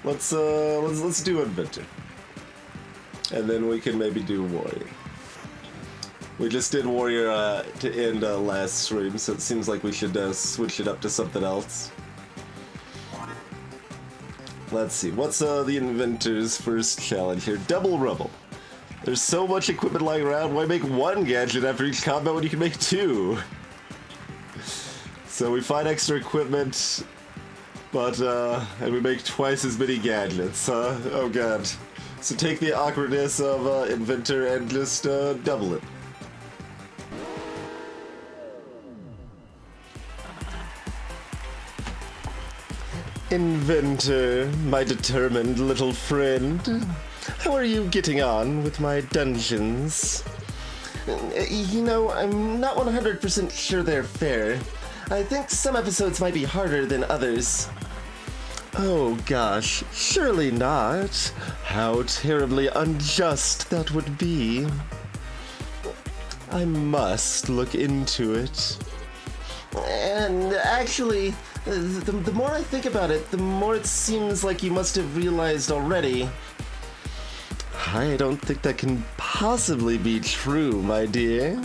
Let's do Inventor. And then we can maybe do Warrior. We just did Warrior to end last stream, so it seems like we should switch it up to something else. Let's see, what's the Inventor's first challenge here? Double Rubble. There's so much equipment lying around, why make one gadget after each combat when you can make two? So we find extra equipment, but, and we make twice as many gadgets, oh god. So take the awkwardness of Inventor and just double it. Inventor, my determined little friend. How are you getting on with my dungeons? You know, I'm not 100% sure they're fair. I think some episodes might be harder than others. Oh gosh, surely not. How terribly unjust that would be. I must look into it. And actually, the more I think about it, the more it seems like you must have realized already. I don't think that can possibly be true, my dear.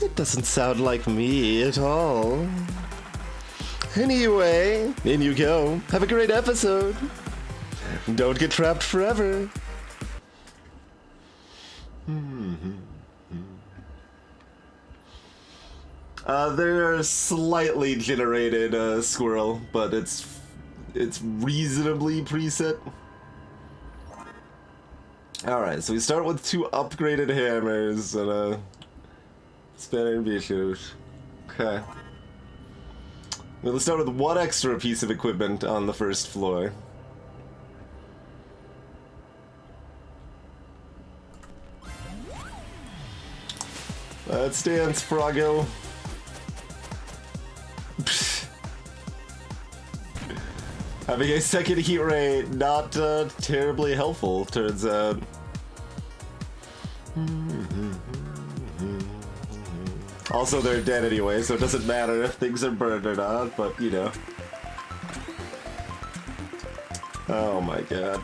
It doesn't sound like me at all. Anyway, in you go. Have a great episode. Don't get trapped forever. They're slightly generated, Squirrel, but it's reasonably preset. Alright, so we start with 2 upgraded hammers and a spinning beetroot. Okay. Well, let's start with 1 extra piece of equipment on the first floor. Let's dance, Froggo. Having a second heat ray, not terribly helpful, turns out. Also, they're dead anyway, so it doesn't matter if things are burned or not, but you know. Oh my god.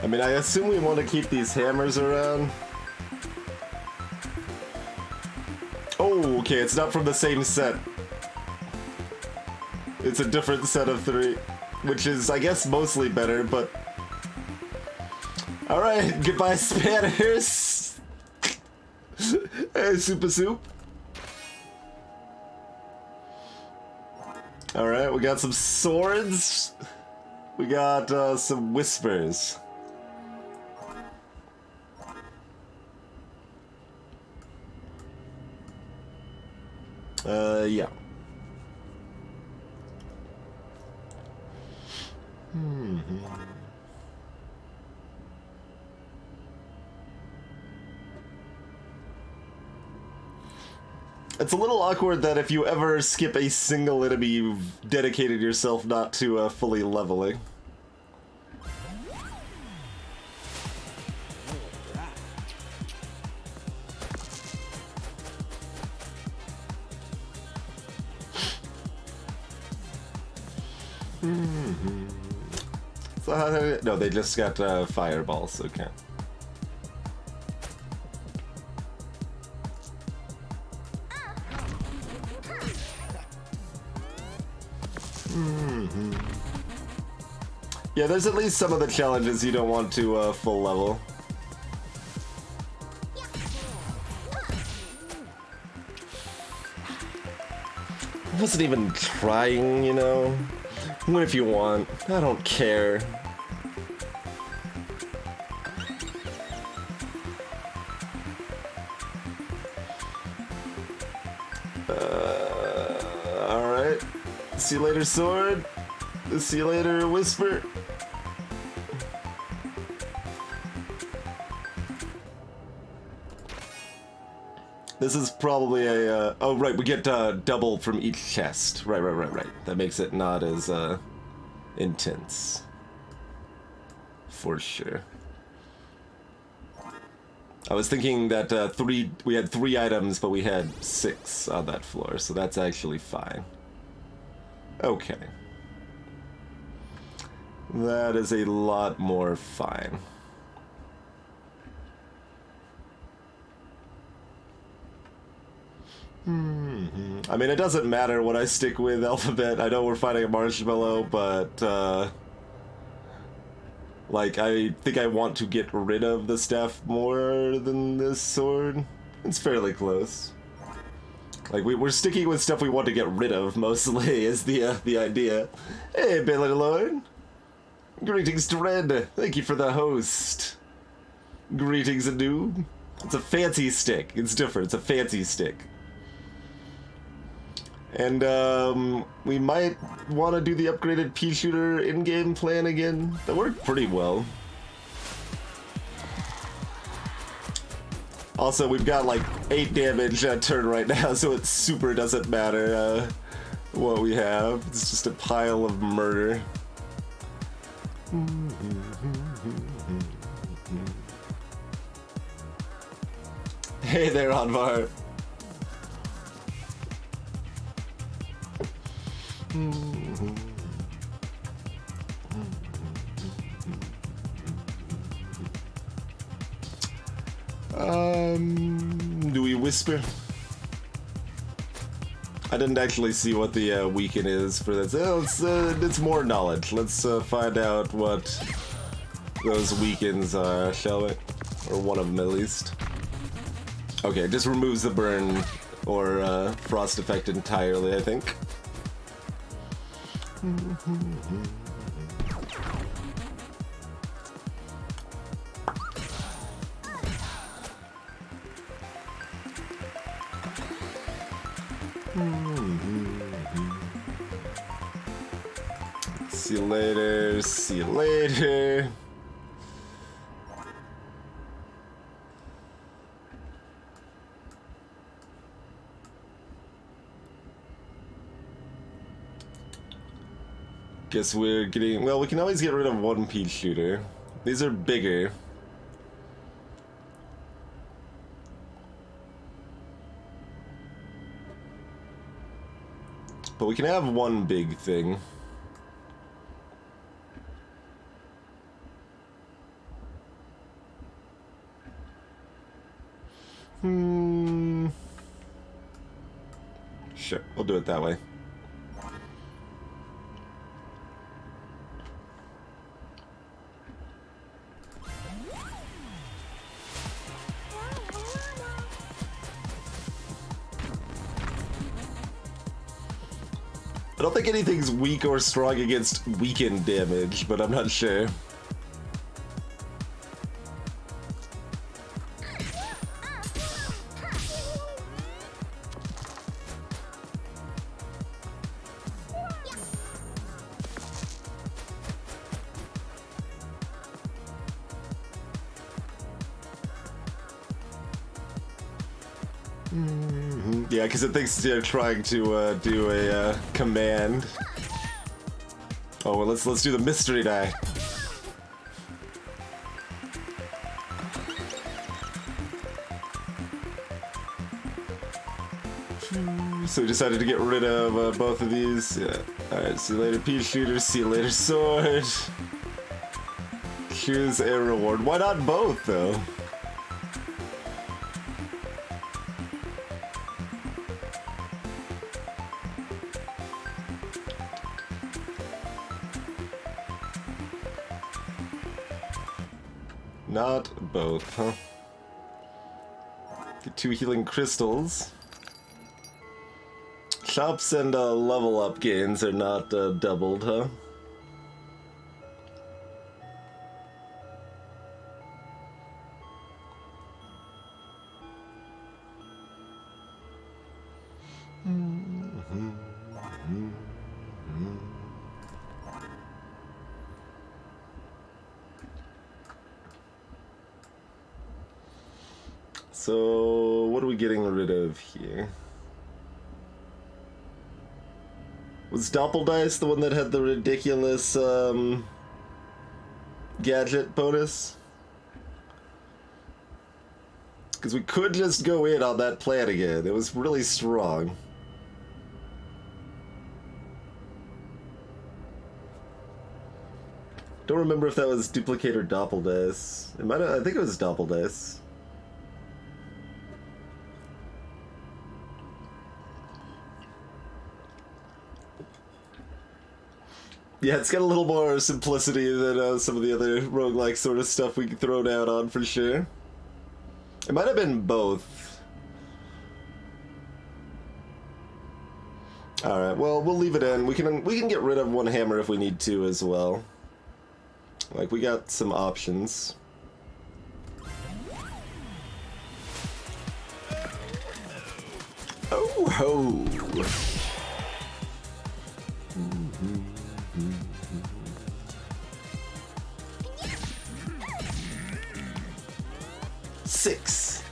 I mean, I assume we want to keep these hammers around. Oh, okay, it's not from the same set. It's a different set of 3, which is, I guess, mostly better, but... Alright, goodbye, Spanners! Hey, Super Soup! Alright, we got some swords. We got some whispers. Yeah. It's a little awkward that if you ever skip a single enemy, you've dedicated yourself not to fully leveling. So, no, they just got fireballs, okay. Yeah, there's at least some of the challenges you don't want to full level. I wasn't even trying, you know? What if you want? I don't care. Alright. See you later, sword. See you later, whisper. This is probably a, oh right, we get double from each chest. Right. That makes it not as intense. For sure. I was thinking that we had 3 items, but we had 6 on that floor, so that's actually fine. Okay. That is a lot more fine. I mean, it doesn't matter what I stick with, Alphabet. I know we're fighting a marshmallow, but, like, I think I want to get rid of the staff more than this sword. It's fairly close. Like, we're sticking with stuff we want to get rid of, mostly, is the idea. Hey, Billy Lord. Greetings to Red. Thank you for the host. Greetings anew. It's a fancy stick. It's different. It's a fancy stick. And, we might want to do the upgraded pea shooter in-game plan again. That worked pretty well. Also, we've got like 8 damage a turn right now, so it super doesn't matter what we have. It's just a pile of murder. Hey there, Anvar. Do we whisper? I didn't actually see what the weekend is for this. It's more knowledge. Let's find out what those weekends are, shall we? Or one of them at least. Okay, just removes the burn or frost effect entirely, I think. See you later, see you later. Guess we're getting, well, we can always get rid of 1 pea shooter. These are bigger. But we can have 1 big thing. Sure, we'll do it that way. I don't think anything's weak or strong against weakened damage, but I'm not sure. Yeah, because it thinks you're trying to do a command. Oh, well, let's do the mystery die. So we decided to get rid of both of these. Yeah. All right. See you later, pea shooter. See you later, sword. Choose a reward. Why not both, though? Not both, huh? Get 2 healing crystals. Shops and level up gains are not doubled, huh? So, what are we getting rid of here? Was Doppeldice the one that had the ridiculous gadget bonus? Because we could just go in on that plan again. It was really strong. Don't remember if that was duplicate or doppeldice. It might have, I think it was doppeldice. Yeah, it's got a little more simplicity than some of the other roguelike sort of stuff we can throw down on for sure. It might have been both. Alright, well, we'll leave it in. We can get rid of one hammer if we need to as well. Like, we got some options. Oh ho! Six.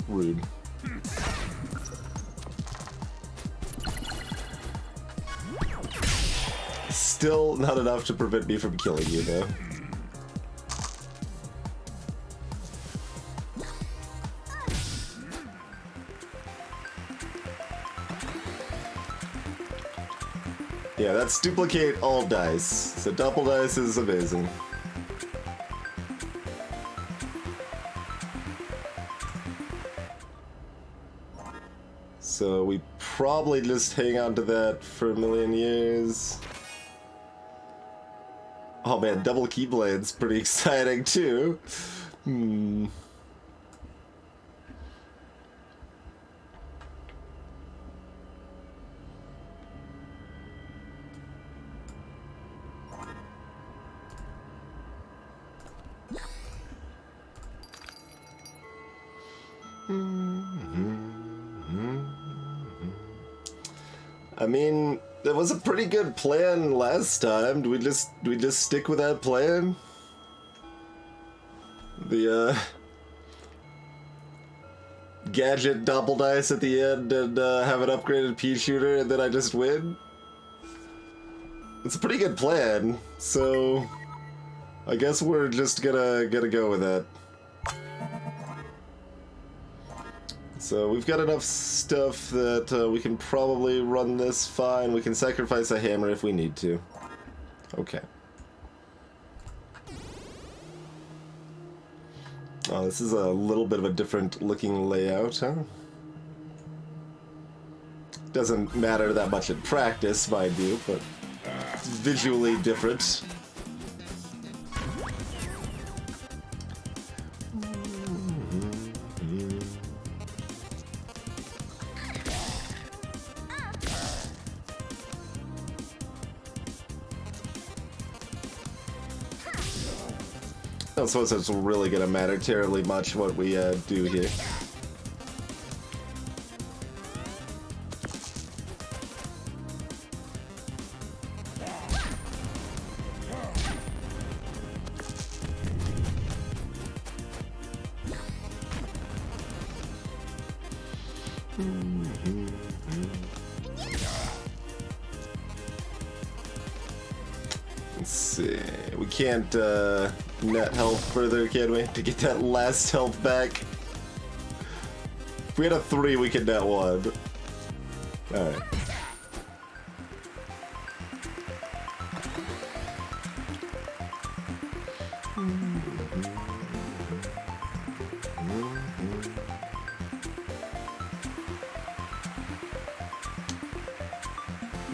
Rude. Still not enough to prevent me from killing you, though. Yeah, that's duplicate all dice. So double dice is amazing. So we probably just hang on to that for a million years. Oh man, double keyblade's pretty exciting too. I mean, that was a pretty good plan last time. Do we just stick with that plan? The gadget double dice at the end and have an upgraded pea shooter and then I just win? It's a pretty good plan, so I guess we're just gonna go with that. So we've got enough stuff that we can probably run this fine. We can sacrifice a hammer if we need to. Okay. Oh, this is a little bit of a different looking layout, huh? Doesn't matter that much in practice, mind you, but it's visually different. I don't suppose it's really gonna matter terribly much what we do here. Let's see. We can't net health further, can we? To get that last health back. If we had a 3, we could net 1. Alright.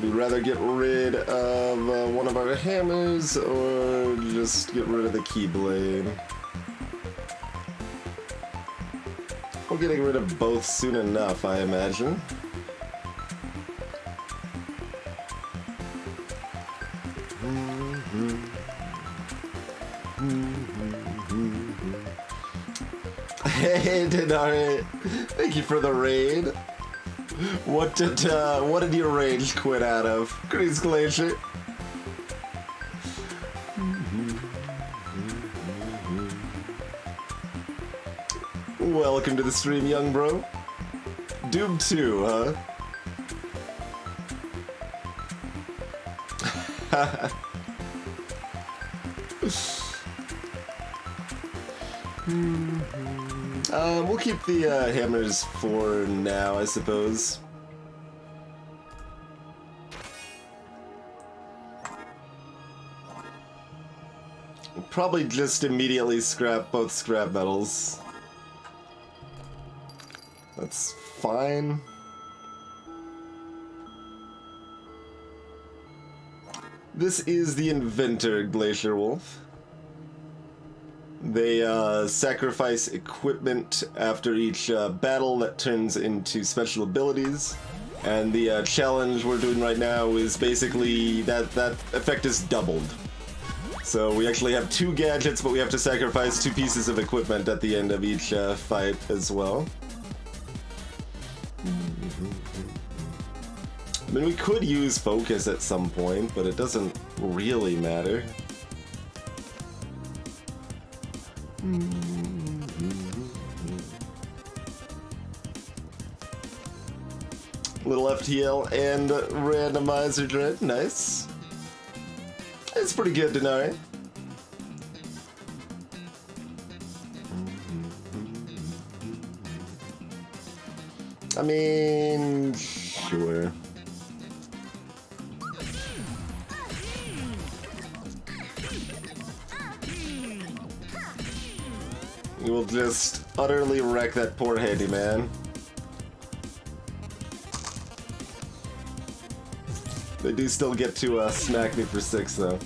We'd rather get rid of one of our hammers or just get rid of the keyblade. We're getting rid of both soon enough, I imagine. Hey, Denari, thank you for the raid. What did your rage quit out of? Grease Glacier. Welcome to the stream, young bro. Doom 2, huh? We'll keep the hammers for now, I suppose. Probably just immediately scrap both scrap metals. That's fine. This is the Inventor Glacier Wolf. They sacrifice equipment after each battle that turns into special abilities. And the challenge we're doing right now is basically that effect is doubled. So we actually have 2 gadgets, but we have to sacrifice 2 pieces of equipment at the end of each fight as well. I mean, we could use focus at some point, but it doesn't really matter. Little FTL and randomizer dread, nice. It's pretty good, Denari. I mean, sure. You will just utterly wreck that poor handyman. They do still get to smack me for 6, though.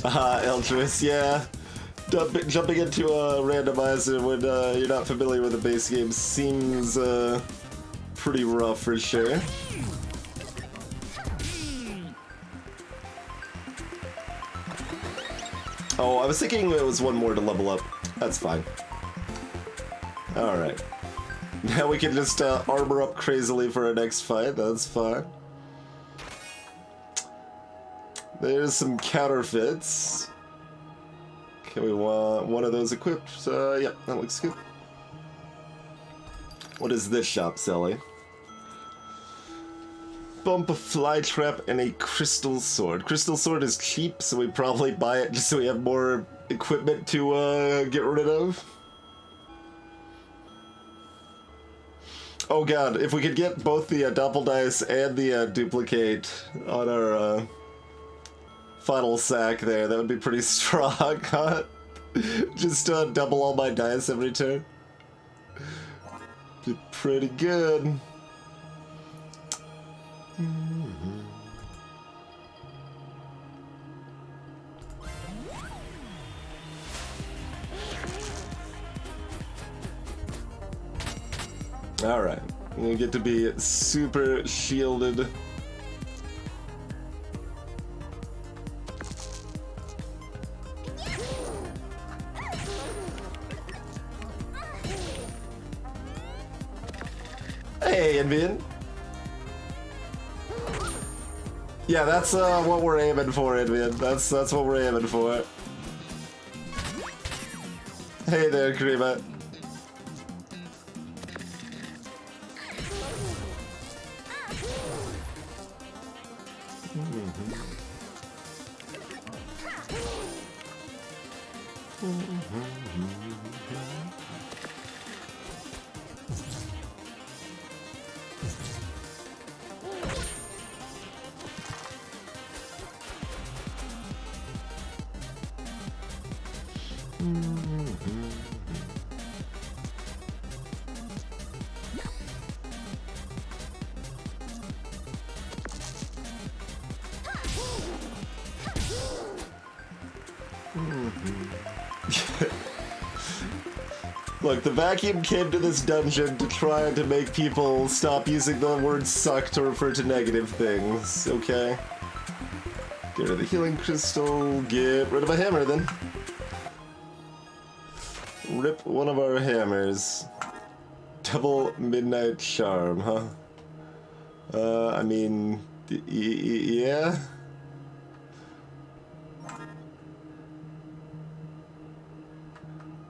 Aha, Eltrus, yeah. Jumping into a randomizer when you're not familiar with the base game seems pretty rough for sure. Oh, I was thinking it was one more to level up. That's fine. Alright. Now we can just armor up crazily for our next fight. That's fine. There's some counterfeits. Okay, we want one of those equipped. Yeah, that looks good. What is this shop selling? Bump, a fly trap, and a crystal sword. Crystal sword is cheap, so we probably buy it just so we have more equipment to get rid of. Oh god, if we could get both the doppeldice and the duplicate on our final sack there, that would be pretty strong, huh? Just double all my dice every turn. Be pretty good. Alright, we get to be super shielded. Hey, Envian. Yeah, that's what we're aiming for, Envian. That's what we're aiming for. Hey there, Krima. Look, the vacuum came to this dungeon to try to make people stop using the word suck to refer to negative things, okay? Get rid of the healing crystal, get rid of a hammer then. Rip one of our hammers. Double midnight charm, huh? I mean, yeah?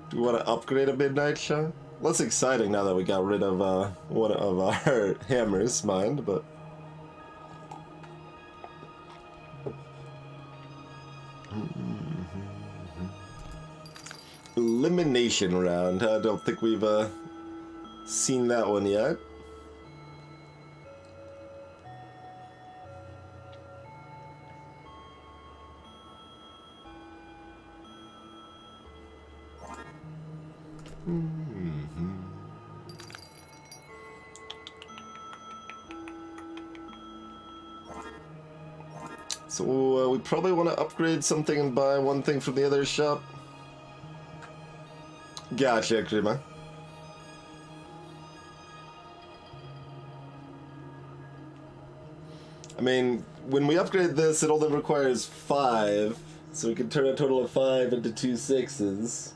Do we want to upgrade a midnight charm? Less exciting now that we got rid of one of our hammers, mind, but... elimination round. I don't think we've seen that one yet. So we probably want to upgrade something and buy one thing from the other shop. Gotcha, Krima. I mean, when we upgrade this, it only requires 5, so we can turn a total of 5 into 2 6s,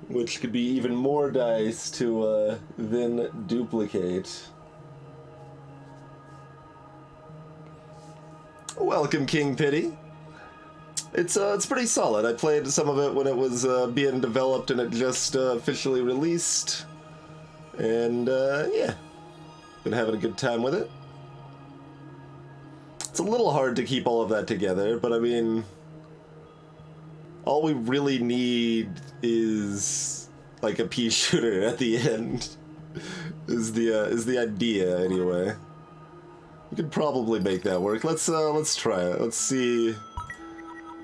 which could be even more dice to then duplicate. Welcome, King Pity. It's pretty solid. I played some of it when it was being developed and it just officially released, and yeah, been having a good time with it. It's a little hard to keep all of that together, but I mean, all we really need is like a pea shooter at the end. is the idea anyway. We could probably make that work. Let's try it. Let's see.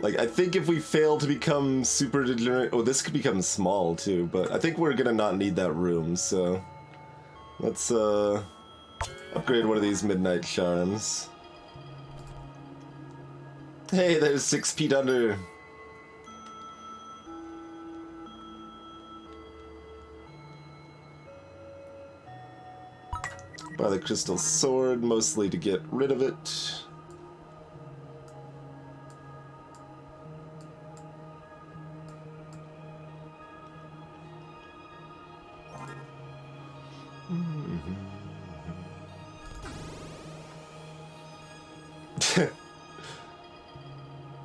Like, I think if we fail to become super degenerate... Oh, this could become small, too, but I think we're gonna not need that room, so... Let's, upgrade one of these Midnight Charms. Hey, there's 6 feet under. Buy the crystal sword, mostly to get rid of it.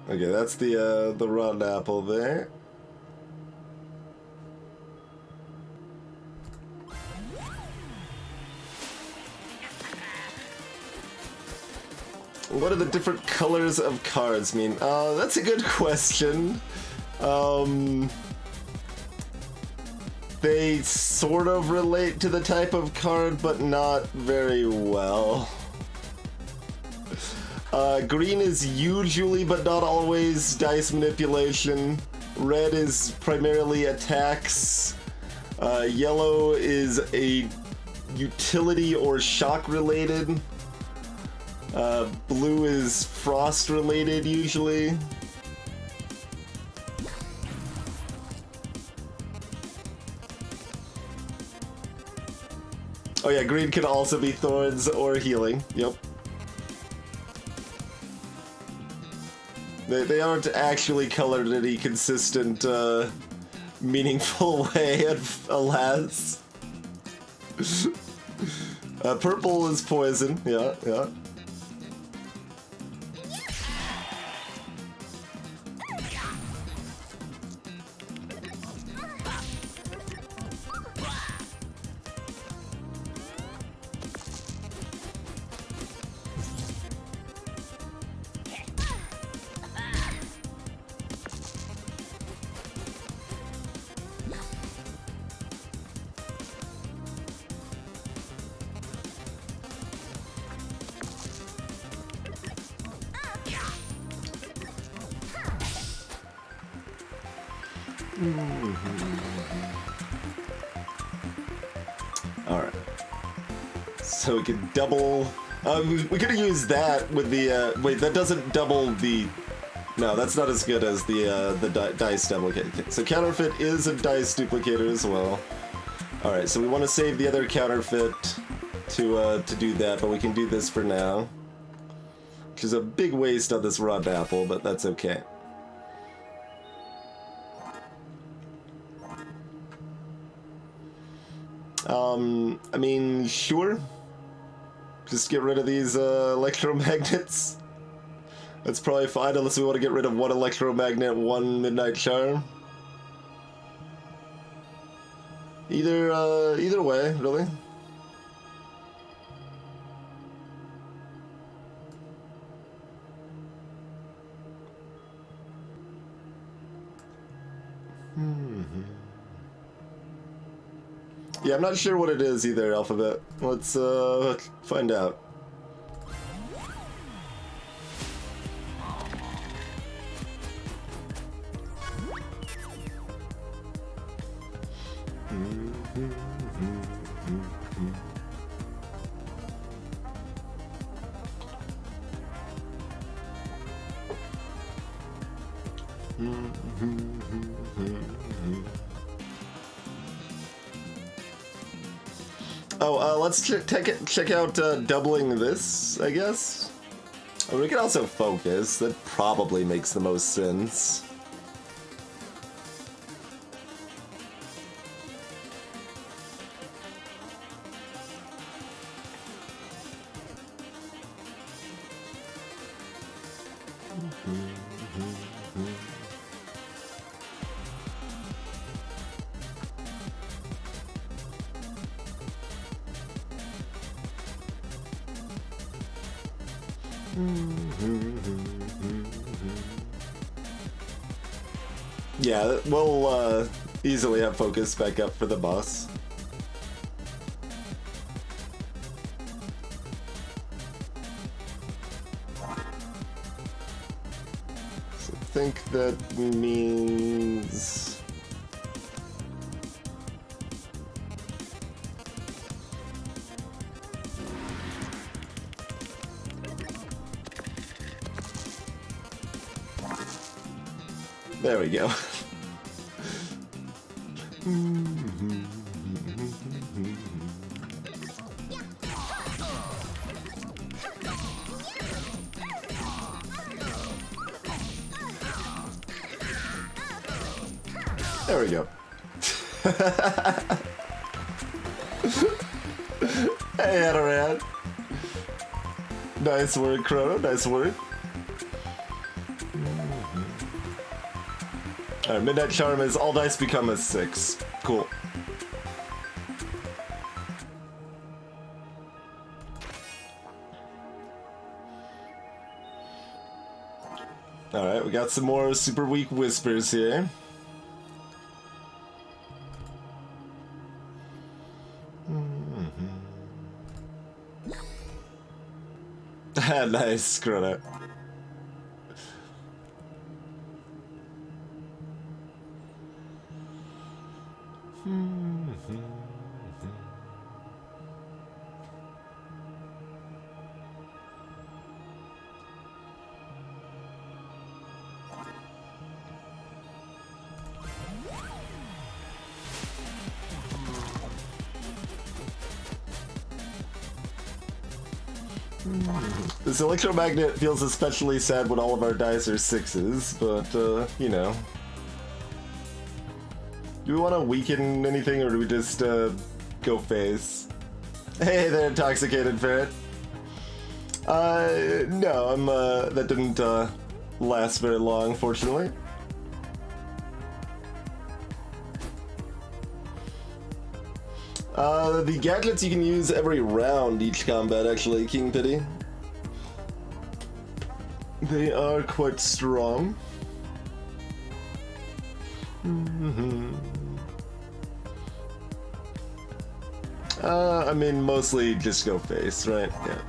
Okay, that's the rotten apple there. What do the different colors of cards mean? That's a good question. They sort of relate to the type of card, but not very well. Green is usually, but not always, dice manipulation. Red is primarily attacks. Yellow is a utility or shock related. Blue is frost related usually. Oh yeah, green can also be thorns or healing. Yep. They aren't actually colored in any consistent, meaningful way, alas. Purple is poison, yeah, yeah. Alright. So we could double... we could have used that with the... wait, that doesn't double the... No, that's not as good as the dice duplicate. So counterfeit is a dice duplicator as well. Alright, so we want to save the other counterfeit to do that, but we can do this for now. Which is a big waste on this rotten apple, but that's okay. I mean, sure. Just get rid of these electromagnets. That's probably fine, unless we want to get rid of one electromagnet, one midnight charm. Either way, really. Yeah, I'm not sure what it is either, Alphabet. Let's find out. Oh, let's check out doubling this, I guess. Or we can also focus. That probably makes the most sense. Yeah, we'll easily have focus back up for the boss. So I think that means... There we go. There we go. Hey, Adoran. Nice work, Chrono. Nice work. Alright, Midnight Charm is all dice become a 6. Cool. Alright, we got some more super weak whispers here. Nice, screw it. This electromagnet feels especially sad when all of our dice are 6s, but, you know. Do we want to weaken anything, or do we just, go face? Hey there, intoxicated ferret. No, that didn't, last very long, fortunately. The gadgets you can use every round each combat, actually, King Pity. They are quite strong. I mean, mostly just go face, right? Yeah.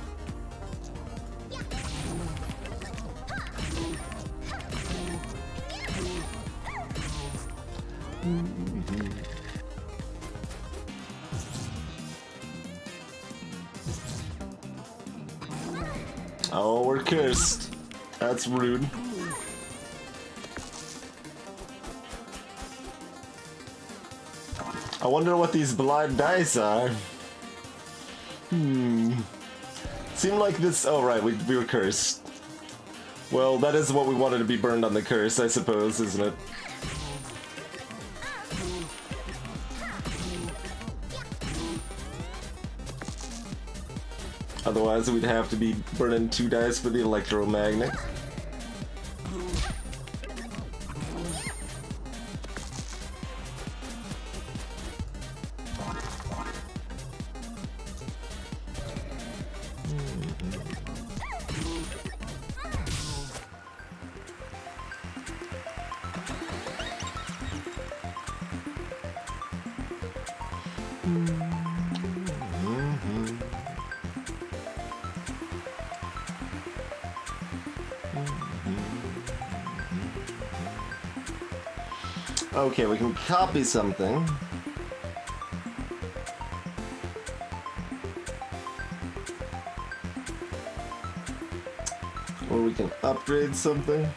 Oh, we're cursed. That's rude. I wonder what these blind dice are. Seemed like this... Oh, right, we were cursed. Well, that is what we wanted to be burned on the curse, I suppose, isn't it? Otherwise, we'd have to be burning 2 dice for the electromagnet. Okay, we can copy something. Or we can upgrade something.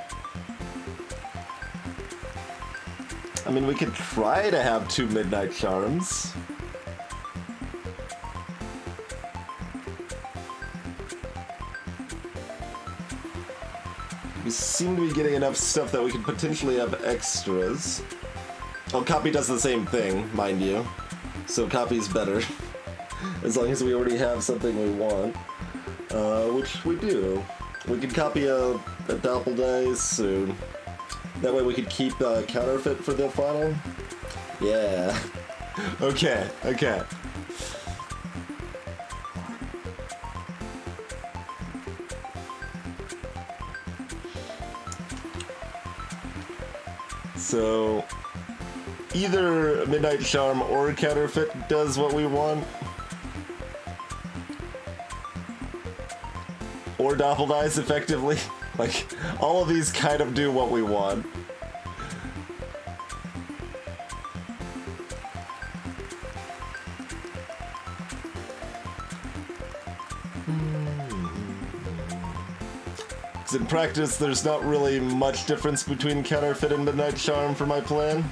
I mean, we could try to have 2 Midnight Charms. We seem to be getting enough stuff that we could potentially have extras. Oh, copy does the same thing, mind you. So copy's better. As long as we already have something we want. Which we do. We could copy a Doppel Dice, or that way we could keep counterfeit for the final. Yeah. Okay, okay. So either Midnight Charm or counterfeit does what we want. Or Doppel Dice, effectively. Like, all of these kind of do what we want. Because in practice, there's not really much difference between counterfeit and Midnight Charm for my plan.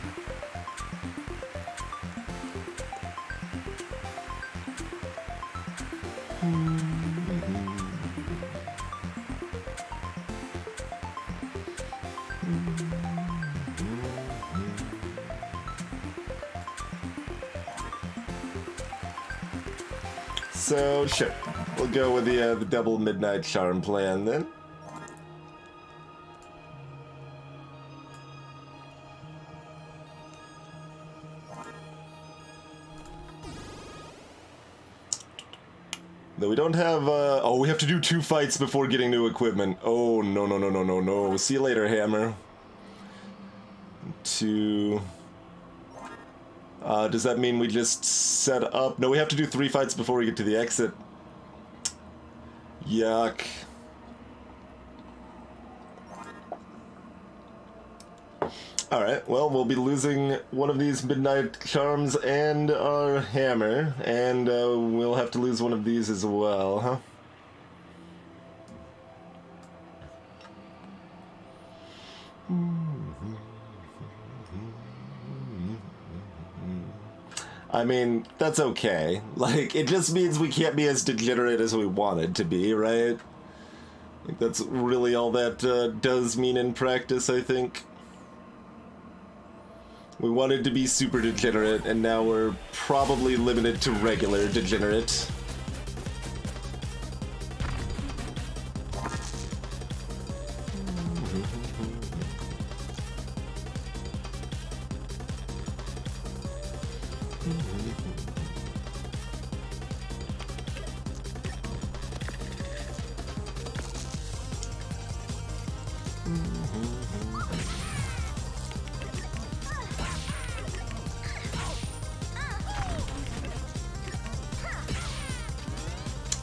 So, sure. We'll go with the double Midnight Charm plan, then. Though we don't have, oh, we have to do 2 fights before getting new equipment. Oh, no, no, no, no, no, no. See you later, Hammer. 2... does that mean we just set up? No, we have to do 3 fights before we get to the exit. Yuck. Alright, well, we'll be losing one of these Midnight Charms and our hammer, and we'll have to lose one of these as well, huh? I mean, that's okay. Like, it just means we can't be as degenerate as we wanted to be, right? Like, that's really all that does mean in practice, I think. We wanted to be super degenerate, and now we're probably limited to regular degenerate.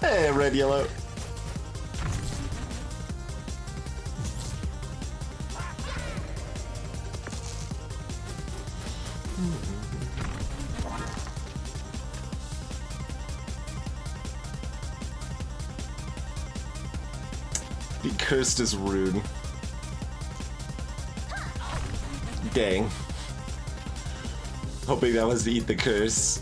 Hey, red, yellow. Be cursed is rude. Dang. Hoping that was to eat the curse.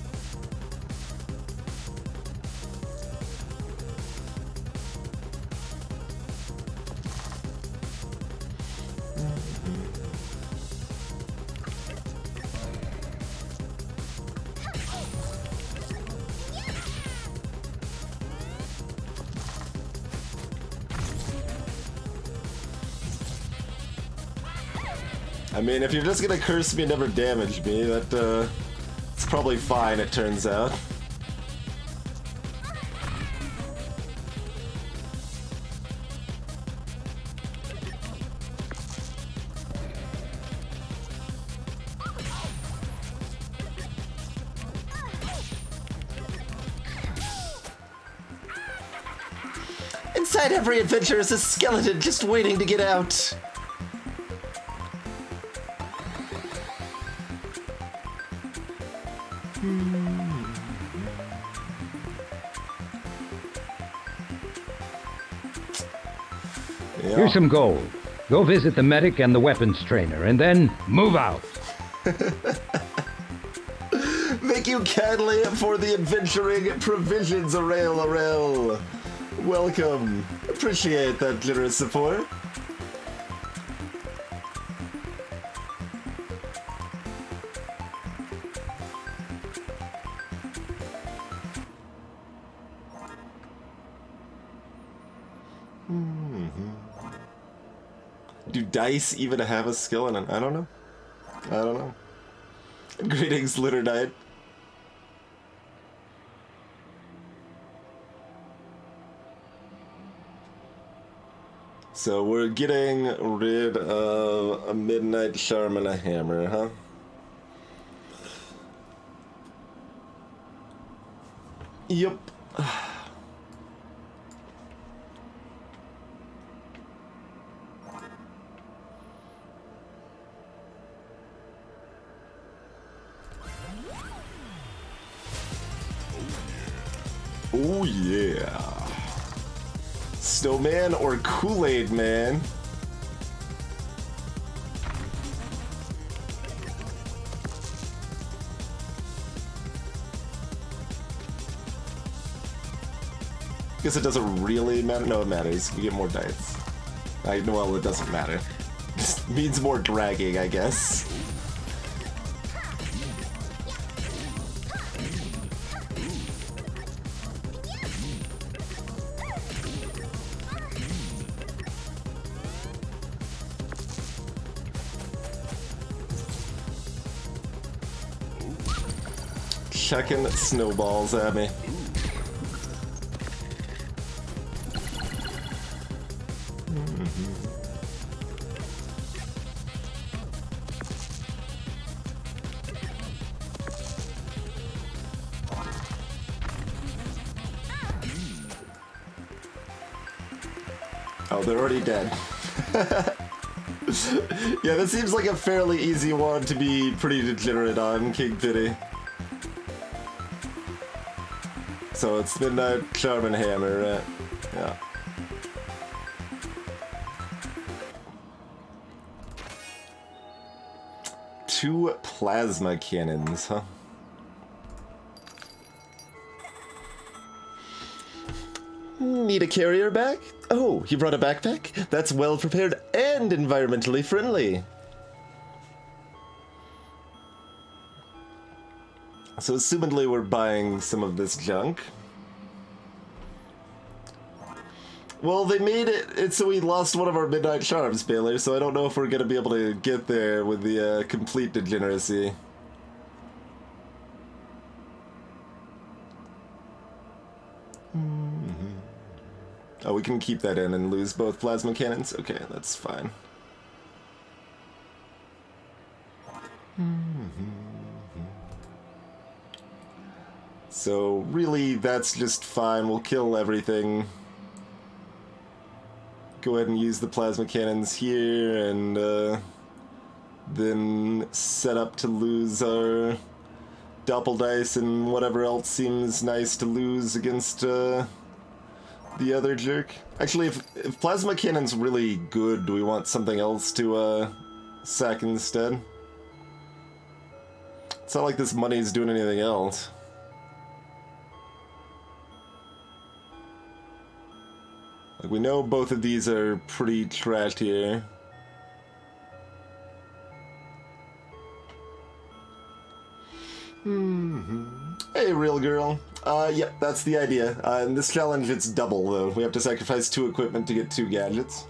I mean, if you're just gonna curse me and never damage me, that, it's probably fine, it turns out. Inside every adventure is a skeleton just waiting to get out. Yeah. Here's some gold. Go visit the medic and the weapons trainer, and then move out. Thank you kindly for the adventuring provisions, Arel. Welcome. Appreciate that generous support. Do dice even have a skill in it? I don't know. Greetings, Litter Knight. So we're getting rid of a midnight charm and a hammer, huh? Yep. Oh yeah. Snowman or Kool-Aid Man? Guess it doesn't really matter. No, it matters. You get more dice. Well, it doesn't matter. Just means more dragging, I guess. Chucking snowballs at me. Oh, they're already dead. Yeah, this seems like a fairly easy one to be pretty degenerate on, King Pity. So it's Midnight Charm and Hammer, right? Yeah. Two plasma cannons, huh? Need a carrier bag? Oh, you brought a backpack? That's well prepared and environmentally friendly. So assumedly we're buying some of this junk. Well, they made it so we lost one of our midnight charms, Baylor, so I don't know if we're gonna be able to get there with the complete degeneracy. Oh, we can keep that in and lose both plasma cannons? Okay, that's fine. So, really, that's just fine. We'll kill everything. Go ahead and use the plasma cannons here, and then set up to lose our doppeldice and whatever else seems nice to lose against the other jerk. Actually, if plasma cannon's really good, do we want something else to sack instead? It's not like this money's doing anything else. Like, we know both of these are pretty trashed here. Hey, real girl. Yep, that's the idea. In this challenge, it's double, though. We have to sacrifice 2 equipment to get 2 gadgets.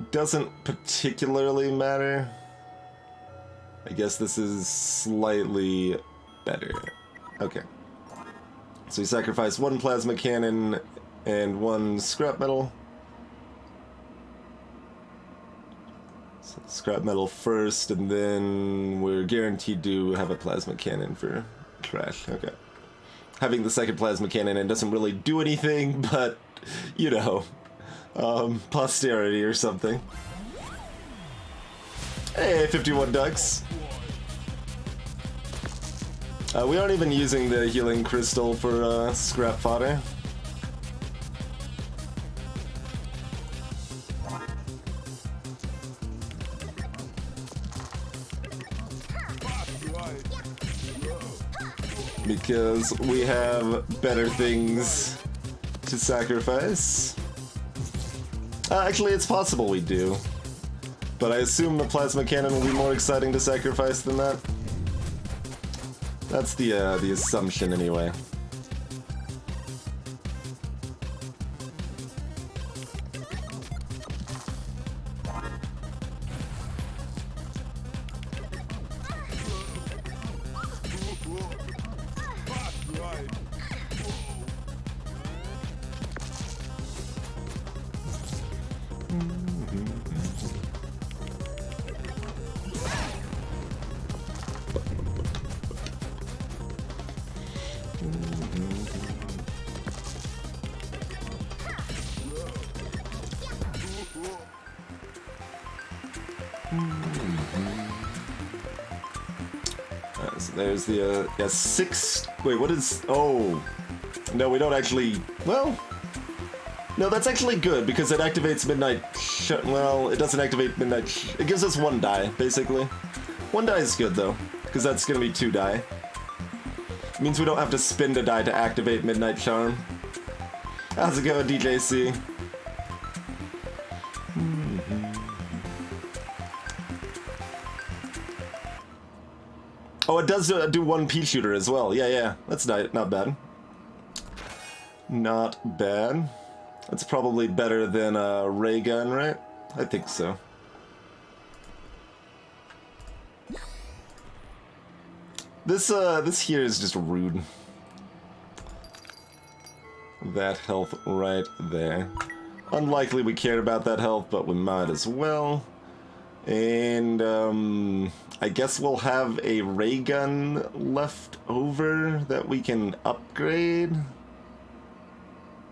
Doesn't particularly matter. I guess this is slightly better. Okay. So we sacrifice 1 plasma cannon and 1 scrap metal. Scrap metal first, and then we're guaranteed to have a plasma cannon for trash. Okay. Having the second plasma cannon in doesn't really do anything, but, you know, posterity or something. Hey, 51 ducks. We aren't even using the healing crystal for scrap fodder. Because we have better things to sacrifice. Actually, it's possible we do. But I assume the plasma cannon will be more exciting to sacrifice than that. That's the assumption anyway. So there's the, yeah, 6... Wait, what is... Oh. No, we don't actually... Well... No, that's actually good, because it activates Midnight... Well, it doesn't activate Midnight... It gives us 1 die, basically. 1 die is good, though, because that's gonna be 2 die. It means we don't have to spend a die to activate Midnight Charm. How's it going, DJC? Oh, it does do 1 pea shooter as well. Yeah, that's not bad. Not bad. That's probably better than a ray gun, right? I think so. This here is just rude. That health right there. Unlikely we cared about that health, but we might as well. And, I guess we'll have a ray gun left over that we can upgrade.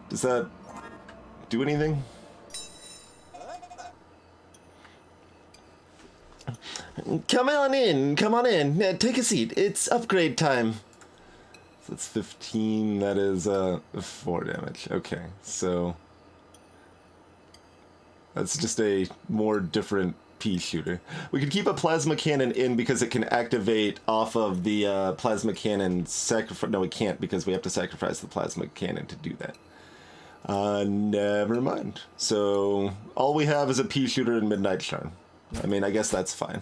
Does that do anything? Come on in, take a seat. It's upgrade time. So that's 15, that is 4 damage. Okay, so that's just a more different pea shooter. We could keep a plasma cannon in because it can activate off of the plasma cannon sacrifice. No, we can't because we have to sacrifice the plasma cannon to do that. Never mind. So all we have is a pea shooter and Midnight Charm. I mean, I guess that's fine.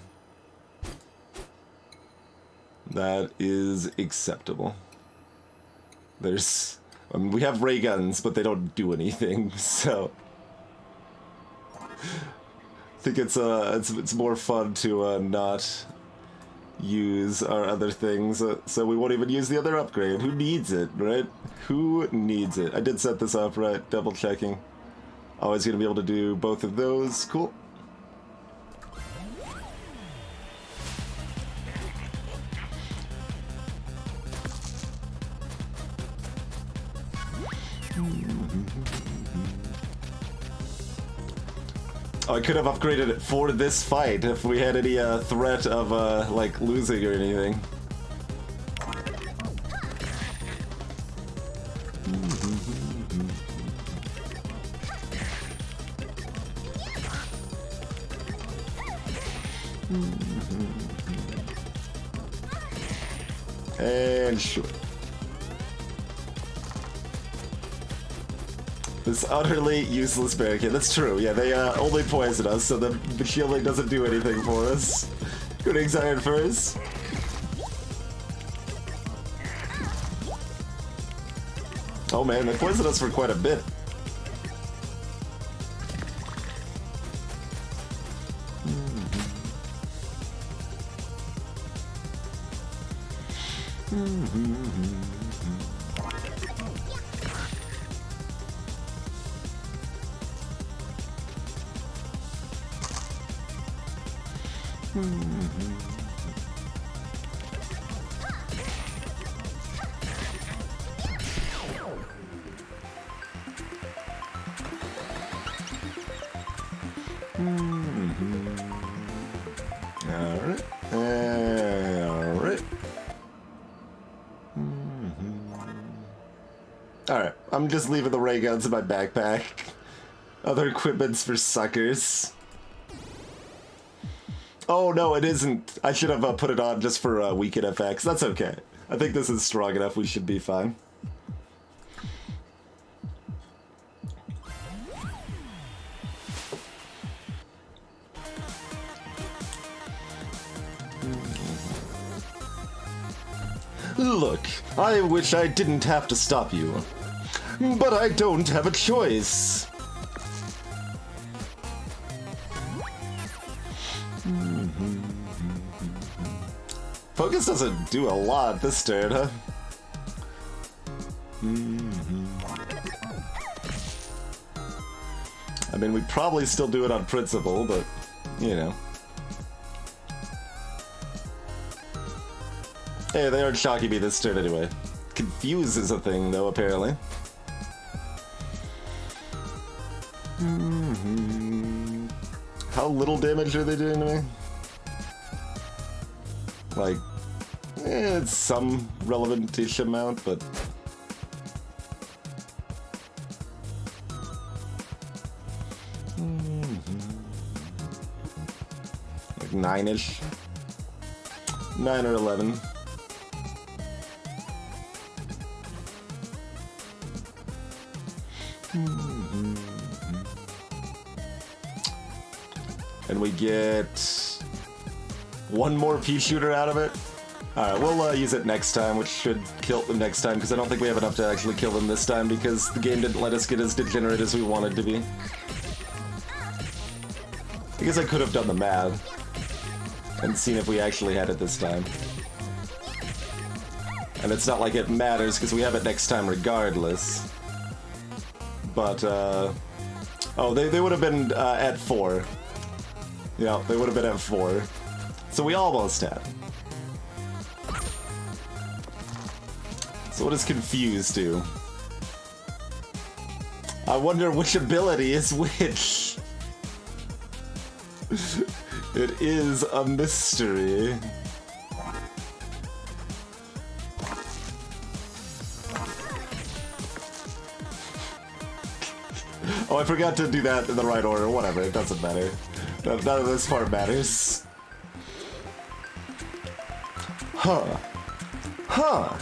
That is acceptable. There's... I mean, we have ray guns, but they don't do anything, so... I think it's more fun to not use our other things, so we won't even use the other upgrade. Who needs it, right? Who needs it? I did set this up right, double checking. Always gonna be able to do both of those. Cool. Oh, I could have upgraded it for this fight if we had any threat of like losing or anything. And shoot. This utterly useless barricade. That's true. Yeah, they only poison us, so the shielding doesn't do anything for us. Greetings, Iron Furs. Oh man, they poisoned us for quite a bit. Alright. Alright. Alright, I'm just leaving the ray guns in my backpack. Other equipment's for suckers. Oh no, it isn't. I should have put it on just for weaken FX. That's okay. I think this is strong enough, we should be fine. Look, I wish I didn't have to stop you. But I don't have a choice. Focus doesn't do a lot this turn, huh? I mean, we'd probably still do it on principle, but, you know. Hey, they aren't shocking me this turn anyway. Confuse is a thing, though, apparently. How little damage are they doing to me? Like, it's some relevant-ish amount, but... like 9-ish? 9 or 11. And we get one more pea shooter out of it. Alright, we'll use it next time, which should kill them next time, because I don't think we have enough to actually kill them this time, because the game didn't let us get as degenerate as we wanted to be. I guess I could have done the math and seen if we actually had it this time. And it's not like it matters, because we have it next time regardless. But, oh, they would have been at 4. Yeah, they would have been at 4. So we almost had. So what does Confuse do? I wonder which ability is which. It is a mystery. Oh, I forgot to do that in the right order. Whatever, it doesn't matter. None of this part matters. Huh. Huh.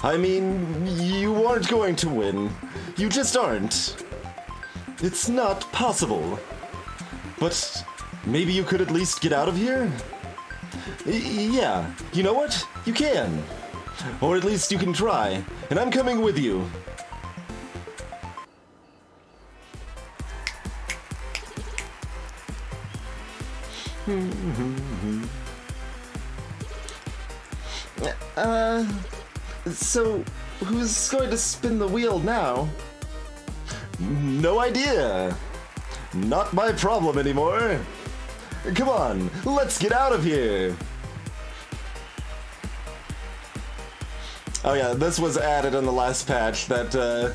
I mean, you aren't going to win. You just aren't. It's not possible. But maybe you could at least get out of here? Yeah, you know what? You can. Or at least you can try. And I'm coming with you. So, who's going to spin the wheel now? No idea. Not my problem anymore. Come on, let's get out of here. Oh yeah, this was added in the last patch that,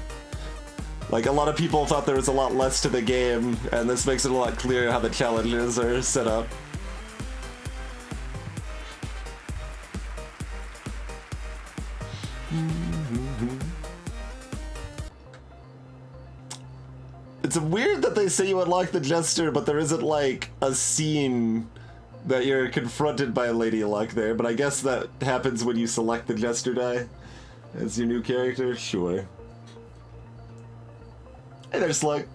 like, a lot of people thought there was a lot less to the game, and this makes it a lot clearer how the challenges are set up. It's weird that they say you unlock the Jester, but there isn't, like, a scene that you're confronted by Lady Luck there, but I guess that happens when you select the Jester die as your new character? Sure. Hey there, Slug.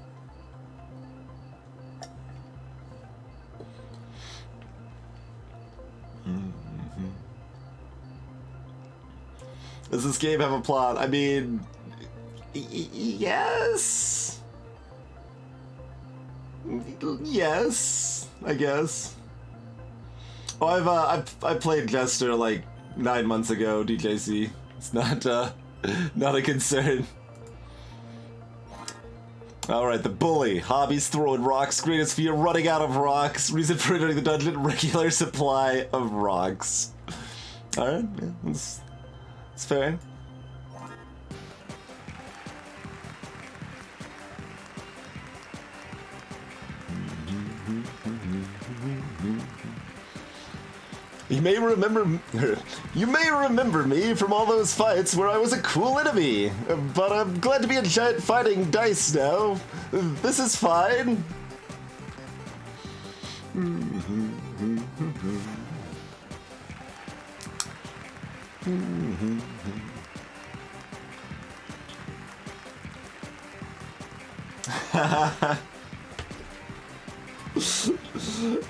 Does this game have a plot? I mean, yes. Yes, I guess. Oh, I played Jester like 9 months ago, DJC. It's not a concern. Alright, the bully. Hobbies throwing rocks. Greatest fear running out of rocks. Reason for entering the dungeon, regular supply of rocks. Alright, yeah, that's fair. You may remember me from all those fights where I was a cool enemy, but I'm glad to be a giant fighting dice now. This is fine.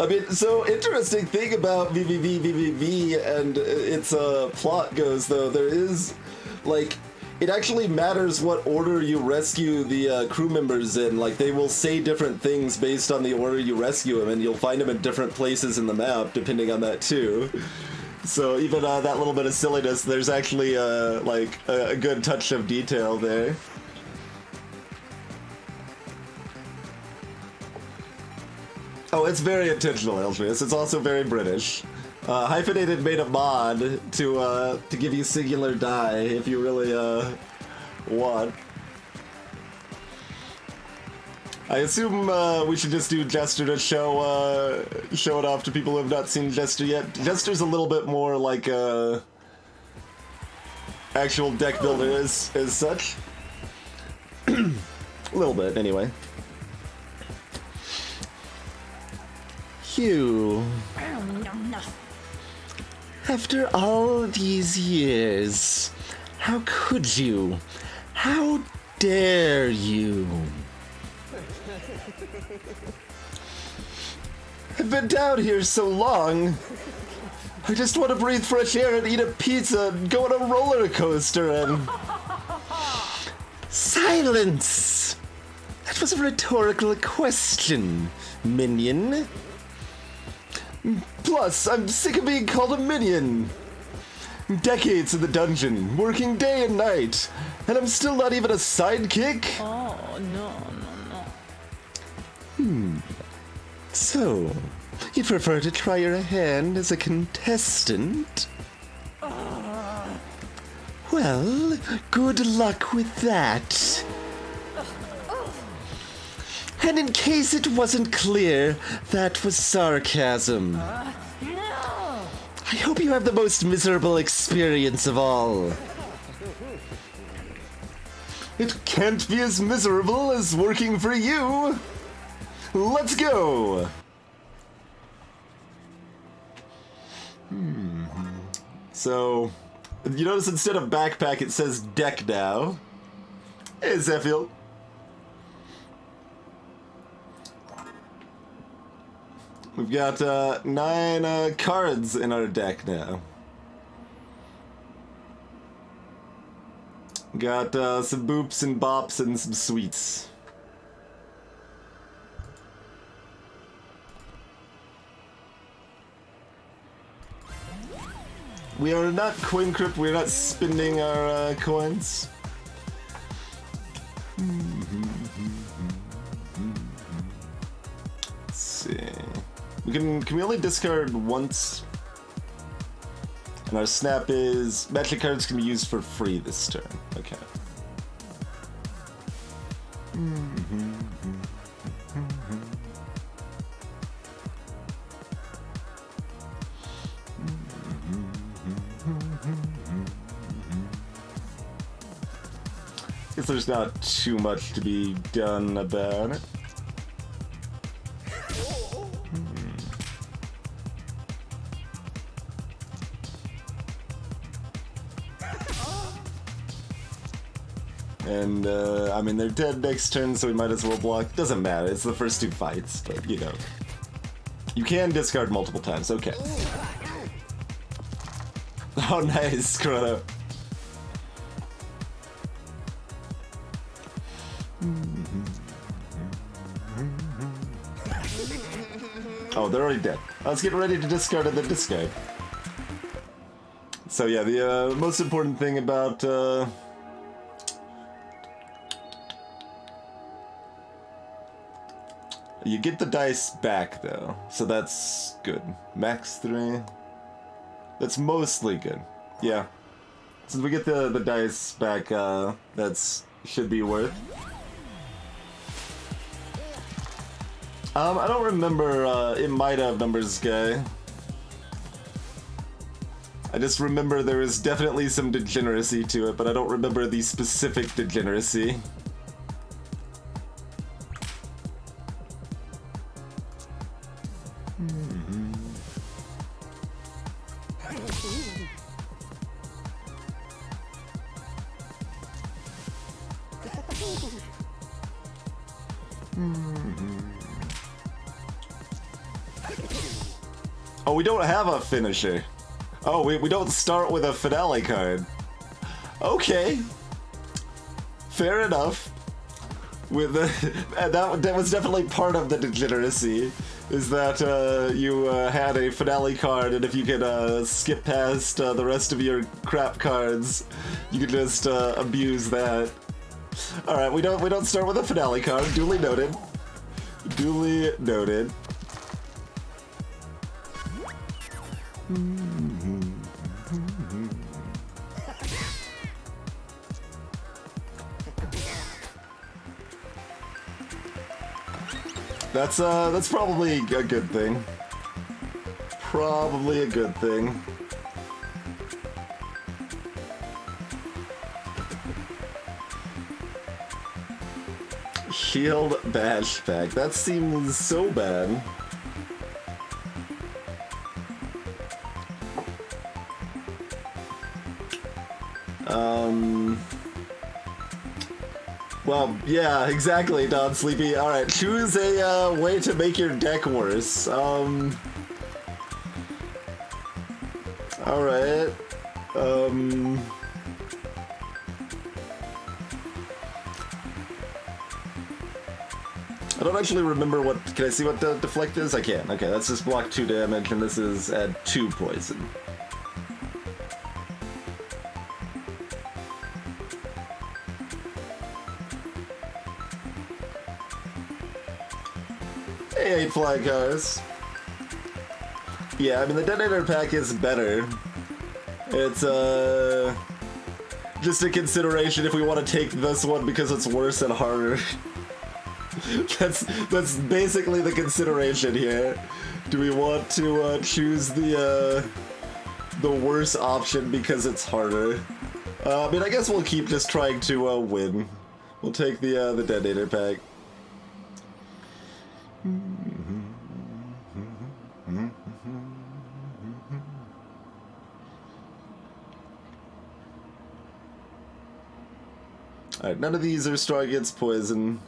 I mean, so interesting thing about VVV and its plot goes, though, there is, like, it actually matters what order you rescue the crew members in. Like, they will say different things based on the order you rescue them, and you'll find them in different places in the map, depending on that, too. So even that little bit of silliness, there's actually, like, a good touch of detail there. Oh, it's very intentional, Eltrius. It's also very British. Hyphenated made a mod to give you singular die if you really want. I assume we should just do Jester to show it off to people who have not seen Jester yet. Jester's a little bit more like a actual deck builder as such. A little bit, anyway. You. After all these years, how could you? How dare you? I've been down here so long. I just want to breathe fresh air and eat a pizza and go on a roller coaster and... Silence! That was a rhetorical question, minion. Plus, I'm sick of being called a minion. Decades in the dungeon, working day and night, and I'm still not even a sidekick? Oh, no. So, you'd prefer to try your hand as a contestant? Well, good luck with that. And in case it wasn't clear, that was sarcasm. No! I hope you have the most miserable experience of all. It can't be as miserable as working for you. Let's go! So, you notice instead of backpack it says deck now. Hey, Zephyl. We've got 9 cards in our deck now. Got some boops and bops and some sweets. We are not coin crypt, we're not spending our coins. Let's see. Can we only discard once? And our snap is magic cards can be used for free this turn. Okay. Guess there's not too much to be done about it. And, I mean, they're dead next turn, so we might as well block. Doesn't matter, it's the first 2 fights, but, you know. You can discard multiple times, okay. Oh, nice, Chrono. Oh, they're already dead. Let's get ready to discard and then discard. So yeah, the most important thing about You get the dice back, though, so that's good. Max 3. That's mostly good. Yeah. Since we get the dice back, that's should be worth. I don't remember, it might have numbers guy. I just remember there is definitely some degeneracy to it, but I don't remember the specific degeneracy. Oh, we don't have a finisher. Oh, we don't start with a finale card. Okay. Fair enough. With that was definitely part of the degeneracy, is that you had a finale card, and if you could skip past the rest of your crap cards, you could just abuse that. All right, we don't start with a finale card. Duly noted. Duly noted. That's probably a good thing. Probably a good thing. Shield bash pack. That seems so bad. Well, yeah, exactly, Don Sleepy. Alright, choose a way to make your deck worse. Alright. I don't actually remember what... Can I see what the deflect is? I can. Okay, that's just block 2 damage, and this is add 2 poison. Hey, 8 flying cars. Yeah, I mean, the detonator pack is better. It's, just a consideration if we want to take this one because it's worse and harder. That's basically the consideration here. Do we want to choose the worse option because it's harder? I mean, I guess we'll keep just trying to win. We'll take the detonator pack. Alright, none of these are strong against poison.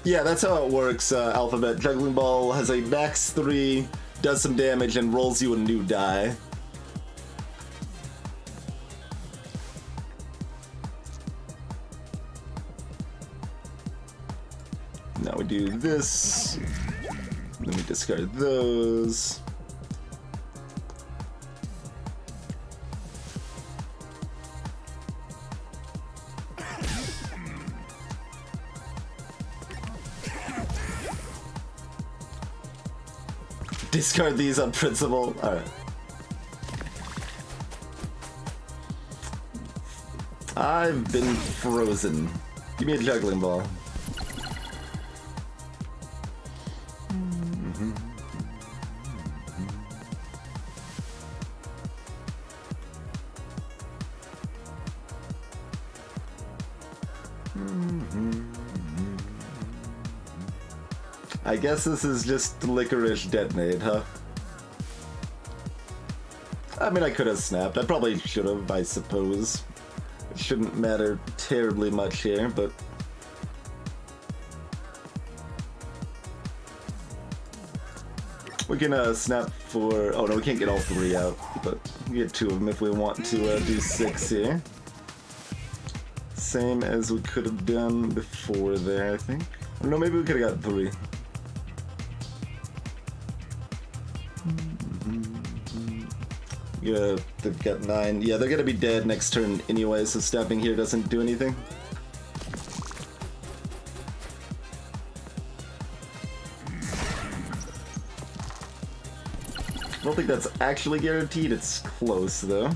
Yeah, that's how it works, Alphabet. Juggling Ball has a max 3, does some damage, and rolls you a new die. Now we do this, then we discard those. Discard these on principle. Alright. I've been frozen. Give me a juggling ball. I guess this is just licorice detonate, huh? I mean, I could have snapped. I probably should have, I suppose. It shouldn't matter terribly much here, but... We can snap for... Oh no, we can't get all 3 out, but we get 2 of them if we want to do 6 here. Same as we could have done before there, I think. Or no, maybe we could have got 3. Yeah, they've got 9. Yeah, they're gonna be dead next turn anyway, so snapping here doesn't do anything. I don't think that's actually guaranteed, it's close though.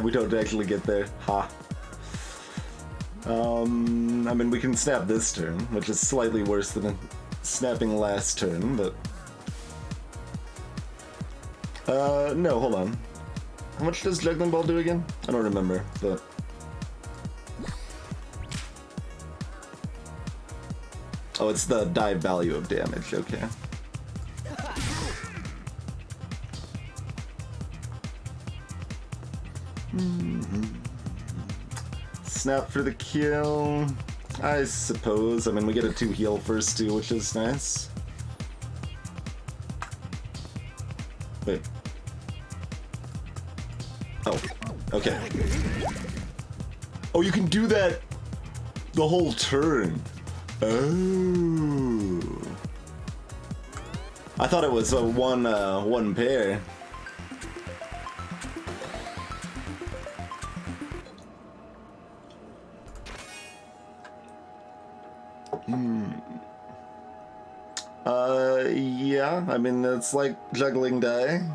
We don't actually get there. Ha. I mean, we can snap this turn, which is slightly worse than snapping last turn, but... no, hold on. How much does Juggling Ball do again? I don't remember, but... Oh, it's the die value of damage, okay. Snap for the kill, I suppose. I mean, we get a 2 heal first too, which is nice. Wait. Oh, okay. Oh, you can do that the whole turn. Oh. I thought it was a one pair. Yeah, I mean, it's like juggling die.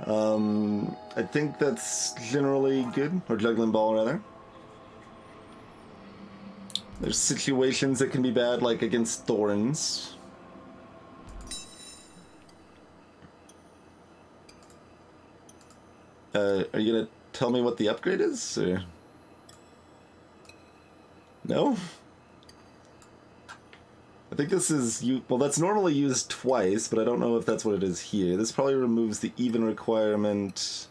I think that's generally good, or juggling ball rather. There's situations that can be bad, like against thorns. Are you gonna tell me what the upgrade is, or? No? I think this is, well, that's normally used twice, but I don't know if that's what it is here. This probably removes the even requirement.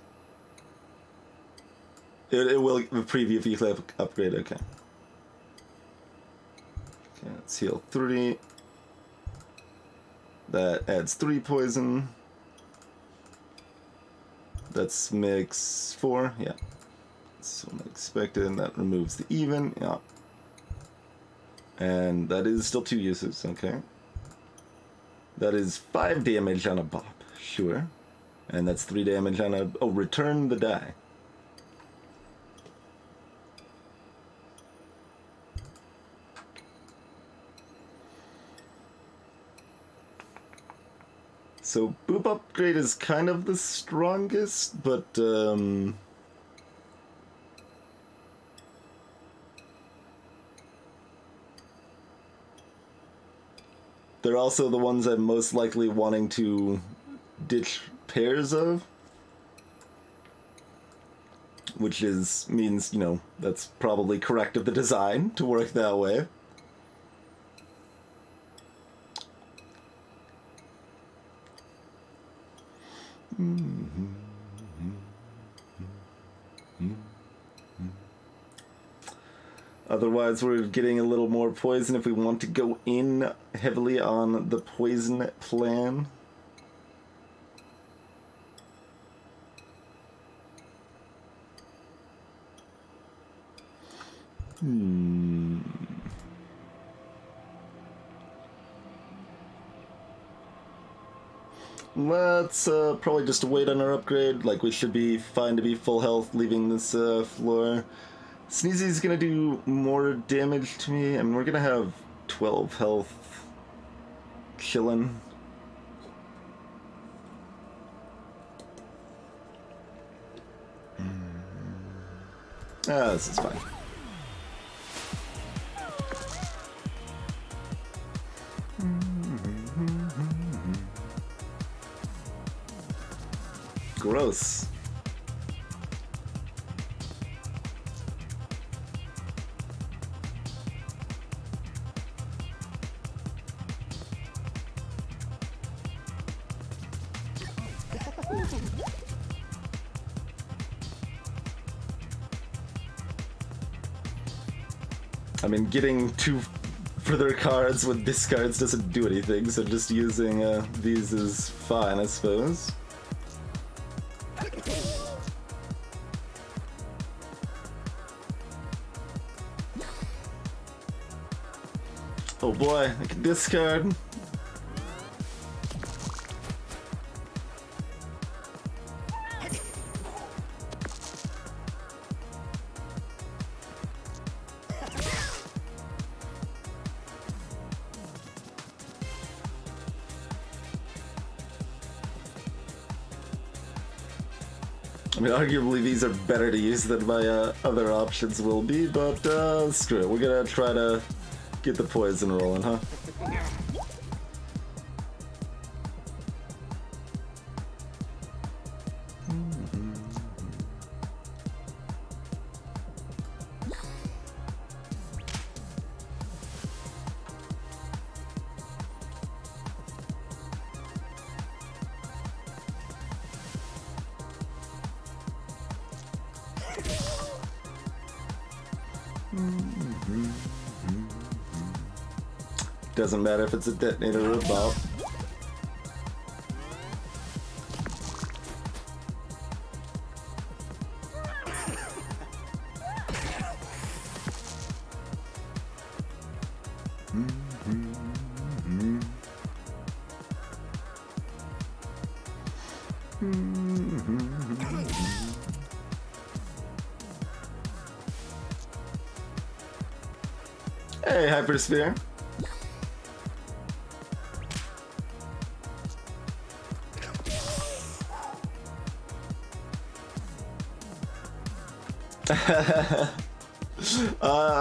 It will preview if you click upgrade, okay. Okay, let's heal 3. That adds 3 poison. That's mix 4, yeah. So unexpected, and that removes the even, yeah. And that is still 2 uses, okay. That is 5 damage on a bop, sure. And that's 3 damage on a... Oh, return the die. So, Boop Upgrade is kind of the strongest, but, they're also the ones I'm most likely wanting to ditch pairs of. Which means, you know, that's probably correct of the design to work that way. Otherwise, we're getting a little more poison if we want to go in heavily on the poison plan. Let's probably just wait on our upgrade. Like, we should be fine to be full health leaving this floor. Sneezy's gonna do more damage to me. I mean, we're gonna have 12 health. Chillin'. Ah, this is fine. Gross. I mean, getting two further cards with discards doesn't do anything, so just using these is fine, I suppose. Oh boy, I can discard. I mean, arguably these are better to use than my other options will be, but screw it. We're gonna try to get the poison rolling, huh? Doesn't matter if it's a detonator or a bomb. Hey, Hypersphere.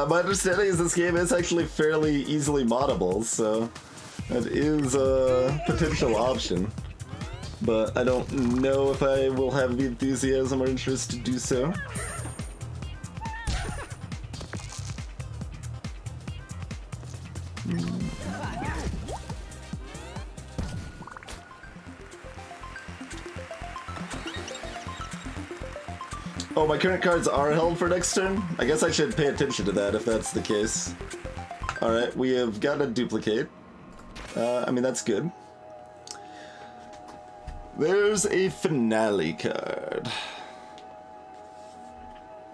My understanding is this game is actually fairly easily moddable, so that is a potential option. But I don't know if I will have the enthusiasm or interest to do so. Oh, my current cards are held for next turn? I guess I should pay attention to that if that's the case. Alright, we have got a duplicate. I mean, that's good. There's a finale card.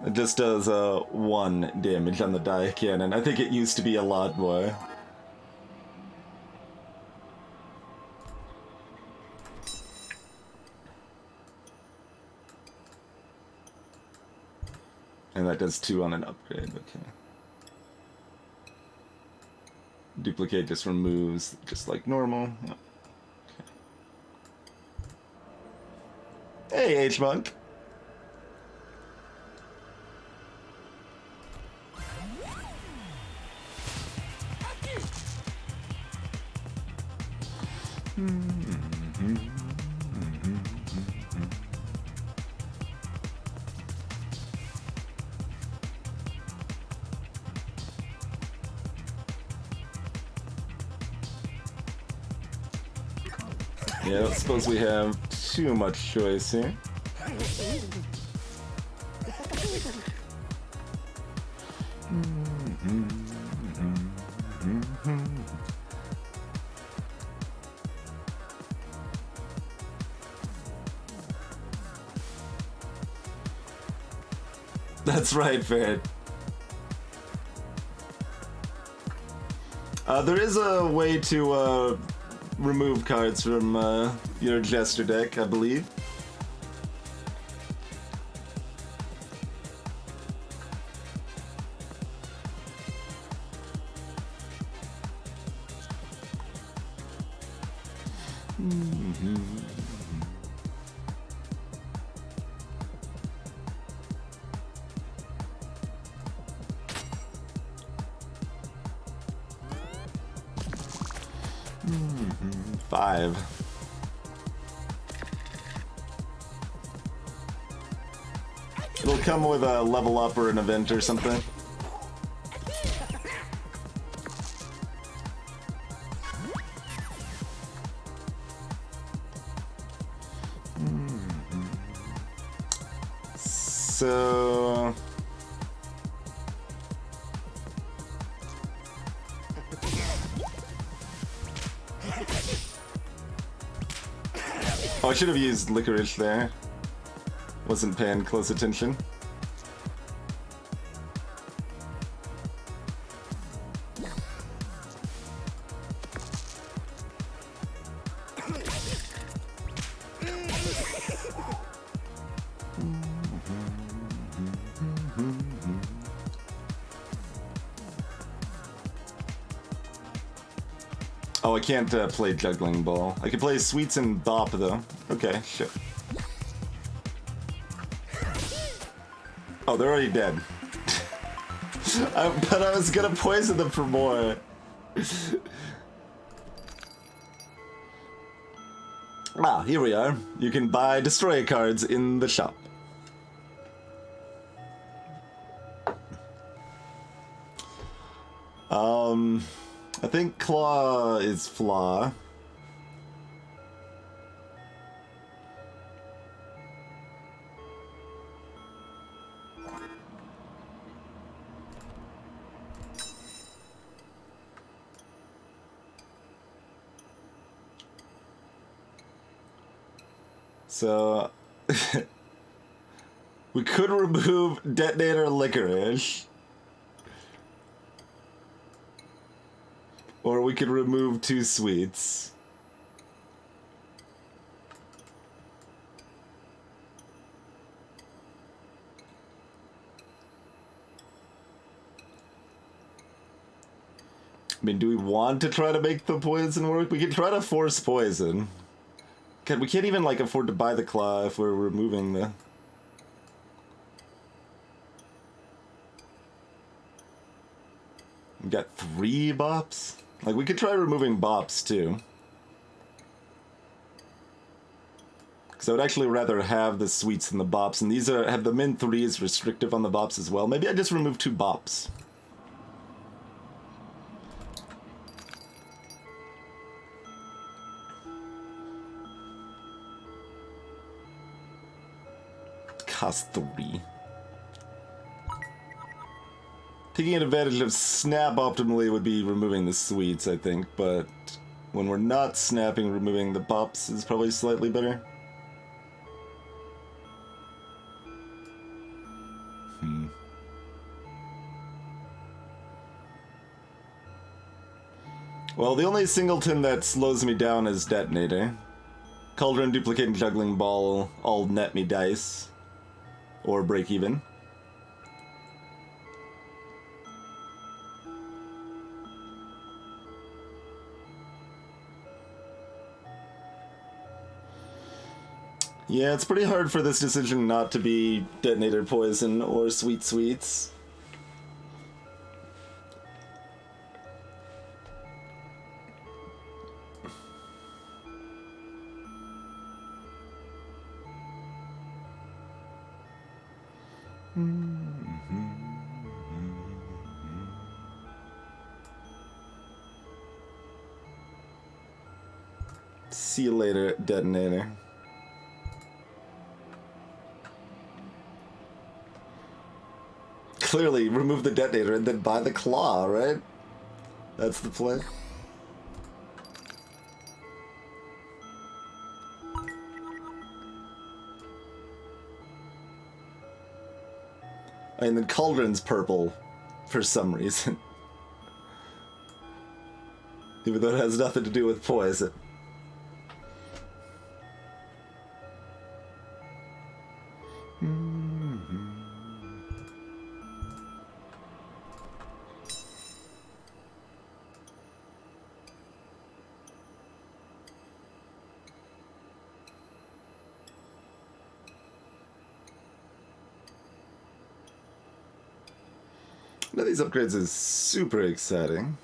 It just does 1 damage on the die cannon. I think it used to be a lot more. And that does 2 on an upgrade, okay. Duplicate just removes, just like normal. Okay. Hey, H-Monk. Yeah, I don't suppose we have too much choice here. That's right, Ferret. There is a way to remove cards from your Jester deck, I believe. Five. It'll come with a level up or an event or something. So Oh, I should have used licorice there. Wasn't paying close attention. Oh, I can't play juggling ball. I can play sweets and bop though. Okay, sure. Oh, they're already dead. But I was gonna poison them for more. Ah, here we are. You can buy destroy cards in the shop. I think claw is flaw. So we could remove detonator licorice. Or we could remove 2 sweets. I mean, do we want to try to make the poison work? We can try to force poison. God, we can't even, like, afford to buy the claw if we're removing the... We got 3 bops? Like, we could try removing bops, too. Because I would actually rather have the sweets than the bops, and these have the min 3s restrictive on the bops as well. Maybe I just remove 2 bops. Cost 3. Taking advantage of snap optimally would be removing the sweets, I think, but when we're not snapping, removing the bops is probably slightly better. Well, the only singleton that slows me down is detonator. Cauldron, duplicate, and juggling ball all net me dice. Or break even. Yeah, it's pretty hard for this decision not to be detonator poison or sweet sweets. See you later, detonator. Clearly, remove the detonator and then buy the claw, right? That's the play. And then Cauldron's purple for some reason. Even though it has nothing to do with poison. Now these upgrades is super exciting.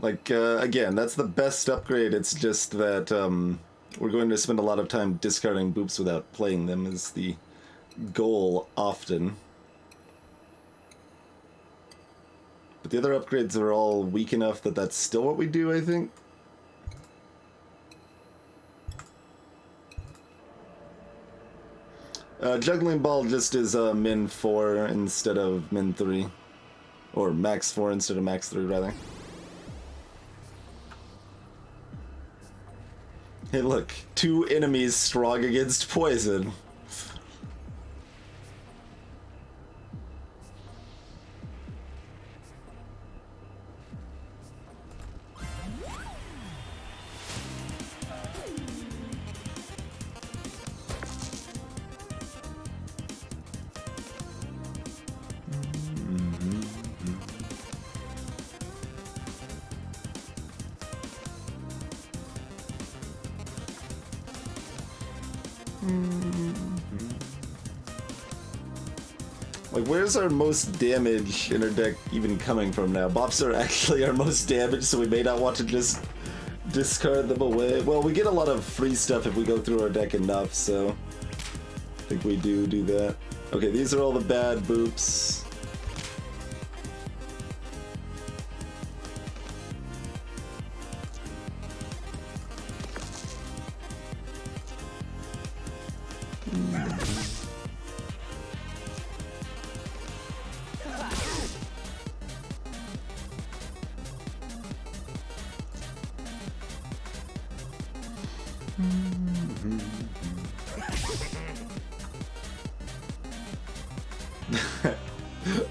Like, again, that's the best upgrade, it's just that, we're going to spend a lot of time discarding boops without playing them is the goal, often. But the other upgrades are all weak enough that that's still what we do, I think. Juggling Ball just is min 4 instead of min 3. Or max 4 instead of max 3, rather. Hey look, 2 enemies strong against poison. Like, where's our most damage in our deck even coming from now? Bops are actually our most damage, so we may not want to just discard them away. Well, we get a lot of free stuff if we go through our deck enough, so I think we do that. Okay, these are all the bad boops.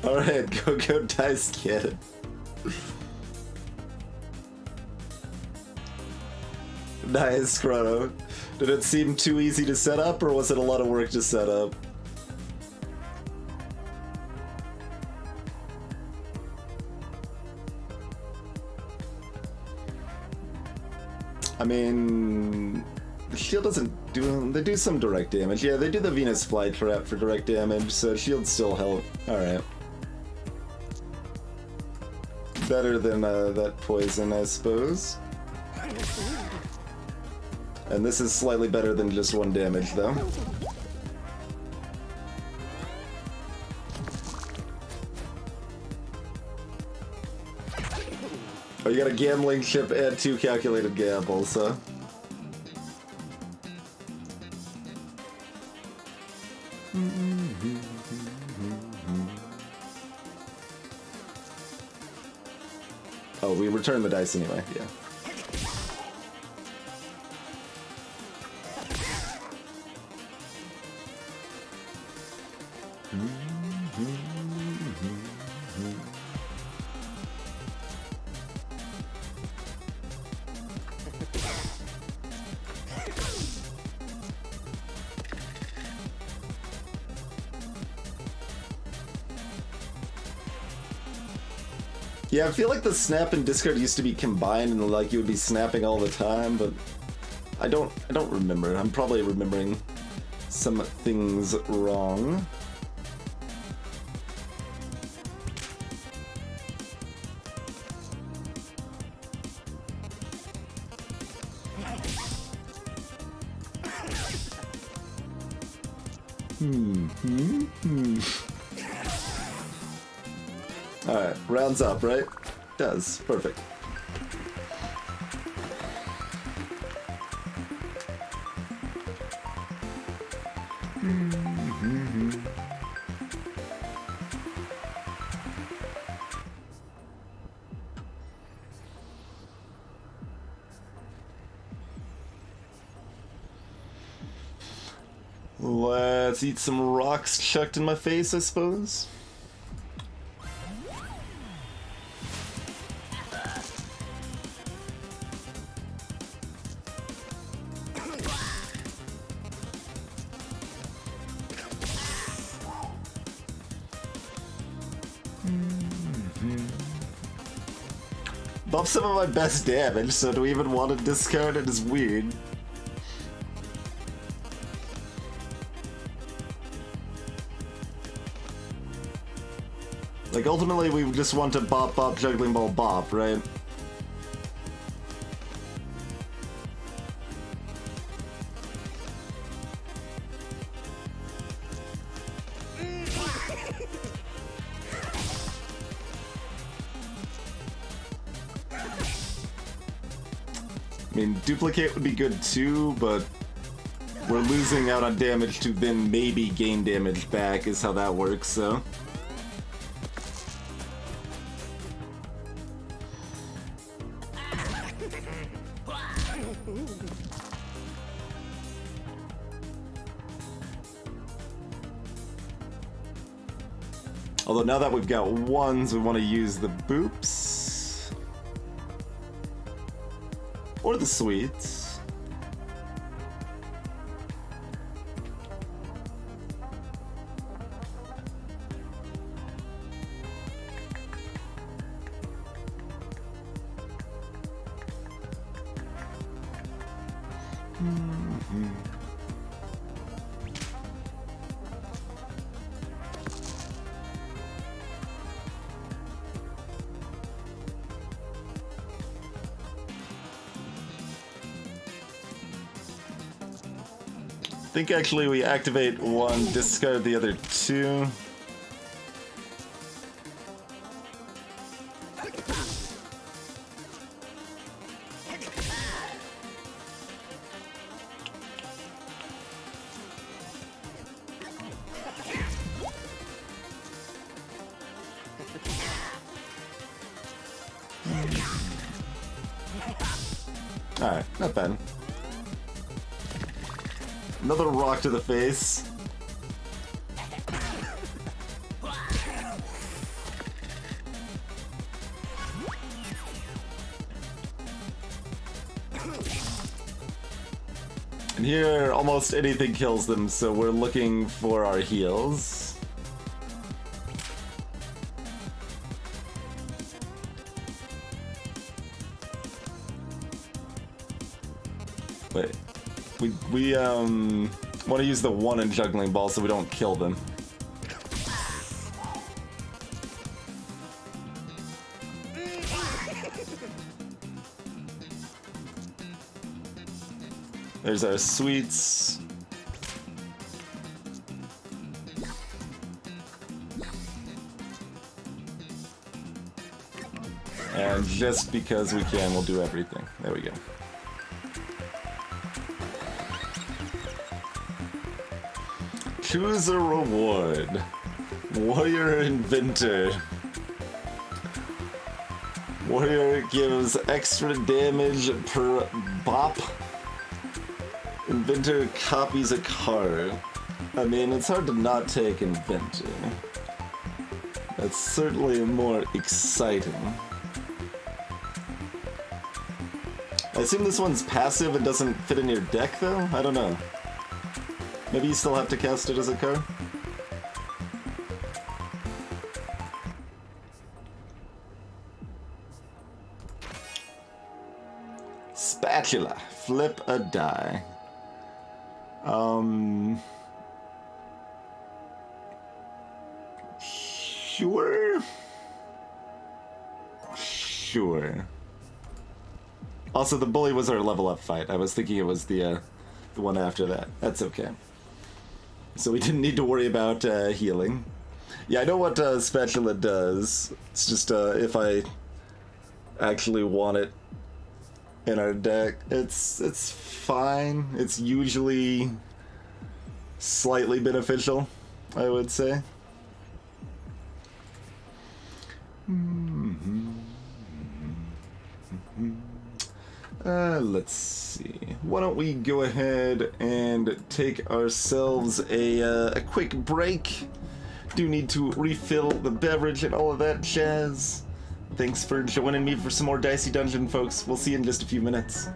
Alright, go Dice, kid. Nice, Chrono. Did it seem too easy to set up, or was it a lot of work to set up? I mean, the shield doesn't do... They do some direct damage. Yeah, they do the Venus Flytrap for direct damage, so shields still help. Alright. Better than that poison, I suppose. And this is slightly better than just 1 damage, though. Oh, you got a gambling chip and 2 calculated gambles, huh? Oh, we return the dice anyway, yeah. Yeah, I feel like the snap and discard used to be combined and like you would be snapping all the time, but I don't remember. I'm probably remembering some things wrong. Alright, rounds up, right? Does. Perfect. Let's eat some rocks chucked in my face, I suppose. Buff some of my best damage, so do we even want to discard it? Is weird. Like, ultimately, we just want to bop, bop, juggling ball, bop, right? I mean, duplicate would be good too, but we're losing out on damage to then maybe gain damage back is how that works, so. Although now that we've got ones, we want to use the boops. Or the sweets. I think actually we activate one, discard the other two. Alright, not bad. Another rock to the face. And here, almost anything kills them, so we're looking for our heals. Wait. We want to use the one in juggling ball so we don't kill them. There's our sweets. And just because we can, we'll do everything. There we go. Choose a reward. Warrior Inventor. Warrior gives extra damage per bop. Inventor copies a card. I mean, it's hard to not take Inventor. That's certainly more exciting. I assume this one's passive and doesn't fit in your deck, though? I don't know. Maybe you still have to cast it as a card? Spatula. Flip a die. Sure. Sure. Also, the bully was our level up fight. I was thinking it was the one after that. That's okay. So we didn't need to worry about healing. Yeah, I know what Spatula does. It's just if I actually want it in our deck, it's fine. It's usually slightly beneficial, I would say. Let's see. Why don't we go ahead and take ourselves a quick break. Do need to refill the beverage and all of that jazz. Thanks for joining me for some more Dicey Dungeon, folks. We'll see you in just a few minutes.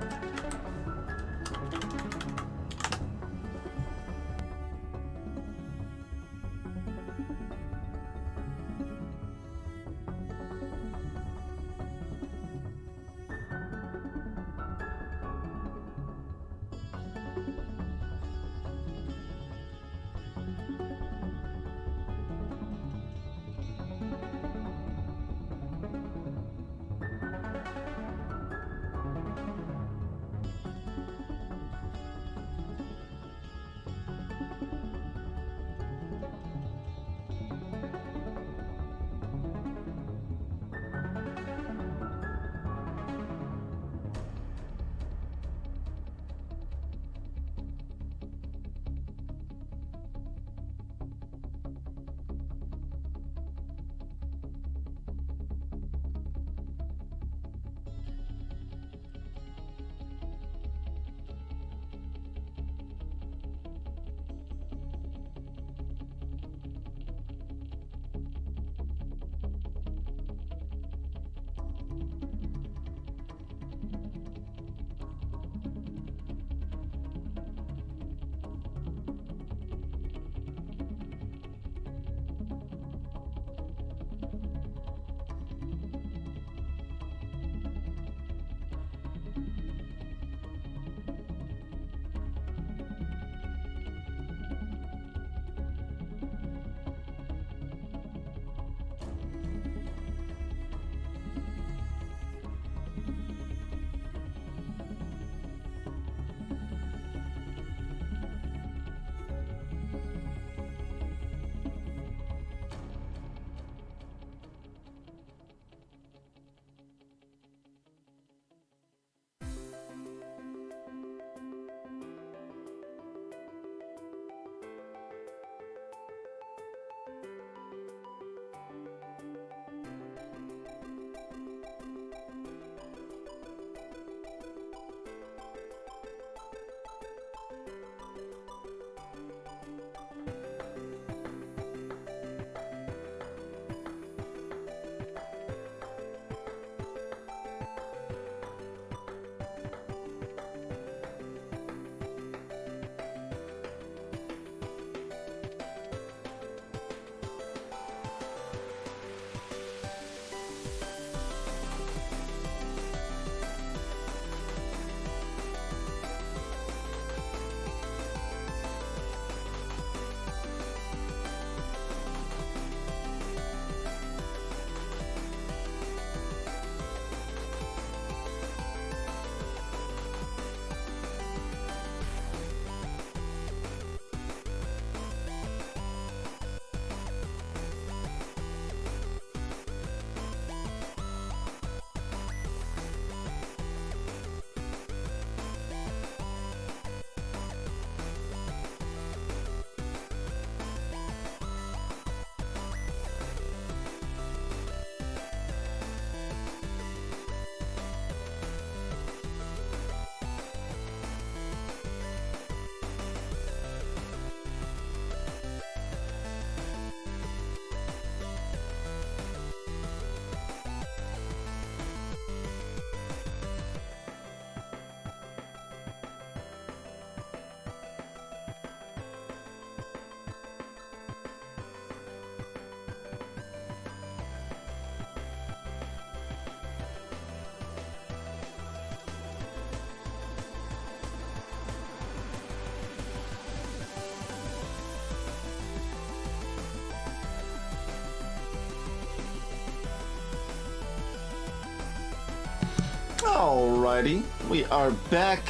Alrighty, we are back.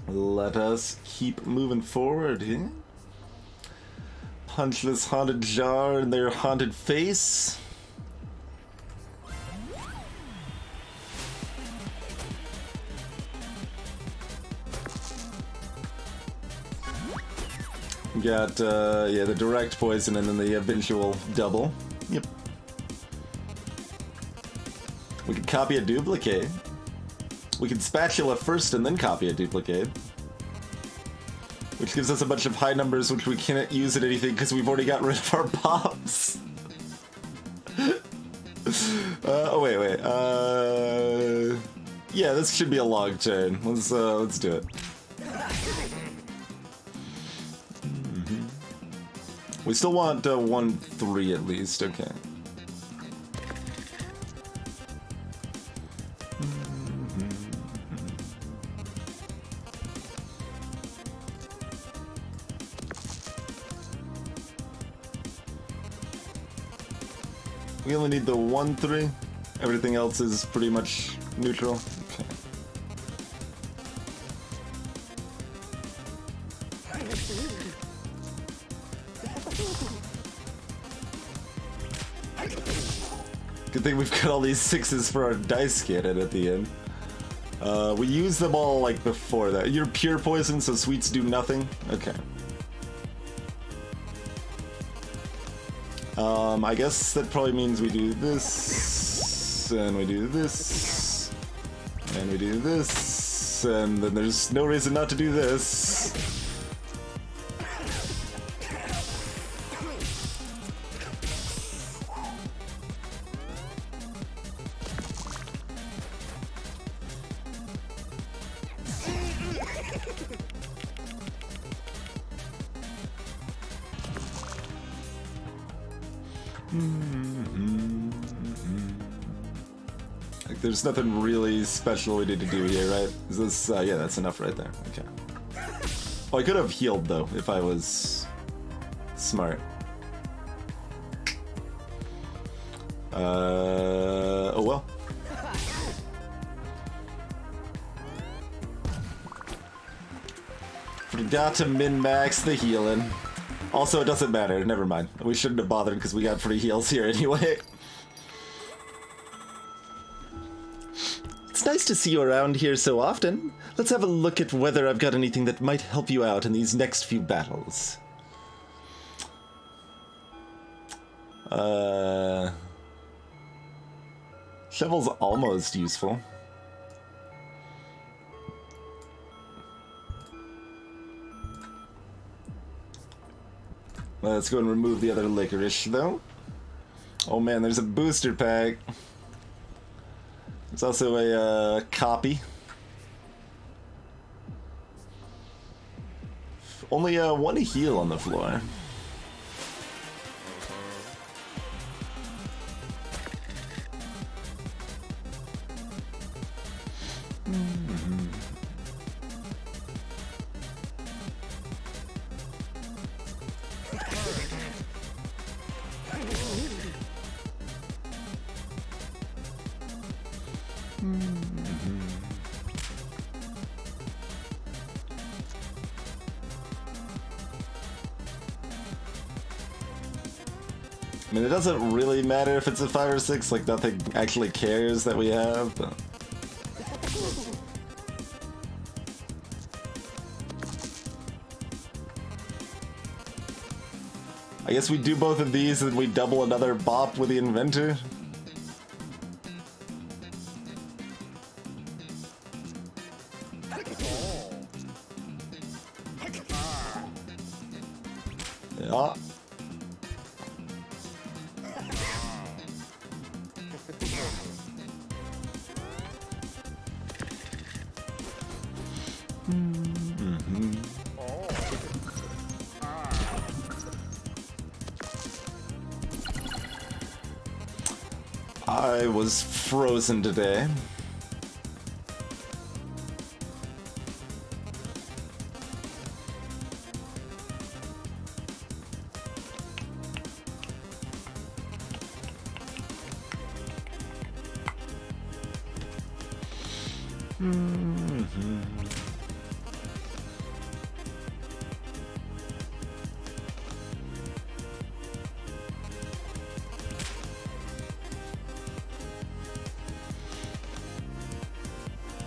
Let us keep moving forward here. Punch this haunted jar in their haunted face. Got, yeah, the direct poison and then the eventual double. Yep. We can copy a duplicate. We can spatula first and then copy a duplicate. Which gives us a bunch of high numbers which we can't use at anything because we've already got rid of our pops. Oh, wait. Yeah, this should be a long turn. Let's do it. We still want 1-3 at least, okay. We only need the 1-3. Everything else is pretty much neutral. Okay. Good thing we've got all these 6s for our dice cannon at the end. We use them all like before that. You're pure poison, so sweets do nothing? Okay. I guess that probably means we do this, and we do this, and we do this, and then there's no reason not to do this. Like, there's nothing really special we need to do here, right? Is this, yeah, that's enough right there. Okay. Oh, I could have healed, though, if I was smart. Oh well. Forgot to min-max the healing. Also, it doesn't matter. Never mind. We shouldn't have bothered because we got free heals here anyway. It's nice to see you around here so often. Let's have a look at whether I've got anything that might help you out in these next few battles. Shovel's almost useful. Let's go and remove the other licorice, though. Oh man, there's a booster pack. There's also a copy. Only one heal on the floor. I mean, it doesn't really matter if it's a 5 or 6, like nothing actually cares that we have, but... I guess we do both of these and we double another bop with the inventor. Yeah. I was frozen today.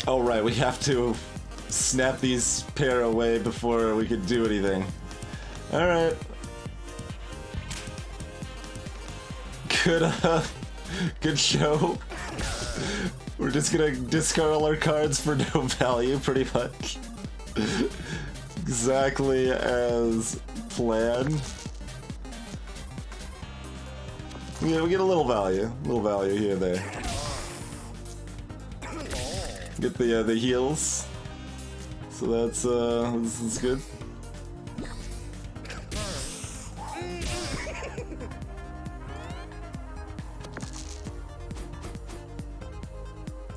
Oh right, we have to snap these pair away before we could do anything. Alright. Good show. We're just gonna discard all our cards for no value, pretty much. Exactly as planned. Yeah, we get a little value here and there. Get the heals. So that's this is good.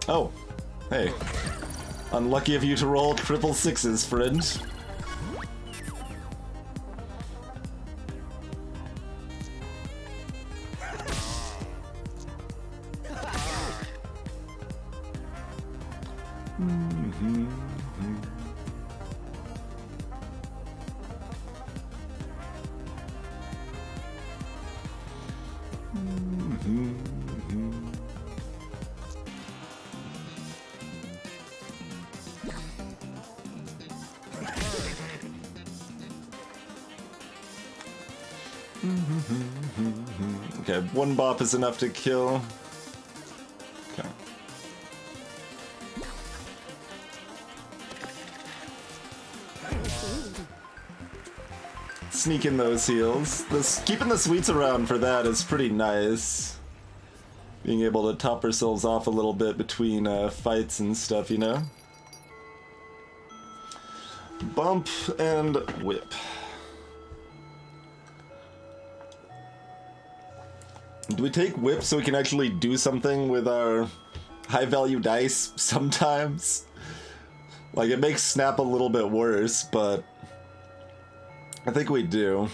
Oh, hey. Unlucky of you to roll triple sixes, friend. Okay, one bop is enough to kill. Okay. Sneak in those heals. Keeping the sweets around for that is pretty nice. Being able to top ourselves off a little bit between fights and stuff, you know? Bump and whip. Do we take whip so we can actually do something with our high value dice sometimes? Like, it makes snap a little bit worse, but I think we do.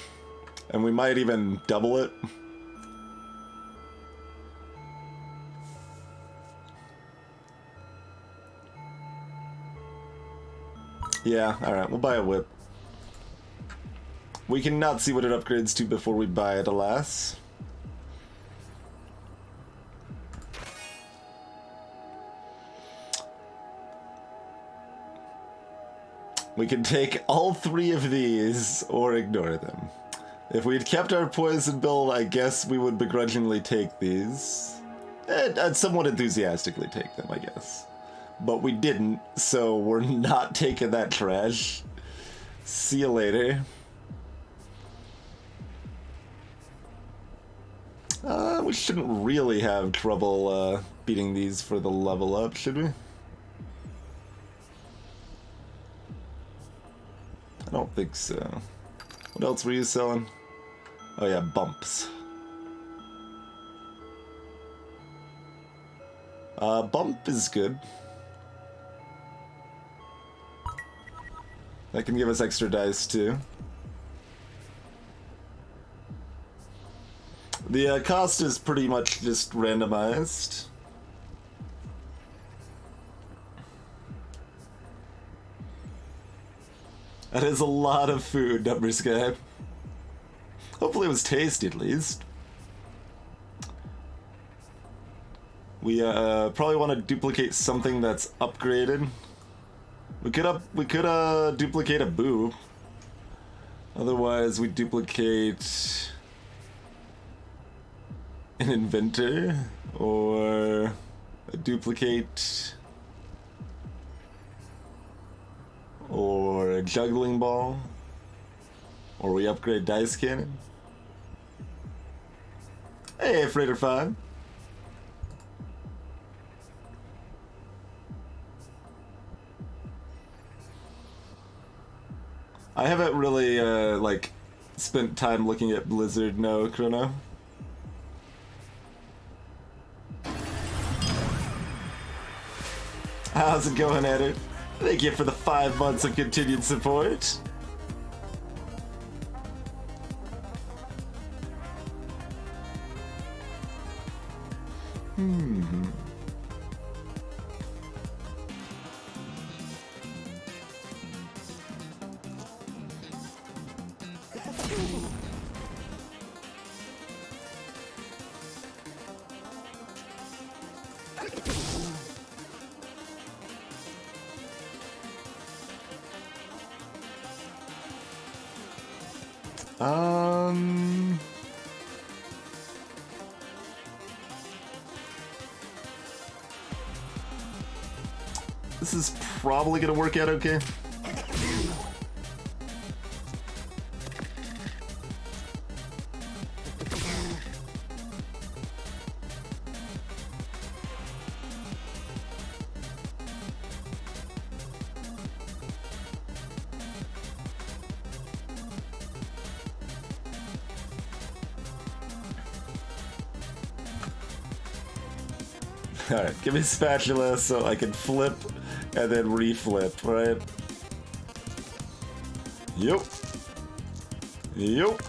And we might even double it. Yeah, alright, we'll buy a whip. We can not see what it upgrades to before we buy it, alas. We can take all three of these, or ignore them. If we'd kept our poison build, I guess we would begrudgingly take these. I'd somewhat enthusiastically take them, I guess. But we didn't, so we're not taking that trash. See you later. We shouldn't really have trouble beating these for the level up, should we? I don't think so. What else were you selling? Oh yeah, bumps. Bump is good. That can give us extra dice too. The cost is pretty much just randomized. That is a lot of food, Numbers Guy. Hopefully it was tasty at least. We probably want to duplicate something that's upgraded. We could duplicate a boo. Otherwise we duplicate an inventor or a duplicate or a juggling ball, or we upgrade dice cannon. Hey, Freighter 5. I haven't really like spent time looking at Blizzard, no, Chrono. How's it going, Edit? Thank you for the 5 months of continued support. This is probably gonna work out okay. Alright, give me spatula so I can flip and then reflip, right? Yup. Yup.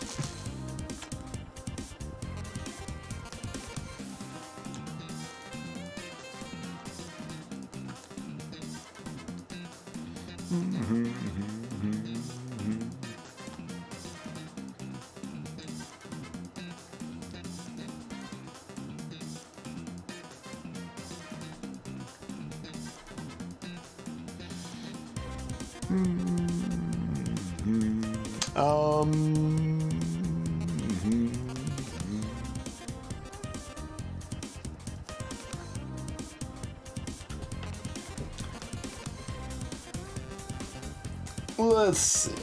Let's see.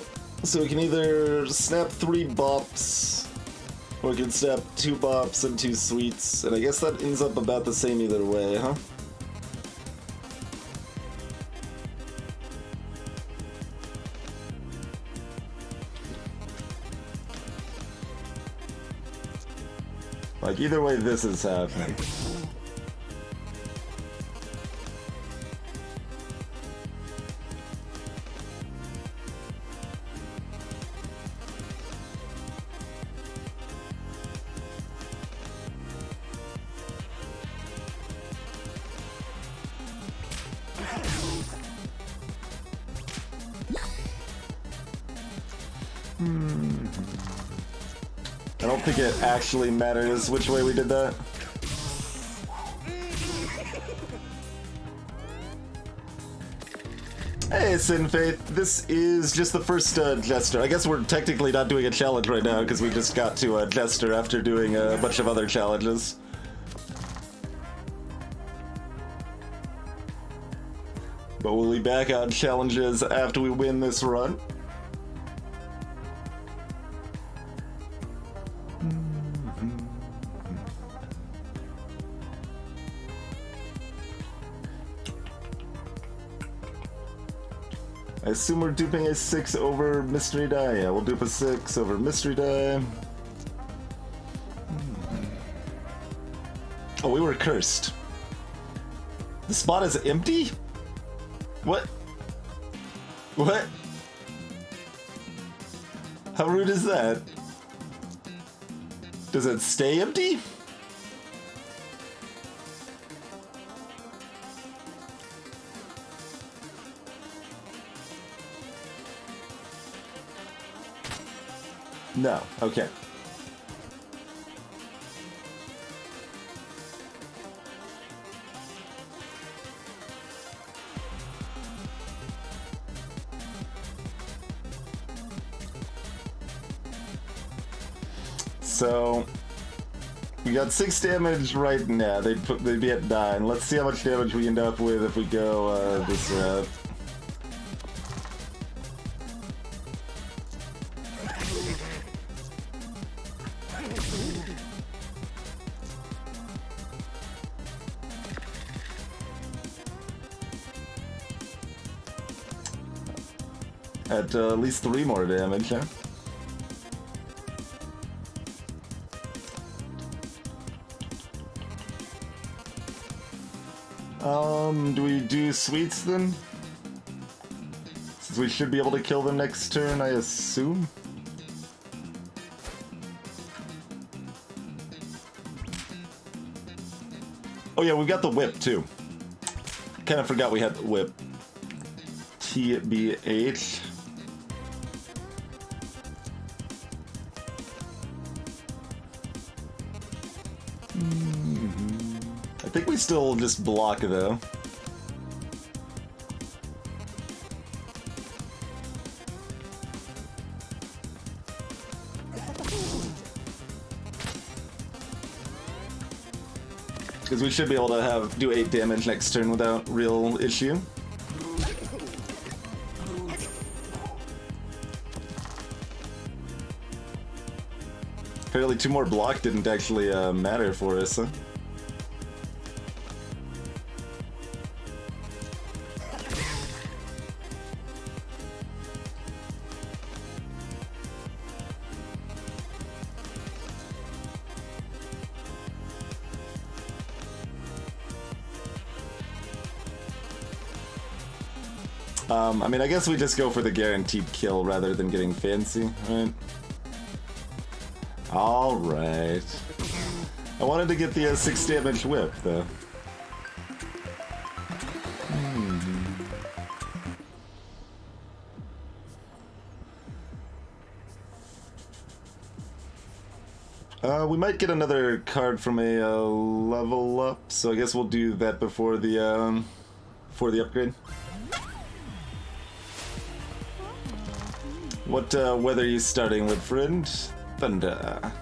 So we can either snap 3 bops, or we can snap 2 bops and 2 sweets, and I guess that ends up about the same either way, huh? Like, either way, this is happening. I don't think it actually matters which way we did that. Hey, Sinfaith, this is just the first Jester. I guess we're technically not doing a challenge right now because we just got to Jester after doing a bunch of other challenges. But we'll be back on challenges after we win this run. I assume we're duping a 6 over Mystery Die. Yeah, we'll dupe a 6 over Mystery Die. Oh, we were cursed. The spot is empty? What? What? How rude is that? Does it stay empty? No. Okay. So we got 6 damage right now. They'd be at 9. Let's see how much damage we end up with if we go this route. At least 3 more damage, huh? Do we do sweets then? Since we should be able to kill them next turn, I assume? Oh yeah, we got the whip too. Kind of forgot we had the whip. TBH. think we still just block, though. Because we should be able to do 8 damage next turn without real issue. Apparently 2 more block didn't actually matter for us, huh? I mean, I guess we just go for the guaranteed kill rather than getting fancy, right? Alright. I wanted to get the 6 damage whip, though. We might get another card from a level up, so I guess we'll do that before the upgrade. What weather are you starting with, friend? Thunder.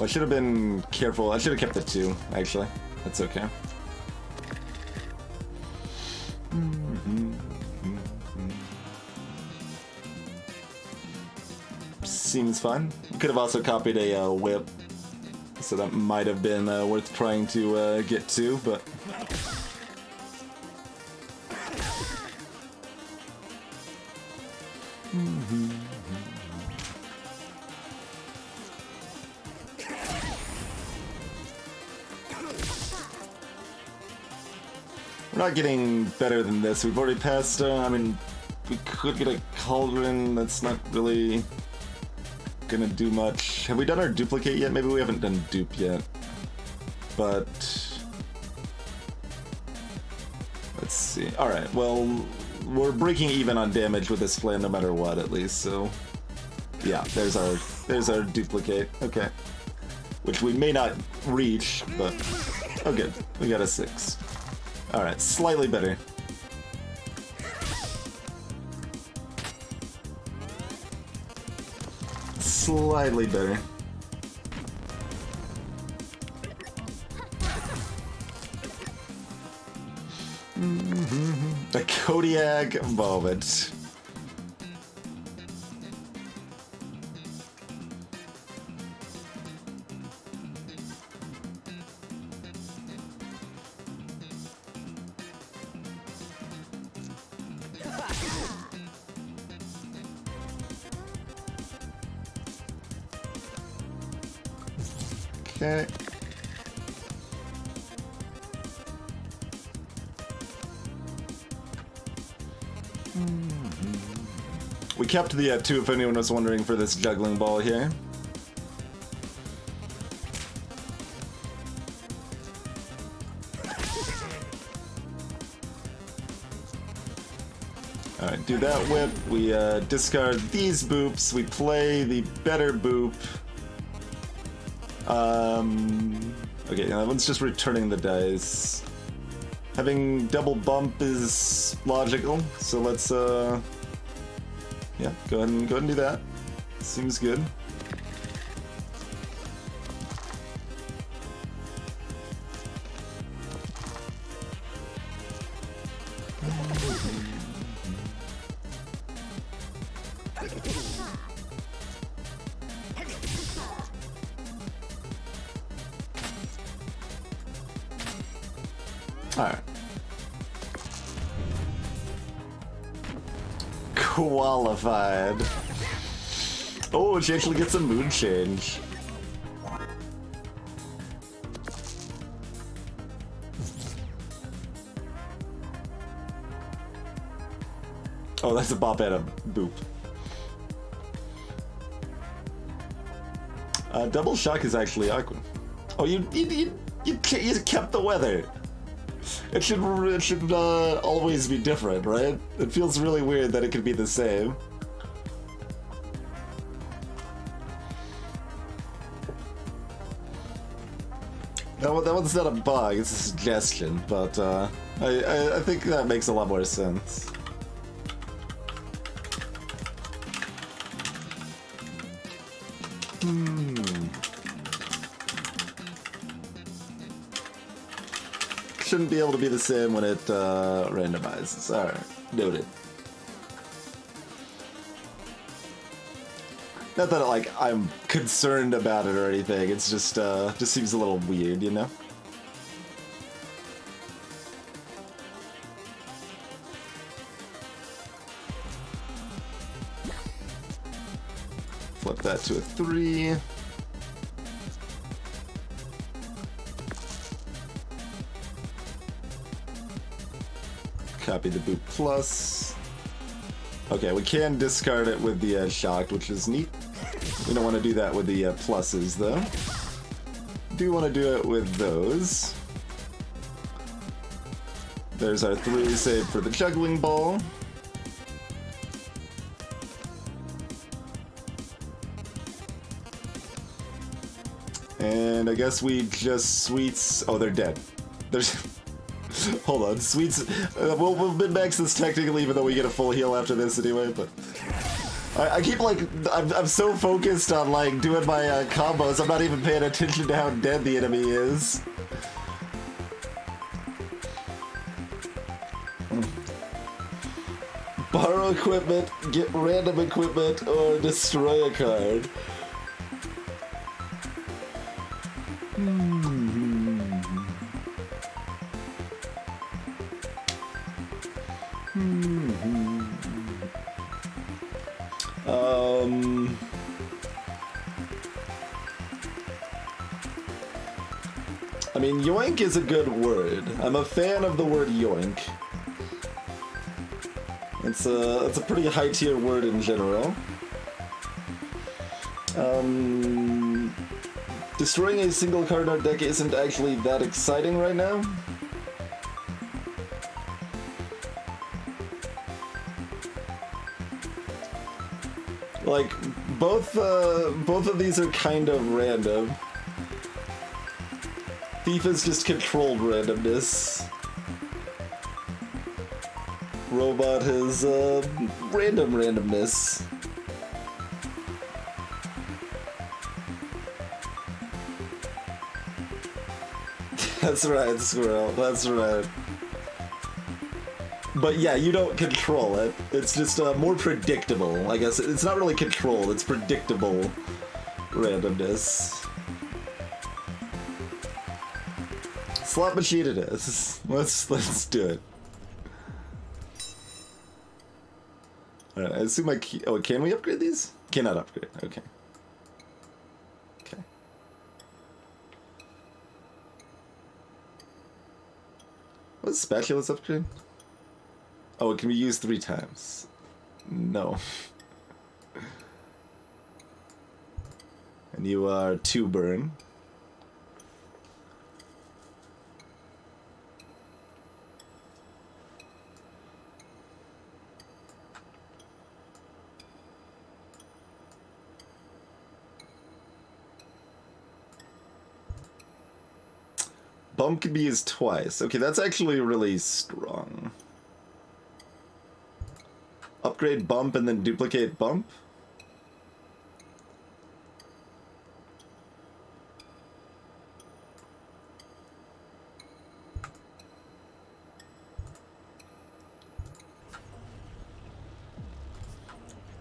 I should have been careful. I should have kept the 2, actually. That's okay. Seems fun. Could have also copied a whip, so that might have been worth trying to get to, but... We're not getting better than this. We've already passed, I mean, we could get a cauldron. That's not really gonna do much. Have we done our duplicate yet? Maybe we haven't done dupe yet. But... let's see. Alright, well, we're breaking even on damage with this plan no matter what, at least, so... yeah, there's our duplicate. Okay. Which we may not reach, but... oh good, we got a 6. Alright, slightly better. Slightly better. The Kodiak moment. Okay. We kept the 2 if anyone was wondering for this juggling ball here. Alright, do that whip. We discard these boops. We play the better boop. Okay, that one's just returning the dice. Having double bump is logical, so let's yeah, go ahead and do that. Seems good. Alright. Qualified. Oh, she actually gets a mood change. Oh, that's a bop and a boop. Double shock is actually awkward. Oh, you kept the weather. It should always be different, right? It feels really weird that it could be the same. That one's not a bug, it's a suggestion, but I think that makes a lot more sense. Shouldn't be able to be the same when it randomizes. Alright, noted. Not that like I'm concerned about it or anything. It's just seems a little weird, you know. Flip that to a 3. Copy the boot plus. Okay, we can discard it with the shocked, which is neat. We don't want to do that with the pluses, though. Do want to do it with those. There's our 3 saved for the juggling ball. And I guess we just sweets. Oh, they're dead. There's. Hold on, sweets. We'll min-max this technically, even though we get a full heal after this anyway. But I keep like I'm so focused on like doing my combos. I'm not even paying attention to how dead the enemy is. Borrow equipment, get random equipment, or destroy a card. I mean, yoink is a good word. I'm a fan of the word yoink. It's a pretty high tier word in general. Destroying a single card in our deck isn't actually that exciting right now. Like, both of these are kind of random. Thief is just controlled randomness. Robot is random randomness. That's right, Squirrel. That's right. But yeah, you don't control it. It's just more predictable. I guess it's not really controlled. It's predictable randomness. Slot machine it is. Let's do it. Alright, I assume my key. Oh, can we upgrade these? Cannot upgrade. Okay. Okay. What's spatula's upgrade? Oh, it can be used 3 times. No. And you are 2 burn. Bump can be used twice. Okay, that's actually really strong. Upgrade bump and then duplicate bump?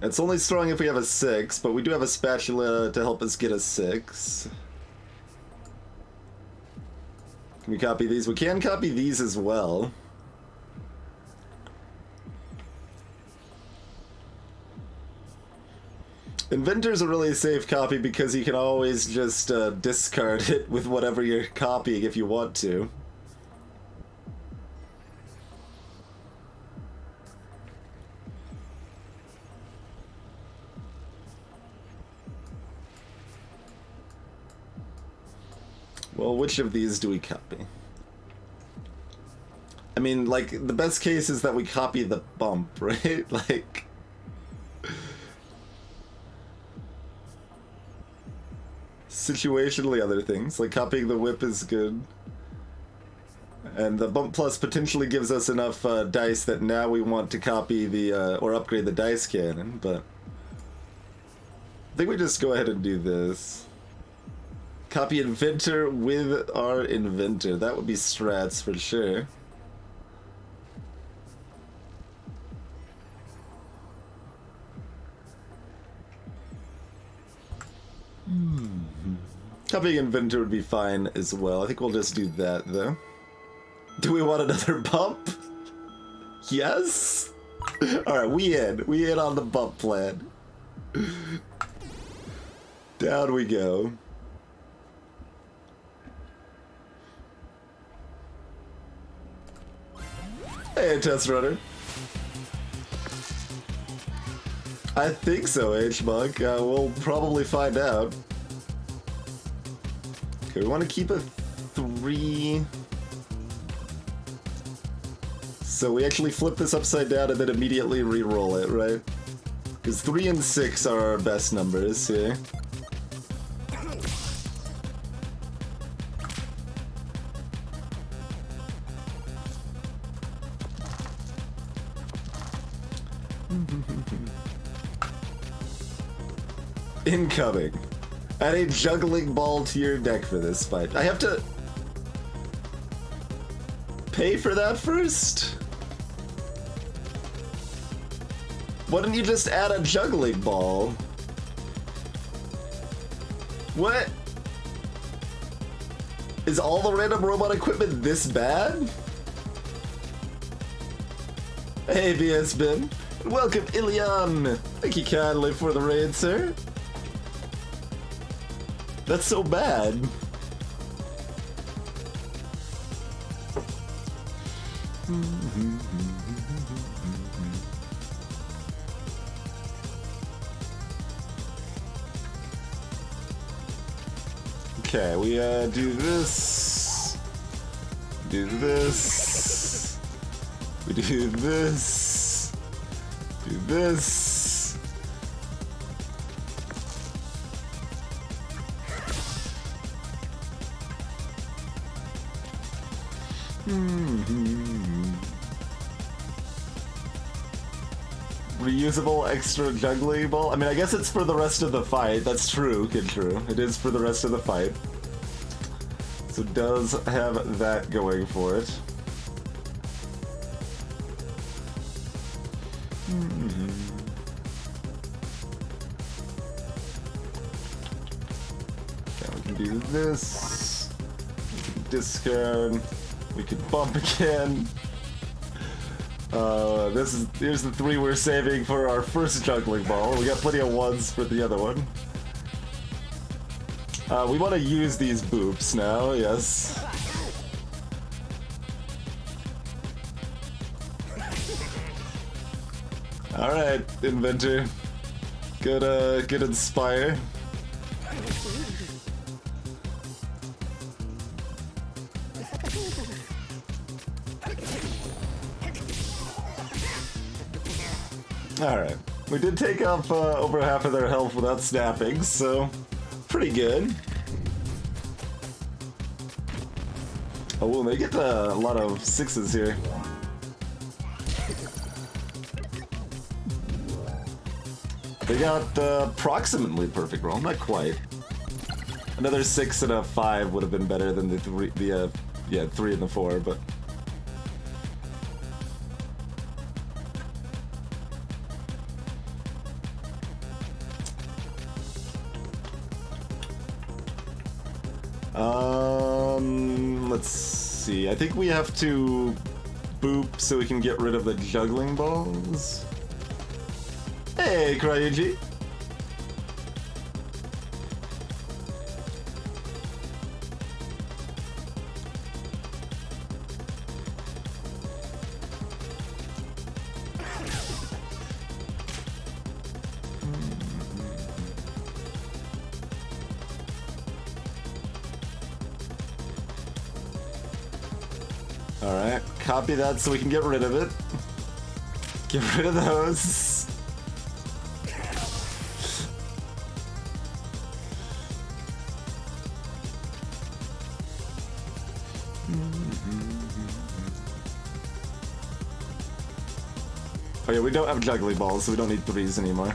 It's only strong if we have a 6, but we do have a spatula to help us get a 6. Can we copy these? We can copy these as well. Inventor's a really safe copy because you can always just discard it with whatever you're copying if you want to. Well, which of these do we copy? I mean, like, the best case is that we copy the bump, right? Like... Situationally other things, like copying the whip is good. And the bump plus potentially gives us enough dice that now we want to copy the, or upgrade the dice cannon, but... I think we just go ahead and do this. Copy Inventor with our Inventor. That would be strats for sure. Copying Inventor would be fine as well. I think we'll just do that, though. Do we want another bump? Yes? Alright, we in on the bump plan. Down we go. Hey, test runner. I think so, H-Monk. We'll probably find out. Okay, we want to keep a 3. So we actually flip this upside down and then immediately re-roll it, right? Because 3 and 6 are our best numbers here. Incoming. Add a juggling ball to your deck for this fight. I have to pay for that first? Why don't you just add a juggling ball? What? Is all the random robot equipment this bad? Hey, BS Bin. Welcome, Ilion. Thank you kindly for the raid, sir. That's so bad. Okay, we do this. Do this. We do this. Do this. Reusable extra juggling ball? I mean, I guess it's for the rest of the fight. That's true, kid true. It is for the rest of the fight. So it does have that going for it. Okay, we can do this. We can discard. We can bump again. Here's the 3 we're saving for our first juggling ball. We got plenty of 1s for the other one. We want to use these boops now, yes. Alright, Inventor. Good Inspire. Alright. We did take off over half of their health without snapping, so pretty good. Oh, well, they get a lot of 6s here. They got approximately perfect roll, not quite. Another 6 and a 5 would have been better than the 3 and the 4, but... Let's see. I think we have to boop so we can get rid of the juggling balls. Hey, Cryuji. Alright, copy that so we can get rid of it. Get rid of those. Oh yeah, we don't have juggling balls, so we don't need 3s anymore.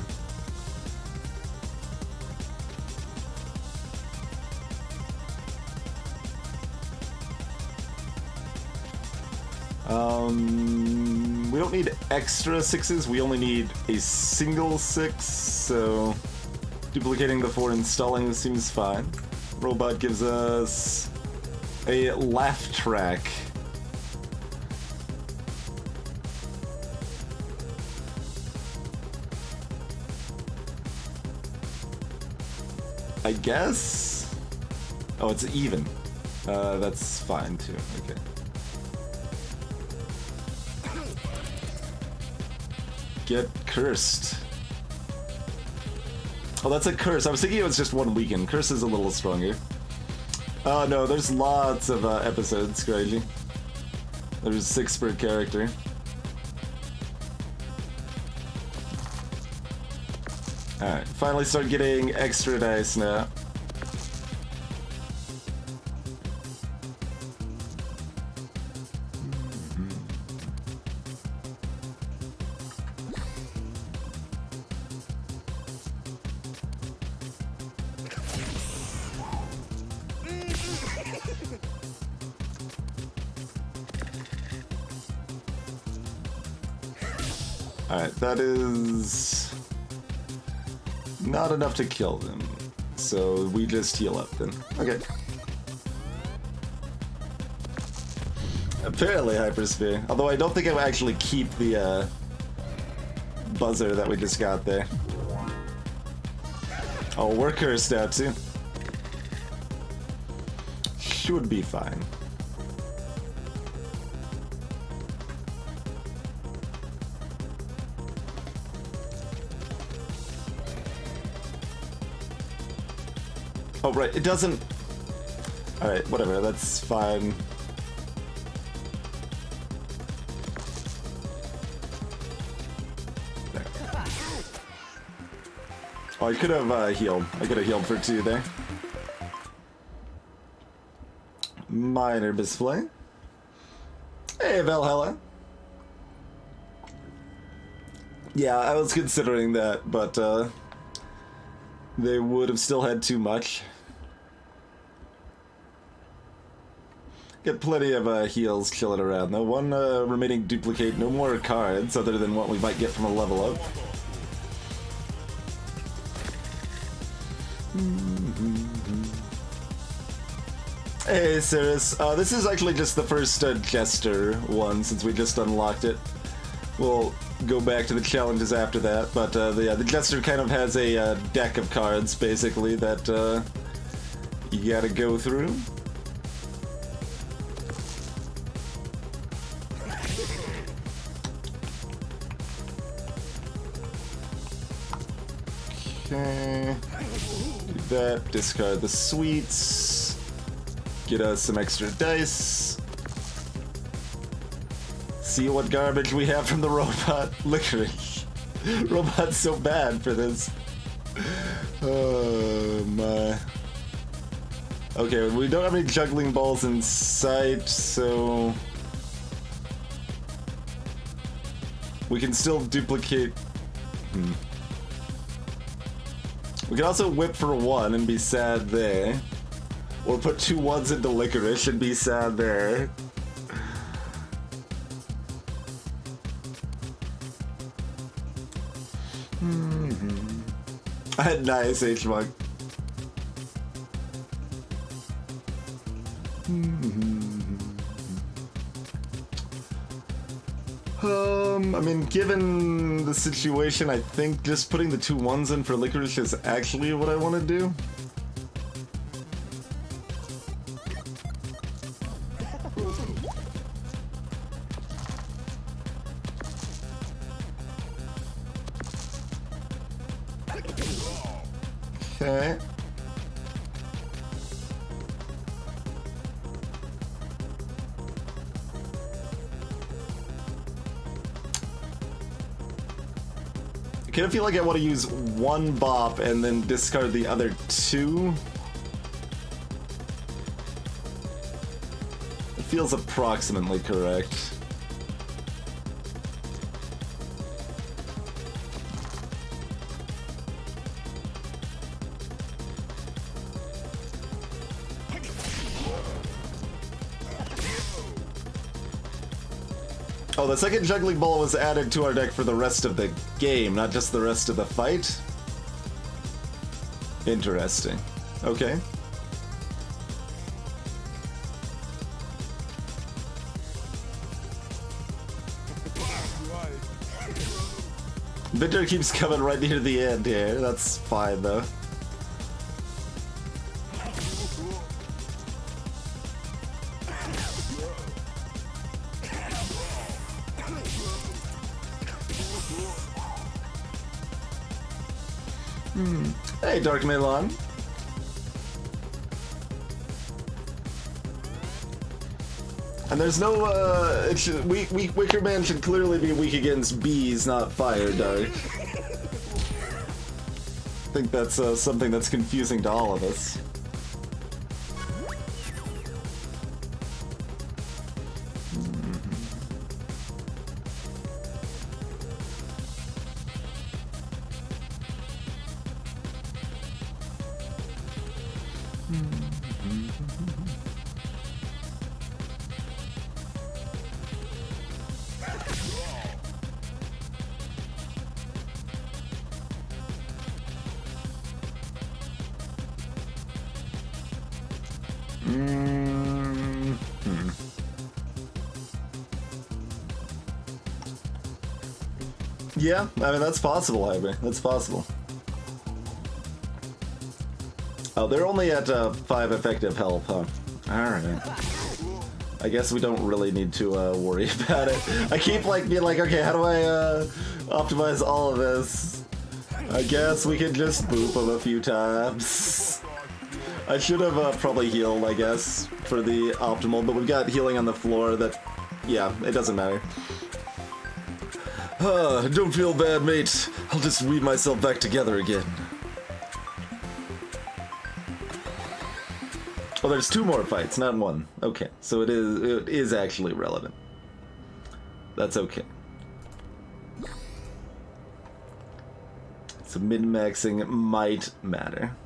We don't need extra 6s, we only need a single 6, so duplicating the 4 installing seems fine. Robot gives us a laugh track. I guess? Oh, it's even. That's fine too, okay. Get cursed. Oh, that's a curse. I was thinking it was just one weekend. Curse is a little stronger. Oh no, there's lots of episodes, crazy. There's 6 per character. Alright, finally start getting extra dice now. Alright, that is not enough to kill them, so we just heal up then. Okay. Apparently hypersphere, although I don't think I will actually keep the buzzer that we just got there. Oh, we're cursed out too. Should be fine. Oh, right, it doesn't... Alright, whatever, that's fine. There. Oh, I could have healed. I could have healed for 2 there. Minor display. Hey, Valhalla. Yeah, I was considering that, but, they would have still had too much. Get plenty of heals chilling around though. One remaining duplicate, no more cards other than what we might get from a level up. Hey Cirrus, this is actually just the first Jester one since we just unlocked it. We'll go back to the challenges after that, but the Jester kind of has a deck of cards basically that you gotta go through. Okay, do that, discard the sweets, get us some extra dice. See what garbage we have from the robot. Licorice. Robot's so bad for this. Oh my. Okay, we don't have any juggling balls in sight, so we can still duplicate. We can also whip for 1 and be sad there. Or put 2 1s into licorice and be sad there. I had nice H-Mug. I mean, given the situation, I think just putting the 2 1s in for licorice is actually what I want to do. Okay. kind of feel like I want to use one bop and then discard the other two. It feels approximately correct. Oh, the second juggling ball was added to our deck for the rest of the game, not just the rest of the fight? Interesting. Okay. Victor keeps coming right near the end here. That's fine, though. Hey, Dark Milan. And there's no, Wicker Man should clearly be weak against bees, not fire, Dark. I think that's something that's confusing to all of us. Yeah, I mean, that's possible, Hyber. That's possible. Oh, they're only at 5 effective health, huh? Alright. I guess we don't really need to worry about it. I keep like being like, okay, how do I optimize all of this? I guess we could just boop them a few times. I should have probably healed, I guess, for the optimal, but we've got healing on the floor that, yeah, it doesn't matter. Don't feel bad, mate. I'll just weave myself back together again. Oh, there's 2 more fights, not 1. Okay, so it is actually relevant. That's okay. So min-maxing might matter.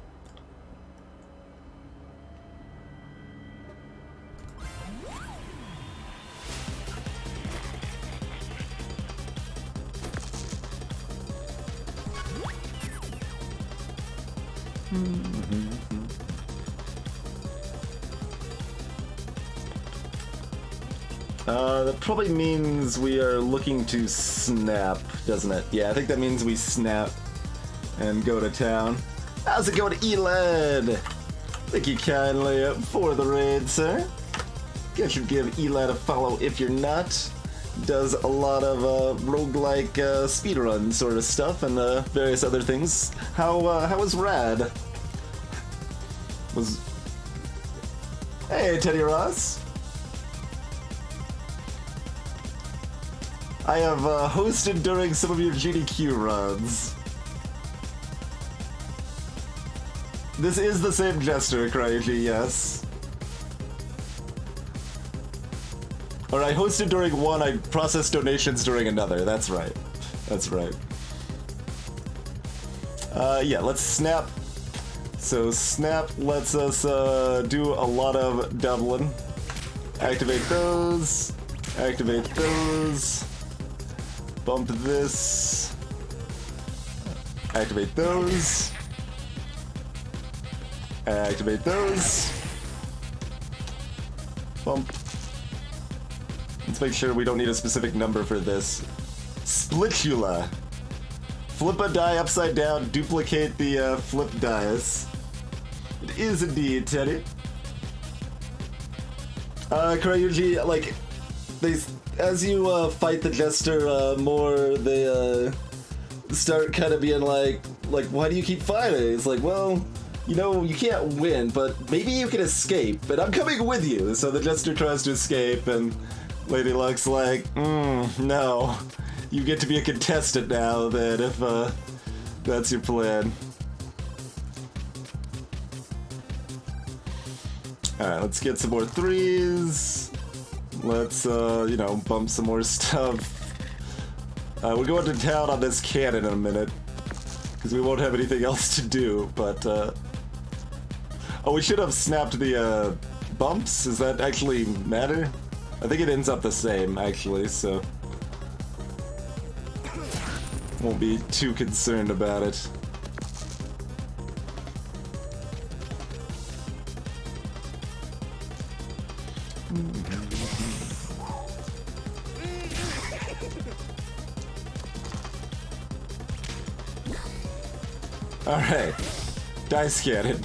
That probably means we are looking to snap, doesn't it? Yeah, I think that means we snap and go to town. How's it going, Elad? Thank you kindly for the raid, sir. Guess you give Elad a follow if you're not. Does a lot of roguelike speedrun sort of stuff and various other things. How was Rad? Hey, Teddy Ross. I have hosted during some of your GDQ runs. This is the same Jester, Cryuji, yes. Or I hosted during one, I processed donations during another. That's right. That's right. Yeah, let's snap. So snap lets us do a lot of doubling. Activate those. Activate those. Bump this. Activate those. Activate those. Bump. Let's make sure we don't need a specific number for this. Splitula. Flip a die upside down, duplicate the flip dice. It is indeed, Teddy. Cryuji, like, as you fight the Jester more, they start kind of being like, why do you keep fighting? It's like, well, you know, you can't win, but maybe you can escape, and I'm coming with you. So the Jester tries to escape, and Lady Luck's like, no, you get to be a contestant now, then, if that's your plan. Alright, let's get some more threes. Let's, you know, bump some more stuff. We're going to town on this cannon in a minute, because we won't have anything else to do, but, oh, we should have snapped the, bumps? Does that actually matter? I think it ends up the same, actually, so... won't be too concerned about it. Alright. Dice cannon.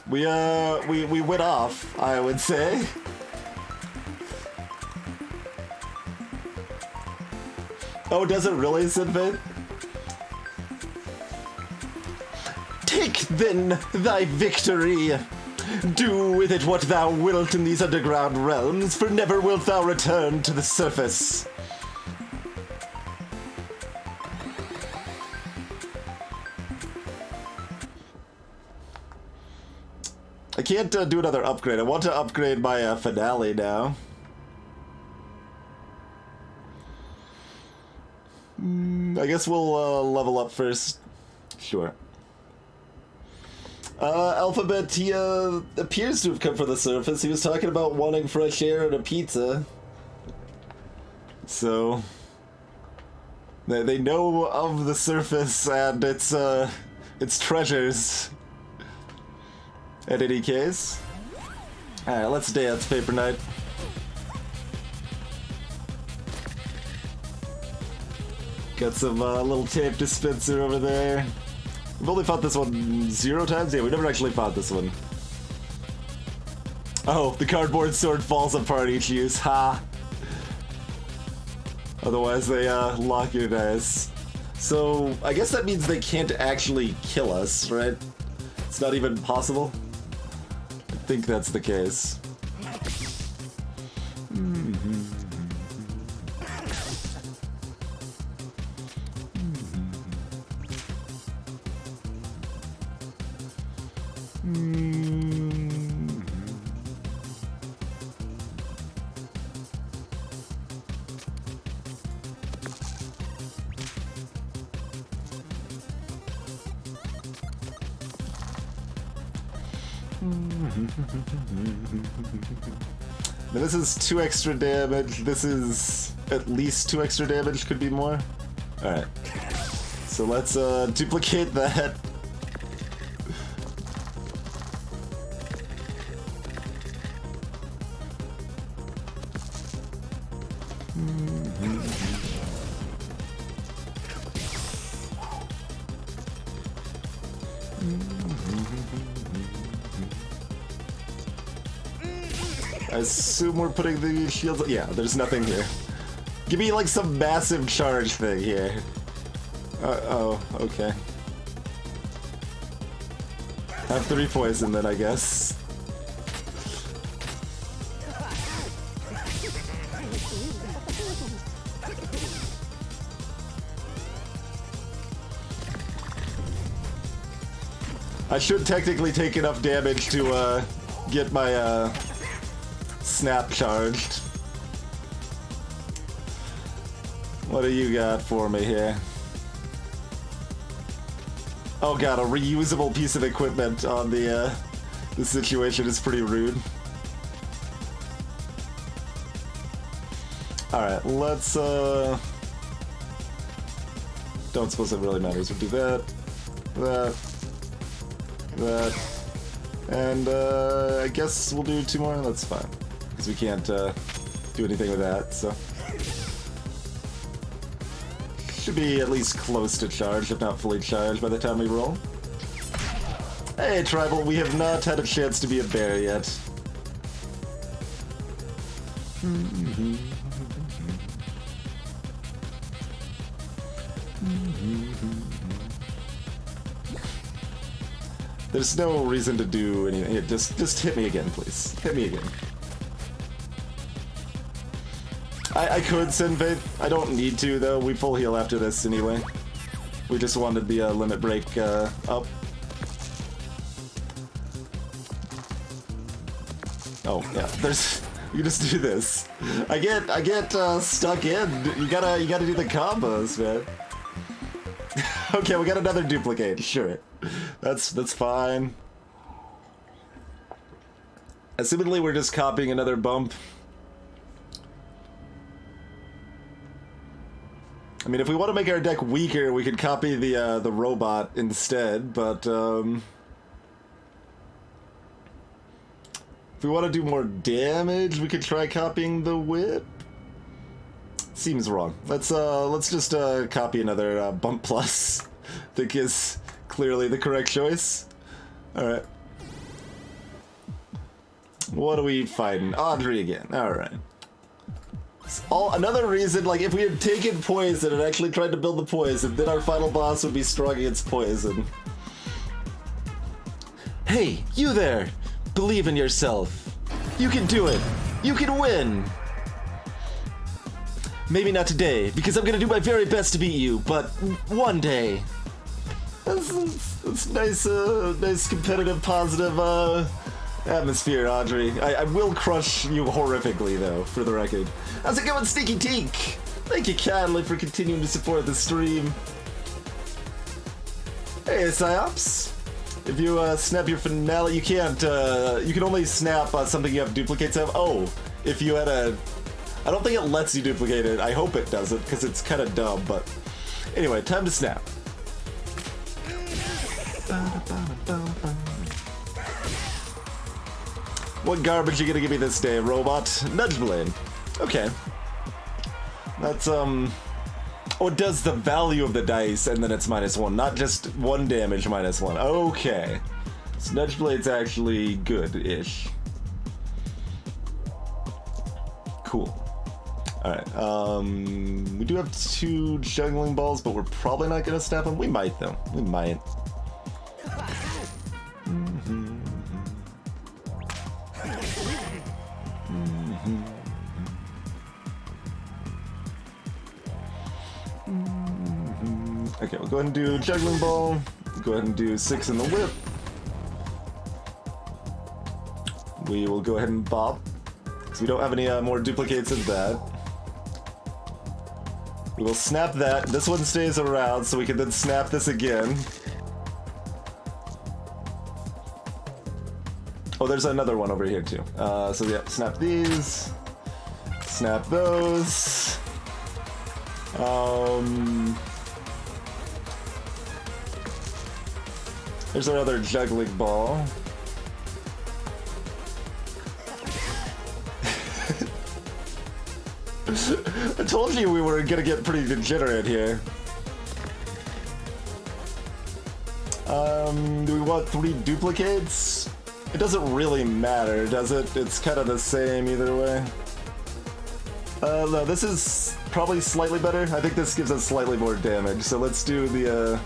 We went off, I would say. Oh, does it really, Sinbad? Take then thy victory. Do with it what thou wilt in these underground realms, for never wilt thou return to the surface. I can't do another upgrade. I want to upgrade my finale now. I guess we'll level up first. Sure. Alphabet, he appears to have come from the surface. He was talking about wanting fresh air and a pizza. So... They know of the surface and its treasures. In any case. Alright, let's dance, Paper Knight. Got some little tape dispenser over there. We've only fought this one 0 times? Yeah, we never actually fought this one. Oh, the cardboard sword falls apart each use. Ha! Otherwise they lock your dice. So, I guess that means they can't actually kill us, right? It's not even possible? I think that's the case. Now this is 2 extra damage. This is at least 2 extra damage. Could be more. Alright. So let's duplicate that. I assume we're putting the shields... Yeah, there's nothing here. Give me, like, some massive charge thing here. Oh, okay. Have 3 poison then, I guess. I should technically take enough damage to, get my, snap charged. What do you got for me here? Oh god, a reusable piece of equipment on the situation is pretty rude. Alright, let's, don't suppose it really matters. We'll do that, that, and, I guess we'll do 2 more, that's fine. Because we can't, do anything with that, so. Should be at least close to charged, if not fully charged by the time we roll. Hey, Tribal, we have not had a chance to be a bear yet. There's no reason to do anything. Yeah, just hit me again, please. Hit me again. I could send Faith. I don't need to, though. We full heal after this anyway. We just wanted the limit break up. Oh, yeah. There's... You just do this. I get stuck in. You gotta do the combos, man. Okay, we got another duplicate. Sure. That's fine. Assumedly, we're just copying another bump. I mean, if we want to make our deck weaker, we could copy the robot instead, but if we want to do more damage, we could try copying the whip. Seems wrong. Let's just copy another bump plus. I think is clearly the correct choice. All right. What are we fighting? Audrey again. All right. Another reason, like, if we had taken poison and actually tried to build the poison, then our final boss would be strong against poison. Hey, you there! Believe in yourself. You can do it. You can win. Maybe not today, because I'm gonna do my very best to beat you, but one day. That's nice, nice competitive, positive, atmosphere, Audrey. I will crush you horrifically, though, for the record. How's it going, Sneaky Tink? Thank you kindly for continuing to support the stream. Hey, Psyops. If you snap your finale, you can't, you can only snap something you have duplicates of. Oh, if you had a... I don't think it lets you duplicate it. I hope it doesn't, because it's kind of dumb, but... Anyway, time to snap. What garbage are you gonna give me this day, robot? Nudgeblade. Okay. That's, Oh, it does the value of the dice, and then it's -1, not just 1 damage -1. Okay. So Nudgeblade's actually good-ish. Cool. Alright, we do have 2 juggling balls, but we're probably not gonna snap them. We might, though. We might. Okay, we'll go ahead and do juggling ball. Go ahead and do 6 in the whip. We will go ahead and bop, because we don't have any more duplicates of that. We will snap that. This one stays around, so we can then snap this again. Oh, there's another one over here too. So yeah, snap these. Snap those. There's another juggling ball. I told you we were gonna get pretty degenerate here. Do we want 3 duplicates? It doesn't really matter, does it? It's kind of the same either way. No, this is probably slightly better. I think this gives us slightly more damage, so let's do the,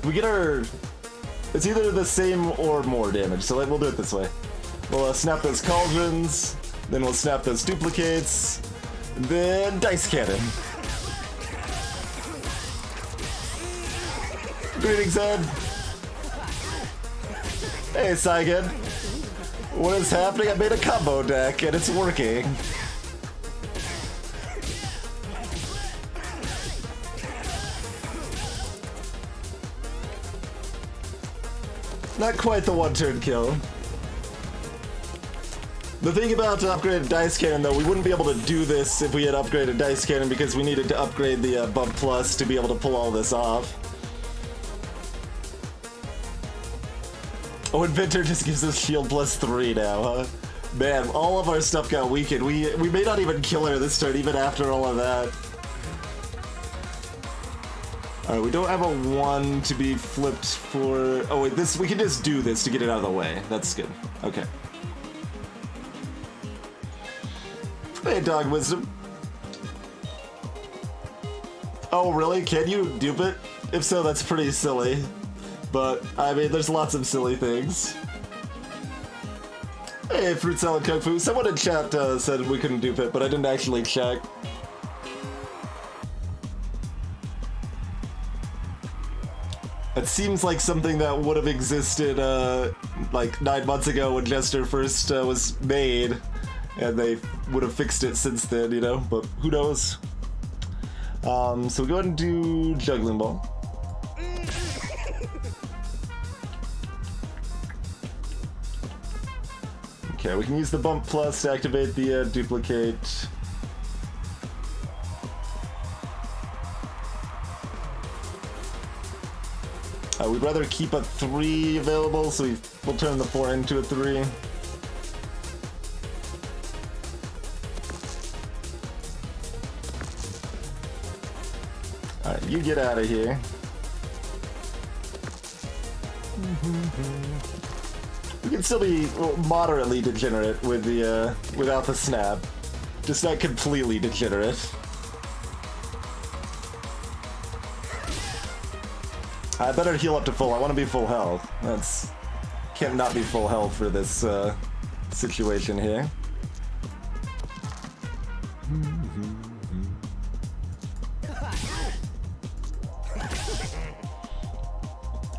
we get our... It's either the same or more damage, so we'll do it this way. We'll snap those cauldrons, then we'll snap those duplicates, and then dice cannon. Greetings, Ed. Hey, Saigen. What is happening? I made a combo deck, and it's working. Not quite the one-turn kill. The thing about upgraded Dice Cannon, though, we wouldn't be able to do this if we had upgraded Dice Cannon because we needed to upgrade the Bump Plus to be able to pull all this off. Oh, Inventor just gives us shield +3 now, huh? Man, all of our stuff got weakened. We may not even kill her this turn, even after all of that. Alright, we don't have a 1 to be flipped for... Oh wait, this we can just do this to get it out of the way. That's good. Okay. Hey, Dog Wisdom. Oh, really? Can you dupe it? If so, that's pretty silly. But, I mean, there's lots of silly things. Hey, Fruit Salad Kung Fu. Someone in chat said we couldn't dupe it, but I didn't actually check. It seems like something that would have existed like 9 months ago when Jester first was made, and they would have fixed it since then, you know, but who knows? So we'll go ahead and do Juggling Ball. Okay, we can use the Bump Plus to activate the duplicate. We'd rather keep a 3 available, so we'll turn the 4 into a 3. Alright, you get out of here. We can still be moderately degenerate with the without the snap, just not completely degenerate. I better heal up to full. I want to be full health. That's can't not be full health for this situation here.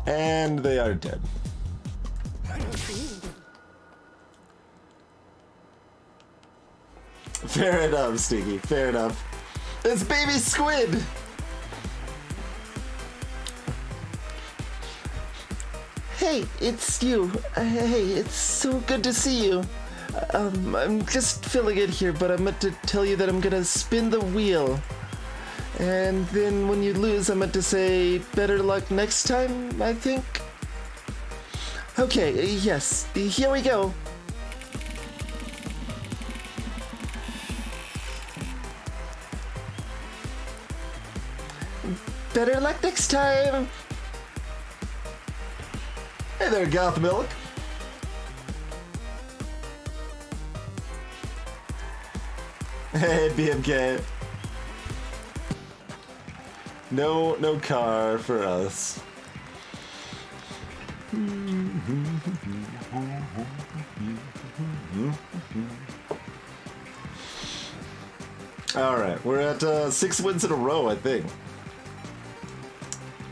And they are dead. Fair enough, Stinky. Fair enough. It's baby squid! Hey, it's you. Hey, it's so good to see you. I'm just filling it here, but I meant to tell you that I'm gonna spin the wheel. And then when you lose, I meant to say, better luck next time, I think? Okay, yes, here we go. Better luck next time! Hey there, Goth Milk. Hey, BMK. No car for us. Alright, we're at 6 wins in a row, I think.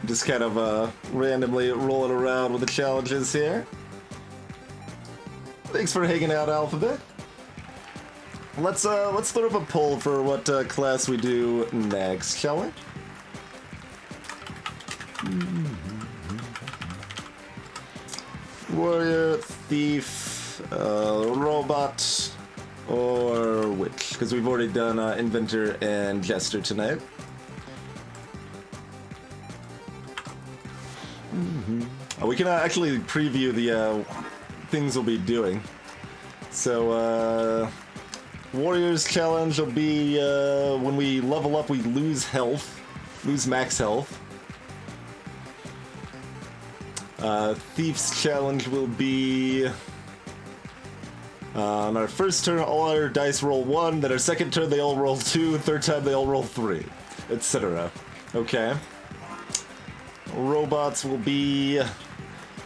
Just kind of randomly rolling around with the challenges here. Thanks for hanging out, Alphabet. Let's throw up a poll for what class we do next, shall we? Warrior, Thief, Robot, or Witch? Because we've already done Inventor and Jester tonight. We can actually preview the things we'll be doing. So, Warriors challenge will be when we level up, we lose health, lose max health. Thief's challenge will be on our first turn, all our dice roll 1, then our second turn they all roll 2, third time they all roll 3, etc. Okay. Robots will be...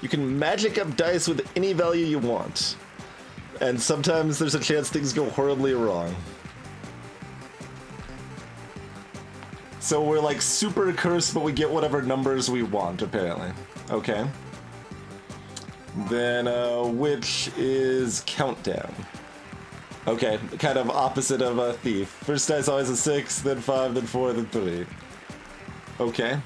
You can magic up dice with any value you want. And sometimes there's a chance things go horribly wrong. So we're like super cursed, but we get whatever numbers we want, apparently. Okay. Then, Witch is Countdown. Okay, kind of opposite of a Thief. First dice always a 6, then 5, then 4, then 3. Okay.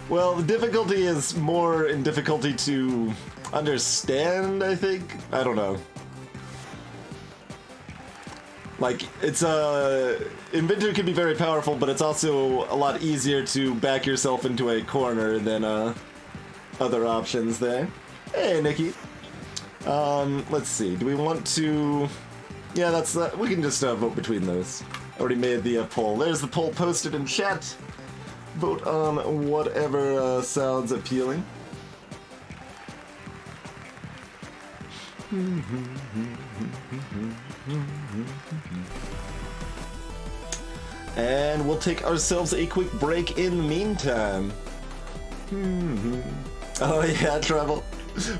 Well, the difficulty is more in difficulty to understand, I think? I don't know. Like, it's Inventor can be very powerful, but it's also a lot easier to back yourself into a corner than other options there. Hey, Nikki. Let's see. Do we want to... Yeah, that's... we can just vote between those. Already made the poll. There's the poll posted in chat. Vote on whatever sounds appealing. And we'll take ourselves a quick break in the meantime. Oh yeah, Treble.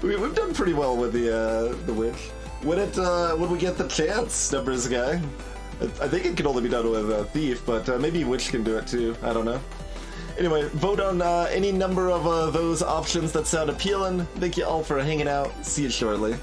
We've done pretty well with the witch. When we get the chance, numbers guy. I think it can only be done with a thief, but maybe witch can do it too. I don't know. Anyway, vote on any number of those options that sound appealing. Thank you all for hanging out. See you shortly.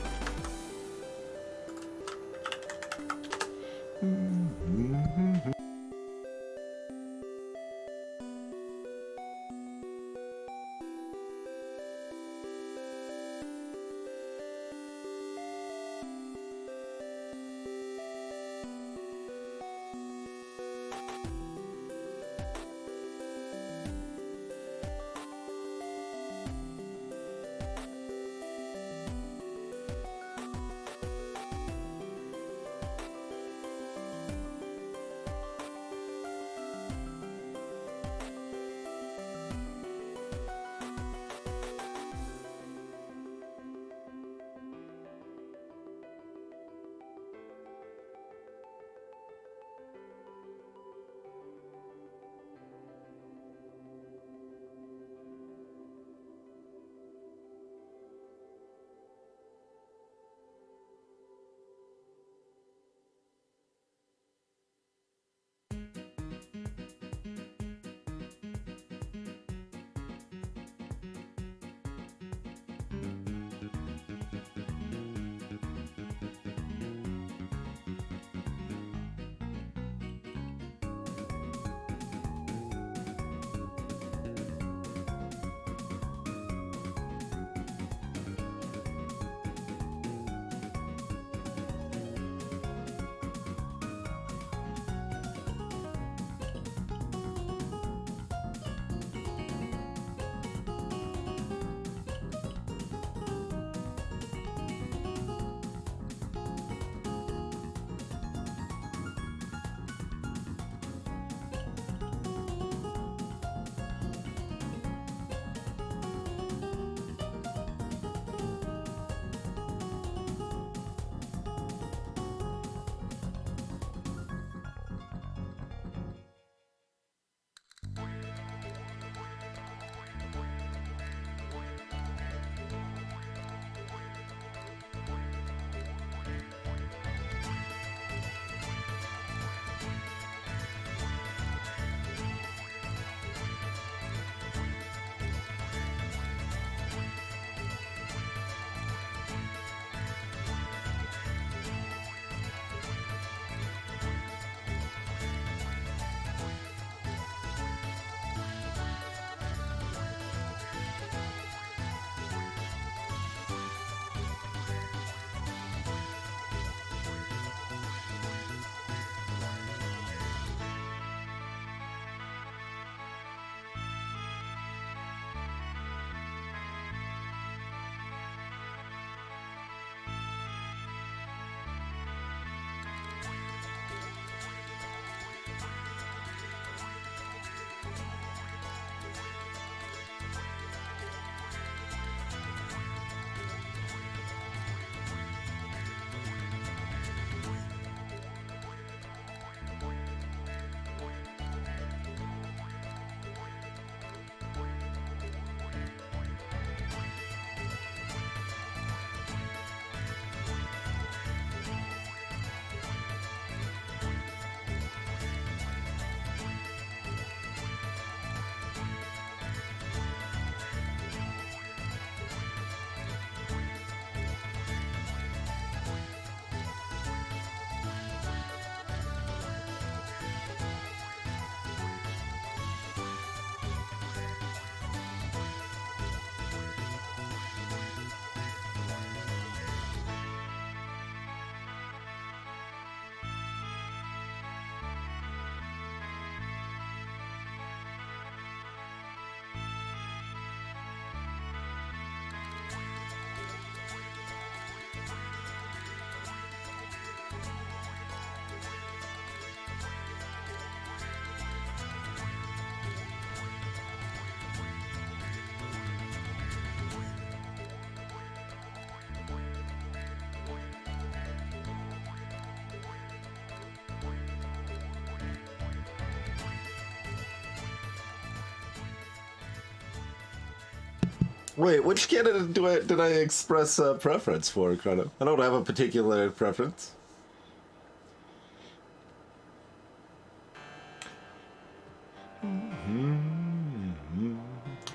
Wait, which candidate did I express a preference for, Chrono? I don't have a particular preference.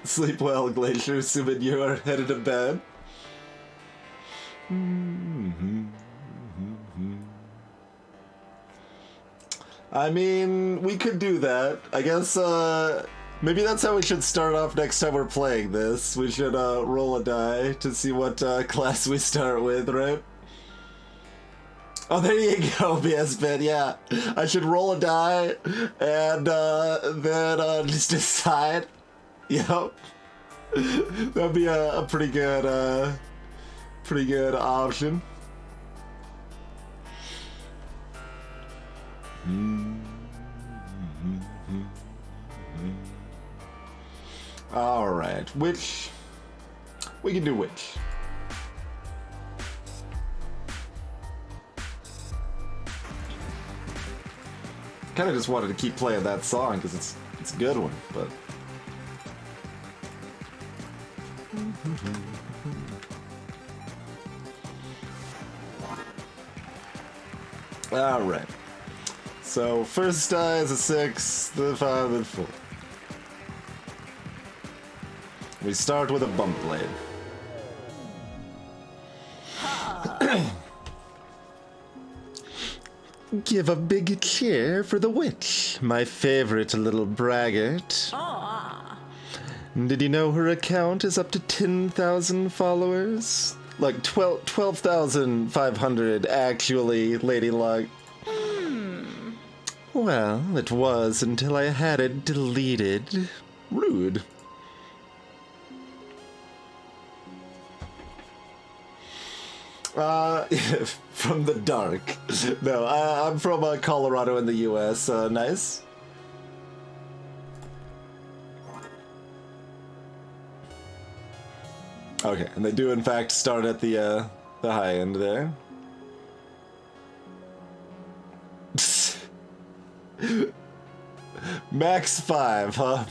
Sleep well, Glacier, assuming you are headed to bed. I mean, we could do that. I guess, maybe that's how we should start off next time we're playing this. We should, roll a die to see what, class we start with, right? Oh, there you go, BSBit, yeah. I should roll a die, and, then, just decide. Yep. That'd be a pretty good option. All right, which we can do which. Kind of just wanted to keep playing that song because it's a good one, but. All right. So first die is a 6, the 5, and 4. We start with a bump blade. Give a big cheer for the witch, my favorite little braggart. Did you know her account is up to 10,000 followers? Like 12,500 actually, Lady Luck. Well, it was until I had it deleted. Rude. From the dark. No, I'm from Colorado in the US. Nice. Okay, and they do in fact start at the high end there. Max 5, huh?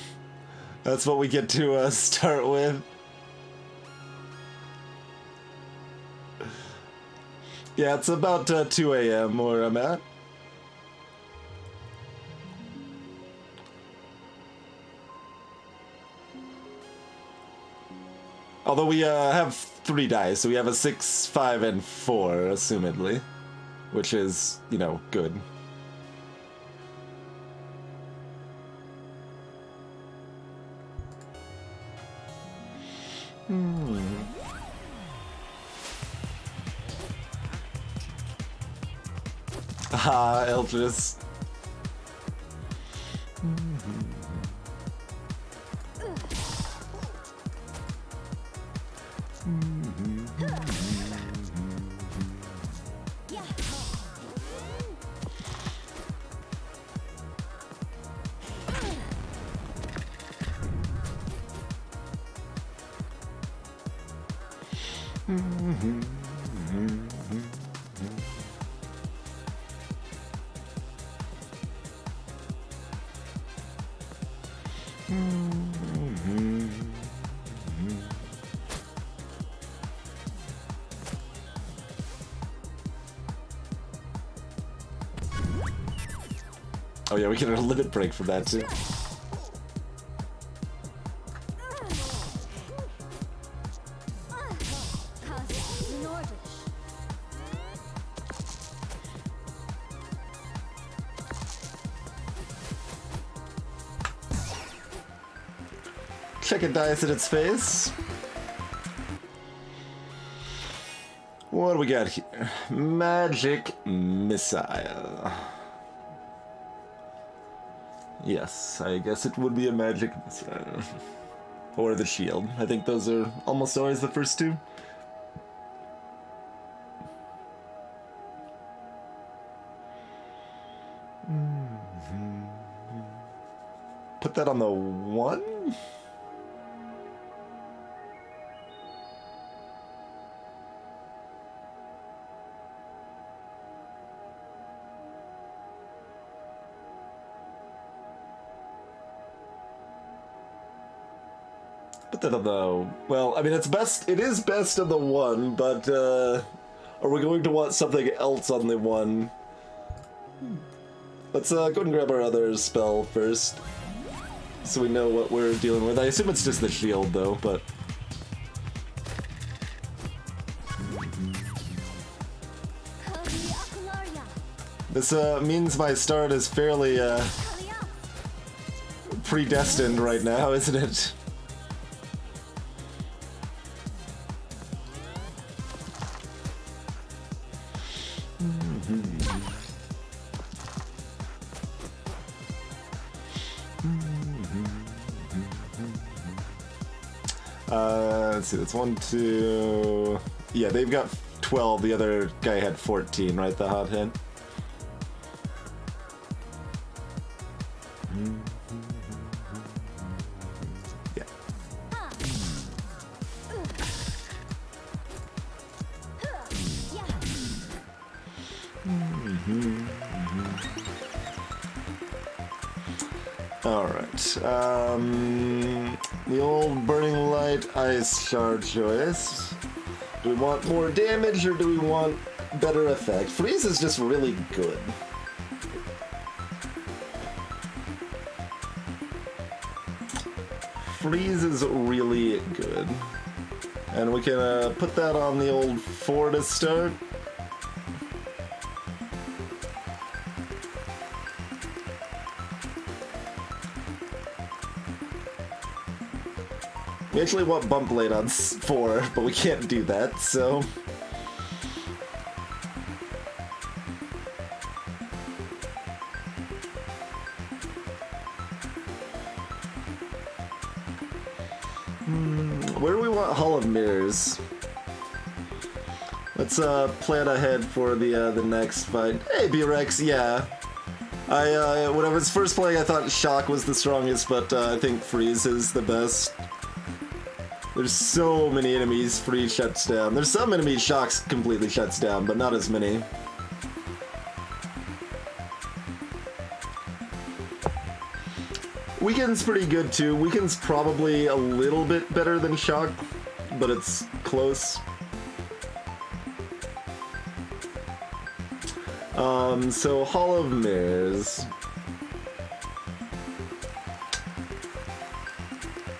That's what we get to start with. Yeah, it's about 2 a.m. where I'm at. Although we have 3 dice, so we have a 6, 5, and 4, assumedly. Which is, you know, good. Ah, Eldris. Oh yeah, we get a limit break from that too. Check a dice at its face. What do we got here? Magic missile. Yes, I guess it would be a magic missile. Or the shield. I think those are almost always the first two. Put that on the 1? But I don't know. Well, I mean, it's best. It is best on the 1, but are we going to want something else on the 1? Let's go ahead and grab our other spell first, so we know what we're dealing with. I assume it's just the shield, though, but... This means my start is fairly predestined right now, isn't it? Let's see, that's 1, 2... Yeah, they've got 12, the other guy had 14, right, the hothead? Yeah. Alright, the old Burning Light Ice Shard choice. Do we want more damage or do we want better effect? Freeze is just really good. Freeze is really good. And we can put that on the old 4 to start. We actually want Bump Blade on 4, but we can't do that, so... Where do we want Hall of Mirrors? Let's plan ahead for the next fight. Hey, B-Rex, yeah. When I was first playing, I thought Shock was the strongest, but I think Freeze is the best. There's so many enemies Freeze shuts down. There's some enemies Shocks completely shuts down, but not as many. Weaken's pretty good too. Weaken's probably a little bit better than Shock, but it's close. So Hall of Mirrors.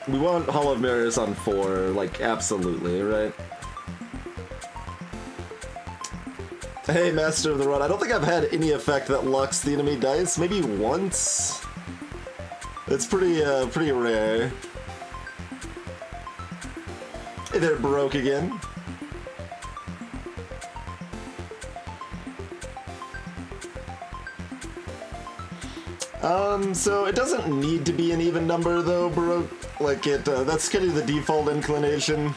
We want Hall of Mirrors on 4, like, absolutely, right? Hey, Master of the Run. I don't think I've had any effect that locks the enemy dice. Maybe once? It's pretty rare. Hey there, Baroque again. So it doesn't need to be an even number, though, Baroque. Like, that's kind of the default inclination.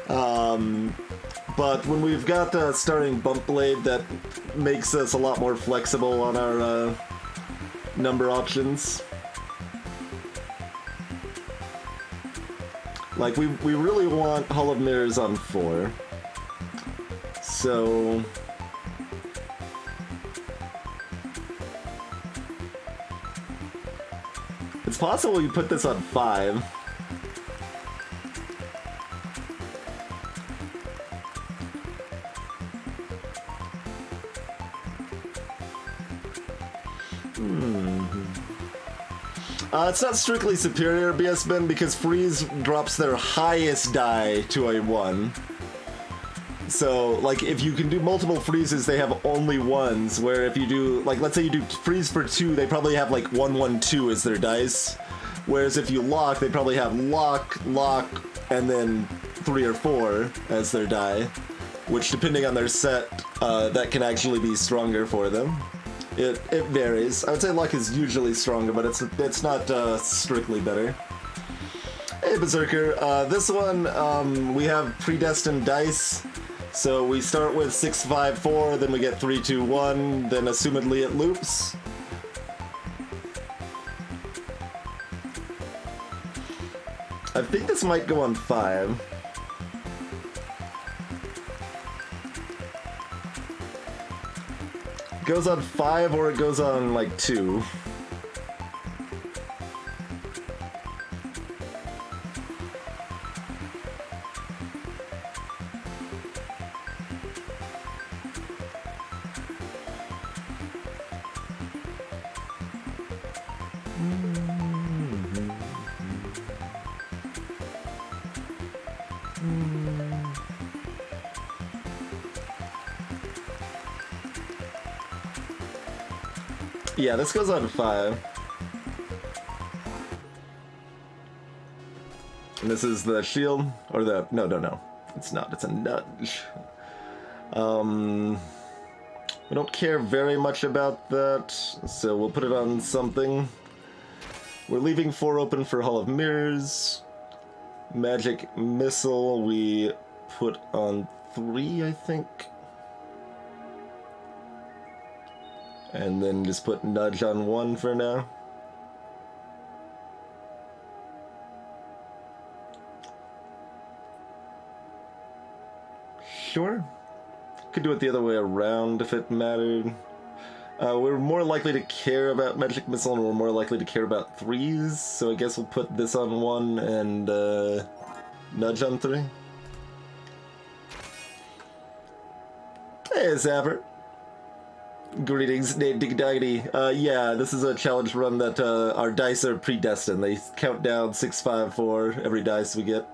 But when we've got starting Bump Blade, that makes us a lot more flexible on our number options. Like, we really want Hall of Mirrors on 4. So... it's possible you put this on 5. It's not strictly superior, BS Ben, because Freeze drops their highest die to a 1. So, like, if you can do multiple freezes, they have only 1s, where if you do, like, let's say you do freeze for 2, they probably have, like, 1, 1, 2 as their dice. Whereas if you lock, they probably have lock, lock, and then 3 or 4 as their die. Which, depending on their set, that can actually be stronger for them. It varies. I would say luck is usually stronger, but it's not strictly better. Hey, Berserker. This one, we have predestined dice. So we start with 6, 5, 4, then we get 3, 2, 1, then assumedly it loops. I think this might go on 5. It goes on 5 or it goes on like 2. Yeah, this goes on 5. And this is the shield, or the, no. It's not, it's a nudge. We don't care very much about that, so we'll put it on something. We're leaving 4 open for Hall of Mirrors. Magic Missile we put on 3, I think. And then just put Nudge on 1 for now. Sure. Could do it the other way around if it mattered. We're more likely to care about Magic Missile and we're more likely to care about 3s, so I guess we'll put this on 1 and Nudge on 3. Hey, Zapper. Greetings, Nate Digdaggity. Yeah, this is a challenge run that our dice are predestined. They count down 6, 5, 4 every dice we get.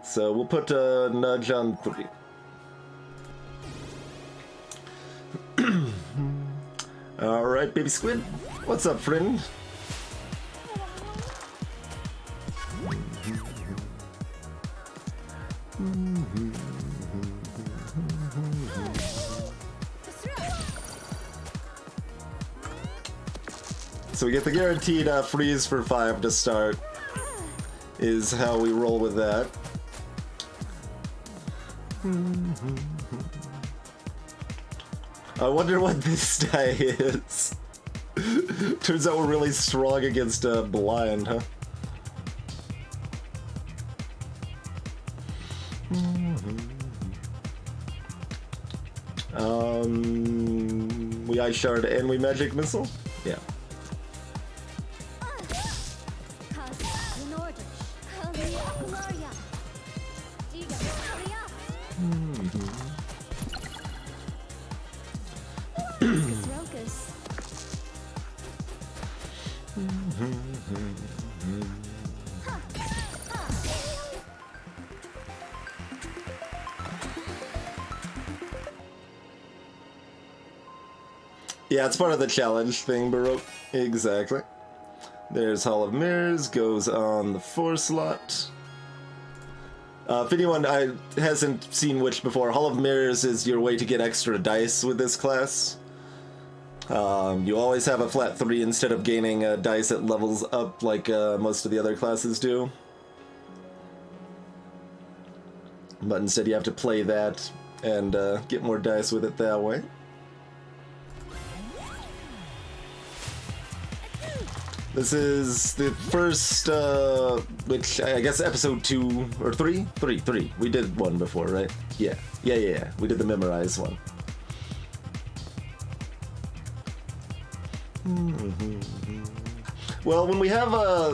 So we'll put Nudge on 3. Alright, baby squid. What's up, friend? So we get the guaranteed freeze for 5 to start, is how we roll with that. I wonder what this die is. Turns out we're really strong against blind, huh? We Ice Shard and we Magic Missile? Yeah. Yeah, it's part of the challenge thing, Baroque. Exactly. There's Hall of Mirrors, goes on the 4 slot. If anyone hasn't seen which before, Hall of Mirrors is your way to get extra dice with this class. You always have a flat 3 instead of gaining dice at levels up like most of the other classes do. But instead you have to play that and get more dice with it that way. This is the first, which I guess episode 2 or 3? 3. We did one before, right? Yeah. We did the memorize one. Well, when we have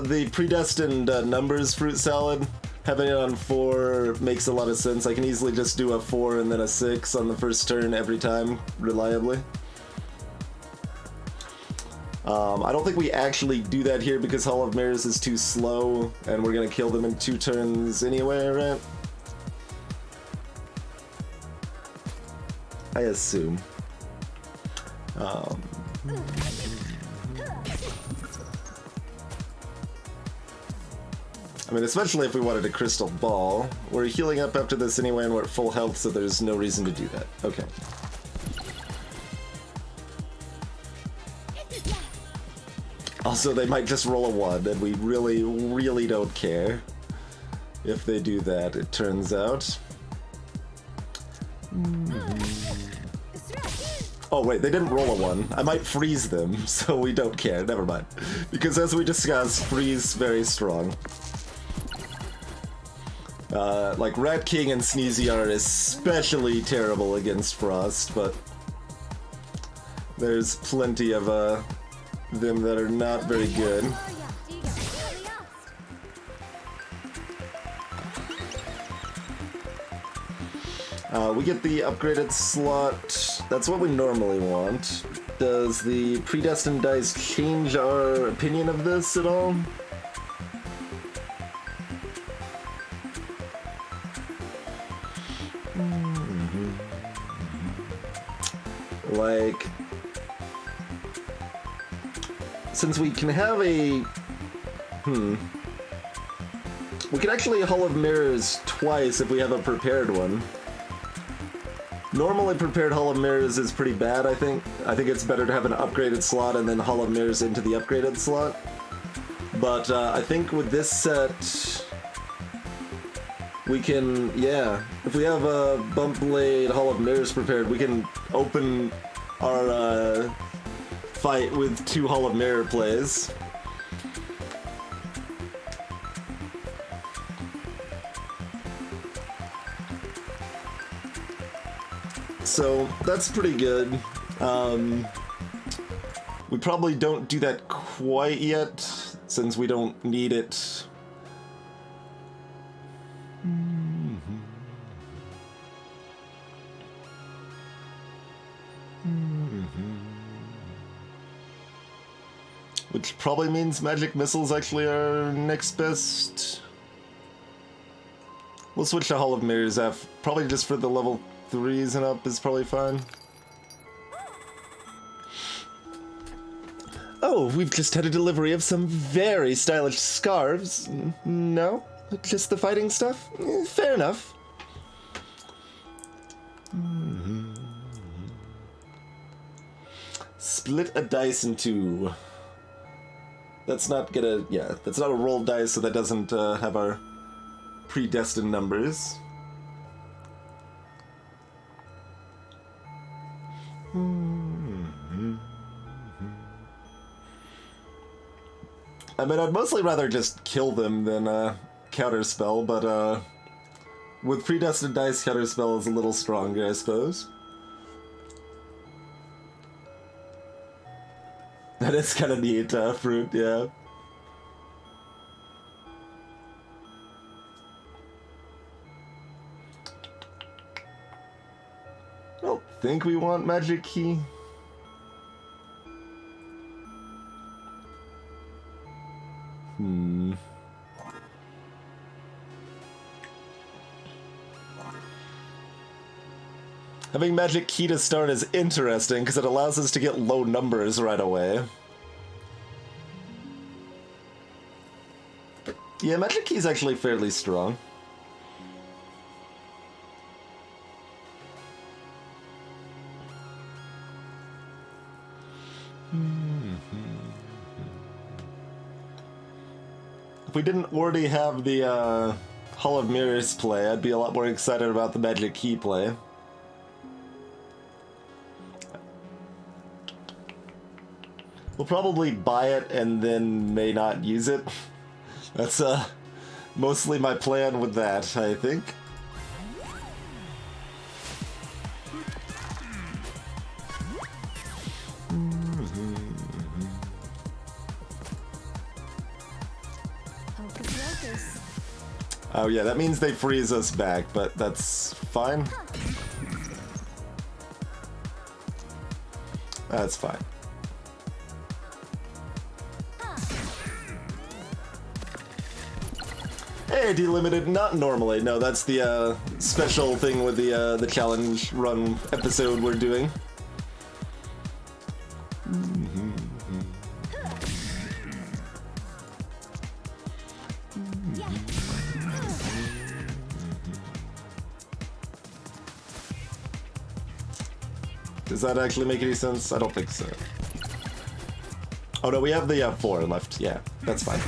the predestined numbers fruit salad, having it on 4 makes a lot of sense. I can easily just do a 4 and then a 6 on the first turn every time, reliably. I don't think we actually do that here because Hall of Mirrors is too slow, and we're gonna kill them in 2 turns anyway, right? I assume. I mean, especially if we wanted a crystal ball. We're healing up after this anyway, and we're at full health, so there's no reason to do that. Okay. Also, they might just roll a 1, and we really, really don't care if they do that, it turns out. Oh wait, they didn't roll a 1. I might freeze them, so we don't care. Never mind. Because as we discussed, freeze very strong. Like Rat King and Sneezy are especially terrible against Frost, but there's plenty of them that are not very good. We get the upgraded slot. That's what we normally want. does the predestined dice change our opinion of this at all? Like, since we can have a... We can actually Hall of Mirrors twice if we have a prepared one. Normally prepared Hall of Mirrors is pretty bad, I think. I think it's better to have an upgraded slot and then Hall of Mirrors into the upgraded slot. But I think with this set, we can, yeah, if we have a Bump Blade Hall of Mirrors prepared, we can open our fight with 2 Hall of Mirror plays. So that's pretty good. We probably don't do that quite yet, since we don't need it. Which probably means magic missiles actually are next best. We'll switch to Hall of Mirrors F, probably just for the level 3s and up is probably fine. Oh, we've just had a delivery of some very stylish scarves. No? Just the fighting stuff? Fair enough. Split a dice in 2. That's not gonna... yeah, that's not a rolled dice, so that doesn't have our predestined numbers. I mean, I'd mostly rather just kill them than counterspell, but with predestined dice, counterspell is a little stronger, I suppose. That is kind of neat, fruit, yeah. I don't think we want magic key. Having magic key to start is interesting because it allows us to get low numbers right away. Yeah, magic key is actually fairly strong. If we didn't already have the Hall of Mirrors play, I'd be a lot more excited about the magic key play. We'll probably buy it and then may not use it. That's mostly my plan with that, I think. Oh yeah, that means they freeze us back, but that's fine. That's fine. Hey, delimited, not normally. No, that's the special thing with the challenge run episode we're doing. Does that actually make any sense? I don't think so. Oh no, we have the 4 left. Yeah, that's fine.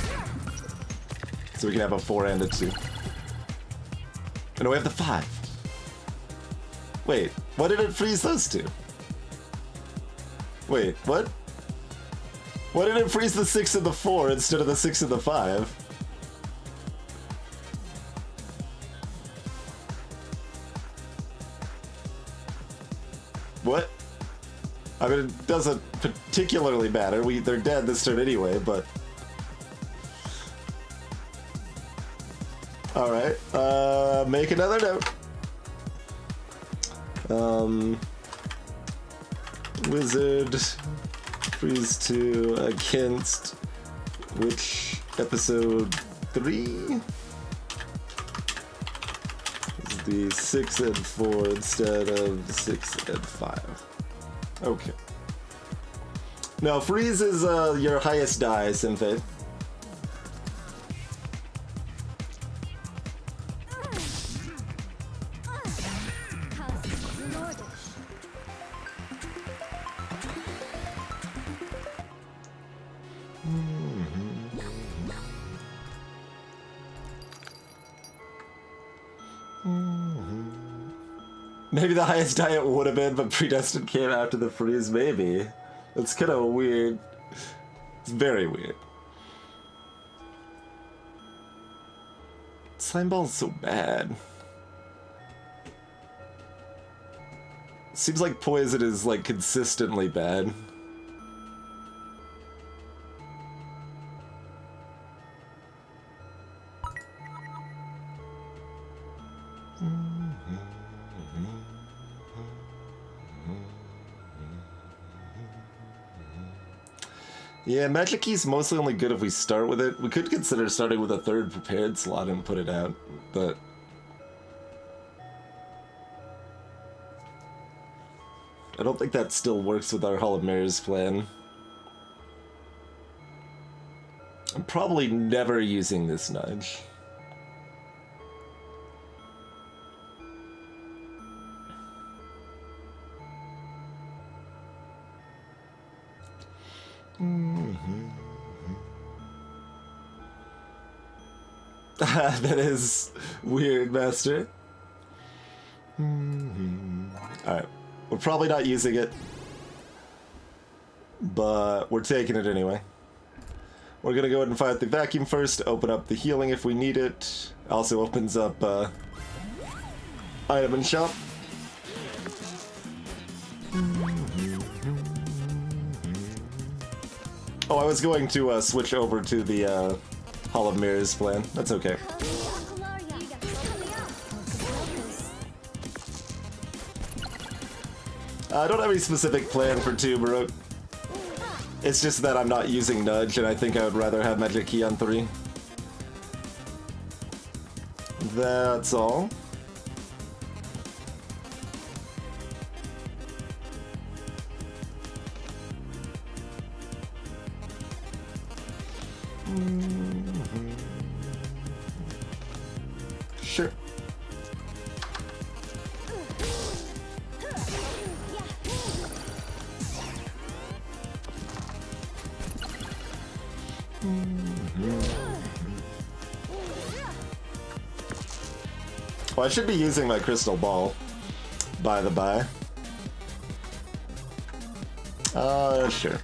So we can have a 4 and a 2. Oh no, we have the 5. Wait, why did it freeze those 2? Wait, what? Why did it freeze the 6 and the 4 instead of the 6 and the 5? What? I mean, it doesn't particularly matter. They're dead this turn anyway, but... Alright, make another note. Wizard. Freeze 2 against which episode 3? This is the 6 and 4 instead of 6 and 5. Okay. No, freeze is your highest die, Sinfei. Maybe the highest die it would have been, but Predestined came after the freeze, maybe. It's kind of weird. It's very weird. Slime Ball's so bad. Seems like Poison is, like, consistently bad. Yeah, Magic Key's mostly only good if we start with it. We could consider starting with a third prepared slot and put it out, but... I don't think that still works with our Hall of Mirrors plan. I'm probably never using this nudge. That is weird, Master. Alright. We're probably not using it, but we're taking it anyway. We're gonna go ahead and fight the vacuum first, open up the healing if we need it. Also opens up item and shop. Oh, I was going to switch over to the Hall of Mirrors plan. That's okay. I don't have any specific plan for Tuberok. It's just that I'm not using Nudge, and I think I would rather have Magic Key on 3. That's all. Sure. Well, I should be using my crystal ball, by the by. Sure.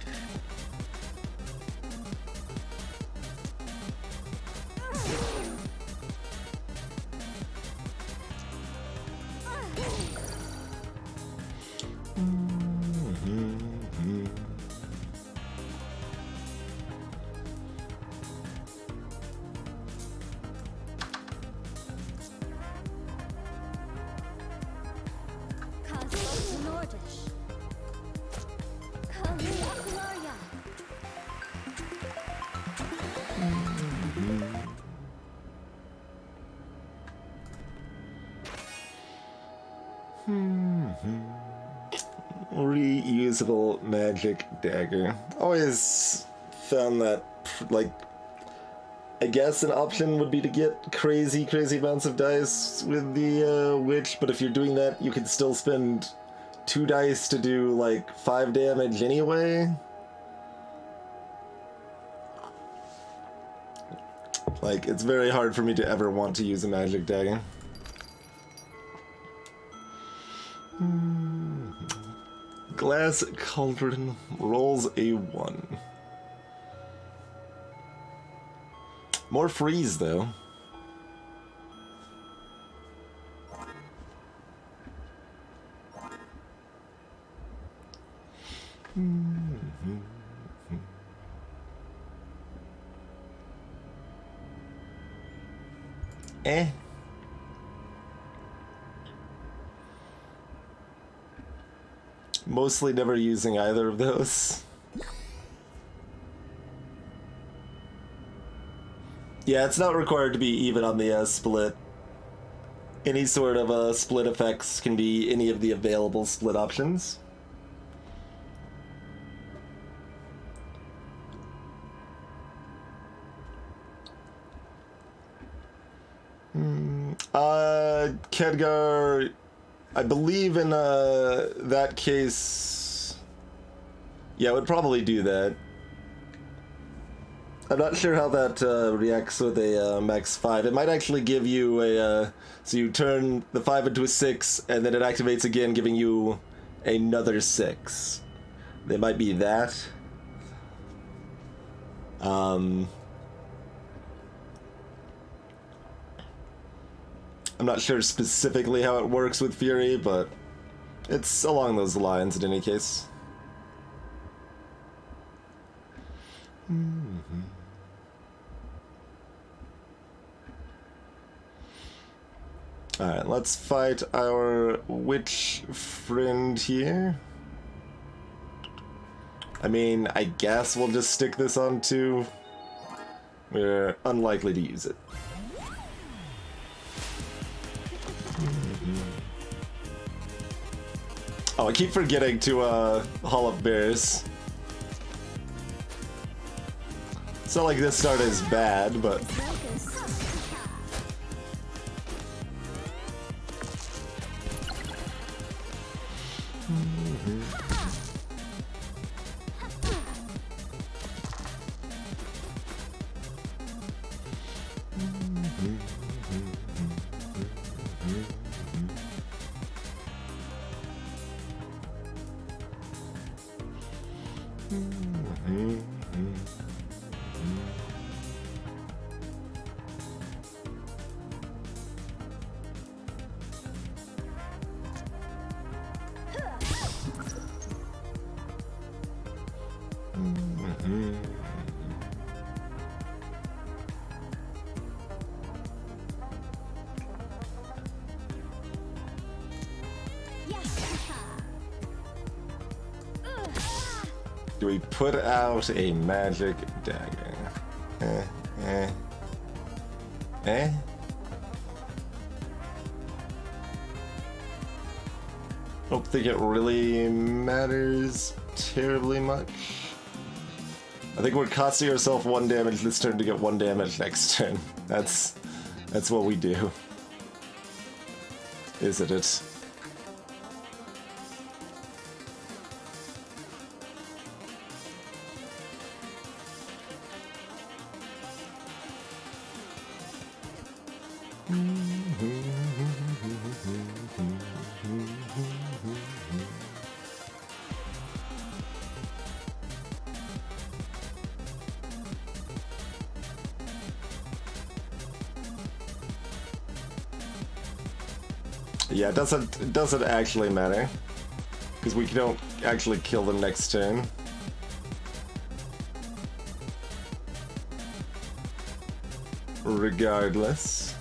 Reusable magic dagger. Always found that, like, I guess an option would be to get crazy amounts of dice with the witch, but if you're doing that, you can still spend 2 dice to do, like, 5 damage anyway. Like, it's very hard for me to ever want to use a magic dagger. Glass Cauldron rolls a 1. More freeze, though. Eh. mostly never using either of those. Yeah, it's not required to be even on the split. Any sort of split effects can be any of the available split options. Khedgar, I believe in that case, yeah, it would probably do that. I'm not sure how that reacts with a max 5. It might actually give you a, so you turn the 5 into a 6, and then it activates again, giving you another 6. It might be that. I'm not sure specifically how it works with Fury, but it's along those lines in any case. Alright, let's fight our witch friend here. I mean, I guess we'll just stick this on too. We're unlikely to use it. Oh, I keep forgetting to Hall of Bears. It's not like this start is bad, but... Do we put out a magic dagger? Don't think it really matters terribly much. I think we're costing ourselves 1 damage this turn to get 1 damage next turn. That's what we do. Isn't it? Yeah, it doesn't actually matter, because we don't actually kill them next turn. Regardless.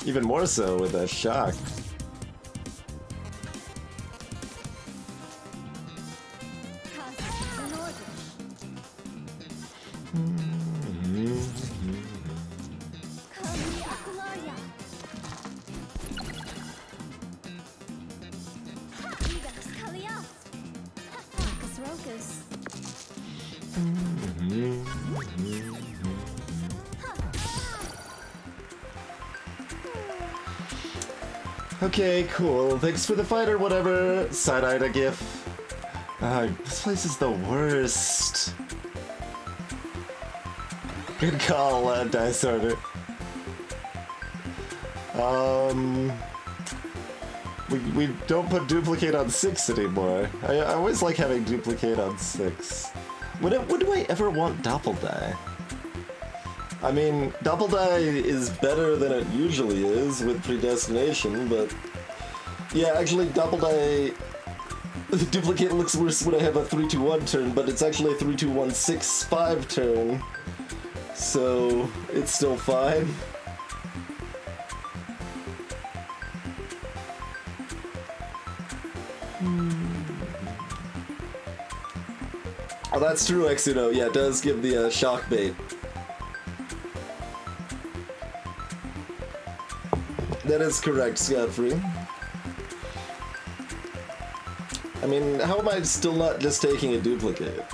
Even more so with a shock. Okay, cool. Thanks for the fight or whatever. Side-eyed a gif. This place is the worst. Good call, Dice Order. We don't put duplicate on 6 anymore. I always like having duplicate on 6. When do I ever want double die? I mean, double die is better than it usually is with predestination, but yeah, actually double die The duplicate looks worse when I have a 3-2-1 turn, but it's actually a 3-2-1-6-5 turn. So, it's still fine. Oh, that's true, Exuno. Yeah, it does give the shock bait. That is correct, Scott-Free. I mean, how am I still not just taking a duplicate?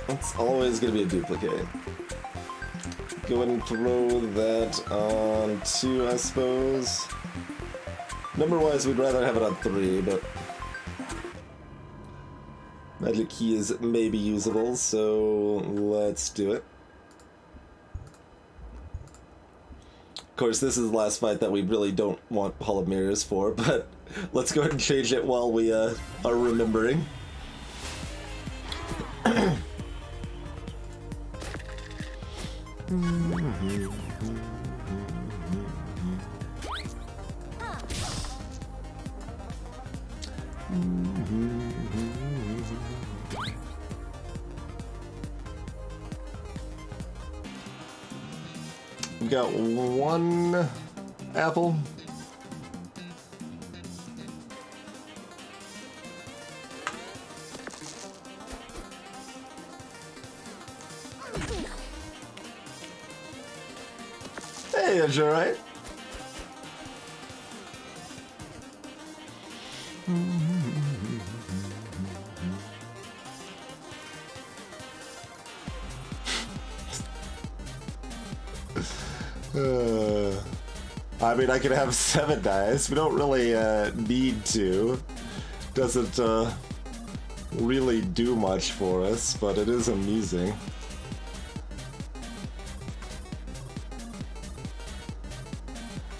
It's always gonna be a duplicate. Go ahead and throw that on 2, I suppose. Number-wise, we'd rather have it on 3, but... Magic Key is maybe usable, so let's do it. Of course, this is the last fight that we really don't want Hall of Mirrors for, but let's go ahead and change it while we are remembering. We got 1 apple. Hey, is you alright? I mean, I could have 7 dice. We don't really need to. Doesn't really do much for us, but it is amusing.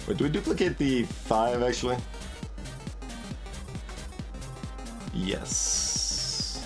Wait, do we duplicate the 5 actually? Yes.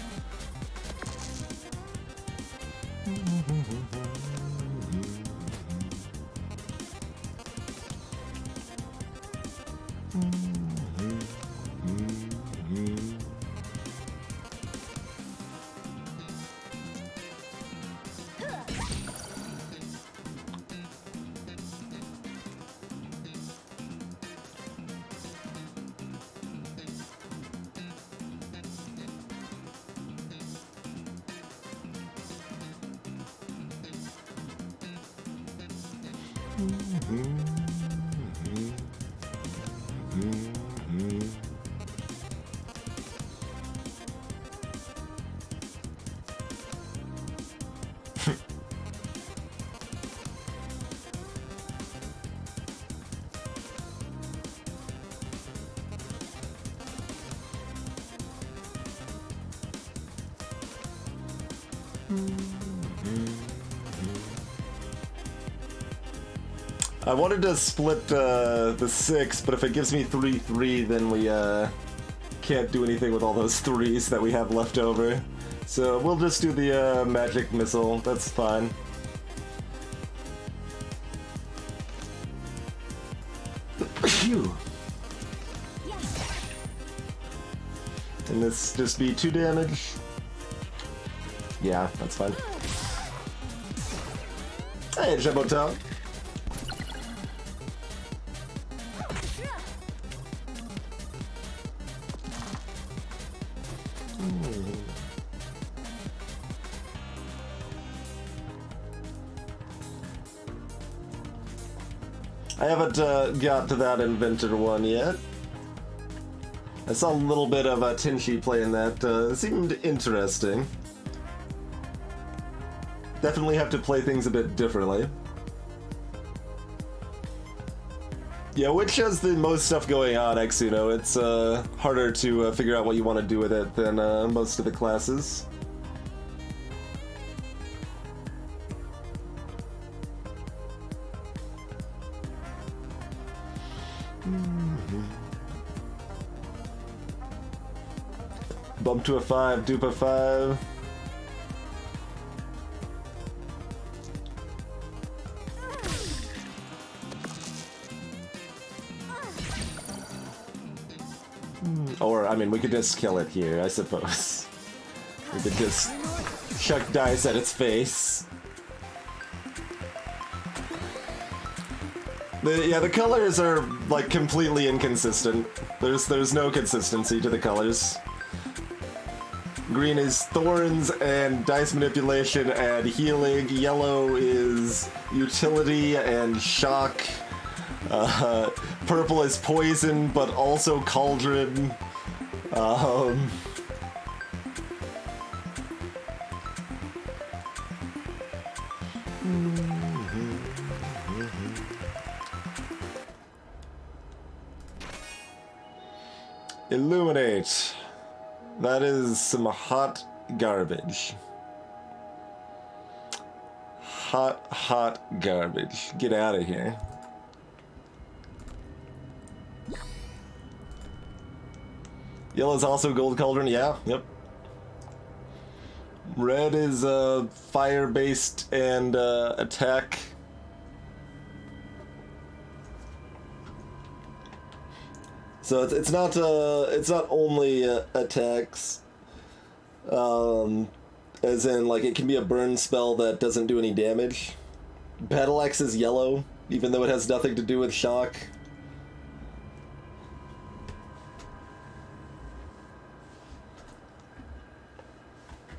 I wanted to split the 6, but if it gives me 3-3, then we can't do anything with all those 3s that we have left over. So we'll just do the magic missile. That's fine. Phew. And this just be 2 damage. Yeah, that's fine. Hey, Jabotel. I haven't got to that inventor one yet. I saw a little bit of Tinshi playing that. Seemed interesting. Definitely have to play things a bit differently. Yeah, which has the most stuff going on, Exuno. It's harder to figure out what you want to do with it than most of the classes. Bump to a 5, dupe a 5. Or, I mean, we could just kill it here, I suppose. We could just chuck dice at its face. The colors are, like, completely inconsistent. There's no consistency to the colors. Green is thorns and dice manipulation and healing. Yellow is utility and shock. Purple is poison, but also cauldron. Illuminate. That is some hot garbage. Hot garbage. Get out of here. Yellow's also gold cauldron, yeah, yep. Red is fire-based and attack. So it's not only attacks. As in, like, it can be a burn spell that doesn't do any damage. Battle Axe is yellow, even though it has nothing to do with shock.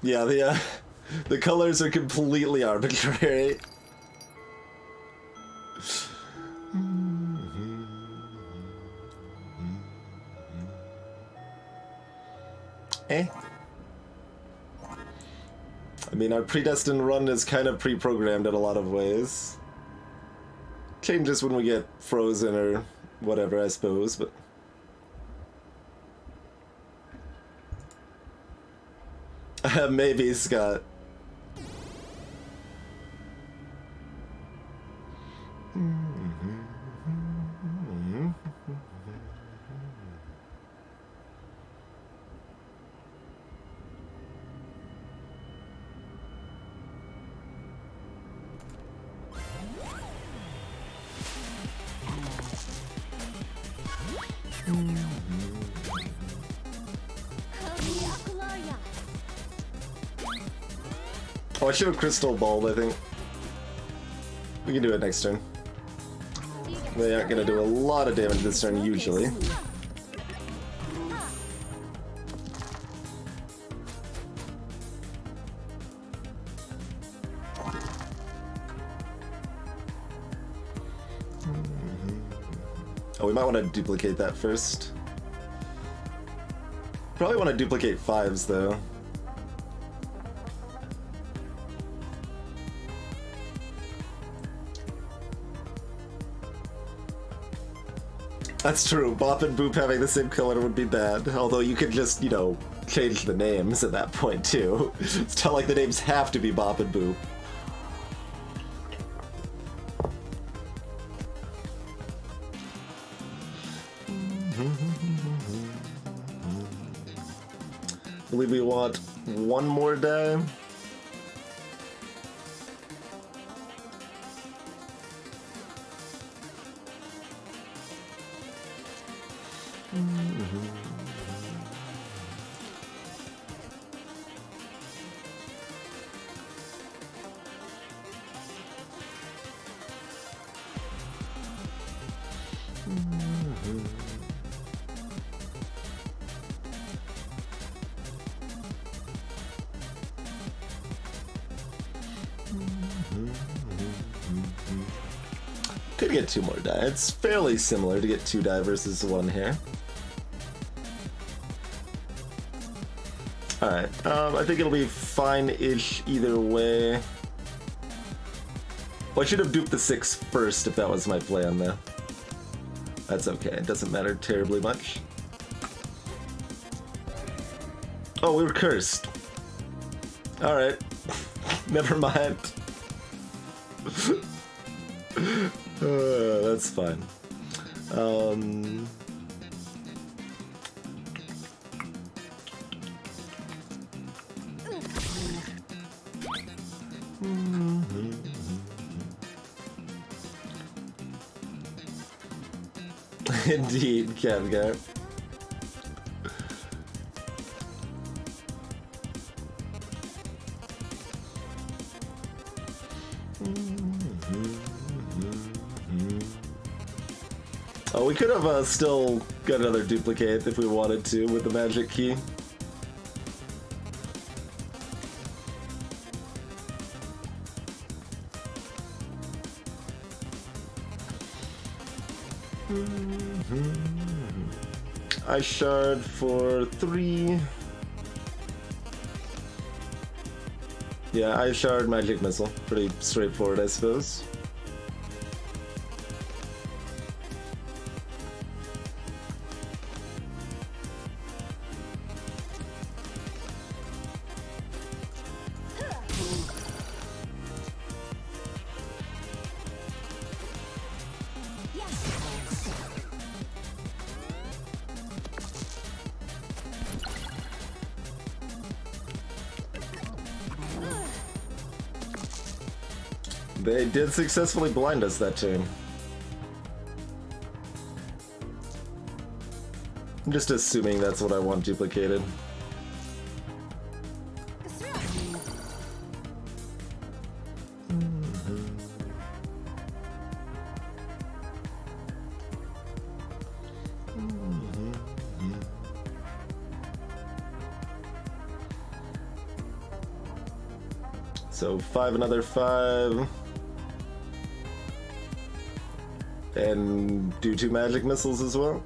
Yeah, the colors are completely arbitrary. Eh? I mean, our predestined run is kind of pre-programmed in a lot of ways. Changes when we get frozen or whatever, I suppose, but... Maybe, Scott. Oh, I should have crystal balled, I think. We can do it next turn. They aren't gonna do a lot of damage this turn, usually. Oh, we might want to duplicate that first. Probably want to duplicate 5s, though. That's true. Bop and Boop having the same color would be bad. Although you could just, you know, change the names at that point, too. It's not like the names have to be Bop and Boop. I believe we want one more die. Could get 2 more die. It's fairly similar to get 2 die versus 1 here. Alright, I think it'll be fine-ish either way. Well, I should have duped the 6 first if that was my plan, though. That's okay, it doesn't matter terribly much. Oh, we were cursed. Alright. Never mind. That's fine. Indeed, Kevgar. Oh, we could have still got another duplicate if we wanted to with the magic key. I shard for 3. Yeah, I shard magic missile. Pretty straightforward, I suppose. They did successfully blind us that turn. I'm just assuming that's what I want duplicated. So 5, another 5. And do 2 magic missiles as well.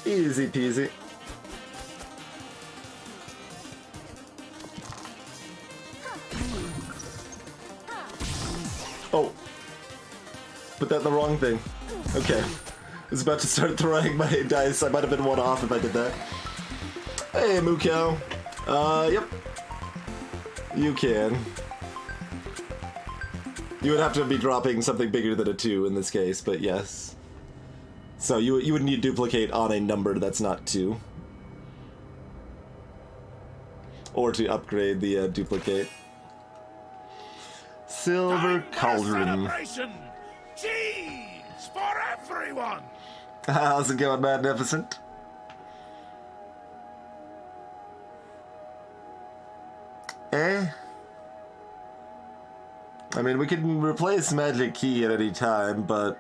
Easy peasy. Oh. Put that in the wrong thing. Okay. I was about to start throwing my dice. I might have been one off if I did that. Hey, Mukau. Yep. You can. You would have to be dropping something bigger than a 2 in this case, but yes. So you would need to duplicate on a number that's not 2. Or to upgrade the duplicate. Silver Cauldron. Cheese for everyone! How's it going, Magnificent? Eh? I mean, we can replace Magic Key at any time, but...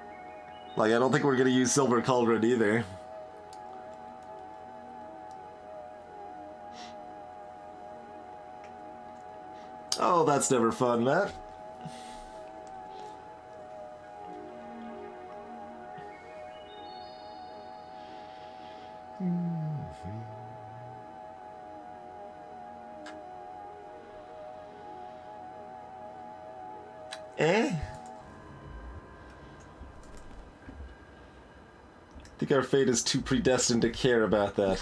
like, I don't think we're gonna use Silver Cauldron either. Oh, that's never fun, Matt. Eh? I think our fate is too predestined to care about that.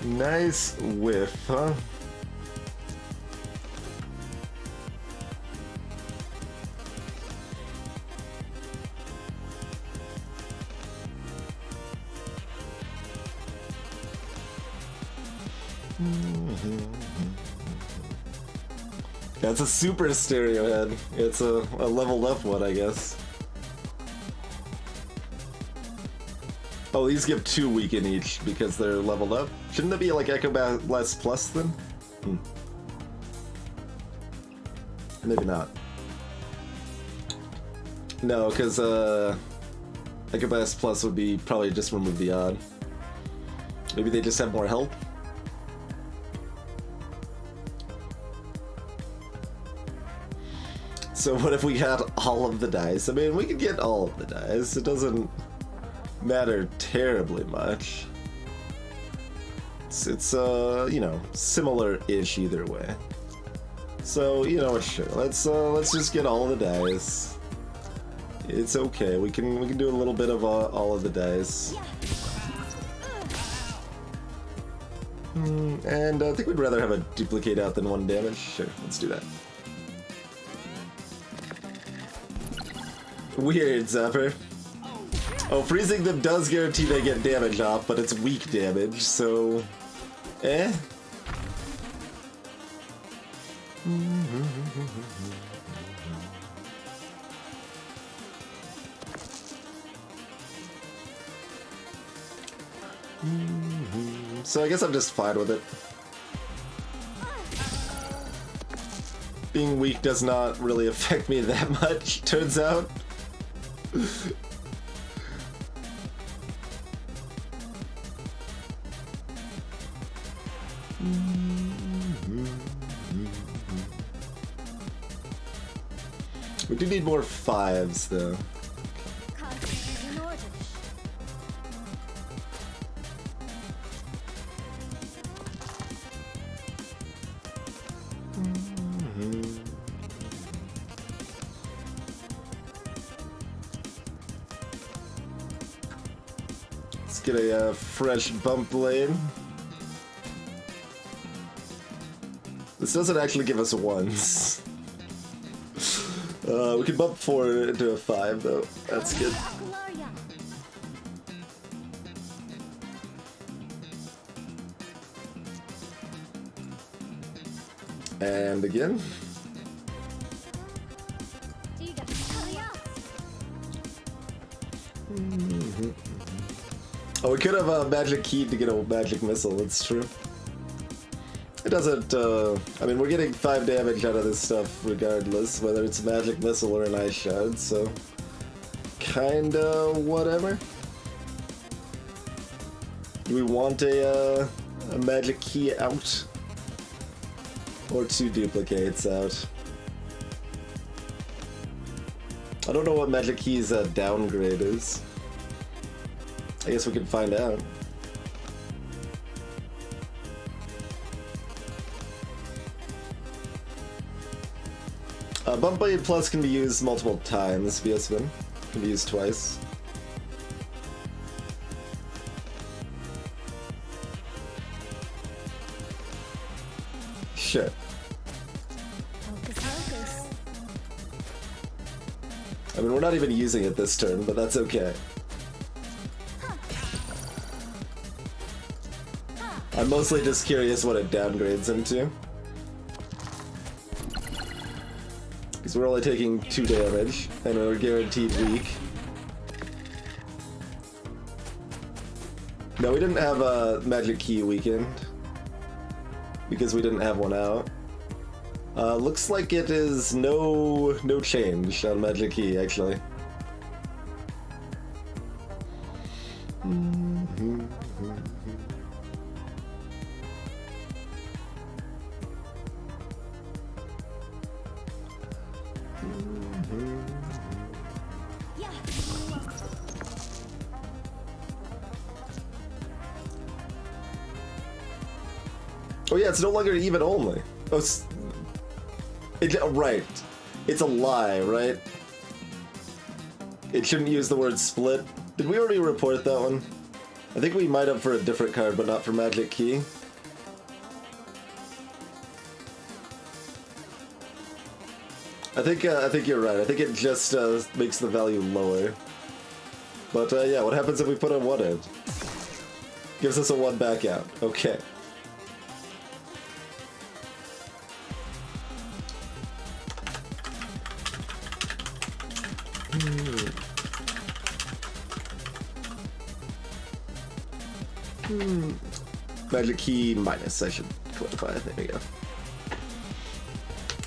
Nice whiff, huh? That's a super stereo head. It's a leveled up one, I guess. Oh, these give 2 weaken each because they're leveled up. Shouldn't that be like Echo Blast Plus then? Maybe not. No, because Echo Blast Plus would be probably just remove the odd. Maybe they just have more health. So what if we got all of the dice? I mean, we could get all of the dice. It doesn't matter terribly much. It's you know, similar-ish either way. So, you know what, sure. Let's just get all of the dice. It's okay. We can do a little bit of all of the dice. And I think we'd rather have a duplicate out than 1 damage. Sure, let's do that. Weird, Zapper. Oh, freezing them does guarantee they get damage off, but it's weak damage, so... Eh? So I guess I'm just fine with it. Being weak does not really affect me that much, turns out. We do need more 5s, though. Let's get a fresh bump lane. This doesn't actually give us 1s. We can bump 4 into a 5 though. That's good. And again. Oh, we could have a magic key to get a magic missile, that's true. It doesn't, I mean, we're getting 5 damage out of this stuff regardless, whether it's a magic missile or an ice shard, so... kinda whatever. Do we want a magic key out? Or 2 duplicates out? I don't know what magic key's downgrade is. I guess we can find out. Bump Blade Plus can be used multiple times via spin. Can be used twice. Shit. I mean, we're not even using it this turn, but that's okay. I'm mostly just curious what it downgrades into. Because we're only taking 2 damage, and we're guaranteed weak. No, we didn't have a magic key weakened. Because we didn't have one out. Looks like it is no change on magic key, actually. Oh yeah, it's no longer even only. Oh, right. It's a lie, right? It shouldn't use the word split. Did we already report that one? I think we might have for a different card, but not for Magic Key. I think you're right. I think it just makes the value lower. But yeah, what happens if we put a 1 in? Gives us a 1 back out. Okay. Magic Key minus, I should clarify. There we go.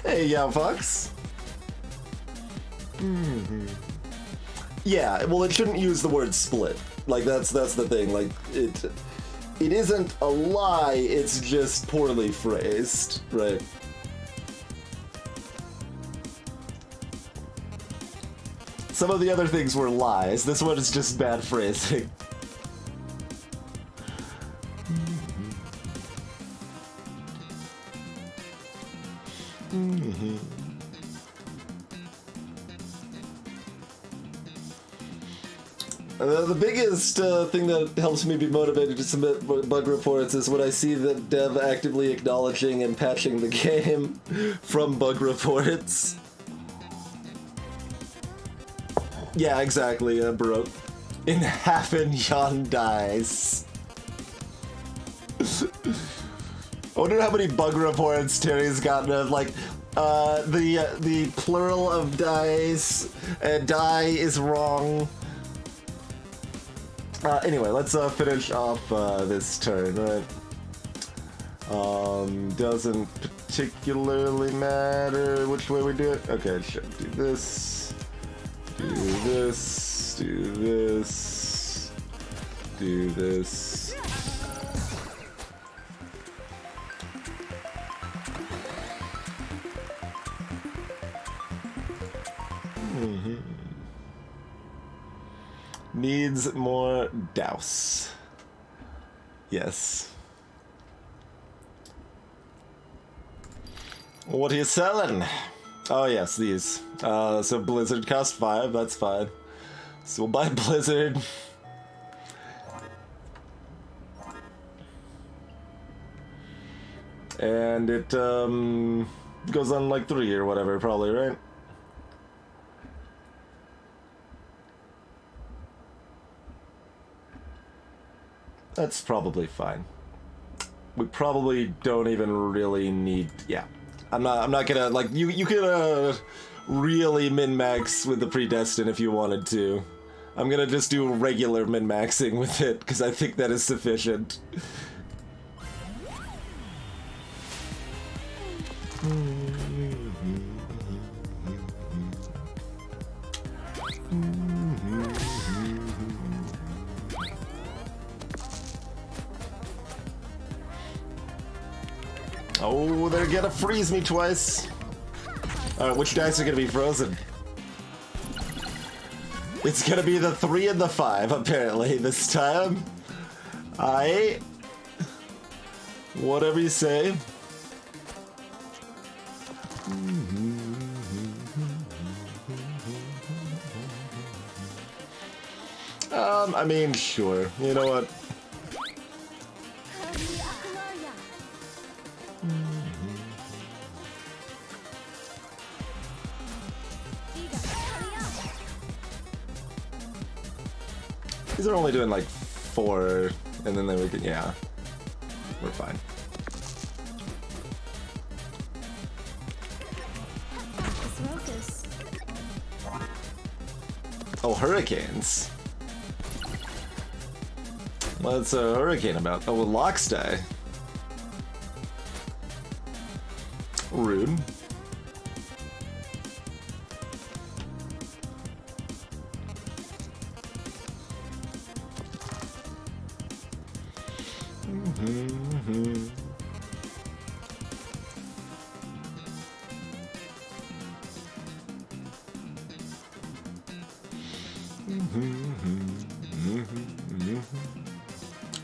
Hey, Yow Fox. Yeah, well, it shouldn't use the word split. Like, that's the thing. Like, it isn't a lie, it's just poorly phrased, right? Some of the other things were lies. This one is just bad phrasing. The biggest thing that helps me be motivated to submit bug reports is when I see the dev actively acknowledging and patching the game from bug reports. Yeah, exactly, Baroque. In Happen Yon dies. I wonder how many bug reports Terry's gotten of, like, the plural of dies, die is wrong. Anyway, let's finish off this turn, right? Doesn't particularly matter which way we do it. Okay, sure. Do this, do this, do this, do this. Needs more douse. Yes. What are you selling? Oh yes, these. So Blizzard cost 5, that's fine. So we'll buy Blizzard. And it goes on like 3 or whatever, probably, right? That's probably fine. We probably don't even really need. Yeah, I'm not gonna like you could really min-max with the predestined if you wanted to. I'm gonna just do regular min-maxing with it because I think that is sufficient. Oh, they're gonna freeze me twice. Alright, which dice are gonna be frozen? It's gonna be the 3 and the 5, apparently, this time. Whatever you say. I mean, sure. You know what? These are only doing like 4, and then we can, yeah, we're fine. Oh, hurricanes. What's a hurricane about? Oh, locks die. Rude.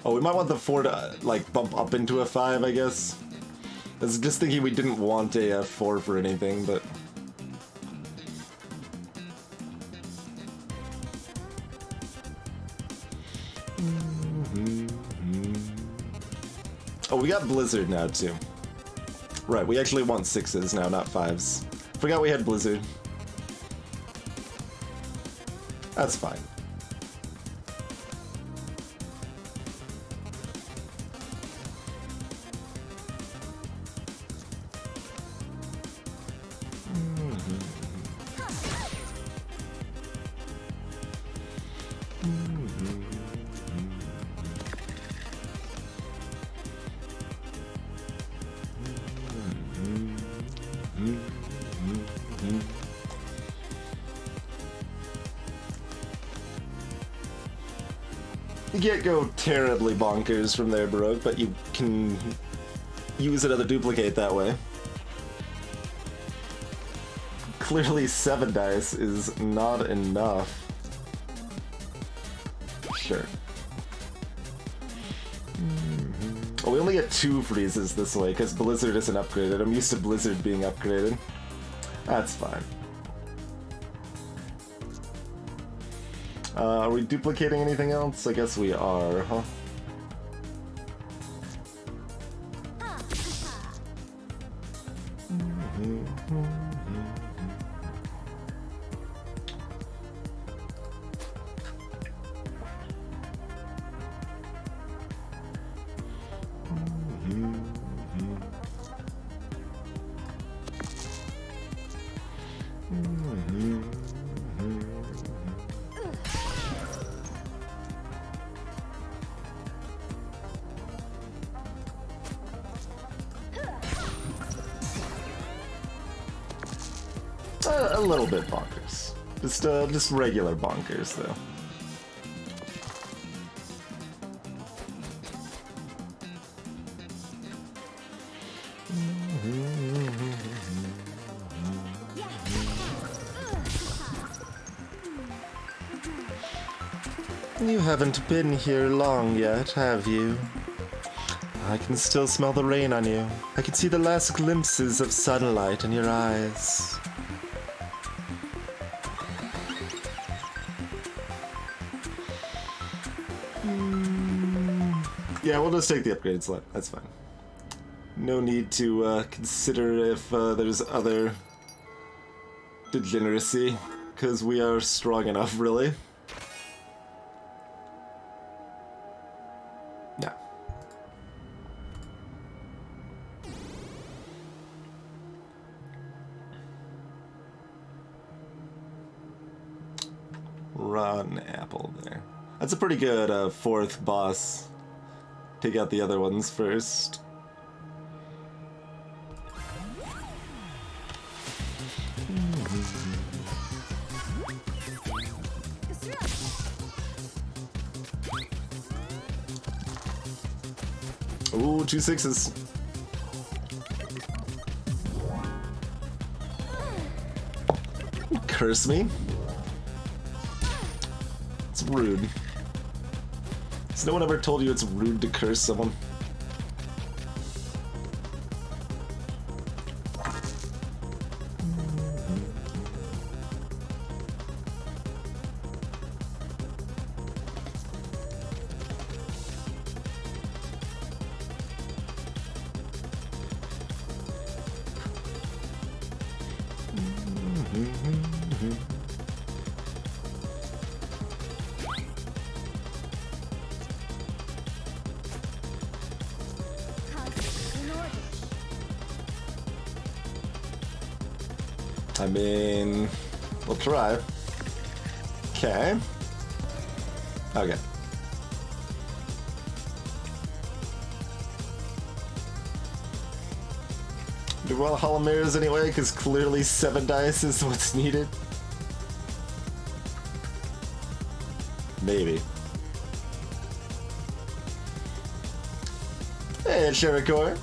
Oh, we might want the 4 to, like, bump up into a 5, I guess. I was just thinking we didn't want a 4 for anything, but... Oh, we got Blizzard now, too. Right, we actually want 6s now, not 5s. Forgot we had Blizzard. That's fine. You can't go terribly bonkers from there, Baroque, but you can use another duplicate that way. clearly 7 dice is not enough. Sure. Oh, we only get 2 freezes this way because Blizzard isn't upgraded. I'm used to Blizzard being upgraded. That's fine. Are we duplicating anything else? I guess we are, huh? A little bit bonkers. Just regular bonkers, though. You haven't been here long yet, have you? I can still smell the rain on you. I can see the last glimpses of sunlight in your eyes. Yeah, we'll just take the upgraded slot. That's fine. No need to consider if there's other degeneracy, because we are strong enough, really. No. Rotten apple there. That's a pretty good 4th boss. Take out the other ones first. Ooh, 2 6s. Curse me? It's rude. Has no one ever told you it's rude to curse someone? I mean, we'll try. Okay. Okay. Do we want Hollow Mirrors anyway? Because clearly 7 dice is what's needed. Maybe. Hey, Sherikor.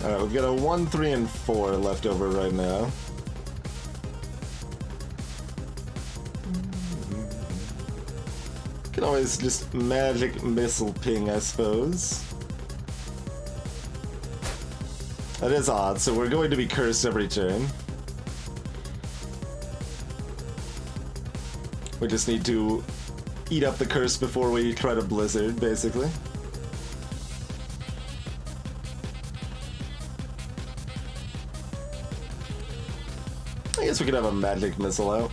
Alright, we've got a 1, 3, and 4 left over right now. Can always just magic missile ping, I suppose. That is odd, so we're going to be cursed every turn. We just need to eat up the curse before we try to blizzard, basically. I guess we could have a magic missile out.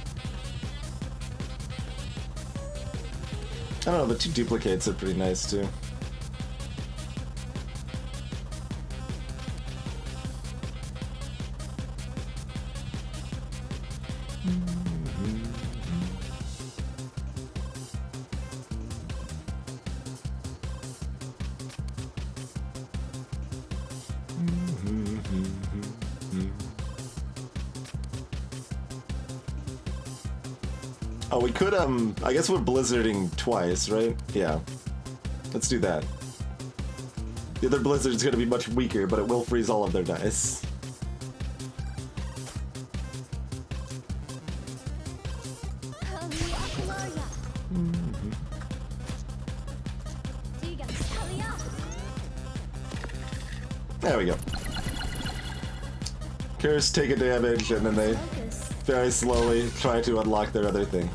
I don't know, the 2 duplicates are pretty nice too. Oh, we could, I guess we're blizzarding twice, right? Yeah. Let's do that. The other blizzard's gonna be much weaker, but it will freeze all of their dice. There we go. Curse take a damage, and then they very slowly try to unlock their other thing.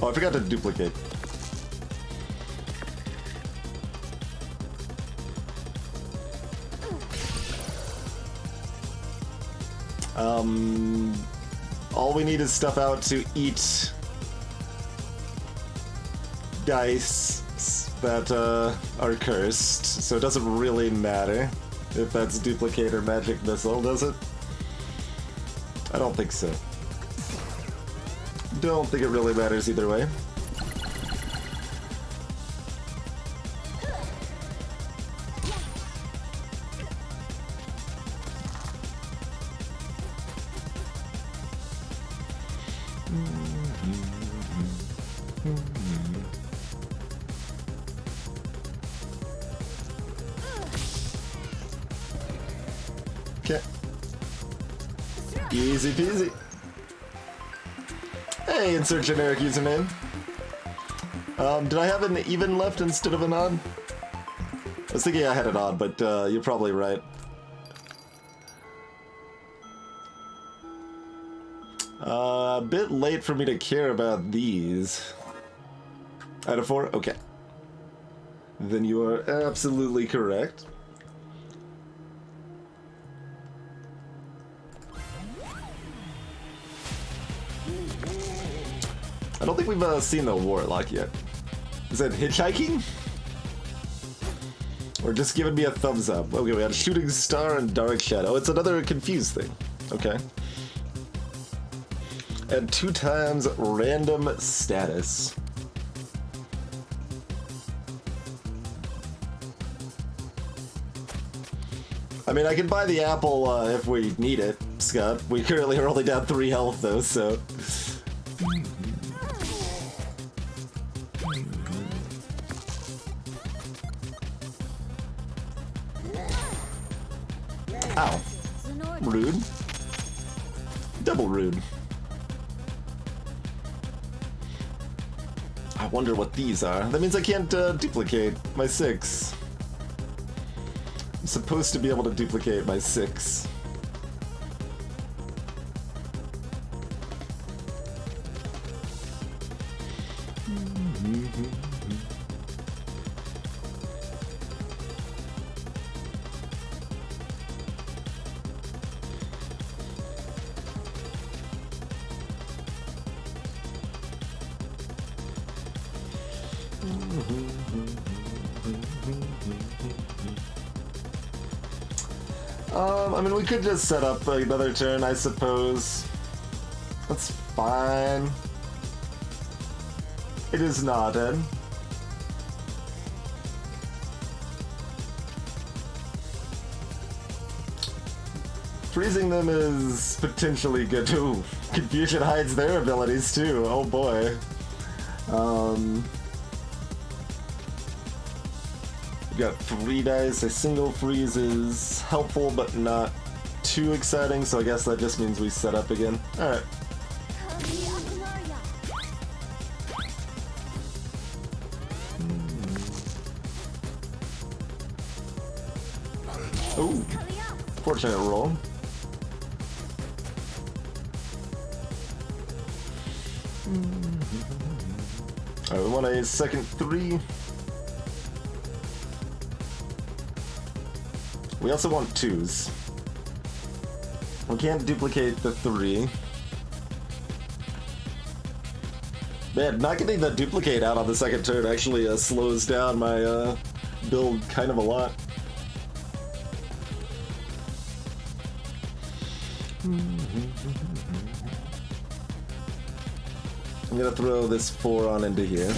Oh, I forgot to duplicate. All we need is stuff out to eat dice that are cursed, so it doesn't really matter if that's duplicate or magic missile, does it? I don't think so. Don't think it really matters either way. Okay. Easy peasy. Hey, insert generic username. Did I have an even left instead of an odd? I was thinking I had an odd, but you're probably right. A bit late for me to care about these. Out of 4? Okay. Then you are absolutely correct. I don't think we've seen the Warlock yet. Is that hitchhiking? Or just giving me a thumbs up? Okay, we had Shooting Star and Dark Shadow. It's another confused thing. Okay. And 2 times random status. I mean, I can buy the apple if we need it, Scott. We currently are only down 3 health though, so... Ow. Rude. Double rude. I wonder what these are. That means I can't duplicate my 6. I'm supposed to be able to duplicate my 6. I mean, we could just set up another turn, I suppose. That's fine. It is not, Ed. Freezing them is potentially good too. Confusion hides their abilities too. Oh boy. We got 3 dice. A single freeze is helpful, but not too exciting. So I guess that just means we set up again. All right. Ooh, fortunate roll. Alright, we want a second 3. We also want 2s. We can't duplicate the 3. Man, not getting the duplicate out on the second turn actually slows down my build kind of a lot. I'm gonna throw this 4 on into here.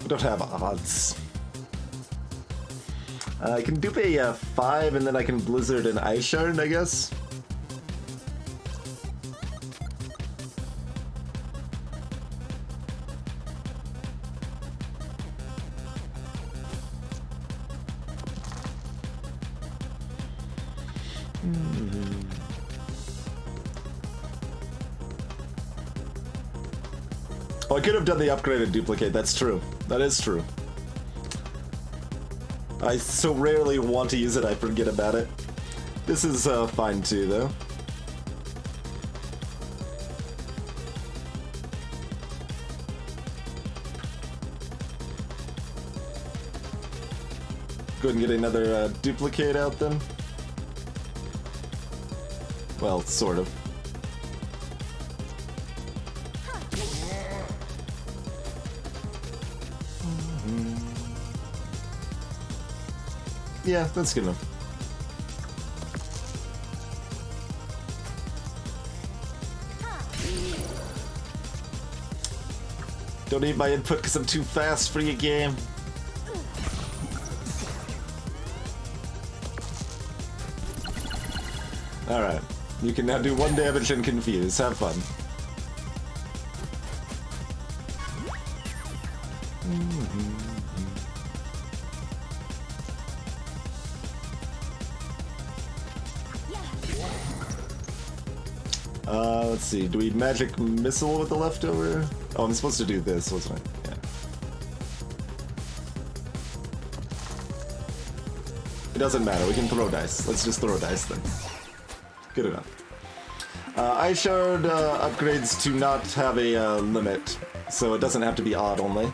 We don't have odds. I can dupe a 5 and then I can Blizzard an Ice Shard, I guess. Oh, I could have done the upgraded duplicate, that's true. That is true. I so rarely want to use it, I forget about it. This is fine too, though. Go ahead and get another duplicate out then. Well, sort of. Yeah, that's good enough. Don't need my input because I'm too fast for your game. Alright. You can now do 1 damage and confuse. Have fun. Let's see. Do we magic missile with the leftover? Oh, I'm supposed to do this, wasn't I? Yeah. It doesn't matter. We can throw dice. Let's just throw dice then. Good enough. Ice Shard upgrades to not have a limit, so it doesn't have to be odd only.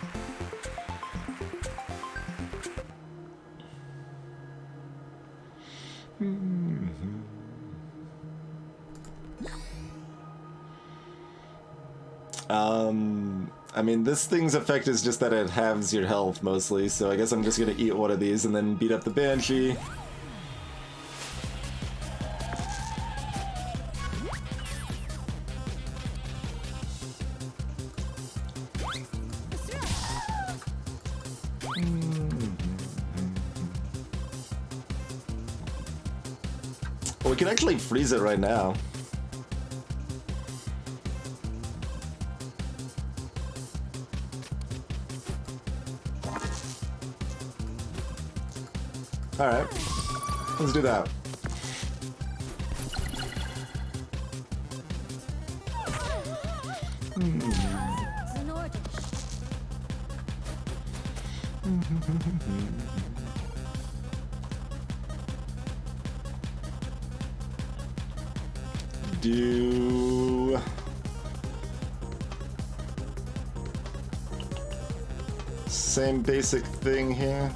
I mean, this thing's effect is just that it halves your health mostly, so I guess I'm just gonna eat one of these and then beat up the Banshee. Well, we can actually freeze it right now. Alright, let's do that. Do... same basic thing here.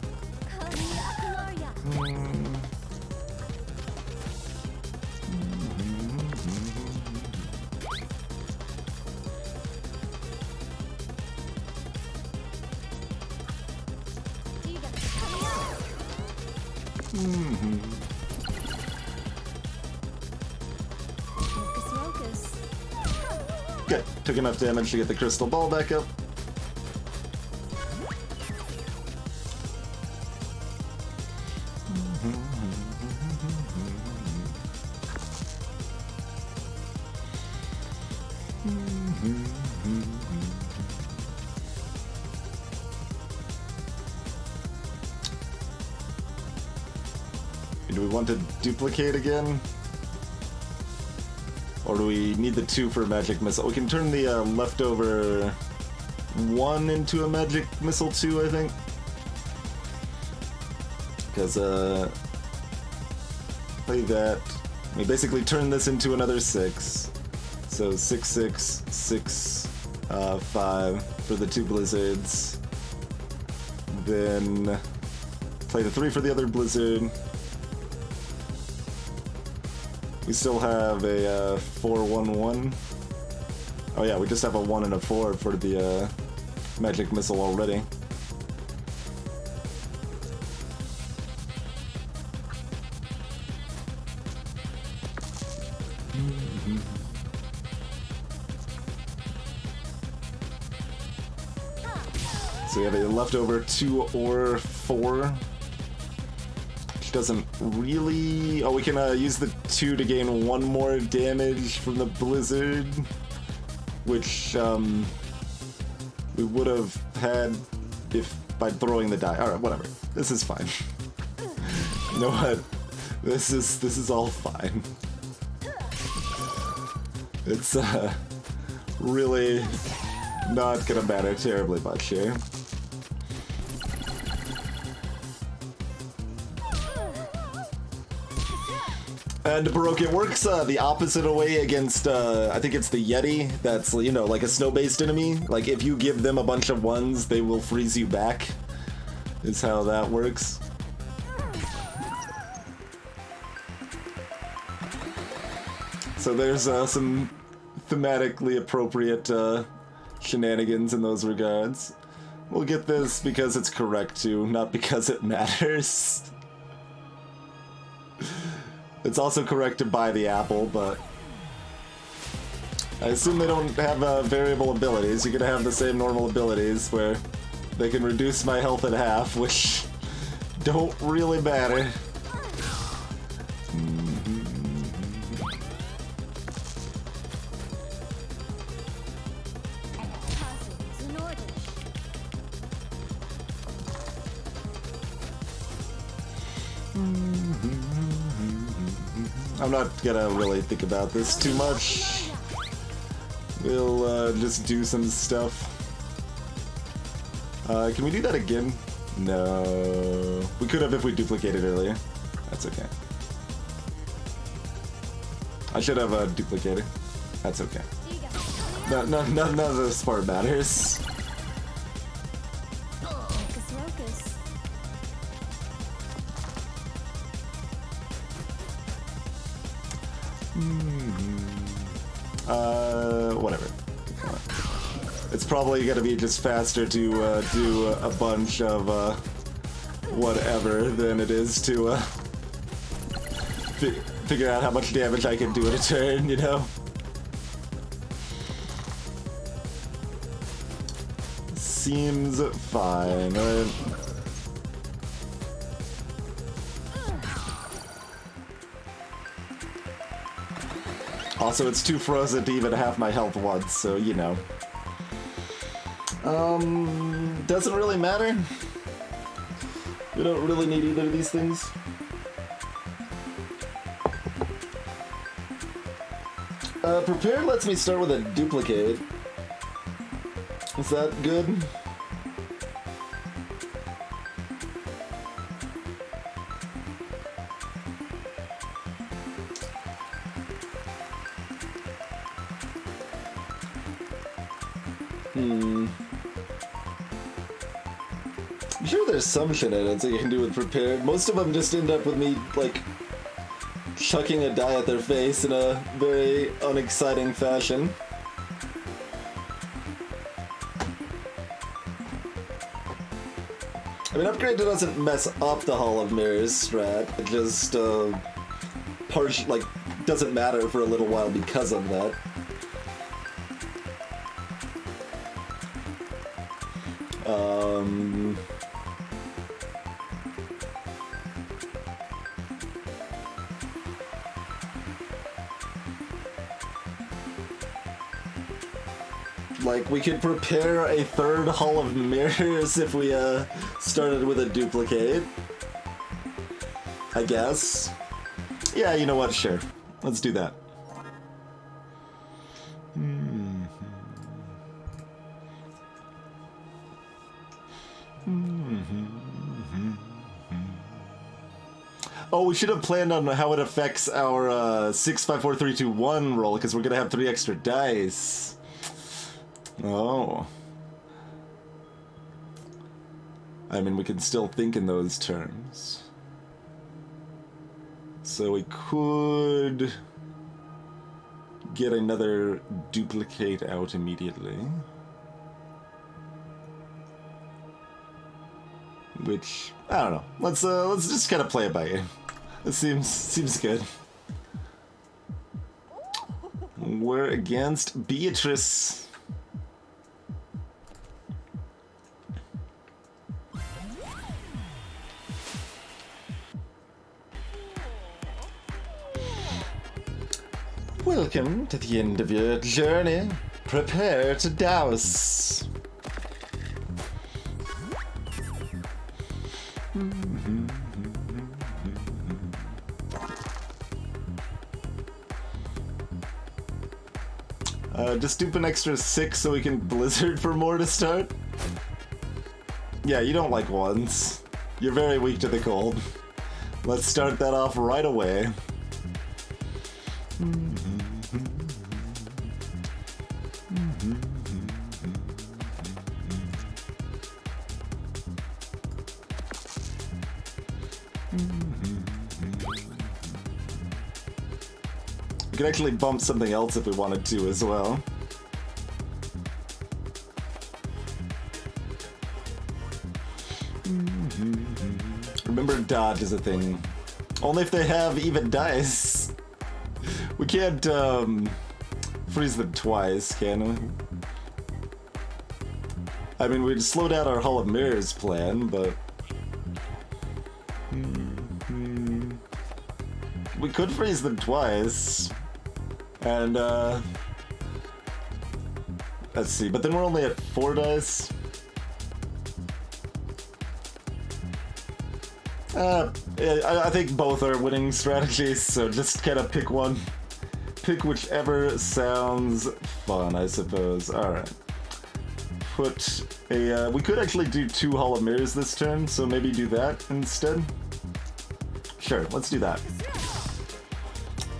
Good. Took enough damage to get the crystal ball back up. Do we want to duplicate again? Or do we need the 2 for a magic missile? We can turn the leftover 1 into a magic missile 2, I think. Because play that. We basically turn this into another 6. So 6, 6, 6, 5 for the 2 blizzards. Then play the 3 for the other blizzard. We still have a 4, 1, 1. Oh yeah, we just have a 1 and a 4 for the magic missile already. So we have a leftover 2 or 4. Which doesn't really... Oh, we can use the 2 to gain 1 more damage from the blizzard. Which, we would have had if by throwing the die. Alright, whatever. This is fine. You know what? This is all fine. It's, really not gonna matter terribly much here. And Baroque, it works the opposite way against, I think it's the Yeti, that's, you know, like a snow-based enemy. Like, if you give them a bunch of 1s, they will freeze you back, is how that works. So there's some thematically appropriate shenanigans in those regards. We'll get this because it's correct too, not because it matters. It's also correct to buy the apple, but I assume they don't have variable abilities. You're gonna have the same normal abilities where they can reduce my health at half, which don't really matter. I'm not gonna really think about this too much. We'll just do some stuff. Can we do that again? No. We could have if we duplicated earlier. That's okay. I should have duplicated. That's okay. None of this part matters. Whatever. It's probably gonna be just faster to do a bunch of whatever than it is to figure out how much damage I can do in a turn, you know? Seems fine, right? Also, it's too frozen to even have my health once, so you know. Doesn't really matter. We don't really need either of these things. Prepare lets me start with a duplicate. Is that good? I'm sure there's some shenanigans that you can do with prepared. Most of them just end up with me, like, chucking a die at their face in a very unexciting fashion. I mean, upgrade doesn't mess up the Hall of Mirrors strat. It just, doesn't matter for a little while because of that. Like, we could prepare a third Hall of Mirrors if we, started with a duplicate. I guess. Yeah, you know what? Sure. Let's do that. Oh, we should have planned on how it affects our 6, 5, 4, 3, 2, 1 roll, because we're gonna have 3 extra dice. Oh. I mean, we can still think in those terms. So we could get another duplicate out immediately. Which, I don't know. Let's just kind of play it by ear. It seems good. We're against Beatrice. Welcome to the end of your journey. Prepare to douse. Just dupe an extra 6 so we can blizzard for more to start. Yeah, you don't like ones. You're very weak to the cold. Let's start that off right away. We could actually bump something else if we wanted to as well. Remember, dodge is a thing. Only if they have even dice. We can't freeze them twice, can we? I mean, we'd slow down our Hall of Mirrors plan, but... we could freeze them twice. And, let's see, but then we're only at 4 dice. I think both are winning strategies, so just kind of pick one. Pick whichever sounds fun, I suppose. Alright. Put a, we could actually do 2 Hall of Mirrors this turn, so maybe do that instead. Sure, let's do that.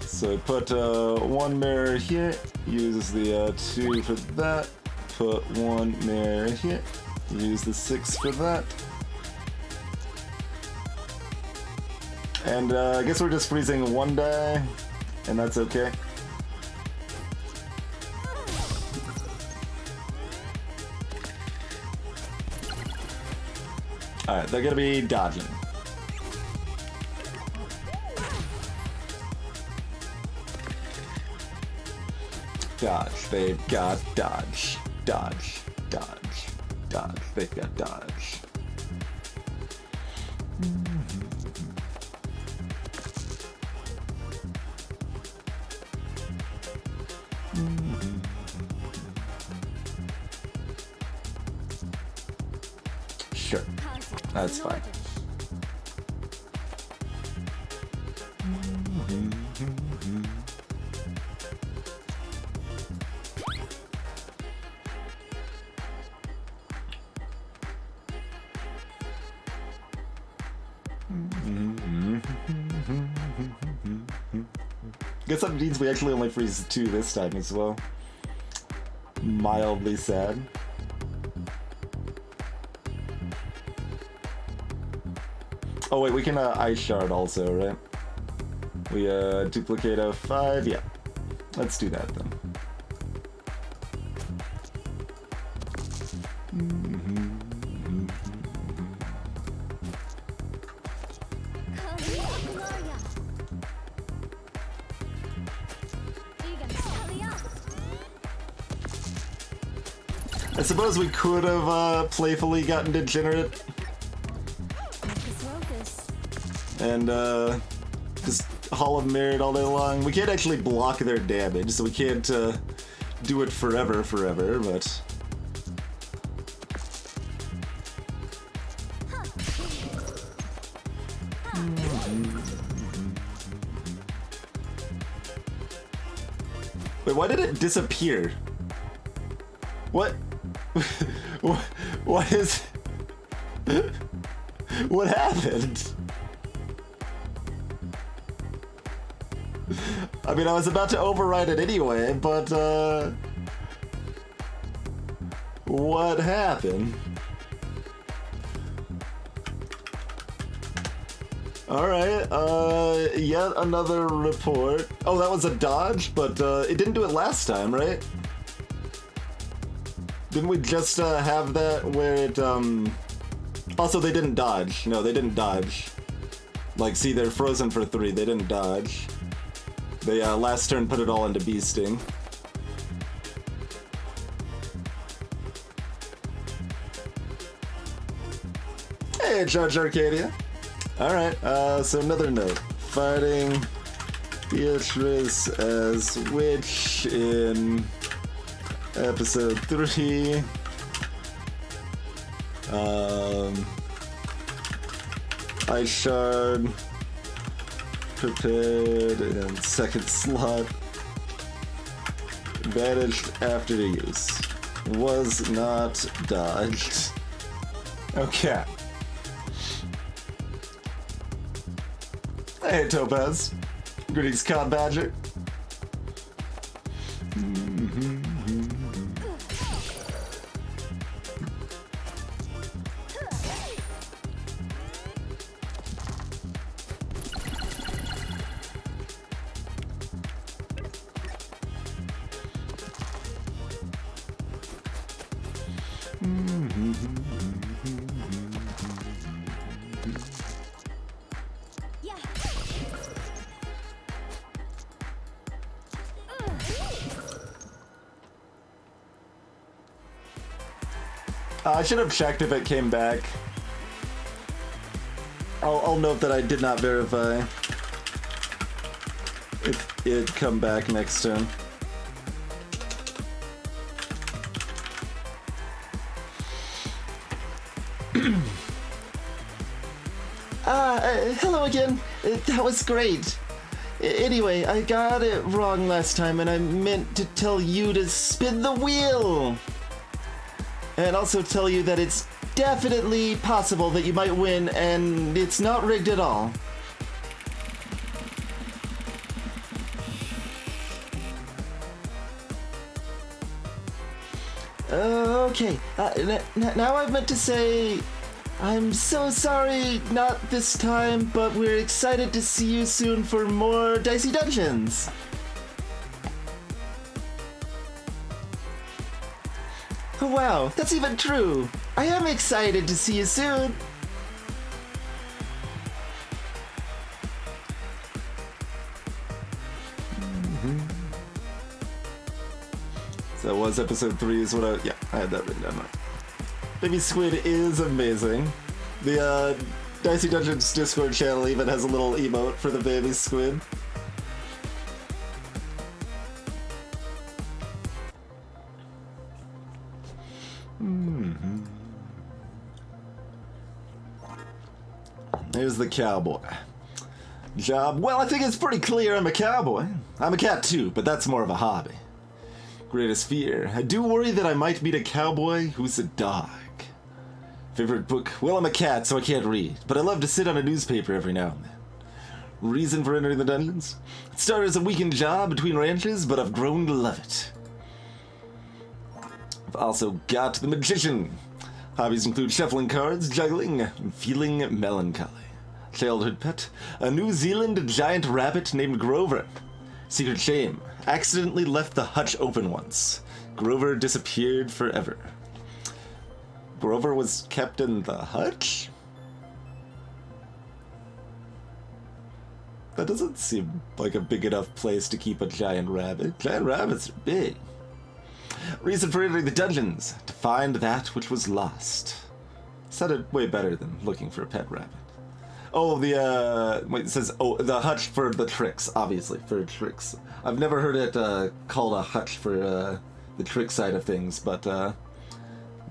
So put 1 mirror here, use the 2 for that, put 1 mirror here, use the 6 for that. And I guess we're just freezing 1 die, and that's okay. Alright, they're gonna be dodging. Dodge, they've got dodge. Dodge, dodge, dodge, they've got dodge. Sure, that's fine. Guess that means we actually only freeze 2 this time as well. Mildly sad. Oh wait, we can ice shard also, right? We duplicate a 5, yeah. Let's do that then. I suppose we could have playfully gotten degenerate and just Hall of Merit all day long. We can't actually block their damage, so we can't do it forever, but... Wait, why did it disappear? What? What is... What happened? I mean, I was about to override it anyway, but, what happened? Alright, yet another report. Oh, that was a dodge, but, it didn't do it last time, right? Didn't we just, have that where it, Also, they didn't dodge. No, they didn't dodge. Like, see, they're frozen for 3. They didn't dodge. They, last turn put it all into Bee Sting. Hey, Judge Arcadia. Alright, so another note. Fighting Beatrice as Witch in episode 3. Ice Shard prepared in second slot. Advantaged after the use. Was not dodged. Okay. Hey, Topaz. Greetings, Cod Badger. I should have checked if it came back. I'll note that I did not verify if it come back next turn. Hello again. That was great. Anyway, I got it wrong last time, and I meant to tell you to spin the wheel! And also tell you that it's definitely possible that you might win, and it's not rigged at all. Okay, now I meant to say, I'm so sorry, not this time, but we're excited to see you soon for more Dicey Dungeons. Oh, wow, that's even true. I am excited to see you soon. So that was episode 3 is what I had that written down. Baby Squid is amazing. The Dicey Dungeons Discord channel even has a little emote for the baby squid. Here's the cowboy. Job, well, I think it's pretty clear I'm a cowboy. I'm a cat too, but that's more of a hobby. Greatest fear, I do worry that I might meet a cowboy who's a dog. Favorite book, well, I'm a cat, so I can't read, but I love to sit on a newspaper every now and then. Reason for entering the dungeons? It started as a weekend job between ranches, but I've grown to love it. I've also got the magician. Hobbies include shuffling cards, juggling, and feeling melancholy. Childhood pet, a New Zealand giant rabbit named Grover. Secret shame, accidentally left the hutch open once. Grover disappeared forever. Grover was kept in the hutch? That doesn't seem like a big enough place to keep a giant rabbit. Giant rabbits are big. Reason for entering the dungeons, to find that which was lost. Sounded way better than looking for a pet rabbit. Oh, wait, it says, oh, the hutch for the tricks, obviously, for tricks. I've never heard it called a hutch for the trick side of things, but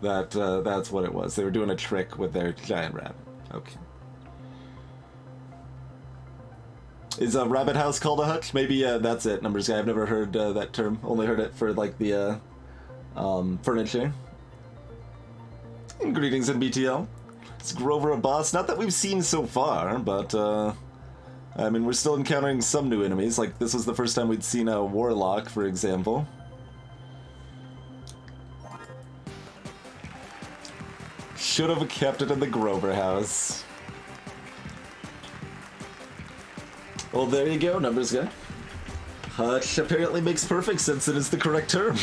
that's what it was. They were doing a trick with their giant rabbit. Okay. Is a rabbit house called a hutch? Maybe that's it, Numbers Guy. I've never heard that term. Only heard it for, like, the furniture. And greetings in BTL. Is Grover a boss? Not that we've seen so far, but I mean, we're still encountering some new enemies, like this was the first time we'd seen a warlock, for example. Should have kept it in the Grover house. Well, there you go, numbers guy. Which apparently makes perfect sense and is the correct term.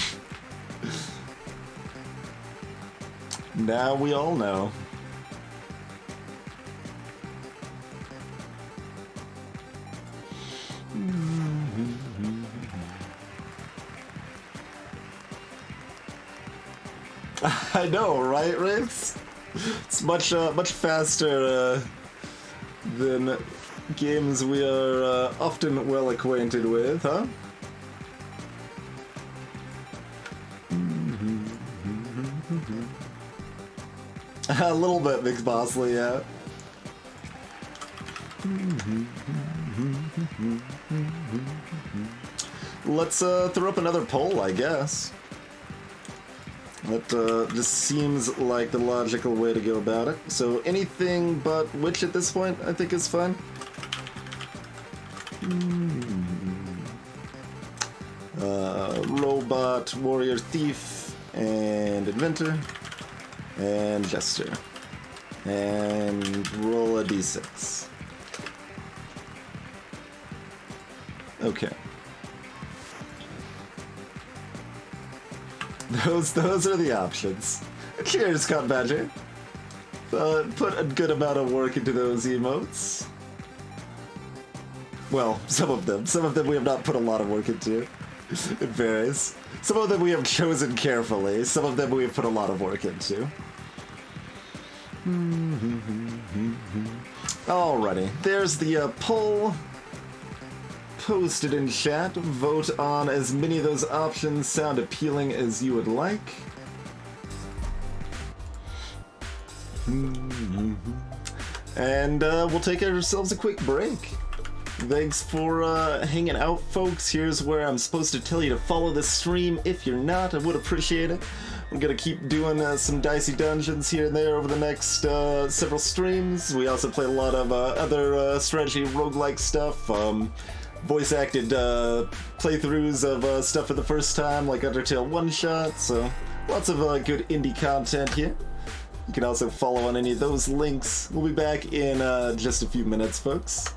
Now we all know. I know, right, Ritz? It's much faster than games we are often well acquainted with, huh? A little bit, Big Bosley, yeah. Let's throw up another poll, I guess. That just seems like the logical way to go about it. So anything but witch at this point, I think is fine. Robot, warrior, thief, and inventor, and jester, and roll a d6. Okay. Those are the options. Cheers, Scott Badger. Put a good amount of work into those emotes. Well, some of them. Some of them we have not put a lot of work into. It varies. Some of them we have chosen carefully. Some of them we have put a lot of work into. Alrighty. There's the poll. Posted in chat. Vote on as many of those options sound appealing as you would like. And we'll take ourselves a quick break. Thanks for hanging out, folks. Here's where I'm supposed to tell you to follow the stream. If you're not, I would appreciate it. I'm gonna keep doing some dicey dungeons here and there over the next several streams. We also play a lot of other strategy roguelike stuff. Voice-acted playthroughs of stuff for the first time, like Undertale one-shot, so lots of good indie content here. You can also follow on any of those links. We'll be back in just a few minutes, folks.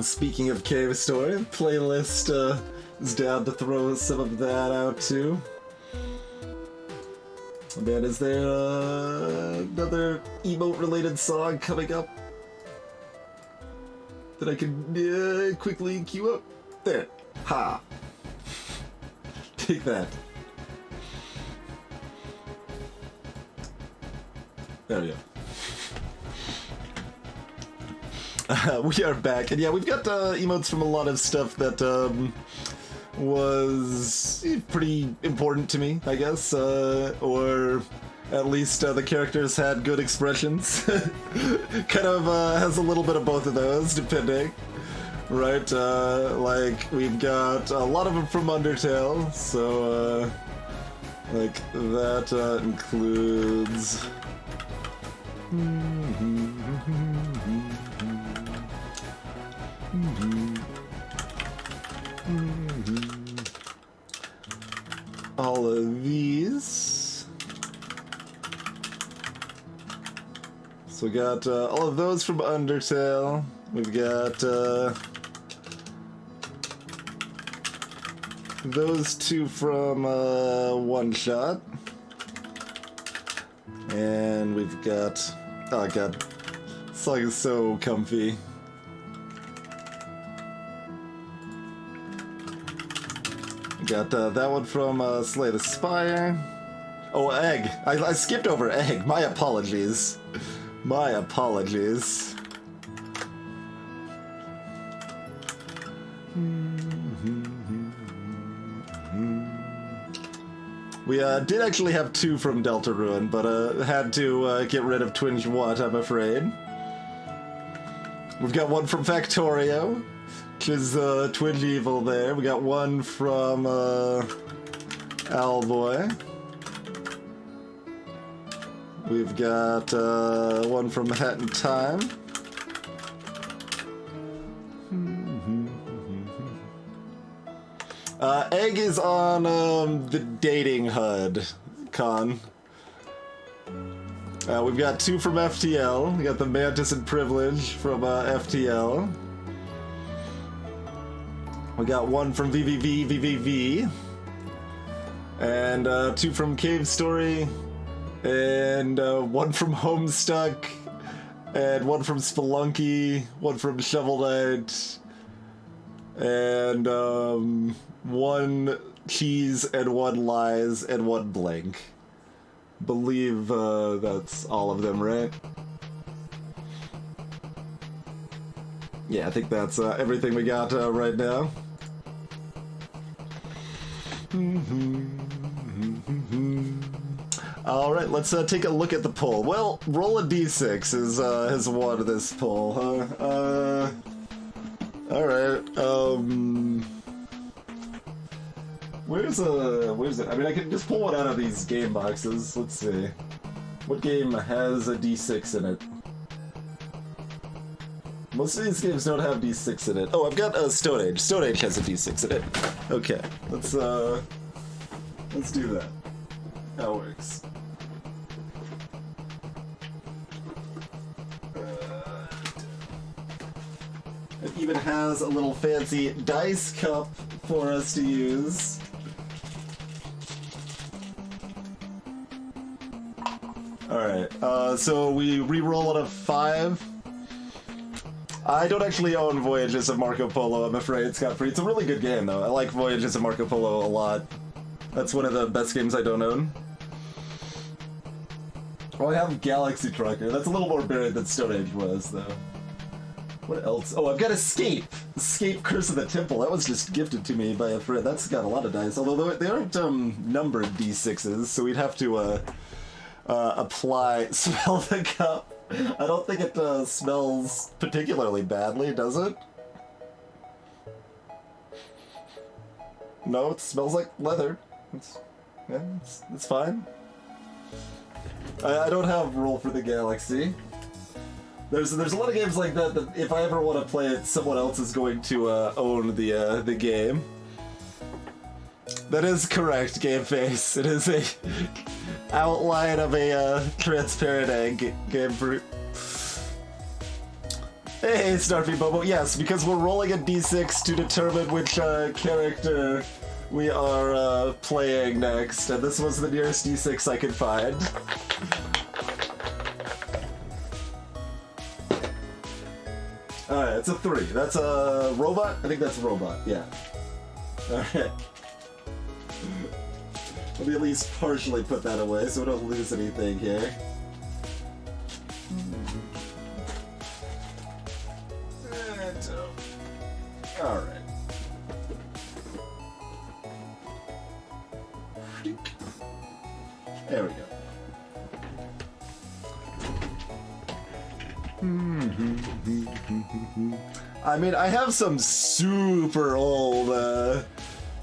Speaking of Cave Story, playlist is down to throw some of that out too. Man, is there another emote-related song coming up that I can quickly queue up? There. Ha! Take that. There we go. We are back, and yeah, we've got emotes from a lot of stuff that was pretty important to me, I guess, or at least the characters had good expressions. Kind of has a little bit of both of those, depending, right? Like, we've got a lot of them from Undertale, so, like, that includes... all of these. So we got all of those from Undertale. We've got those two from One Shot. And we've got... oh god, this song is so comfy. Got that one from Slay the Spire. Oh, Egg. I skipped over Egg. My apologies. My apologies. We did actually have two from Deltarune, but had to get rid of Twinge What, I'm afraid. We've got one from Factorio, which is Twinge Evil there. We got one from Owlboy. We've got one from Hat in Time. Egg is on the dating HUD, Con. We've got two from FTL. We got the Mantis and Privilege from FTL. We got one from VVV, and two from Cave Story, and one from Homestuck, and one from Spelunky, one from Shovel Knight, and one Cheese, and one Lies, and one Blank. Believe that's all of them, right? Yeah, I think that's everything we got right now. Alright, let's take a look at the poll. Well, roll a d6 has won this poll, huh? Alright, where's it? I mean, I can just pull one out of these game boxes. Let's see. What game has a d6 in it? Most of these games don't have d6 in it. Oh, I've got Stone Age. Stone Age has a d6 in it. Okay, let's do that. That works. It even has a little fancy dice cup for us to use. Alright, so we re-roll at a 5. I don't actually own Voyages of Marco Polo, I'm afraid, Scott Free. It's a really good game, though. I like Voyages of Marco Polo a lot. That's one of the best games I don't own. Oh, I have Galaxy Trucker. That's a little more buried than Stone Age was, though. What else? Oh, I've got Escape! Escape Curse of the Temple. That was just gifted to me by a friend. That's got a lot of dice, although they aren't numbered d6s, so we'd have to smell the cup. I don't think it smells particularly badly, does it? No, it smells like leather. It's fine. I don't have Roll for the Galaxy. There's a lot of games like that that if I ever want to play it, someone else is going to own the game. That is correct, Game Face. It is a outline of a transparent egg game fruit. Hey, Snarfy Bobo. Yes, because we're rolling a d6 to determine which character we are playing next, and this was the nearest d6 I could find. Alright, it's a 3. That's a robot? I think that's a robot, yeah. Alright. Let me at least partially put that away so we don't lose anything here. Alright. There we go. I mean, I have some super old,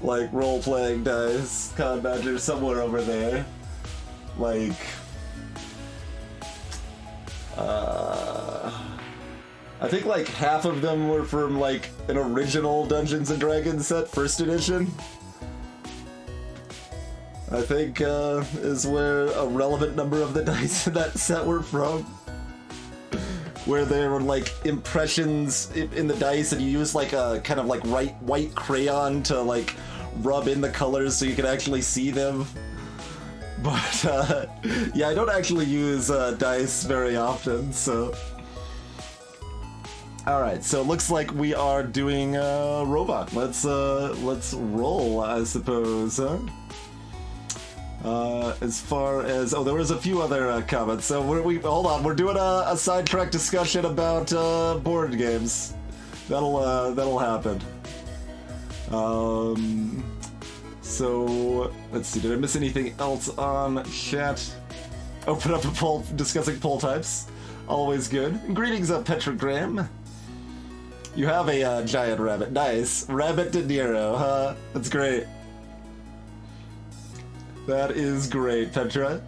like, role-playing dice, Con Badger, somewhere over there. Like, I think like half of them were from like an original Dungeons & Dragons set, first edition. I think is where a relevant number of the dice in that set were from. Where there were like impressions in the dice and you use like a kind of like white crayon to like rub in the colors so you can actually see them. But yeah, I don't actually use dice very often, so... Alright, so it looks like we are doing robot. Let's roll, I suppose, huh? As far as... Oh, there was a few other comments. So hold on, we're doing a sidetrack discussion about board games. That'll happen. So, let's see, did I miss anything else on chat? Open up a poll discussing poll types. Always good. Greetings, Petrogram. You have a giant rabbit. Nice. Rabbit De Niro, huh? That's great. That is great, Petra.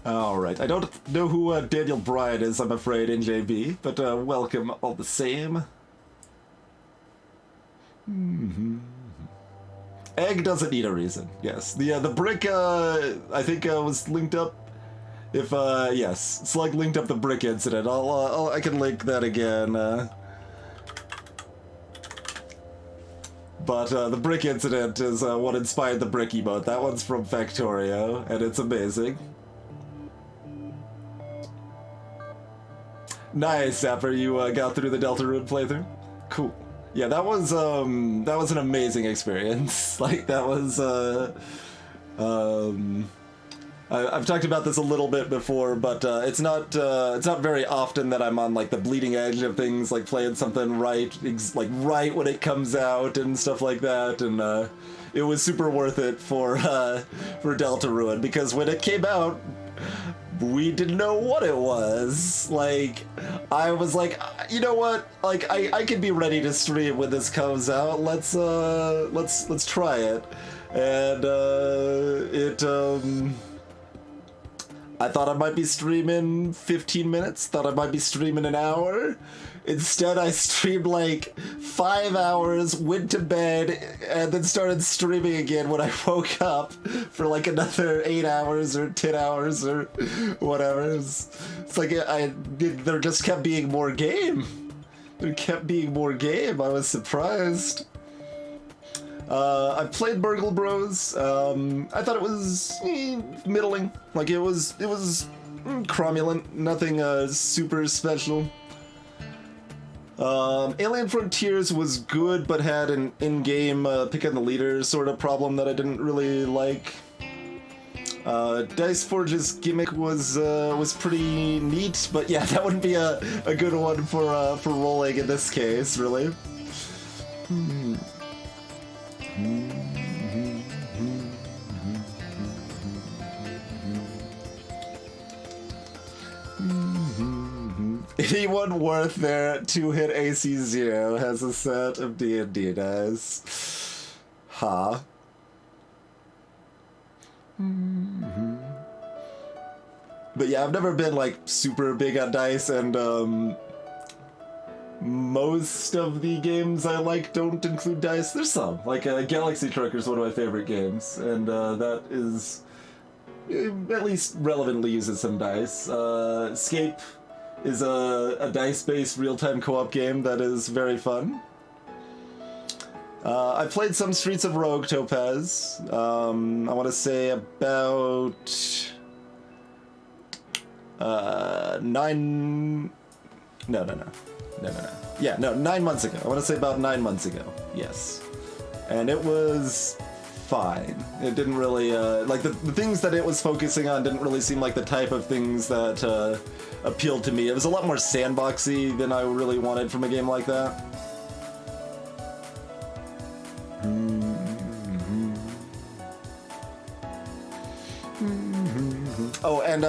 Alright, I don't know who Daniel Bryan is, I'm afraid, in JB, but welcome all the same. Egg doesn't need a reason, yes. The brick, I think was linked up. If, yes, Slug linked up the brick incident. I can link that again. But the brick incident is what inspired the brick emote. That one's from Factorio, and it's amazing. Nice, Zapper, you got through the Deltarune playthrough? Cool. Yeah, that was an amazing experience. Like, that was, I've talked about this a little bit before, but it's not very often that I'm on like the bleeding edge of things, like playing something right when it comes out and stuff like that, and it was super worth it for Deltarune, because when it came out, we didn't know what it was. Like, I was like, you know what? Like, I could be ready to stream when this comes out. Let's try it, and I thought I might be streaming 15 minutes, thought I might be streaming an hour. Instead, I streamed like 5 hours, went to bed, and then started streaming again when I woke up for like another 8 hours or 10 hours or whatever. It's like there just kept being more game. There kept being more game. I was surprised. I played Burgle Bros. I thought it was middling. Like, it was cromulent. Nothing super special. Alien Frontiers was good, but had an in-game pick on the leader sort of problem that I didn't really like. Dice Forge's gimmick was pretty neat, but yeah, that wouldn't be a good one for rolling in this case, really. Anyone worth their 2-hit AC0 has a set of D&D dice. Ha. But yeah, I've never been like super big on dice, and most of the games I like don't include dice. There's some, like Galaxy Trucker is one of my favorite games, and that is at least relevantly uses some dice. Escape is a dice-based real-time co-op game that is very fun. I played some Streets of Rogue Topaz. I want to say about 9 months ago. I want to say about 9 months ago. Yes. And it was fine. It didn't really, like, the things that it was focusing on didn't really seem like the type of things that appealed to me. It was a lot more sandboxy than I really wanted from a game like that. Oh, and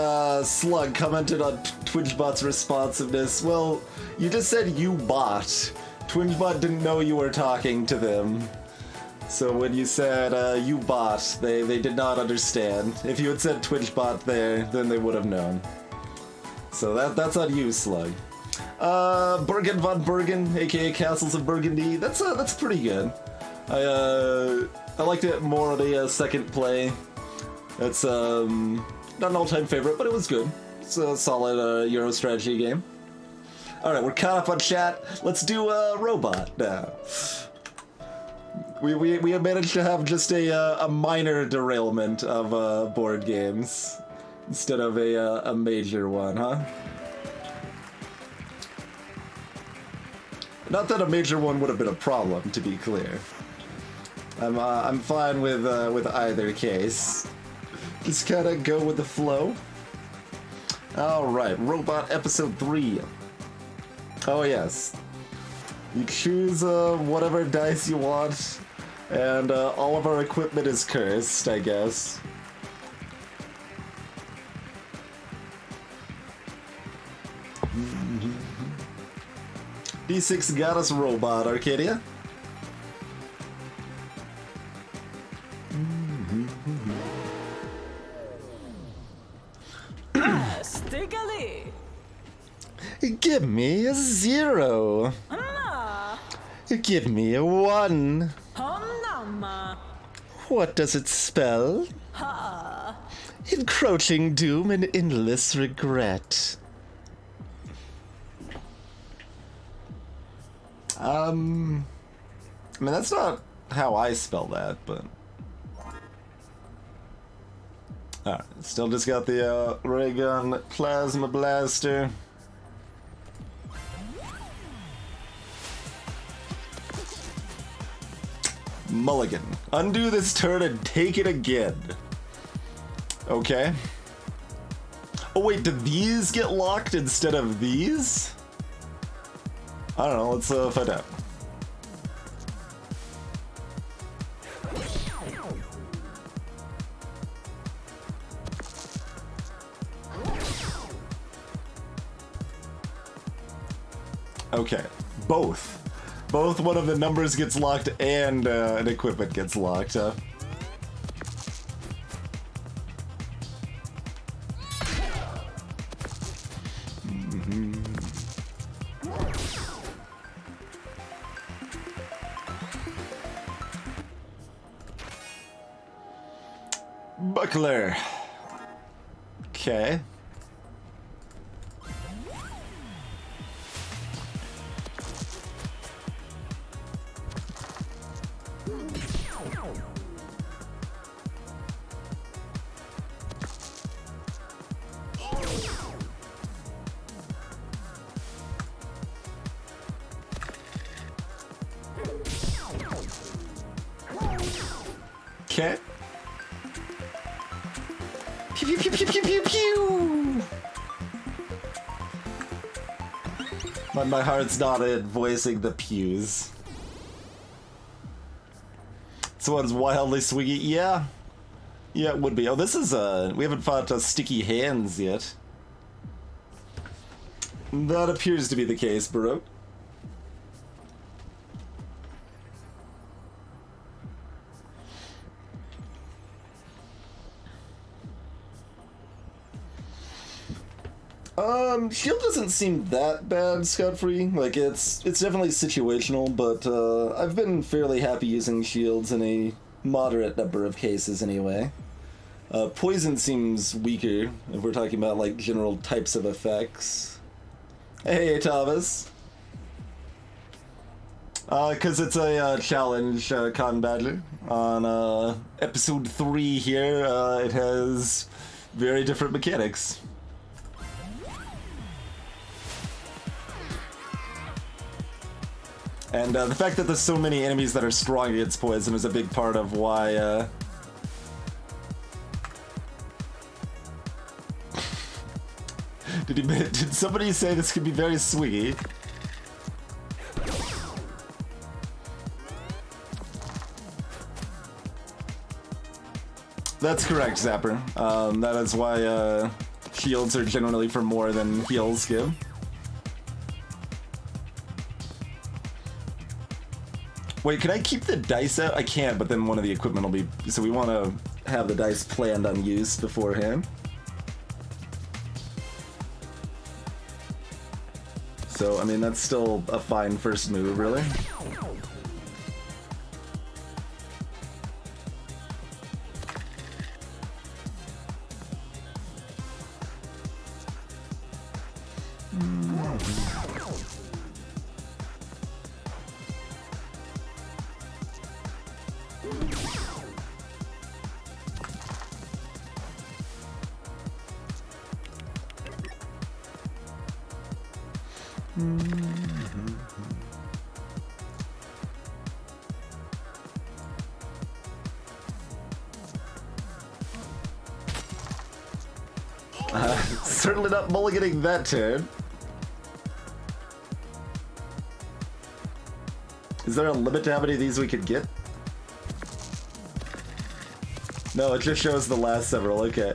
Slug commented on TwingeBot's responsiveness. Well, you just said you bot. TwingeBot didn't know you were talking to them. So when you said you bot, they did not understand. If you had said TwingeBot there, then they would have known. So that's on you, Slug. Bergen von Bergen, aka Castles of Burgundy. That's pretty good. I liked it more on a second play. It's not an all-time favorite, but it was good. It's a solid Euro strategy game. All right, we're caught up on chat. Let's do a robot now. We have managed to have just a minor derailment of board games instead of a major one, huh? Not that a major one would have been a problem, to be clear. I'm fine with either case. Just kind of go with the flow. All right, Robot Episode 3. Oh yes. You choose whatever dice you want, and all of our equipment is cursed, I guess. D6 got us robot, Arcadia. Stickily. Give me a 0. Give me a 1. What does it spell? Encroaching doom and endless regret. I mean, that's not how I spell that, but... Alright, still just got the ray gun plasma blaster. Mulligan. Undo this turn and take it again. Okay. Oh wait, did these get locked instead of these? I don't know, let's find out. Okay, both. Both one of the numbers gets locked and an equipment gets locked, huh? Buckler. Okay. Okay. Pew pew pew pew pew pew pew. But my heart's not in voicing the pews. This one's wildly swiggy. Yeah. Yeah, it would be. Oh, this is we haven't fought sticky hands yet. That appears to be the case, bro. Shield doesn't seem that bad scot-free. Like, it's definitely situational, but I've been fairly happy using shields in a moderate number of cases anyway. Poison seems weaker if we're talking about, like, general types of effects. Hey, Thomas. Because it's a challenge con badger. On episode 3 here, it has very different mechanics. And the fact that there's so many enemies that are strong against poison is a big part of why, Did somebody say this could be very swiggy? That's correct, Zapper. That is why, shields are generally for more than heals give. Wait, can I keep the dice out? I can't, but then one of the equipment will be... So we want to have the dice planned on use beforehand. So, I mean, that's still a fine first move, really. Certainly not mulliganing that turn. Is there a limit to how many of these we could get? No, it just shows the last several, okay.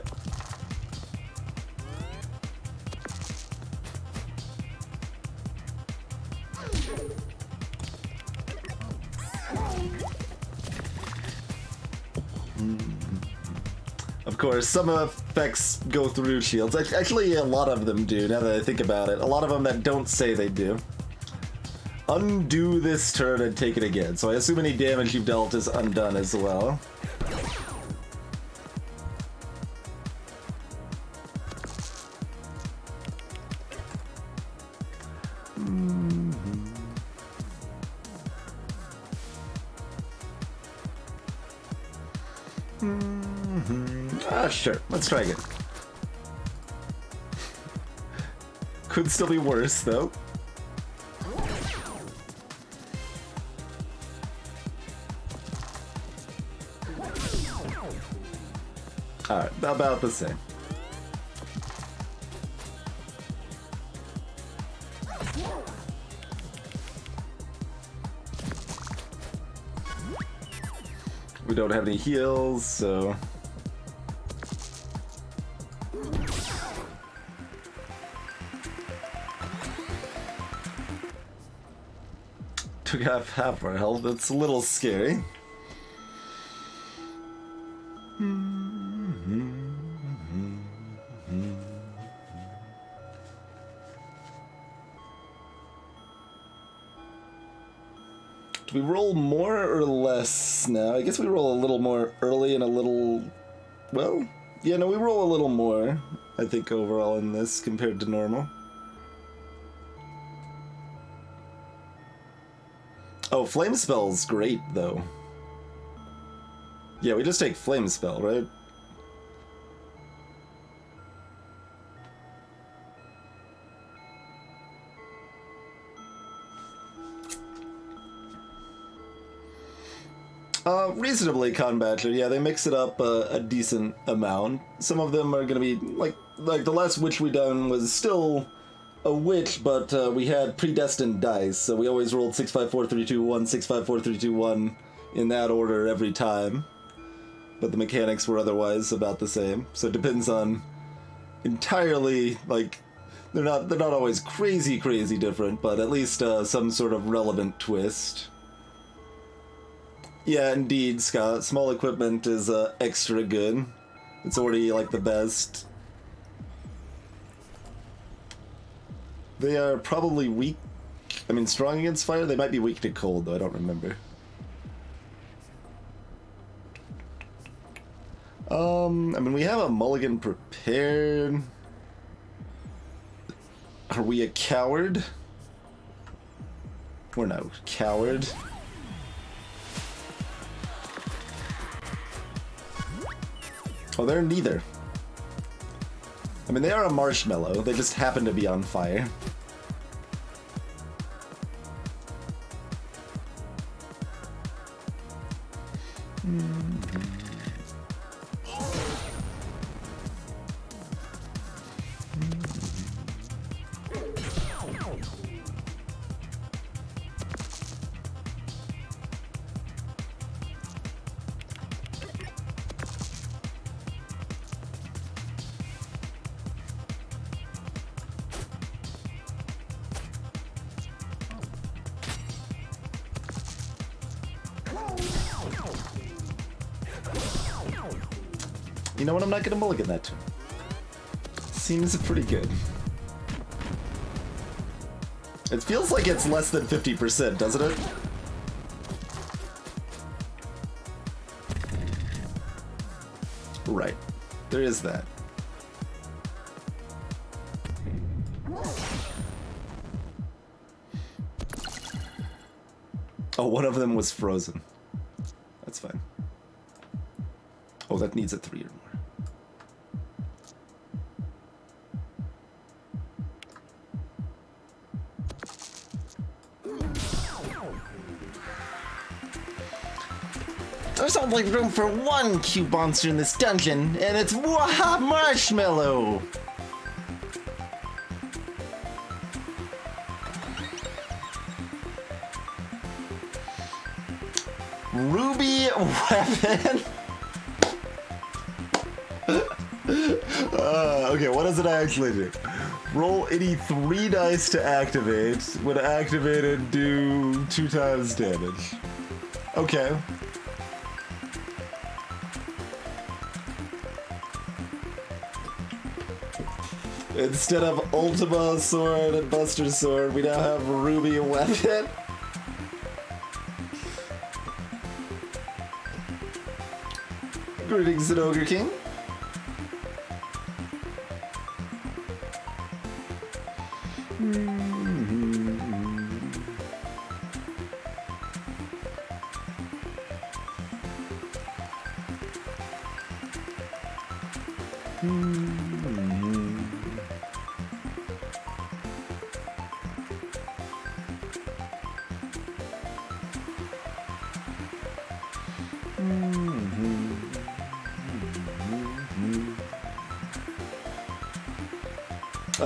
Of course, some effects go through shields. Actually, a lot of them do, now that I think about it. A lot of them that don't say they do. Undo this turn and take it again. So I assume any damage you've dealt is undone as well. Sure. Let's try again. Could still be worse, though. Alright, about the same. We don't have any heals, so... Took half our health. That's a little scary. Do we roll more or less now? I guess we roll a little more early and a little... Well, yeah, no, we roll a little more, I think, overall in this compared to normal. Oh, Flame Spell's great, though. Yeah, we just take Flame Spell, right? Reasonably combative. Yeah, they mix it up a decent amount. Some of them are gonna be like the last witch we done was still a witch, but we had predestined dice, so we always rolled 6, 5, 4, 3, 2, 1, 6, 5, 4, 3, 2, 1 in that order every time. But the mechanics were otherwise about the same. So it depends on entirely, like, they're not always crazy different, but at least some sort of relevant twist. Yeah, indeed, Scott. Small equipment is extra good. It's already, like, the best. They are probably weak... I mean, strong against fire? They might be weak to cold, though. I don't remember. I mean, we have a mulligan prepared. Are we a coward? We're no coward. Oh, they're neither. I mean, they are a marshmallow. They just happen to be on fire. You know what? I'm not gonna mulligan that to him. Seems pretty good. It feels like it's less than 50%, doesn't it? Right. There is that. Oh, one of them was frozen. That's fine. Oh, that needs a 3 or more. There's only room for one cube monster in this dungeon, and it's Marshmallow! Ruby weapon? Okay, what does it actually do? Roll any 3 dice to activate. When activated, do 2 times damage. Okay. Instead of Ultima Sword and Buster Sword, we now have Ruby Weapon. Greetings, Ogre King.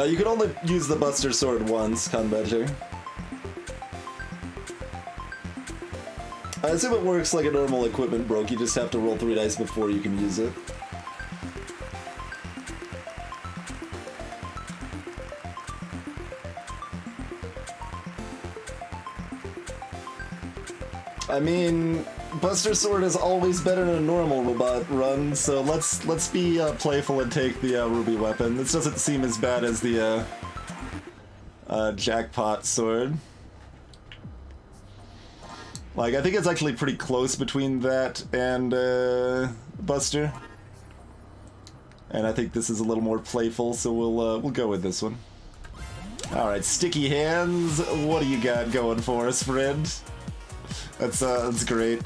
You can only use the Buster Sword once, Kanbeji. I assume it works like a normal equipment broke, you just have to roll 3 dice before you can use it. I mean, Buster Sword is always better than a normal robot run, so let's be playful and take the Ruby weapon. This doesn't seem as bad as the Jackpot Sword. Like, I think it's actually pretty close between that and Buster. And I think this is a little more playful, so we'll go with this one. Alright, Sticky Hands, what do you got going for us, friend? That's great.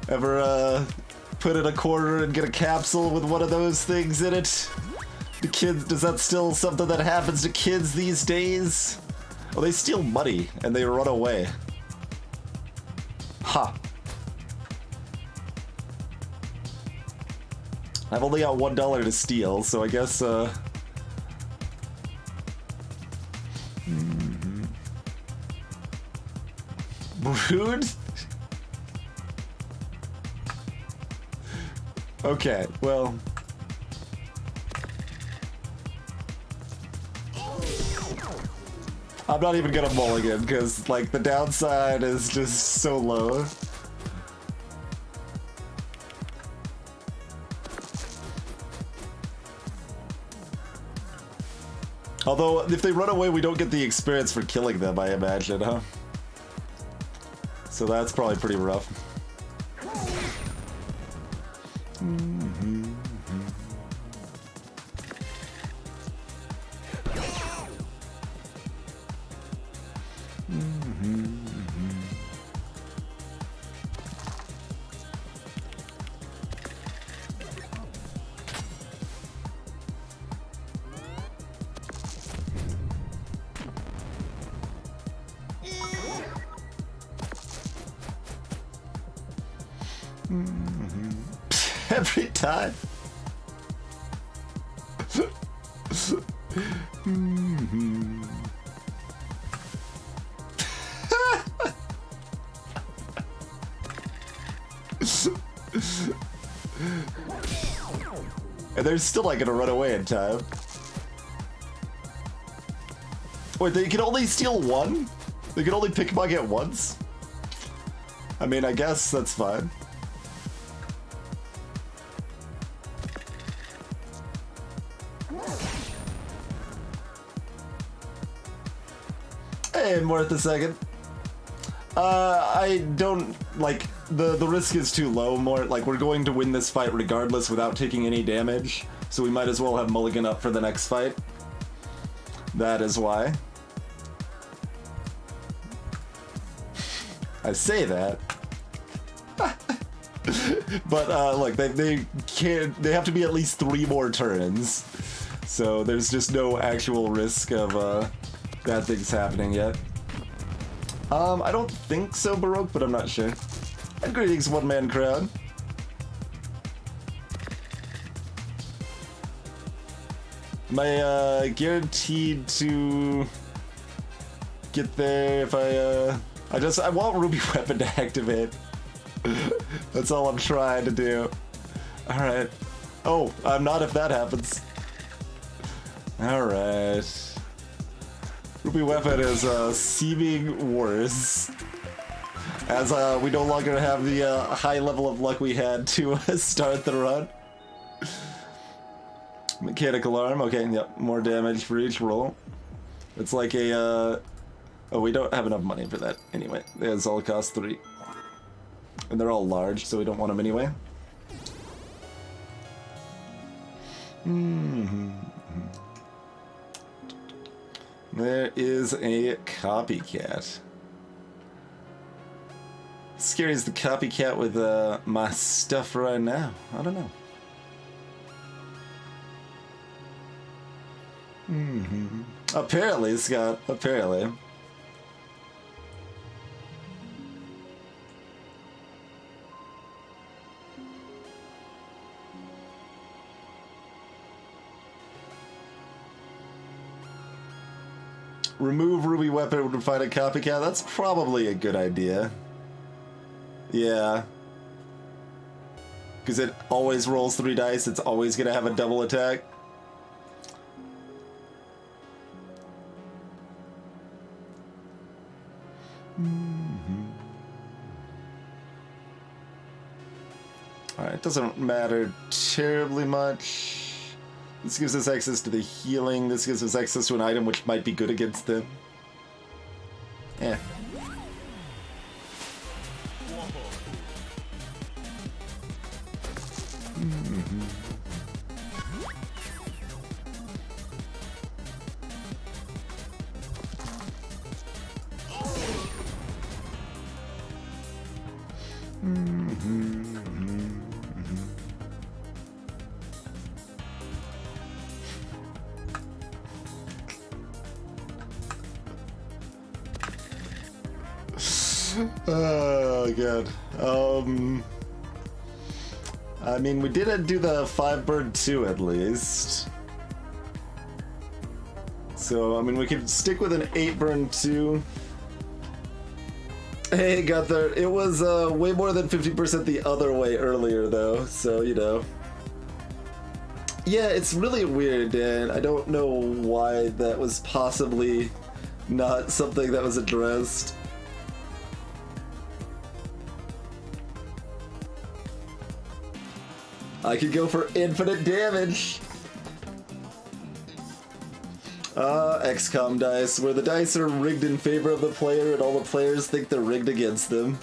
Ever put in a quarter and get a capsule with one of those things in it? The kids, is that still something that happens to kids these days? Oh, they steal money and they run away. Ha. I've only got $1 to steal, so I guess Rude? Okay, well. I'm not even gonna mulligan, because, like, the downside is just so low. Although, if they run away, we don't get the experience for killing them, I imagine, huh? So that's probably pretty rough. Every time. And they're still not gonna run away in time. Wait, they can only steal one? They can only pickpocket once? I mean, I guess that's fine. Hey, worth a second. I don't, like, the risk is too low. More, like, we're going to win this fight regardless without taking any damage, so we might as well have mulligan up for the next fight. That is why. I say that. But, look, they have to be at least 3 more turns. So there's just no actual risk of, bad things happening yet. I don't think so, Baroque, but I'm not sure. And greetings, one-man crowd. Am I, guaranteed to get there if I want Ruby Weapon to activate. That's all I'm trying to do. Alright. Oh, I'm not if that happens. Alright. Ruby Weapon is seeming worse, as we no longer have the high level of luck we had to start the run. Mechanical arm, okay, yep, more damage for each roll. It's like a, oh, we don't have enough money for that anyway. These all cost 3. And they're all large, so we don't want them anyway. There is a copycat. Scary is the copycat with my stuff right now. I don't know. Apparently, Scott. Apparently. Remove ruby weapon to find a copycat. That's probably a good idea. Yeah. Because it always rolls 3 dice. It's always going to have a double attack. Alright, it doesn't matter terribly much. This gives us access to the healing. This gives us access to an item which might be good against them. Yeah. Oh, God. I mean, we did do the 5 bird 2 at least. So, I mean, we could stick with an 8 burn 2. Hey, got there. It was way more than 50% the other way earlier, though, so, you know. Yeah, it's really weird, and I don't know why that was possibly not something that was addressed. I could go for infinite damage. XCOM dice, where the dice are rigged in favor of the player and all the players think they're rigged against them.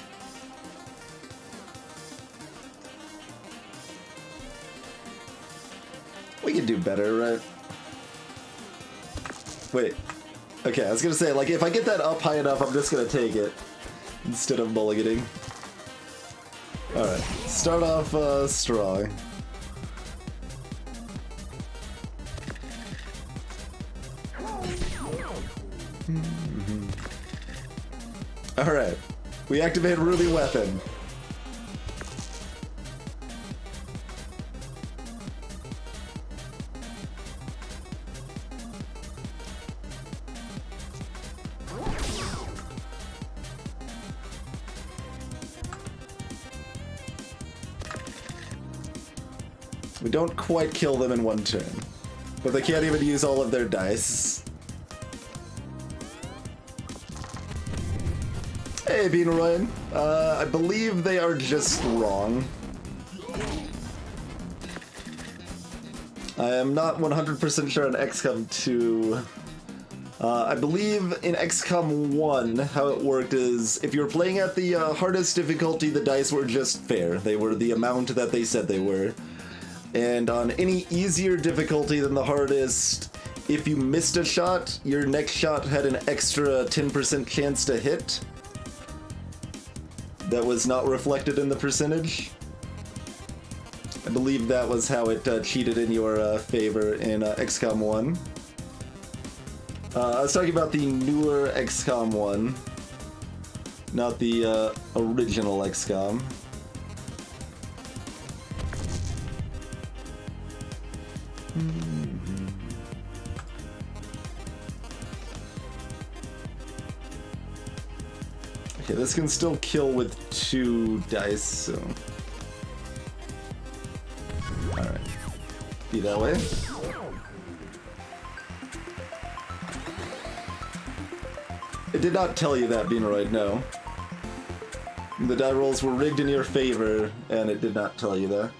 We can do better, right? Wait. Okay, I was gonna say, like, if I get that up high enough, I'm just gonna take it instead of mulliganing. Alright, start off strong. Alright, we activate Ruby Weapon. We don't quite kill them in one turn, but they can't even use all of their dice. Hey, Bean Ryan. I believe they are just wrong. I am not 100% sure on XCOM 2. I believe in XCOM 1, how it worked is, if you were playing at the hardest difficulty, the dice were just fair. They were the amount that they said they were. And on any easier difficulty than the hardest, if you missed a shot, your next shot had an extra 10% chance to hit. That was not reflected in the percentage. I believe that was how it cheated in your favor in XCOM 1. I was talking about the newer XCOM 1, not the original XCOM. Okay, this can still kill with 2 dice, so... Alright. Be that way. It did not tell you that, Beanoid, no. The die rolls were rigged in your favor, and it did not tell you that.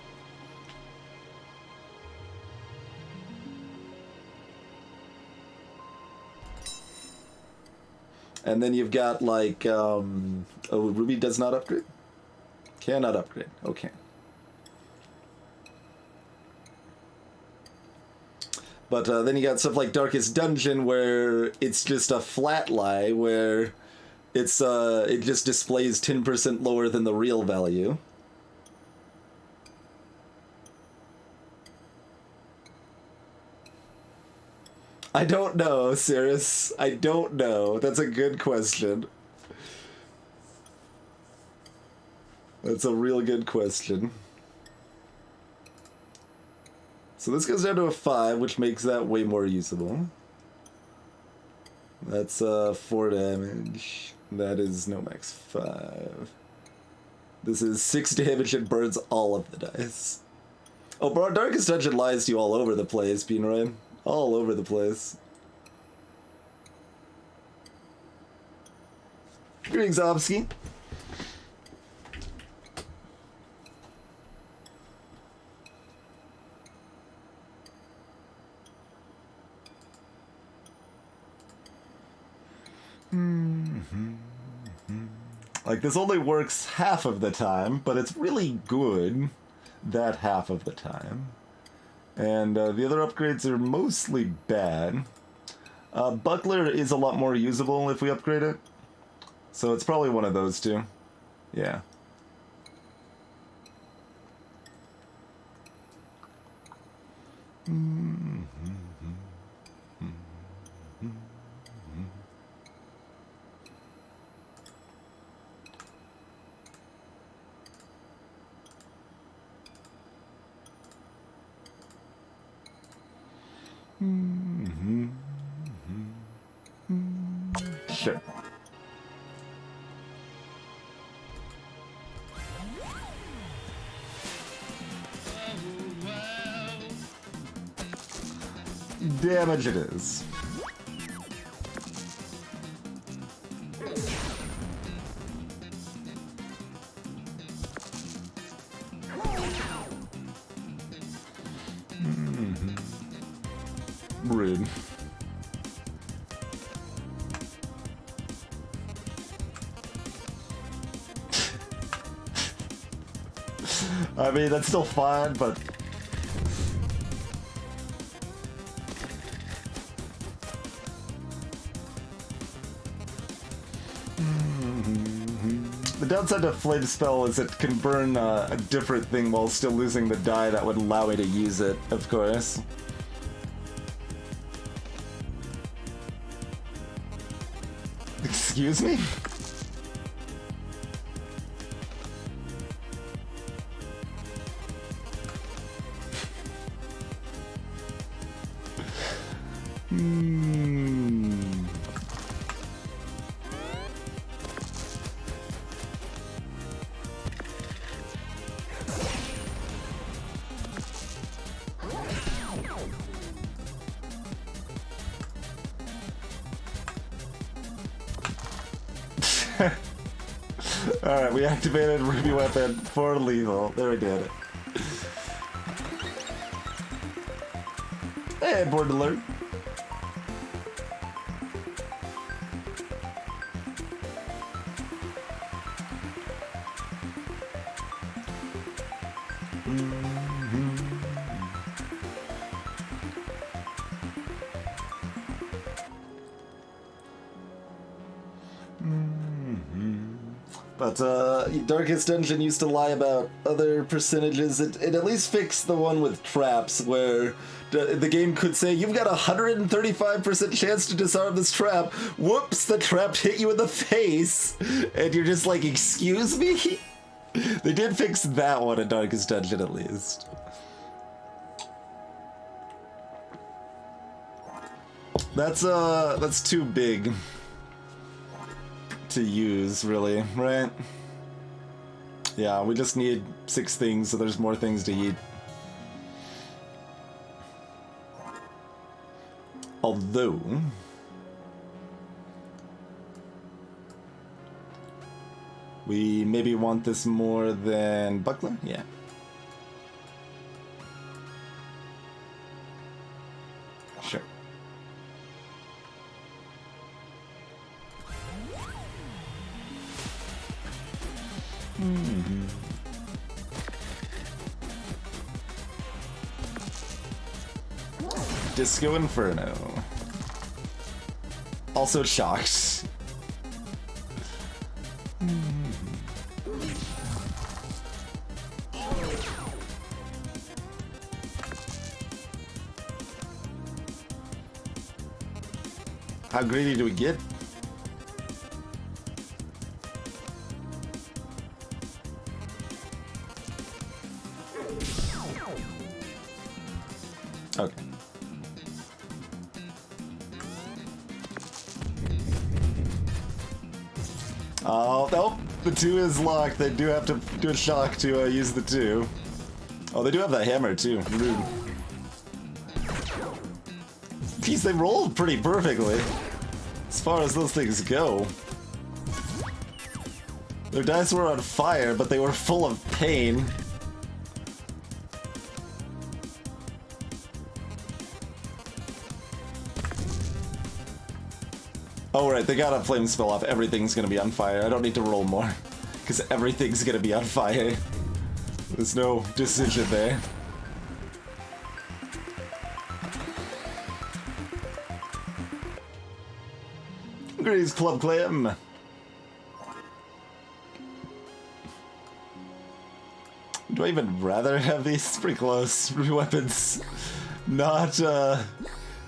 And then you've got, like, oh, Ruby does not upgrade? Cannot upgrade. Okay. But then you got stuff like Darkest Dungeon, where it's just a flat lie, where it's it just displays 10% lower than the real value. I don't know, Cirrus. I don't know. That's a good question. That's a real good question. So this goes down to a 5, which makes that way more usable. That's 4 damage. That is no max 5. This is 6 damage and burns all of the dice. Oh, bro, Darkest Dungeon lies to you all over the place, Beanryan. All over the place. Greetings, Obsky. Like, this only works half of the time, but it's really good that half of the time. And the other upgrades are mostly bad. Buckler is a lot more usable if we upgrade it. So it's probably one of those two. Yeah. Sure. Damage it is. Rude. I mean, that's still fine, but... The downside to Flame Spell is it can burn a different thing while still losing the die that would allow me to use it, of course. Excuse me? Alright, we activated Ruby Weapon for lethal. There we did it. Hey, board alert. But Darkest Dungeon used to lie about other percentages. It at least fixed the one with traps, where the game could say, you've got a 135% chance to disarm this trap. Whoops, the trap hit you in the face. And you're just like, excuse me? They did fix that one in Darkest Dungeon at least. That's too big to use, really, right? Yeah, we just need 6 things, so there's more things to eat. Although... we maybe want this more than Buckler? Yeah. Sure. Disco Inferno. Also shocked. How greedy do we get? Okay. Oh, nope. The 2 is locked. They do have to do a shock to use the 2. Oh, they do have that hammer, too. Rude. Geez, they rolled pretty perfectly. As far as those things go. Their dice were on fire, but they were full of pain. Oh right, they got a flame spell off. Everything's gonna be on fire. I don't need to roll more. Because everything's gonna be on fire. There's no decision there. Greetings, Club Clam. Do I even rather have these? Pretty close. Weapons not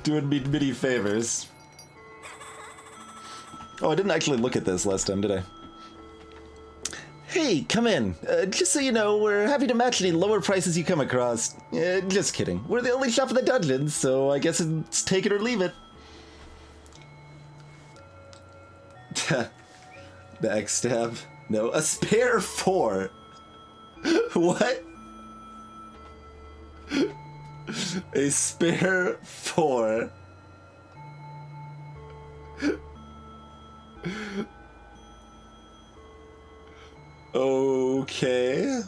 doing me many favors. Oh, I didn't actually look at this last time, did I? Hey, come in. Just so you know, we're happy to match any lower prices you come across. Just kidding. We're the only shop in the dungeons, so I guess it's take it or leave it. Backstab. No, a spare 4. What? A spare 4. Okay.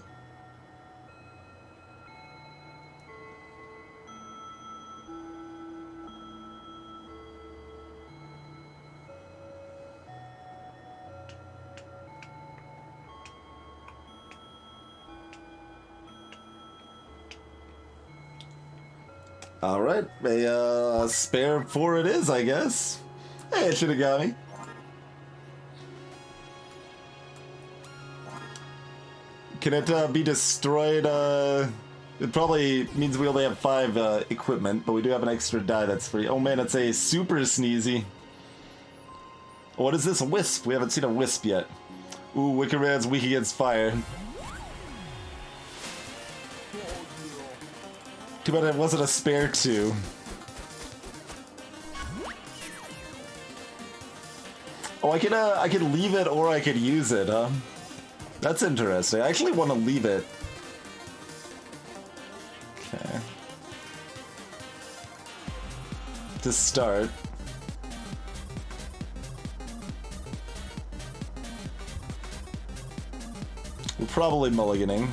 All right, a spare 4 it is, I guess. Hey, Shinigami. Can it be destroyed? It probably means we only have 5 equipment, but we do have an extra die that's free. Oh man, it's a super sneezy. What is this? A wisp? We haven't seen a wisp yet. Ooh, Wicker Man's weak against fire. Too bad it wasn't a spare 2. Oh, I could leave it or I could use it, huh? That's interesting. I actually want to leave it. Okay. To start. We're probably mulliganing.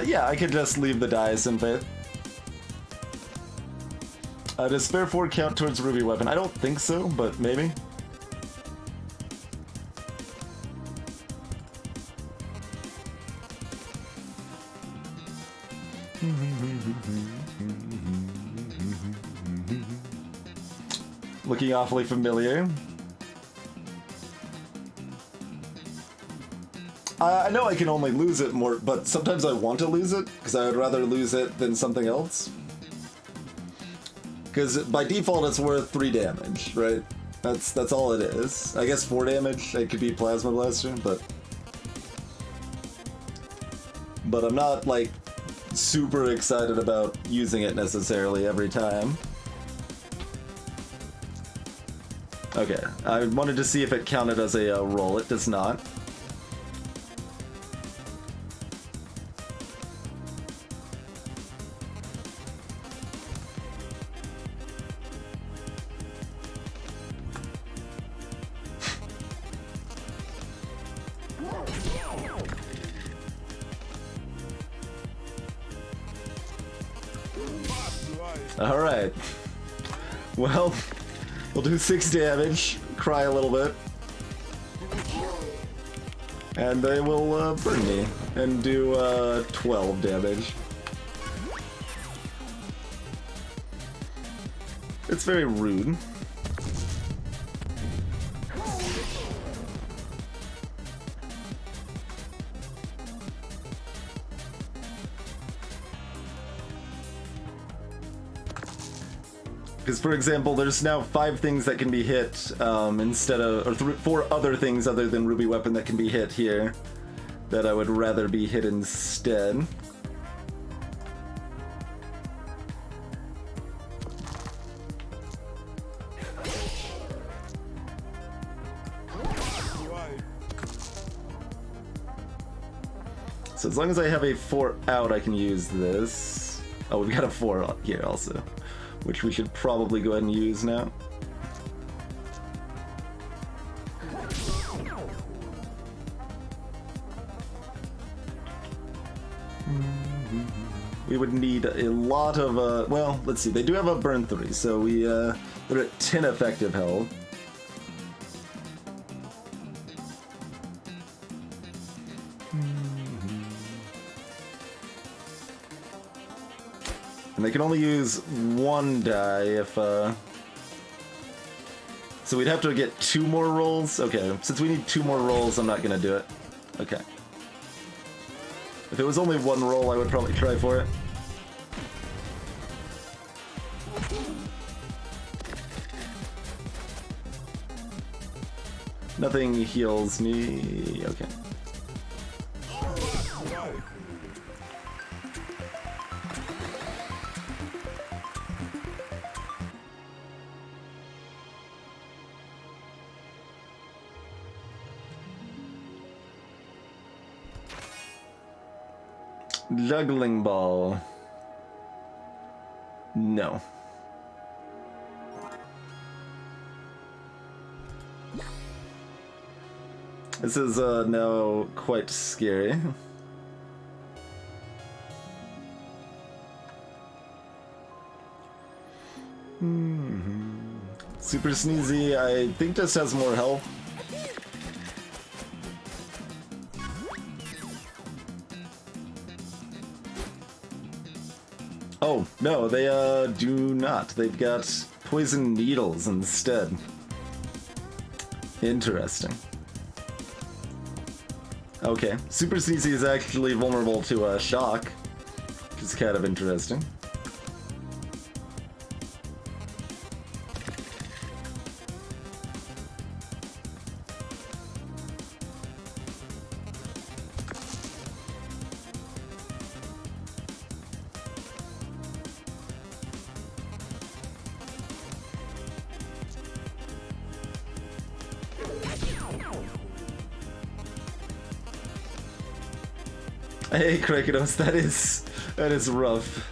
Yeah, I could just leave the dice in faith. Does spare 4 count towards ruby weapon? I don't think so, but maybe. Looking awfully familiar. I know I can only lose it more, but sometimes I want to lose it, because I would rather lose it than something else. Because by default it's worth 3 damage, right? That's all it is. I guess 4 damage, it could be Plasma Blaster, but I'm not, like, super excited about using it necessarily every time. Okay, I wanted to see if it counted as a roll. It does not. Alright. Well, we'll do 6 damage, cry a little bit. And they will burn me and do 12 damage. It's very rude. Because, for example, there's now 5 things that can be hit instead of, or 4 other things other than Ruby Weapon that can be hit here that I would rather be hit instead. So as long as I have a 4 out, I can use this. Oh, we've got a 4 here also, which we should probably go ahead and use now. We would need a lot of, well, let's see, they do have a burn 3, so they're at 10 effective health. And they can only use 1 die if, so we'd have to get 2 more rolls? Okay, since we need 2 more rolls, I'm not gonna do it. Okay. If it was only 1 roll, I would probably try for it. Nothing heals me. Okay. Juggling ball. No. This is now quite scary. Super Sneezy, I think this has more health. Oh, no, they do not. They've got poison needles instead. Interesting. Okay, Super Sneezy is actually vulnerable to shock, which is kind of interesting. Hey Krakenos, that is rough.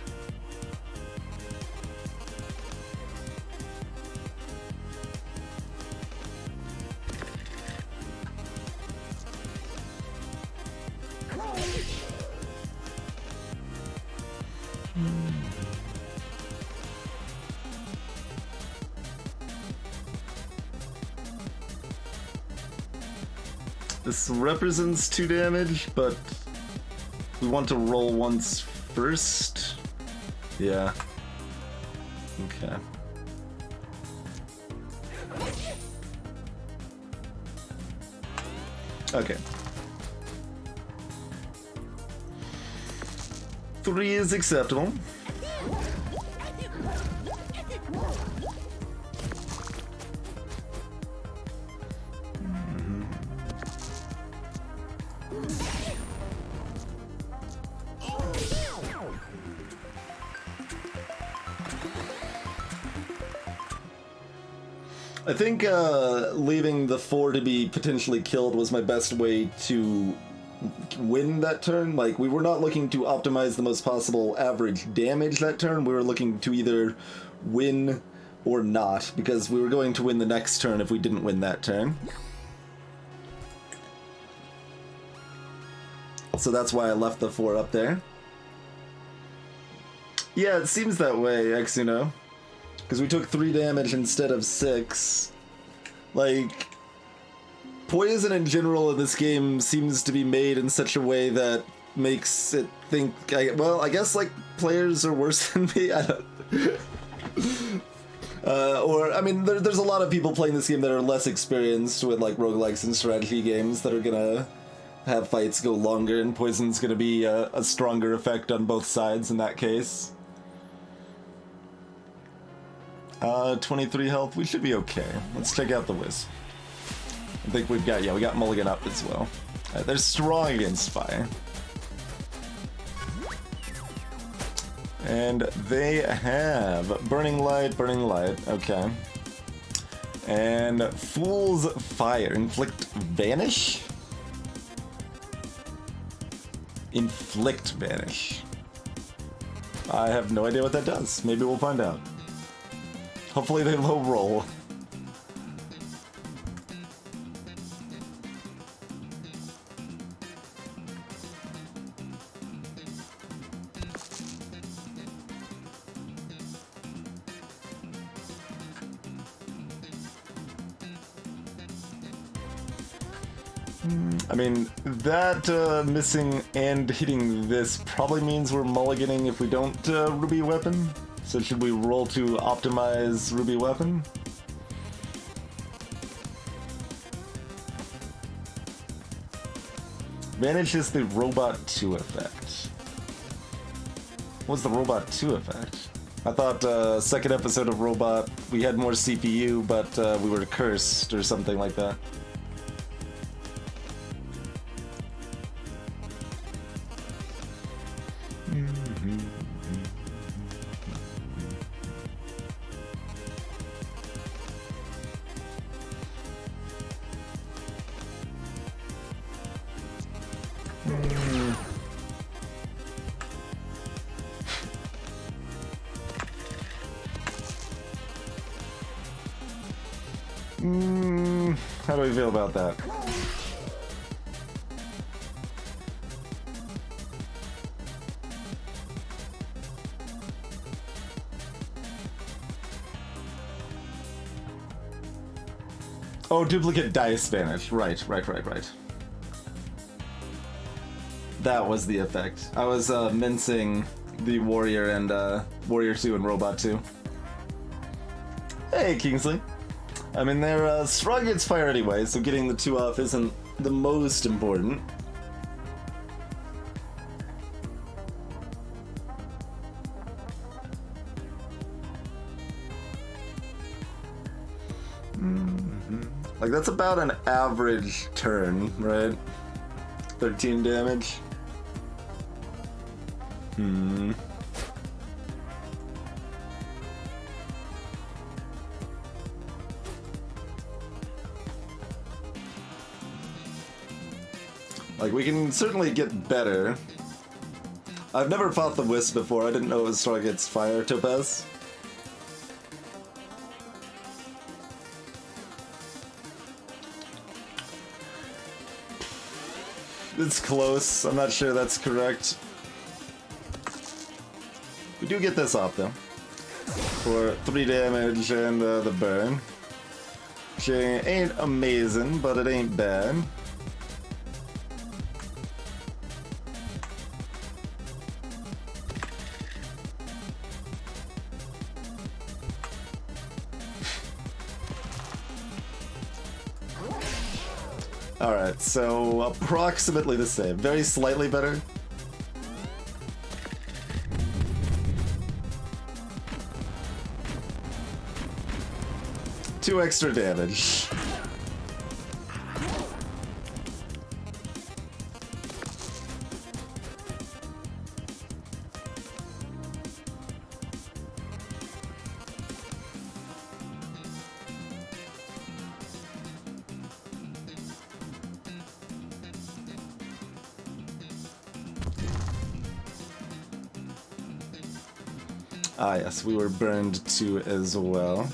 This represents 2 damage, but we want to roll once first? Yeah. Okay. Okay. 3 is acceptable. I think leaving the 4 to be potentially killed was my best way to win that turn. Like, we were not looking to optimize the most possible average damage that turn. We were looking to either win or not, because we were going to win the next turn if we didn't win that turn. So that's why I left the 4 up there. Yeah, it seems that way, Exuno. Because we took 3 damage instead of 6. Like, poison in general in this game seems to be made in such a way that makes it think, well, I guess, like, players are worse than me. I don't... Or, I mean, there's a lot of people playing this game that are less experienced with, like, roguelikes and strategy games that are gonna have fights go longer, and poison's gonna be a stronger effect on both sides in that case. 23 health, we should be okay. Let's check out the Wisp. I think we got Mulligan up as well. They're strong against fire. And they have Burning Light, okay. And Fool's Fire, Inflict Vanish? Inflict Vanish. I have no idea what that does. Maybe we'll find out. Hopefully they low roll. I mean, that missing and hitting this probably means we're mulliganing if we don't Ruby Weapon. So should we roll to optimize Ruby Weapon? Vanish is the Robot 2 effect. What's the Robot 2 effect? I thought second episode of Robot we had more CPU, but we were cursed or something like that. How do we feel about that? Oh, duplicate dice vanish. Right. That was the effect. I was mincing the Warrior and Warrior 2 and Robot 2. Hey, Kingsley. I mean, they're strong against fire anyway, so getting the 2 off isn't the most important. Like, that's about an average turn, right? 13 damage. Like, we can certainly get better. I've never fought the Wisp before. I didn't know it was strong against fire, Topaz. It's close. I'm not sure that's correct. We do get this off, though. For 3 damage and the burn. Which ain't amazing, but it ain't bad. Alright, so approximately the same. Very slightly better. Two extra damage. Ah yes, we were burned too as well.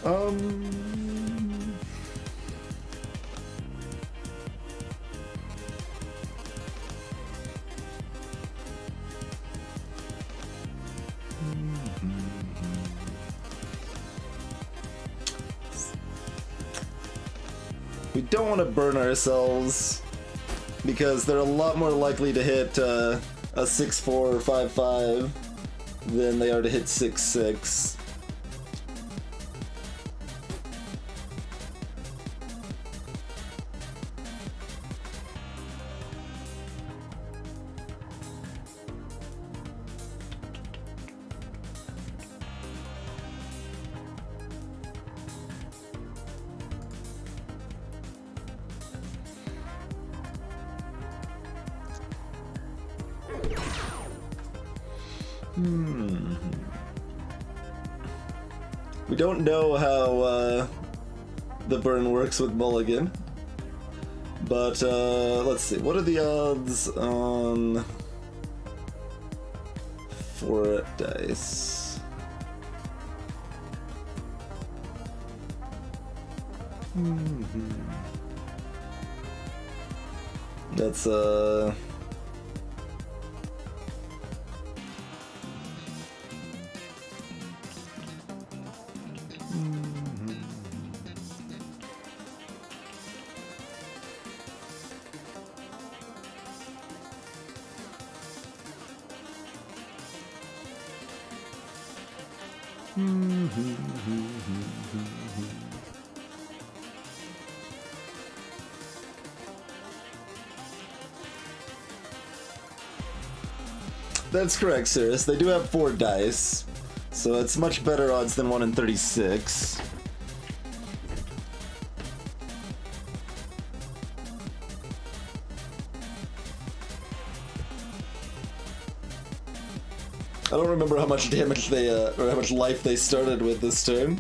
We don't want to burn ourselves because they're a lot more likely to hit a 6-4 or 5-5 than they are to hit 6-6. We don't know how the burn works with Mulligan, but let's see. What are the odds on 4 dice? That's That's correct, Cirrus. They do have 4 dice, so it's much better odds than 1 in 36. I don't remember how much damage they, or how much life they started with this turn.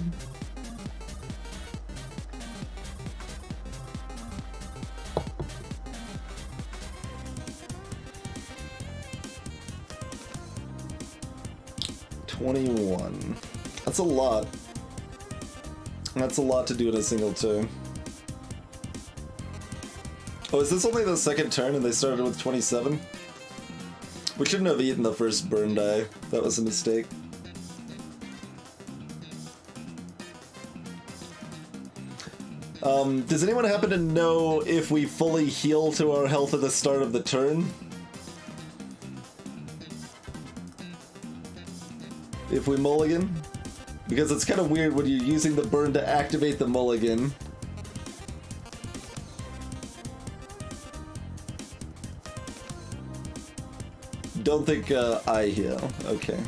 That's a lot. That's a lot to do in a single turn. Oh, is this only the second turn and they started with 27? We shouldn't have eaten the first burn die. That was a mistake. Does anyone happen to know if we fully heal to our health at the start of the turn? If we mulligan? Because it's kind of weird when you're using the burn to activate the mulligan. Don't think I heal. Okay.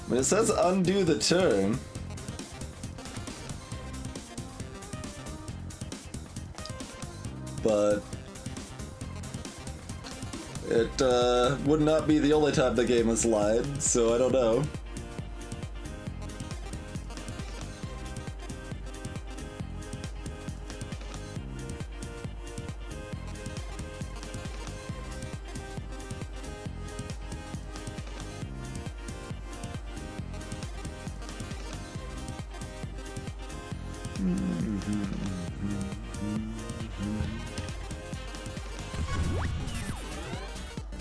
But it says undo the turn. But it would not be the only time the game has lied, so I don't know.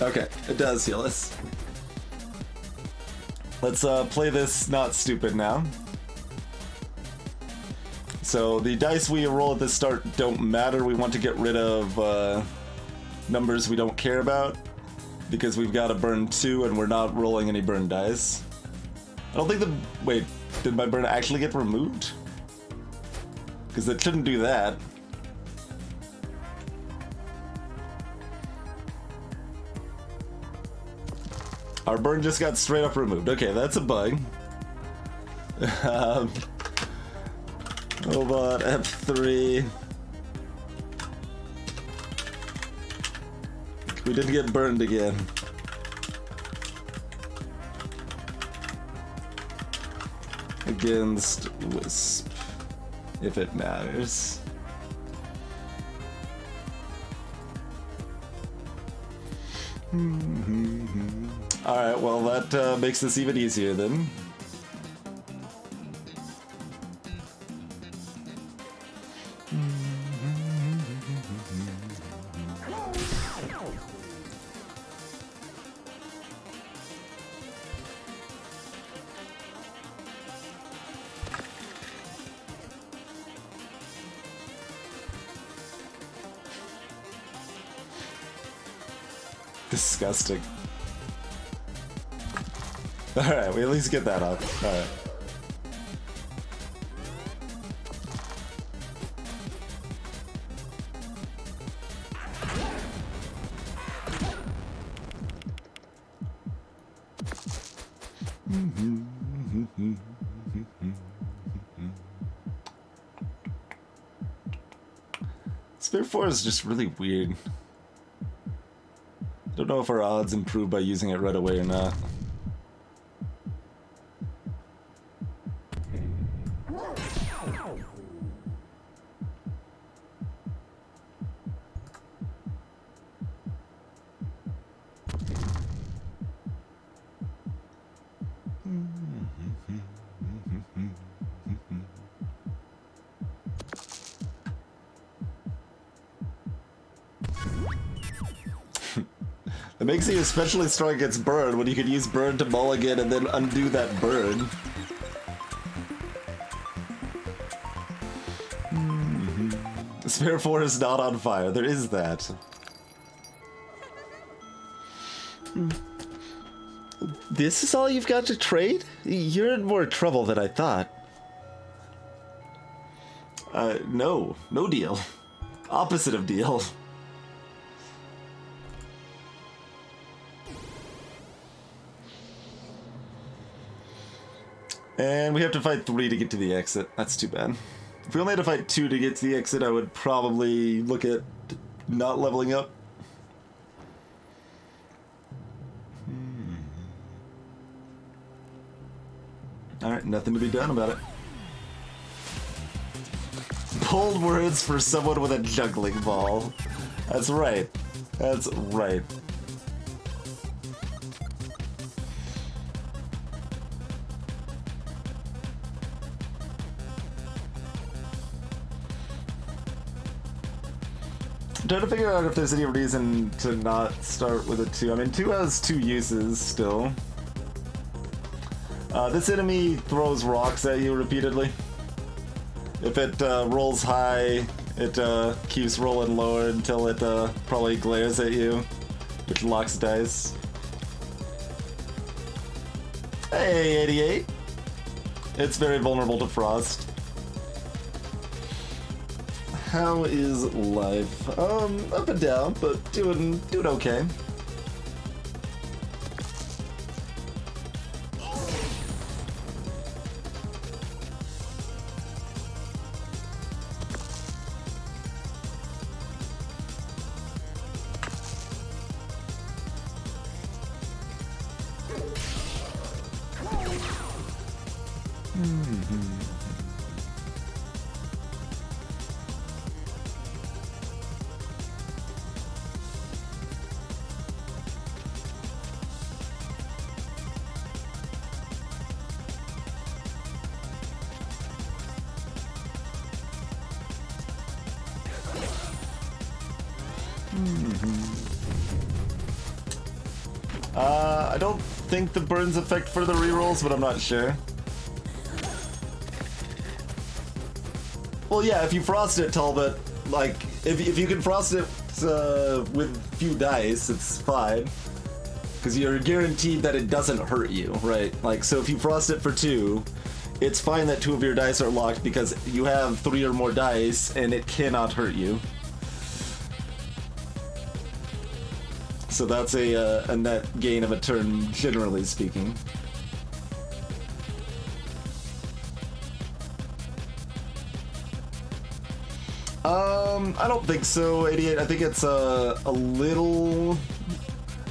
Okay, it does heal us. Let's play this not stupid now. So the dice we roll at the start don't matter. We want to get rid of numbers we don't care about because we've got a burn 2 and we're not rolling any burn dice. I don't think the... Wait, did my burn actually get removed? Because it shouldn't do that. Our burn just got straight up removed. Okay, that's a bug. Hold on, F3. We didn't get burned again. Against Wisp, if it matters. Alright, well that makes this even easier then. Disgusting. Alright, we at least get that off. Alright. Spare 4 is just really weird. Don't know if our odds improve by using it right away or not. It makes you especially strong against burn when you can use burn to mulligan and then undo that burn. Spare 4 is not on fire. There is that. This is all you've got to trade? You're in more trouble than I thought. No. No deal. Opposite of deal. And we have to fight 3 to get to the exit. That's too bad. If we only had to fight 2 to get to the exit, I would probably look at not leveling up. Alright, nothing to be done about it. Bold words for someone with a juggling ball. That's right. That's right. I'm trying to figure out if there's any reason to not start with a 2. I mean, 2 has 2 uses still. This enemy throws rocks at you repeatedly. If it rolls high, it keeps rolling lower until it probably glares at you, which locks dice. Hey, 88! It's very vulnerable to frost. How is life? Up and down, but doing okay. I don't think the burns affect further rerolls, but I'm not sure. Well, yeah, if you frost it, Talbot, like, if you can frost it with few dice, it's fine. Because you're guaranteed that it doesn't hurt you, right? Like, so if you frost it for 2, it's fine that 2 of your dice are locked because you have 3 or more dice and it cannot hurt you. So that's a net gain of a turn, generally speaking. I don't think so, 88. I think it's a little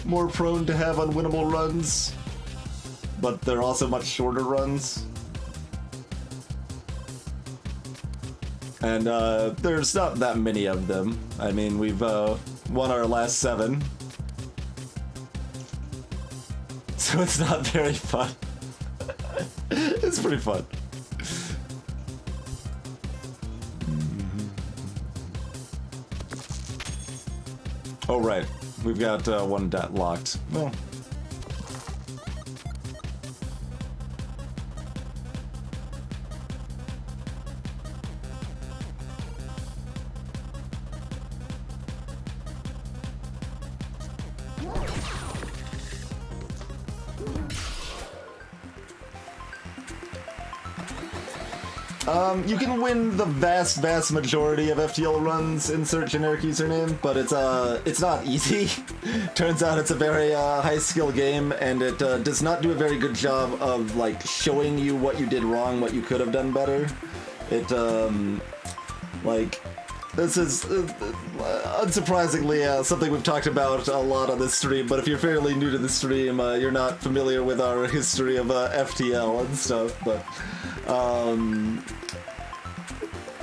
more prone to have unwinnable runs, but they're also much shorter runs. And there's not that many of them. I mean, we've won our last 7. So it's not very fun. It's pretty fun. Oh, right. We've got one dot locked. Well. You can win the vast majority of FTL runs, insert generic username, but it's not easy. Turns out it's a very high skill game, and it does not do a very good job of like showing you what you did wrong, what you could have done better. It like this is unsurprisingly something we've talked about a lot on this stream, but if you're fairly new to the stream, you're not familiar with our history of FTL and stuff, but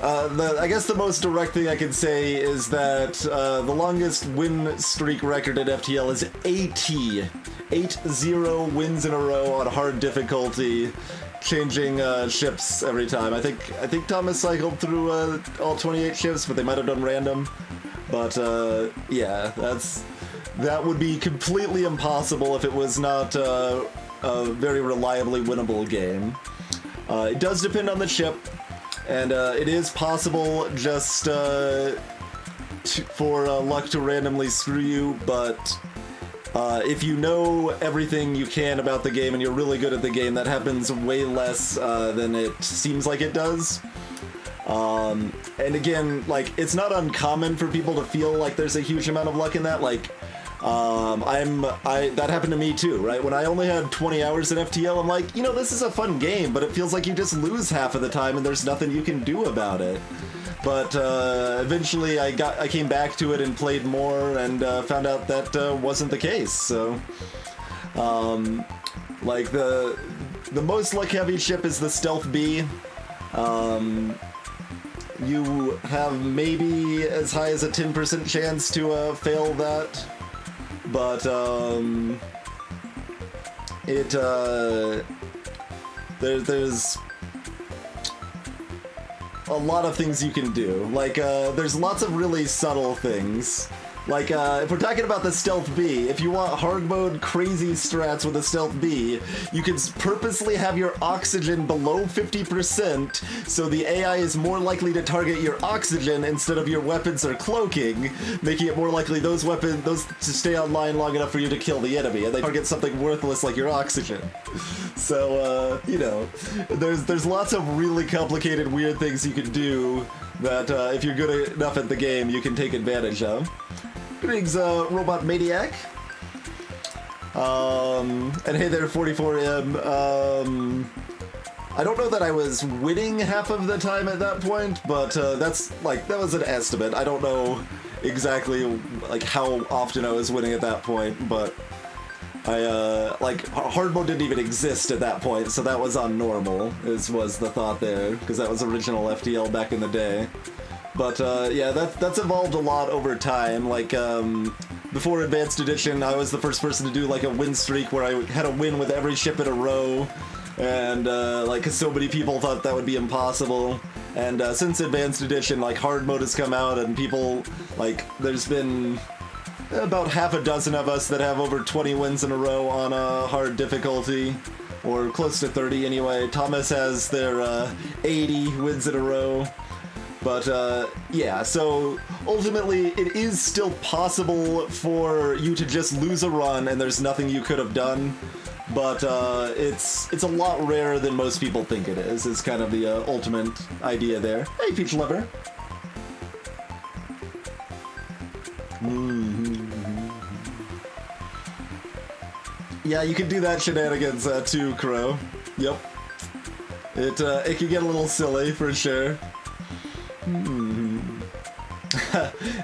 I guess the most direct thing I can say is that the longest win streak record at FTL is 80 wins in a row on hard difficulty, changing ships every time. I think Thomas cycled through all 28 ships, but they might have done random. But yeah, that would be completely impossible if it was not a very reliably winnable game. It does depend on the ship. And it is possible just for luck to randomly screw you, but if you know everything you can about the game and you're really good at the game, that happens way less than it seems like it does. And again, like, it's not uncommon for people to feel like there's a huge amount of luck in that. Like, that happened to me too, right? When I only had 20 hours in FTL, I'm like, you know, this is a fun game, but it feels like you just lose half of the time and there's nothing you can do about it. But eventually I came back to it and played more and found out that wasn't the case. So, like the most luck heavy ship is the Stealth B. You have maybe as high as a 10% chance to fail that. But there's a lot of things you can do. Like there's lots of really subtle things. Like, if we're talking about the Stealth B, if you want hard mode crazy strats with a Stealth B, you can purposely have your oxygen below 50%, so the AI is more likely to target your oxygen instead of your weapons or cloaking, making it more likely those to stay online long enough for you to kill the enemy, and they target something worthless like your oxygen. So, you know, there's lots of really complicated, weird things you can do that, if you're good enough at the game, you can take advantage of. Greetings, Robot Maniac. And hey there, 44M. I don't know that I was winning half of the time at that point, but that was an estimate. I don't know exactly like how often I was winning at that point, but hard mode didn't even exist at that point, so that was on normal, was the thought there, because that was original FTL back in the day. But yeah, that's evolved a lot over time. Like, before Advanced Edition, I was the first person to do like a win streak where I had a win with every ship in a row, and like, 'cause so many people thought that would be impossible. And since Advanced Edition, like, hard mode has come out, and people, like, there's been about half a dozen of us that have over 20 wins in a row on a hard difficulty, or close to 30 anyway. Thomas has their 80 wins in a row. But, yeah, so ultimately it is still possible for you to just lose a run and there's nothing you could have done, but it's a lot rarer than most people think it is kind of the ultimate idea there. Hey, Peach Lover! Yeah, you can do that shenanigans too, Crow. Yep. It can get a little silly, for sure.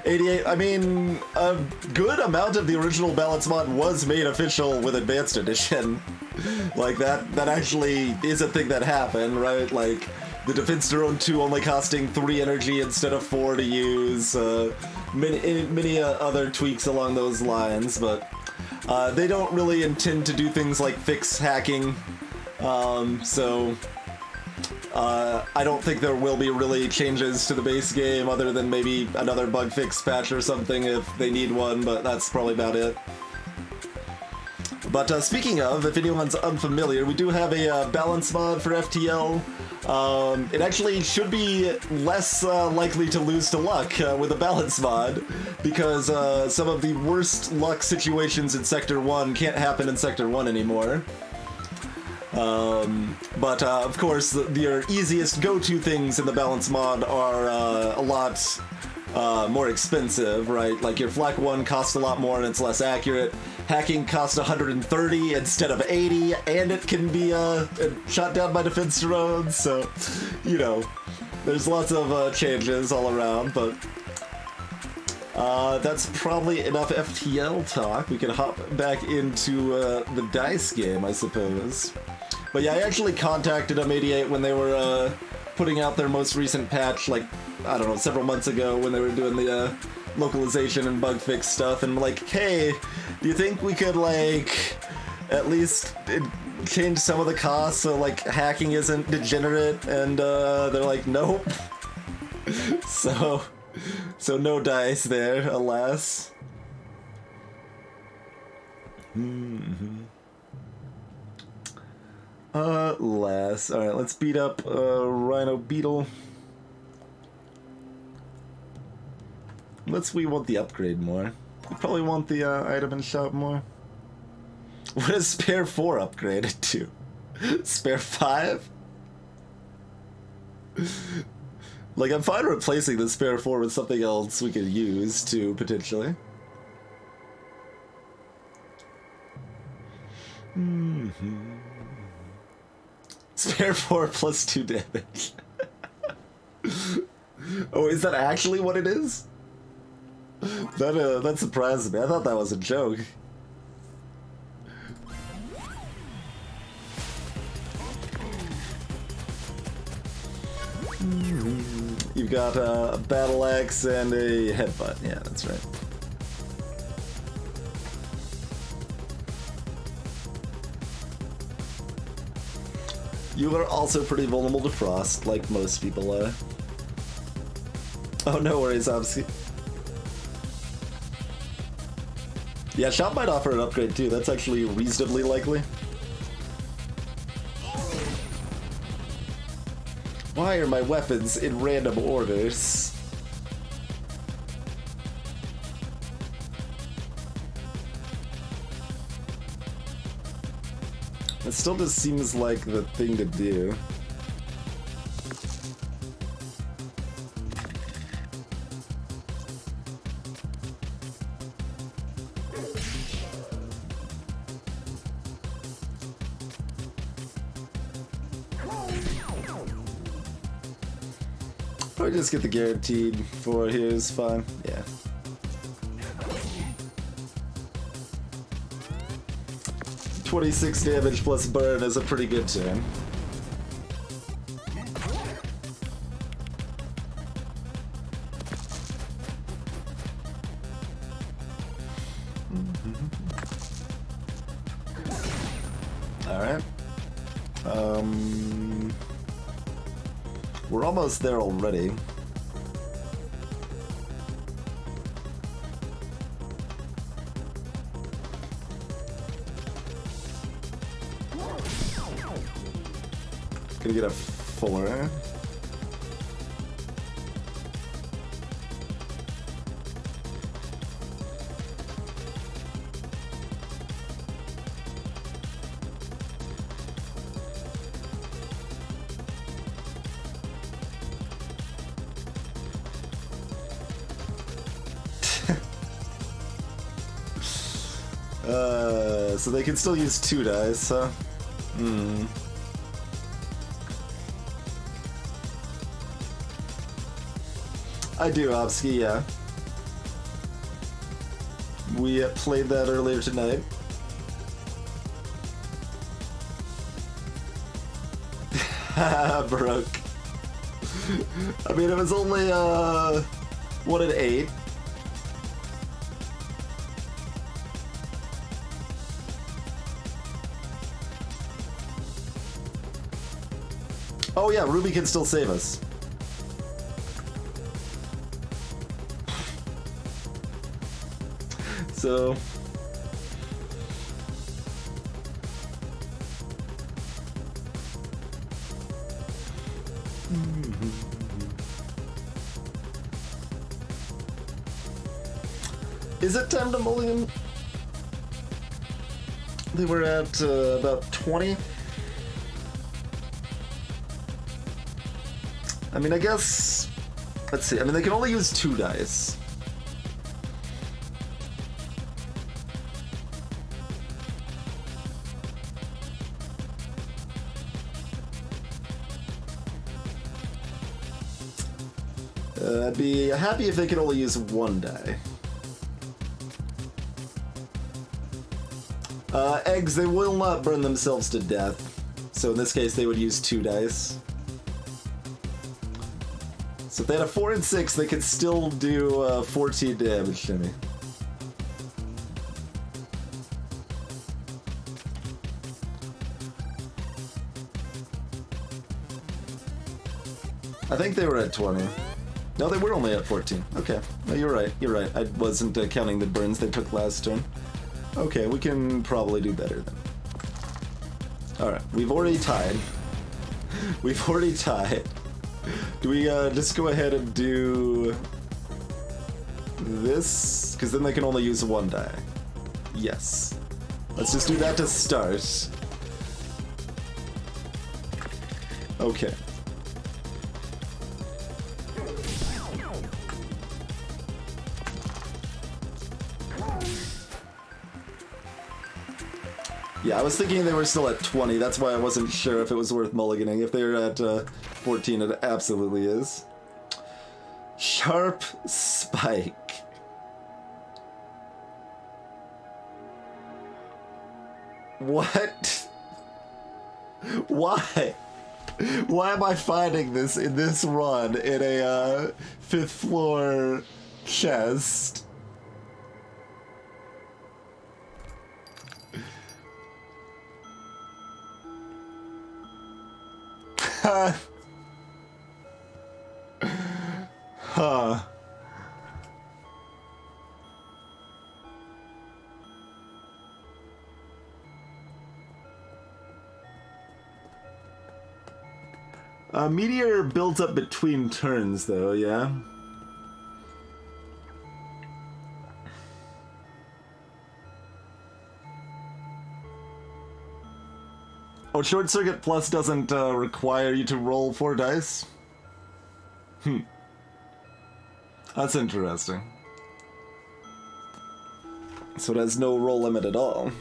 88, I mean, a good amount of the original balance mod was made official with Advanced Edition. Like, that actually is a thing that happened, right? Like, the Defense Drone 2 only costing 3 energy instead of 4 to use, many other tweaks along those lines, but they don't really intend to do things like fix hacking, so I don't think there will be really changes to the base game other than maybe another bug fix patch or something if they need one, but that's probably about it. But speaking of, if anyone's unfamiliar, we do have a balance mod for FTL. It actually should be less likely to lose to luck with a balance mod, because some of the worst luck situations in Sector 1 can't happen in Sector 1 anymore. But of course, your easiest go-to things in the balance mod are a lot more expensive, right? Like your Flak 1 costs a lot more and it's less accurate. Hacking costs 130 instead of 80, and it can be shot down by defense drones, so, you know, there's lots of changes all around, but that's probably enough FTL talk. We can hop back into the Dice game, I suppose. But yeah, I actually contacted M88 when they were putting out their most recent patch, like, I don't know, several months ago when they were doing the localization and bug fix stuff, and like, hey, do you think we could, like, at least change some of the costs so, like, hacking isn't degenerate? And they're like, nope. So no dice there, alas. Alas. Alright, let's beat up Rhino Beetle. We want the upgrade more. We probably want the item and shop more. What is Spare 4 upgraded to? Spare 5? Like, I'm fine replacing the Spare 4 with something else we could use, too, potentially. Spare 4 plus 2 damage. Oh, is that actually what it is? That surprised me. I thought that was a joke. You've got a battle axe and a headbutt. Yeah, that's right. You are also pretty vulnerable to frost, like most people are. Oh, no worries, obviously. Yeah, shop might offer an upgrade too. That's actually reasonably likely. Why are my weapons in random orders? It still just seems like the thing to do. Probably just get the guaranteed for here is fine. Yeah. $26 damage plus burn is a pretty good turn. Alright. We're almost there already. Gonna get a 4. So they can still use 2 dice, huh? I do, Obsky, yeah. We played that earlier tonight. Broke. I mean, it was only, 1 and 8. Oh yeah, Ruby can still save us. So... Is it time to mulligan? They were at about 20. I mean, I guess... Let's see. I mean, they can only use 2 dice. I'd be happy if they could only use 1 die. Eggs, they will not burn themselves to death. So in this case, they would use 2 dice. So if they had a 4 and 6, they could still do 14 damage to me. I think they were at 20. No, they were only at 14. Okay. No, you're right. You're right. I wasn't counting the burns they took last turn. Okay, we can probably do better then. Alright, we've already tied. We've already tied. Do we just go ahead and do this? Because then they can only use 1 die. Yes. Let's just do that to start. Okay. Yeah, I was thinking they were still at 20. That's why I wasn't sure if it was worth mulliganing. If they're at 14, it absolutely is. Sharp Spike. What? Why? Why am I finding this in this run in a 5th floor chest? Huh. Meteor builds up between turns, though, yeah? Oh, Short Circuit Plus doesn't require you to roll 4 dice? That's interesting. So it has no roll limit at all.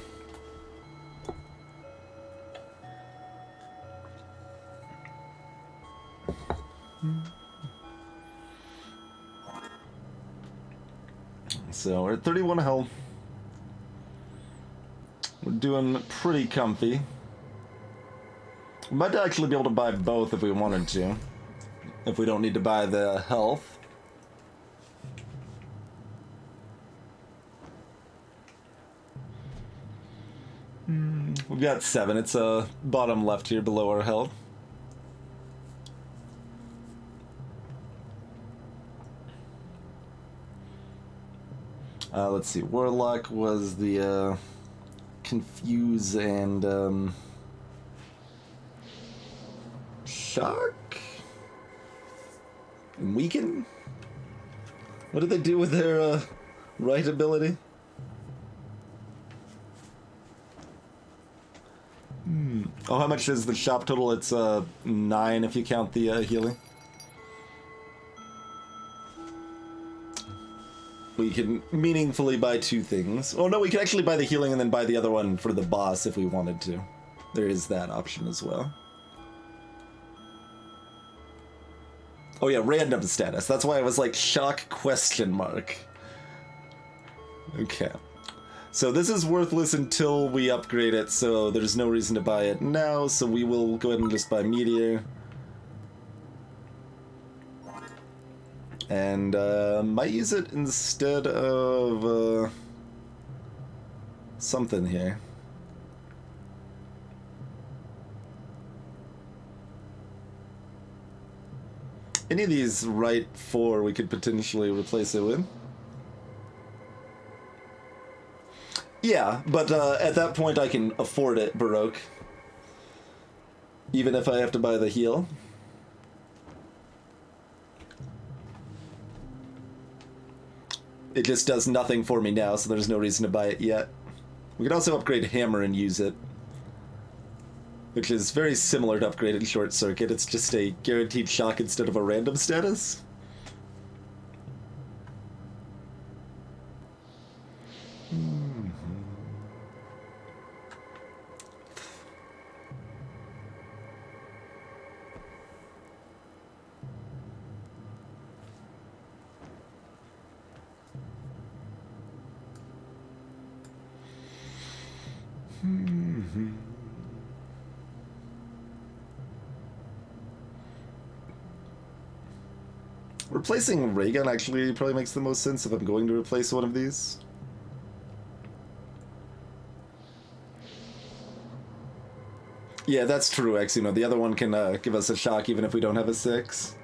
So we're at 31 health. We're doing pretty comfy. We might actually be able to buy both if we wanted to. If we don't need to buy the health. We've got 7. It's bottom left here below our health. Let's see. Warlock was the confuse and shock and weaken. What did they do with their right ability? Oh, how much is the shop total? It's 9 if you count the healing. We can meaningfully buy 2 things. Oh no, we can actually buy the healing and then buy the other one for the boss if we wanted to. There is that option as well. Oh yeah, random status. That's why I was like, shock question mark. Okay. So this is worthless until we upgrade it, so there's no reason to buy it now, so we will go ahead and just buy Meteor. And might use it instead of something here. Any of these right 4 we could potentially replace it with. Yeah, but at that point I can afford it, Baroque. Even if I have to buy the heal. It just does nothing for me now, so there's no reason to buy it yet. We can also upgrade Hammer and use it, which is very similar to upgraded Short Circuit. It's just a guaranteed shock instead of a random status. Replacing ray gun actually probably makes the most sense if I'm going to replace one of these. Yeah, that's true, Exuno. The other one can give us a shock even if we don't have a 6.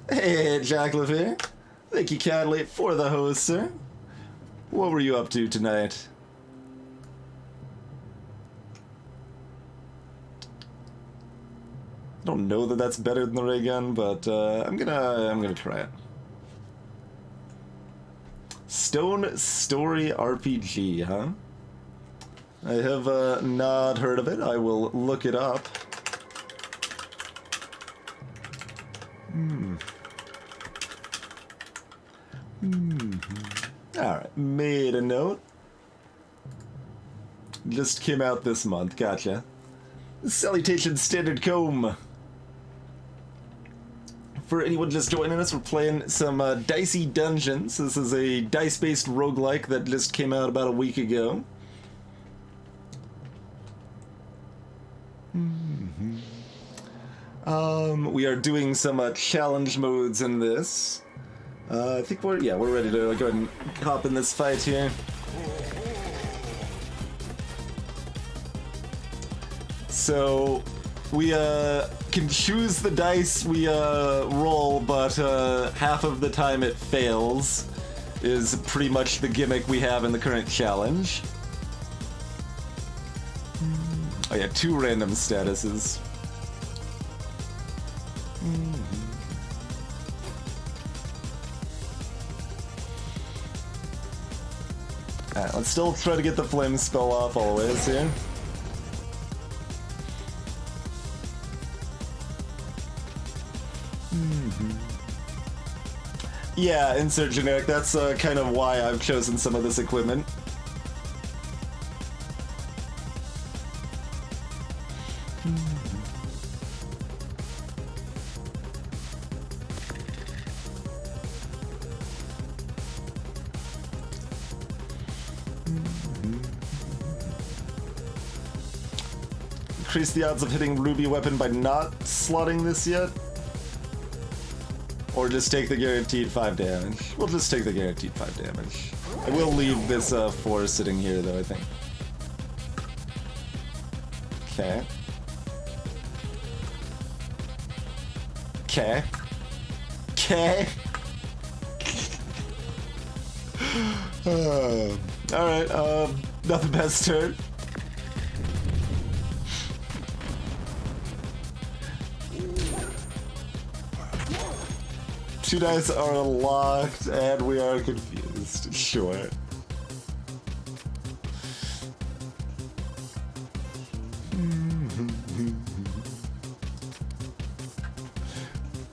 Hey, Jack Levere. Thank you kindly for the host, sir. What were you up to tonight? I don't know that that's better than the ray gun, but I'm gonna try it. Stone Story RPG, huh? I have not heard of it. I will look it up. Alright, made a note. Just came out this month, gotcha. Salutations, Standard Comb. For anyone just joining us, we're playing some Dicey Dungeons. This is a dice-based roguelike that just came out about a week ago. We are doing some challenge modes in this. I think we're ready to go ahead and hop in this fight here. So we can choose the dice we roll, but half of the time it fails is pretty much the gimmick we have in the current challenge. Oh yeah, 2 random statuses. Alright, let's still try to get the flame spell off always here. Yeah, insert generic. That's kind of why I've chosen some of this equipment. Increase the odds of hitting Ruby Weapon by not slotting this yet? Or just take the guaranteed 5 damage? We'll just take the guaranteed 5 damage. I will leave this 4 sitting here though, I think. Okay. Okay. Okay. Alright, not the best turn. Two dice are locked, and we are confused. Sure. It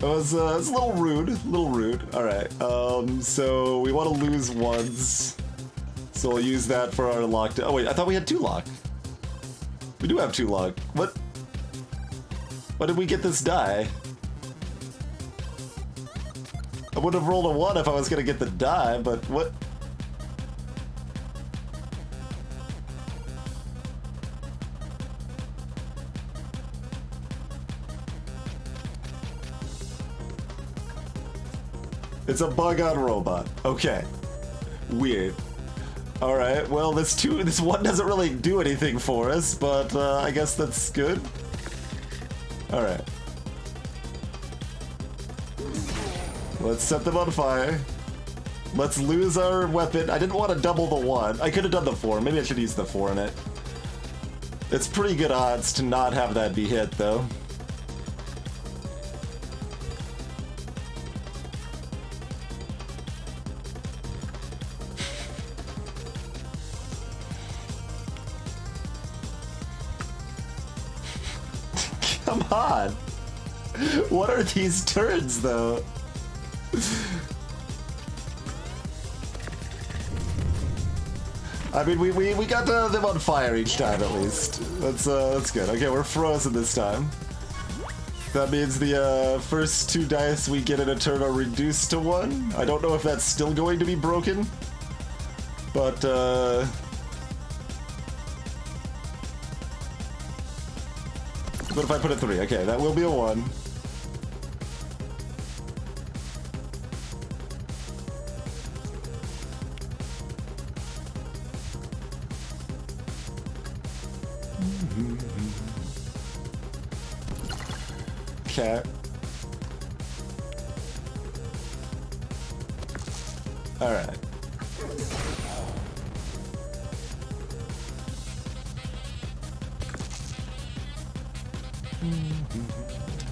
was a little rude. Alright, so we want to lose once. So we'll use that for our locked. Oh wait, I thought we had 2 lock. We do have 2 lock. What? Why did we get this die? I would have rolled a 1 if I was gonna get the die, but what? It's a bug on robot. Okay. Weird. Alright, well this 1 doesn't really do anything for us, but I guess that's good. Alright. Let's set them on fire. Let's lose our weapon. I didn't want to double the 1. I could have done the 4. Maybe I should use the 4 in it. It's pretty good odds to not have that be hit, though. Come on! What are these turns, though? I mean, we got them on fire each time, at least. That's good. Okay, we're frozen this time. That means the first 2 dice we get in a turn are reduced to 1. I don't know if that's still going to be broken, but what if I put a 3? Okay, that will be a 1. Okay. Alright.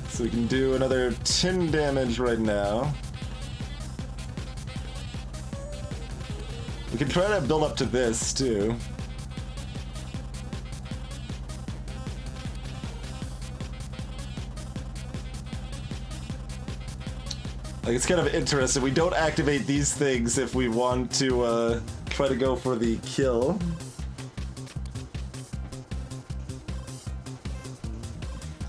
So we can do another 10 damage right now. We can try to build up to this, too. Like, it's kind of interesting. We don't activate these things if we want to try to go for the kill.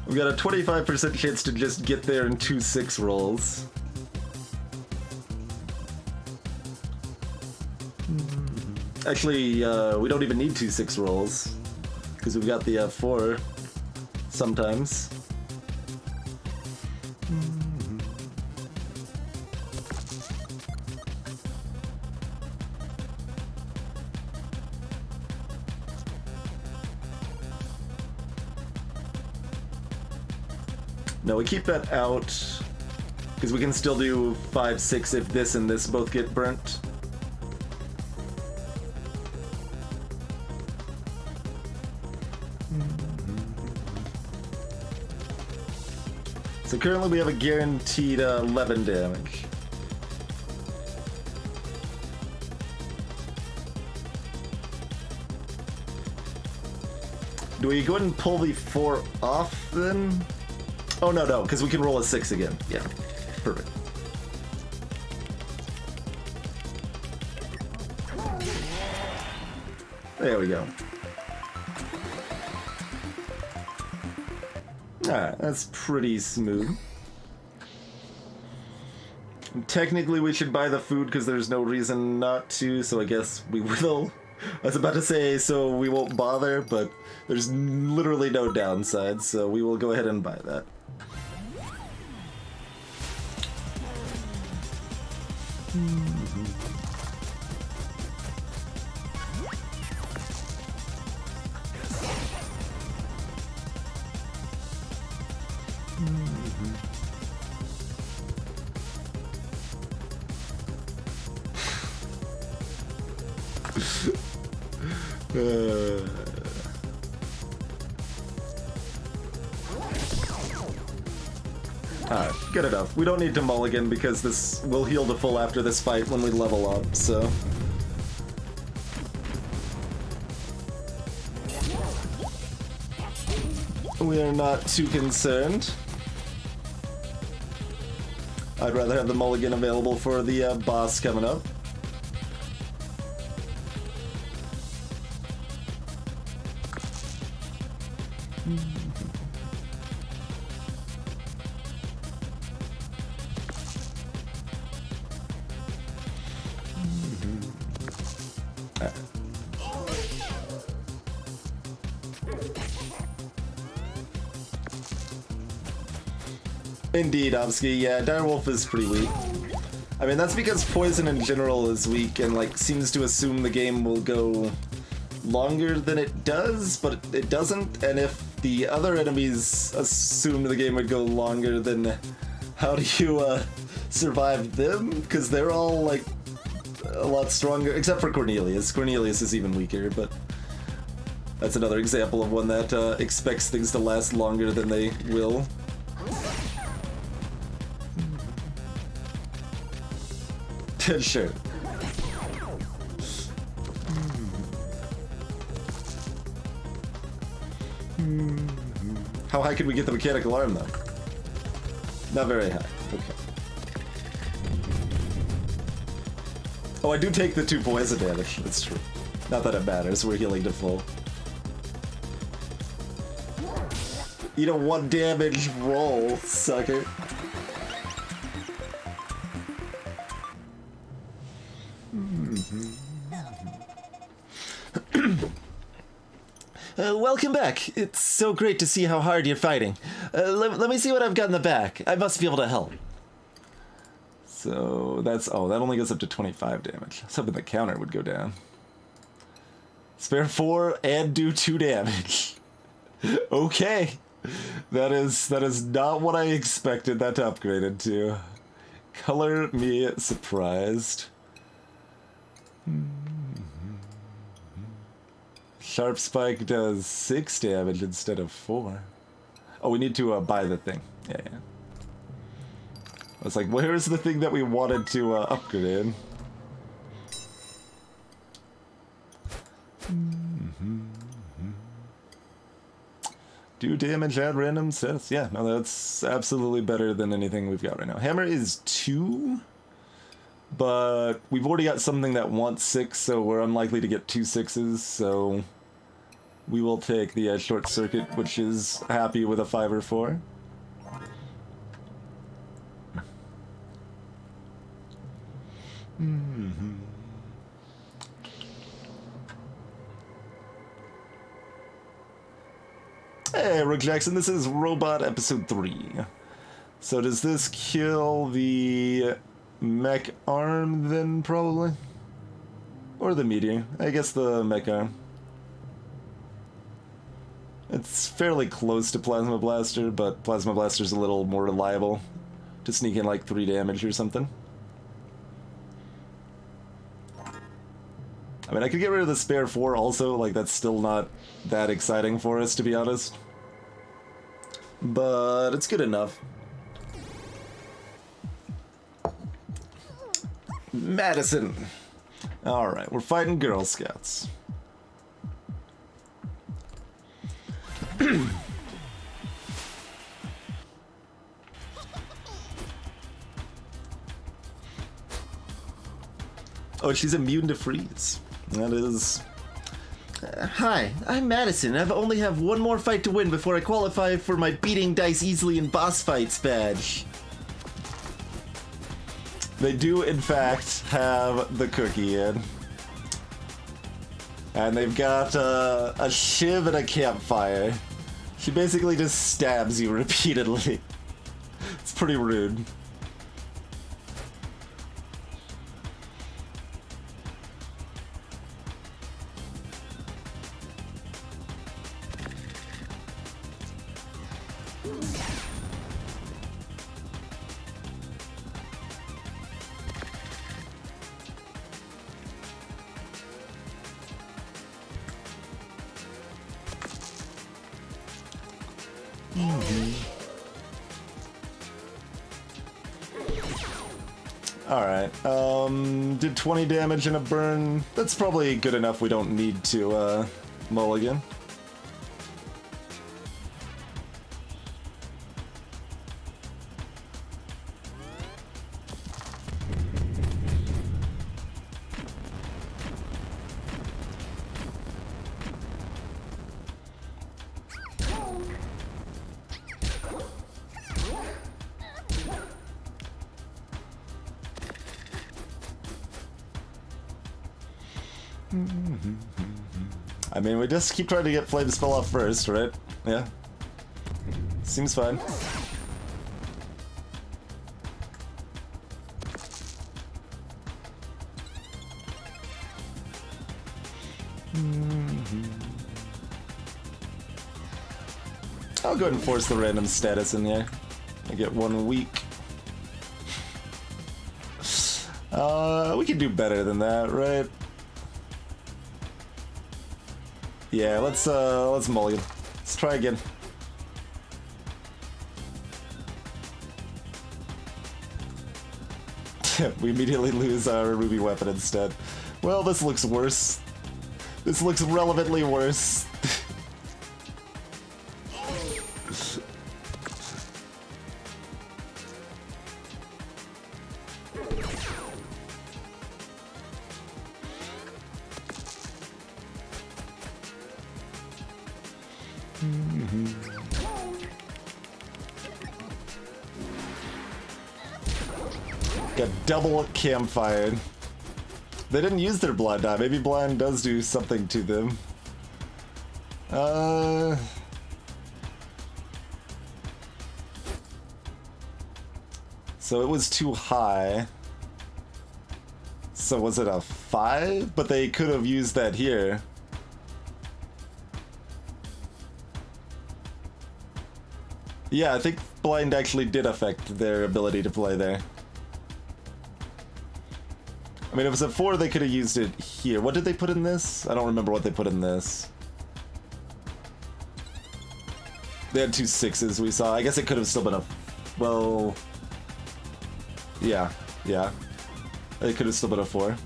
We've got a 25% chance to just get there in 2 6 rolls. Actually, we don't even need 2 6 rolls, because we've got the 4 sometimes. No, we keep that out, because we can still do 5 6 if this and this both get burnt. So currently we have a guaranteed 11 damage. Do we go ahead and pull the 4 off then? Oh, no, because we can roll a 6 again. Yeah, perfect. There we go. Alright, that's pretty smooth. Technically, we should buy the food because there's no reason not to, so I guess we will. I was about to say, so we won't bother, but there's literally no downside, so we will go ahead and buy that. Alright, good enough. We don't need to mulligan because this will heal to full after this fight when we level up, so... we are not too concerned. I'd rather have the mulligan available for the boss coming up. Indeed, Obsky. Yeah, Direwolf is pretty weak. I mean, that's because poison in general is weak and, like, seems to assume the game will go longer than it does, but it doesn't, and if the other enemies assumed the game would go longer, then how do you survive them? Because they're all like a lot stronger, except for Cornelius. Cornelius is even weaker, but that's another example of one that expects things to last longer than they will. Sure. How high could we get the mechanical arm, though? Not very high. Okay. Oh, I do take the 2 poison damage. That's true. Not that it matters. We're healing to full. Eat a 1 damage roll, sucker. Welcome back. It's so great to see how hard you're fighting. Let me see what I've got in the back. I must be able to help. So that's... Oh, that only goes up to 25 damage. I was hoping the counter would go down. Spare 4 and do 2 damage. Okay. That is not what I expected that to upgrade into. Color me surprised. Sharp Spike does 6 damage instead of 4. Oh, we need to buy the thing. Yeah. I was like, where's the thing that we wanted to upgrade? Do damage at random sets? Yeah, no, that's absolutely better than anything we've got right now. Hammer is 2, but we've already got something that wants 6, so we're unlikely to get 2 6s, so we will take the short circuit, which is happy with a 5 or 4. Hey, Rook Jackson, this is Robot Episode 3. So does this kill the mech arm then, probably? Or the meteor? I guess the mech arm. It's fairly close to Plasma Blaster, but Plasma Blaster's a little more reliable to sneak in like 3 damage or something. I mean, I could get rid of the spare 4 also, like that's still not that exciting for us, to be honest. But it's good enough. Madison! Alright, we're fighting Girl Scouts. Oh, she's immune to freeze. That is... Hi, I'm Madison. I only have 1 more fight to win before I qualify for my beating dice easily in boss fights badge. They do, in fact, have the cookie in. And they've got a shiv and a campfire. She basically just stabs you repeatedly. It's pretty rude. Alright, did 20 damage in a burn. That's probably good enough. We don't need to, mulligan. I mean, we just keep trying to get Flame Spell off first, right? Yeah. Seems fine. I'll go ahead and force the random status in here. I get 1 week. We can do better than that, right? Yeah, let's mulligan. Let's try again. We immediately lose our ruby weapon instead. Well, this looks worse. This looks relevantly worse. Got double campfire. They didn't use their blind eye. Maybe blind does do something to them. So it was too high. So was it a 5? But they could have used that here. Yeah, I think blind actually did affect their ability to play there. I mean, if it was a 4, they could have used it here. What did they put in this? I don't remember what they put in this. They had 2 6s we saw. I guess it could have still been a... Well... Yeah. It could have still been a 4.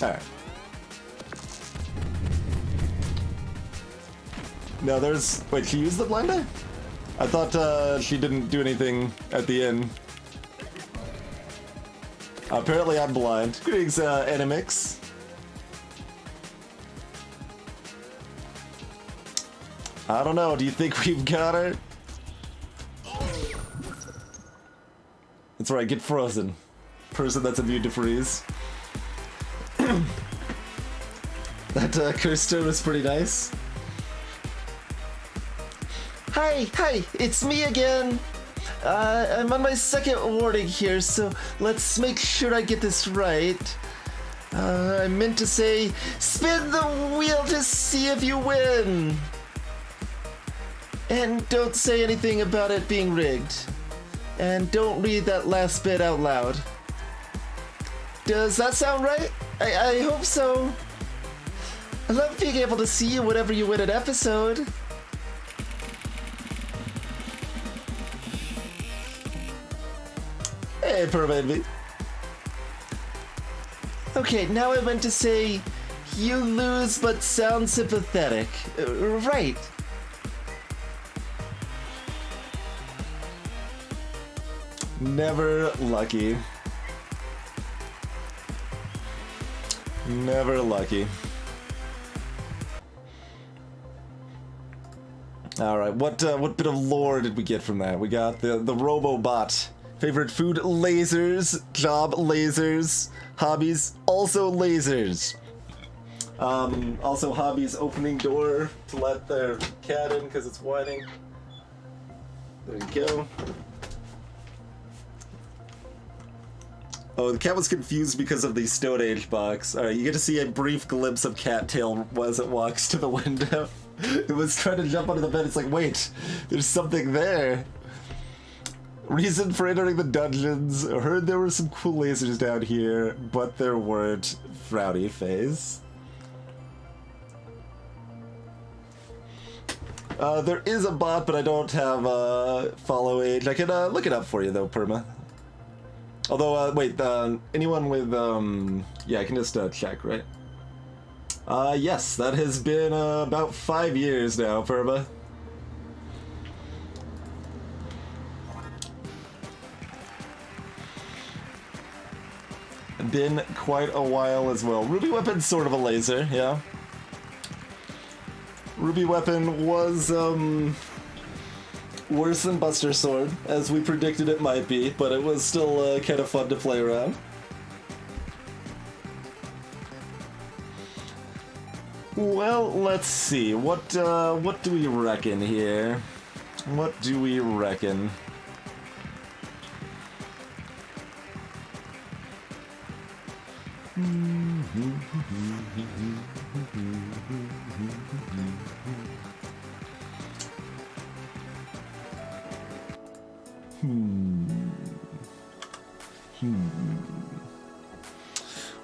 Alright. No, there's... Wait, she used the blind eye? I thought she didn't do anything at the end. Apparently I'm blind. Greetings, Animix. I don't know, do you think we've got her? That's right, get frozen. Person that's immune to freeze. That curse turn was pretty nice. Hi, it's me again. I'm on my second warning here, so let's make sure I get this right. I meant to say, spin the wheel to see if you win. And don't say anything about it being rigged. And don't read that last bit out loud. Does that sound right? I hope so. I love being able to see you whenever you win an episode. Hey, Permanby. Okay, now I meant to say, you lose but sound sympathetic. Right. Never lucky. Never lucky. All right, what bit of lore did we get from that? We got the Robobot. Favorite food, lasers. Job, lasers. Hobbies, also lasers. Also hobbies, opening door to let their cat in because it's whining. There you go. Oh, the cat was confused because of the Stone Age box. Alright, you get to see a brief glimpse of Cattail as it walks to the window. It was trying to jump onto the bed. It's like, wait, there's something there. Reason for entering the dungeons. I heard there were some cool lasers down here, but there weren't. Frowny face. There is a bot, but I don't have follow age. I can look it up for you though, Perma. Although, wait, anyone with, yeah, I can just check, right? Yes, that has been about 5 years now, Perma. Been quite a while as well. Ruby Weapon's sort of a laser, yeah. Ruby Weapon was, Worse than Buster Sword, as we predicted it might be, but it was still kind of fun to play around. Well, let's see. What do we reckon here? What do we reckon?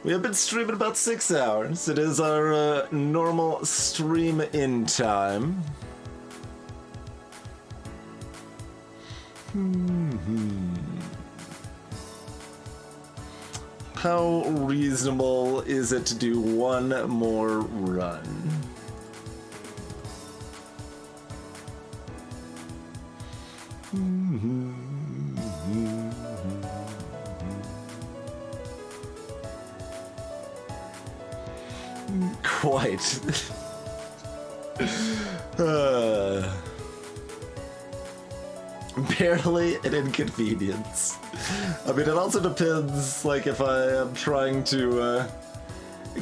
We have been streaming about 6 hours. It is our normal stream in time. How reasonable is it to do one more run? Quite. Barely an inconvenience. I mean, it also depends, like, if I am trying to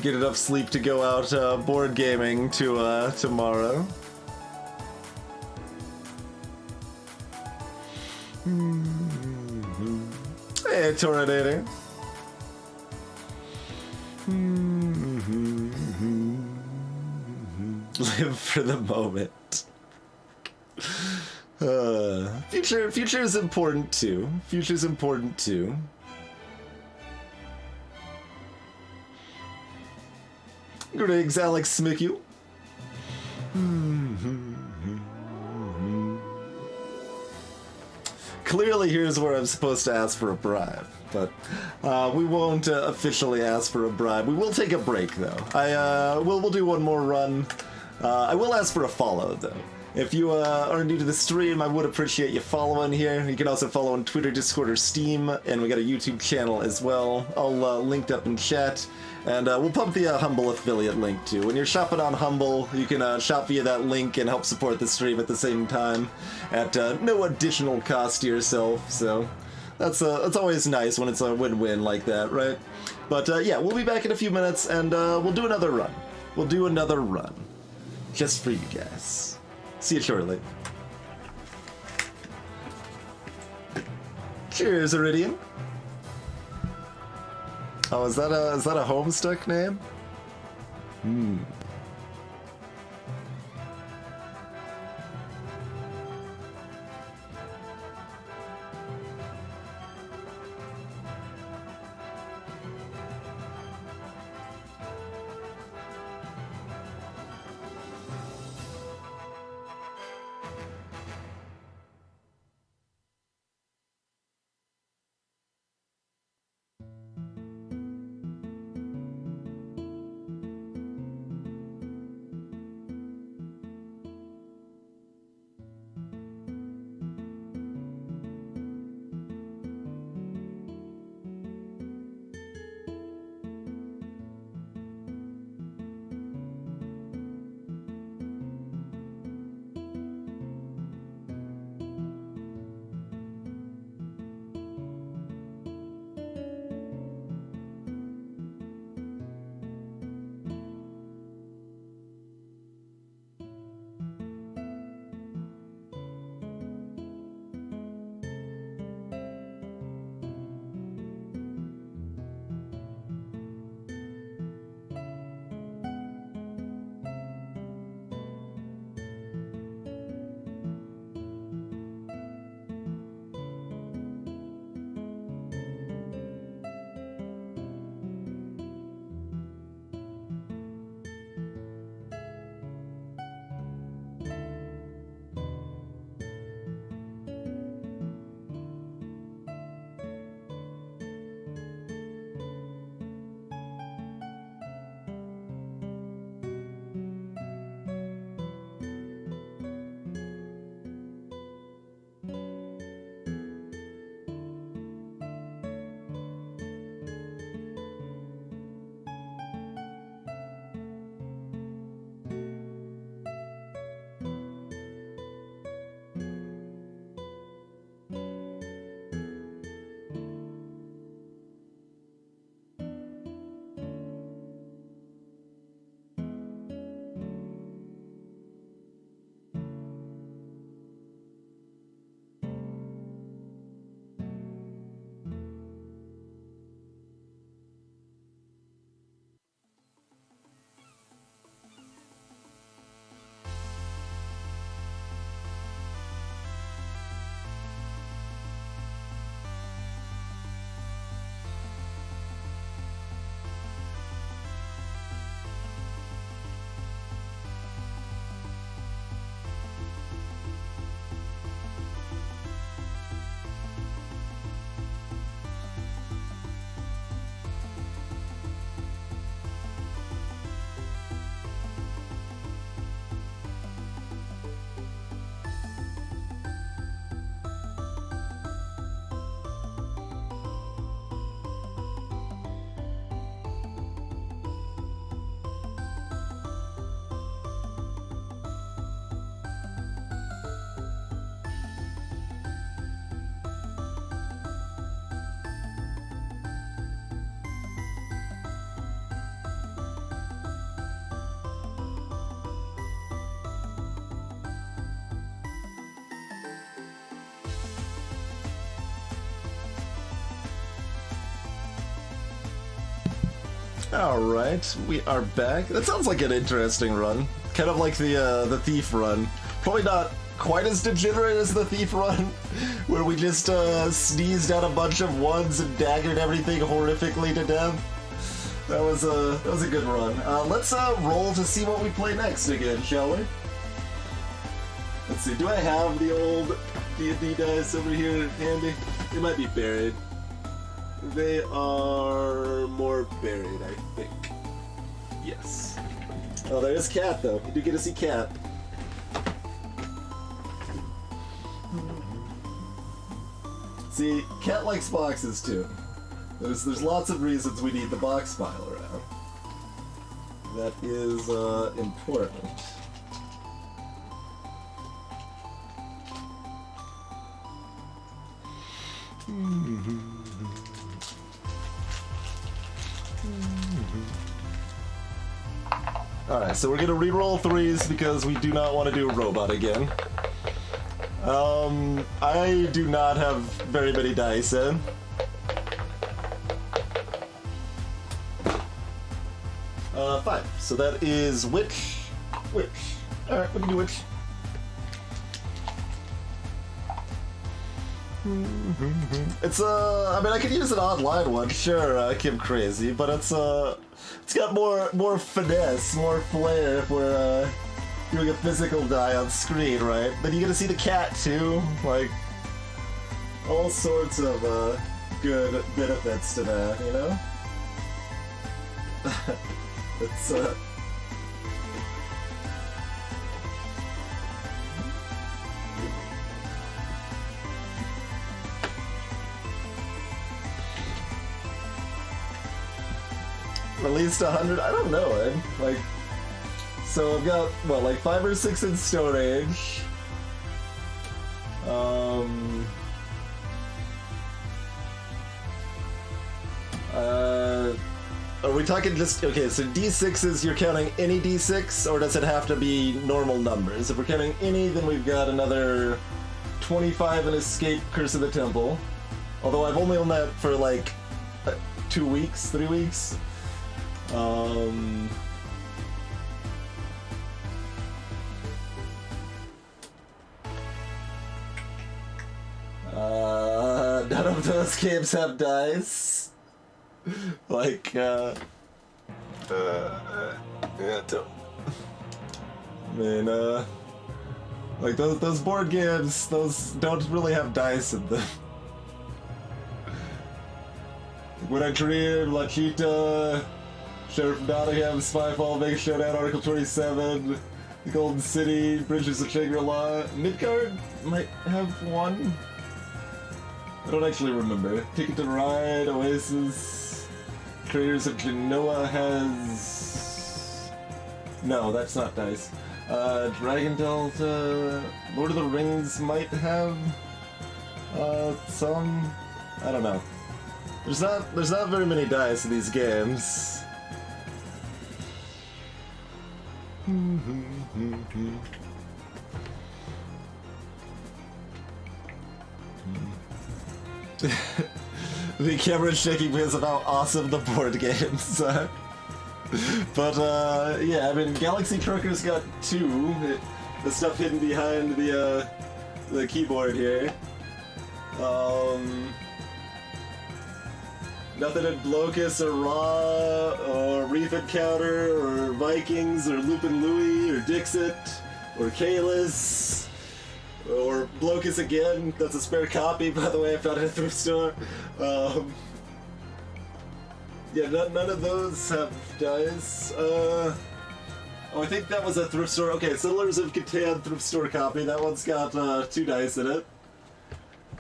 get enough sleep to go out board gaming to tomorrow. Hey, Tornado. Live for the moment. Future is important too. Future's important too. Greetings, Alex Smickyu. Clearly, here's where I'm supposed to ask for a bribe, but we won't officially ask for a bribe. We will take a break, though. We'll do one more run. I will ask for a follow, though. If you are new to the stream, I would appreciate you following here. You can also follow on Twitter, Discord, or Steam, and we got a YouTube channel as well, all linked up in chat. And we'll pump the Humble affiliate link too. When you're shopping on Humble, you can shop via that link and help support the stream at the same time at no additional cost to yourself. So that's always nice when it's a win-win like that, right? But yeah, we'll be back in a few minutes, and we'll do another run. We'll do another run, just for you guys. See you shortly. Cheers, Iridian. Oh, is that a Homestuck name? Alright, we are back. That sounds like an interesting run. Kind of like the Thief run. Probably not quite as degenerate as the Thief run, where we just sneezed out a bunch of ones and daggered everything horrifically to death. That was a good run. Let's roll to see what we play next again, shall we? Let's see, do I have the old D&D dice over here handy? They might be buried. They are more buried, I think. Yes. Oh, there's Cat, though. You do get to see Cat. See, Cat likes boxes, too. There's lots of reasons we need the box pile around. That is, important. Alright, so we're gonna reroll threes because we do not want to do a robot again. I do not have very many dice in. Five. So that is witch. Alright, we can do witch. It's I mean, I could use an online one, sure, Kim Crazy, but it's got more finesse, more flair if we're doing a physical die on screen, right? Then you get to see the cat too, like all sorts of good benefits to that, you know? It's at least 100. I don't know, Ed. Like, so I've got what, like 5 or 6 in Stone Age. Are we talking just okay? So D6s, you're counting any D6, or does it have to be normal numbers? If we're counting any, then we've got another 25 in Escape Curse of the Temple. Although I've only owned that for like 2 weeks, 3 weeks. None of those games have dice. Like, yeah, don't. I mean, like those board games, those don't really have dice in them. When I Dream, La Cheetah, Sheriff of Nottingham, Spyfall, Mega Showdown, Article 27, The Golden City, Bridges of Shangri-La. Midgard might have one. I don't actually remember. Ticket to Ride, Oasis, Creators of Genoa has... No, that's not dice. Dragon Delta, Lord of the Rings might have some. I don't know. There's not very many dice in these games. The camera's shaking because of how awesome the board games are. But yeah, I mean, Galaxy Trucker's got 2. The stuff hidden behind the keyboard here. Nothing in Blocus or Raw or Reef Encounter or Vikings or Lupin Louie or Dixit or Kalis or Blocus again. That's a spare copy, by the way. I found it at a thrift store. Yeah, none of those have dice. Oh, I think that was a thrift store. Okay, Settlers of Catan thrift store copy. That one's got 2 dice in it.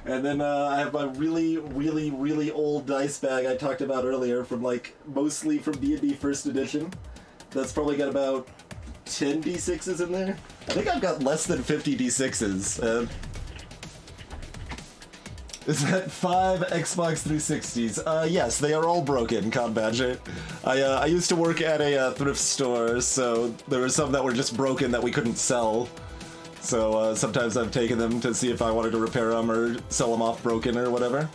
And then I have my really old dice bag I talked about earlier from like mostly from D&D First Edition. That's probably got about 10 D6s in there. I think I've got less than 50 D6s. Is that 5 Xbox 360s? Yes, they are all broken, Con Badger. I used to work at a thrift store, so there were some that were just broken that we couldn't sell. So sometimes I've taken them to see if I wanted to repair them or sell them off broken or whatever.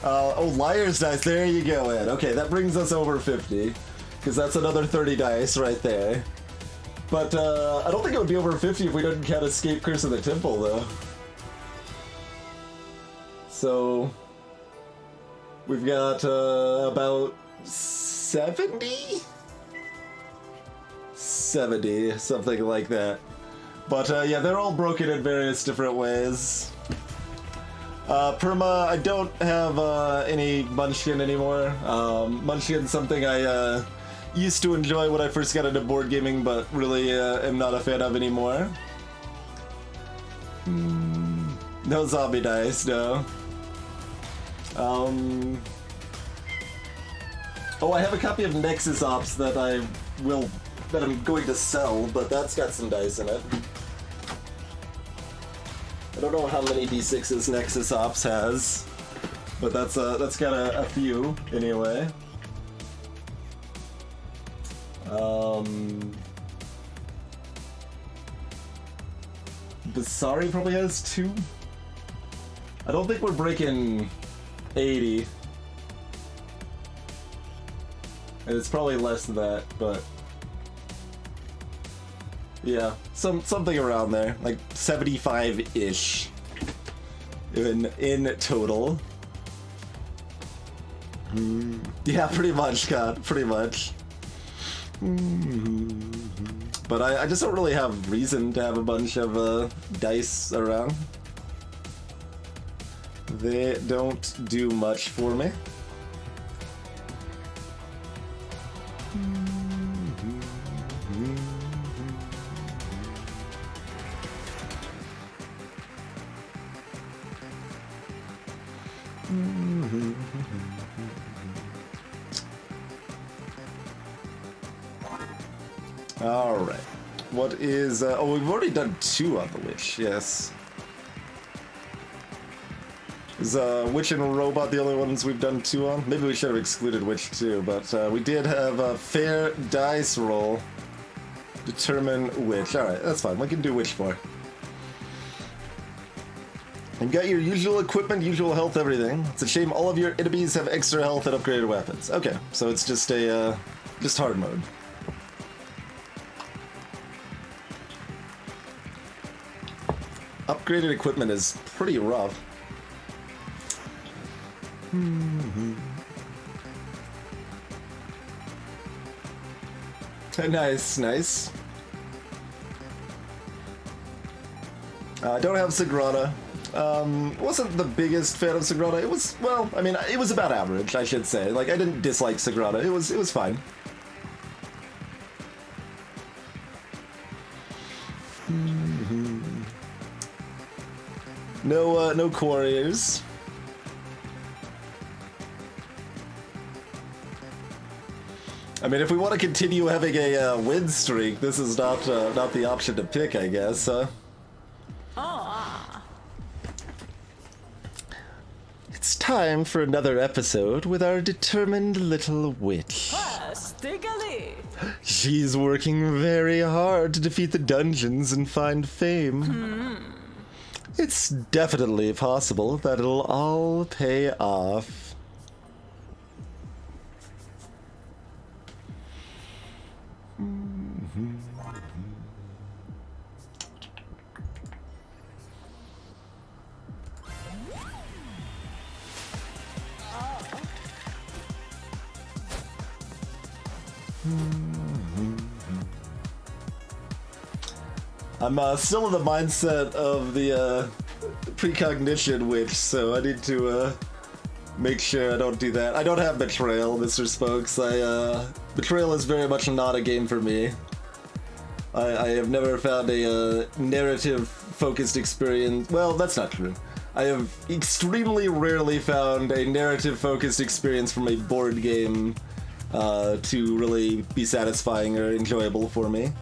Oh, Liar's Dice, there you go, Ed. Okay, that brings us over 50, because that's another 30 dice right there. But I don't think it would be over 50 if we didn't count Escape Curse of the Temple, though. So, we've got about 70? 70, something like that. But yeah, they're all broken in various different ways. Perma, I don't have any Munchkin anymore. Munchkin's something I used to enjoy when I first got into board gaming, but really am not a fan of anymore. No zombie dice, no. Oh, I have a copy of Nexus Ops that I'm going to sell, but that's got some dice in it. I don't know how many D6s Nexus Ops has, but that's got a few anyway. Basari probably has 2. I don't think we're breaking 80. And it's probably less than that, but yeah, something around there, like 75-ish in total. Yeah, pretty much, God, pretty much. But I just don't really have reason to have a bunch of dice around. They don't do much for me. Alright. What is... oh, we've already done 2 on the Witch, yes. Is Witch and Robot the only ones we've done 2 on? Maybe we should have excluded Witch too, but we did have a fair dice roll. Determine Witch. Alright, that's fine. We can do Witch 4. You've got your usual equipment, usual health, everything. It's a shame all of your enemies have extra health and upgraded weapons. Okay, so it's just a, just hard mode. Upgraded equipment is pretty rough. Nice, nice. I don't have Sagrada. Wasn't the biggest fan of Sagrada. It was, well, I mean, it was about average, I should say. Like, I didn't dislike Sagrada. It was fine. No Quarriers. I mean, if we want to continue having a win streak, this is not the option to pick, I guess. It's time for another episode with our determined little witch. She's working very hard to defeat the dungeons and find fame. It's definitely possible that it'll all pay off. I'm still in the mindset of the precognition witch, so I need to make sure I don't do that. I don't have Betrayal, Mr. Spokes. Betrayal is very much not a game for me. I have never found a narrative-focused experience. Well, that's not true. I have extremely rarely found a narrative-focused experience from a board game to really be satisfying or enjoyable for me.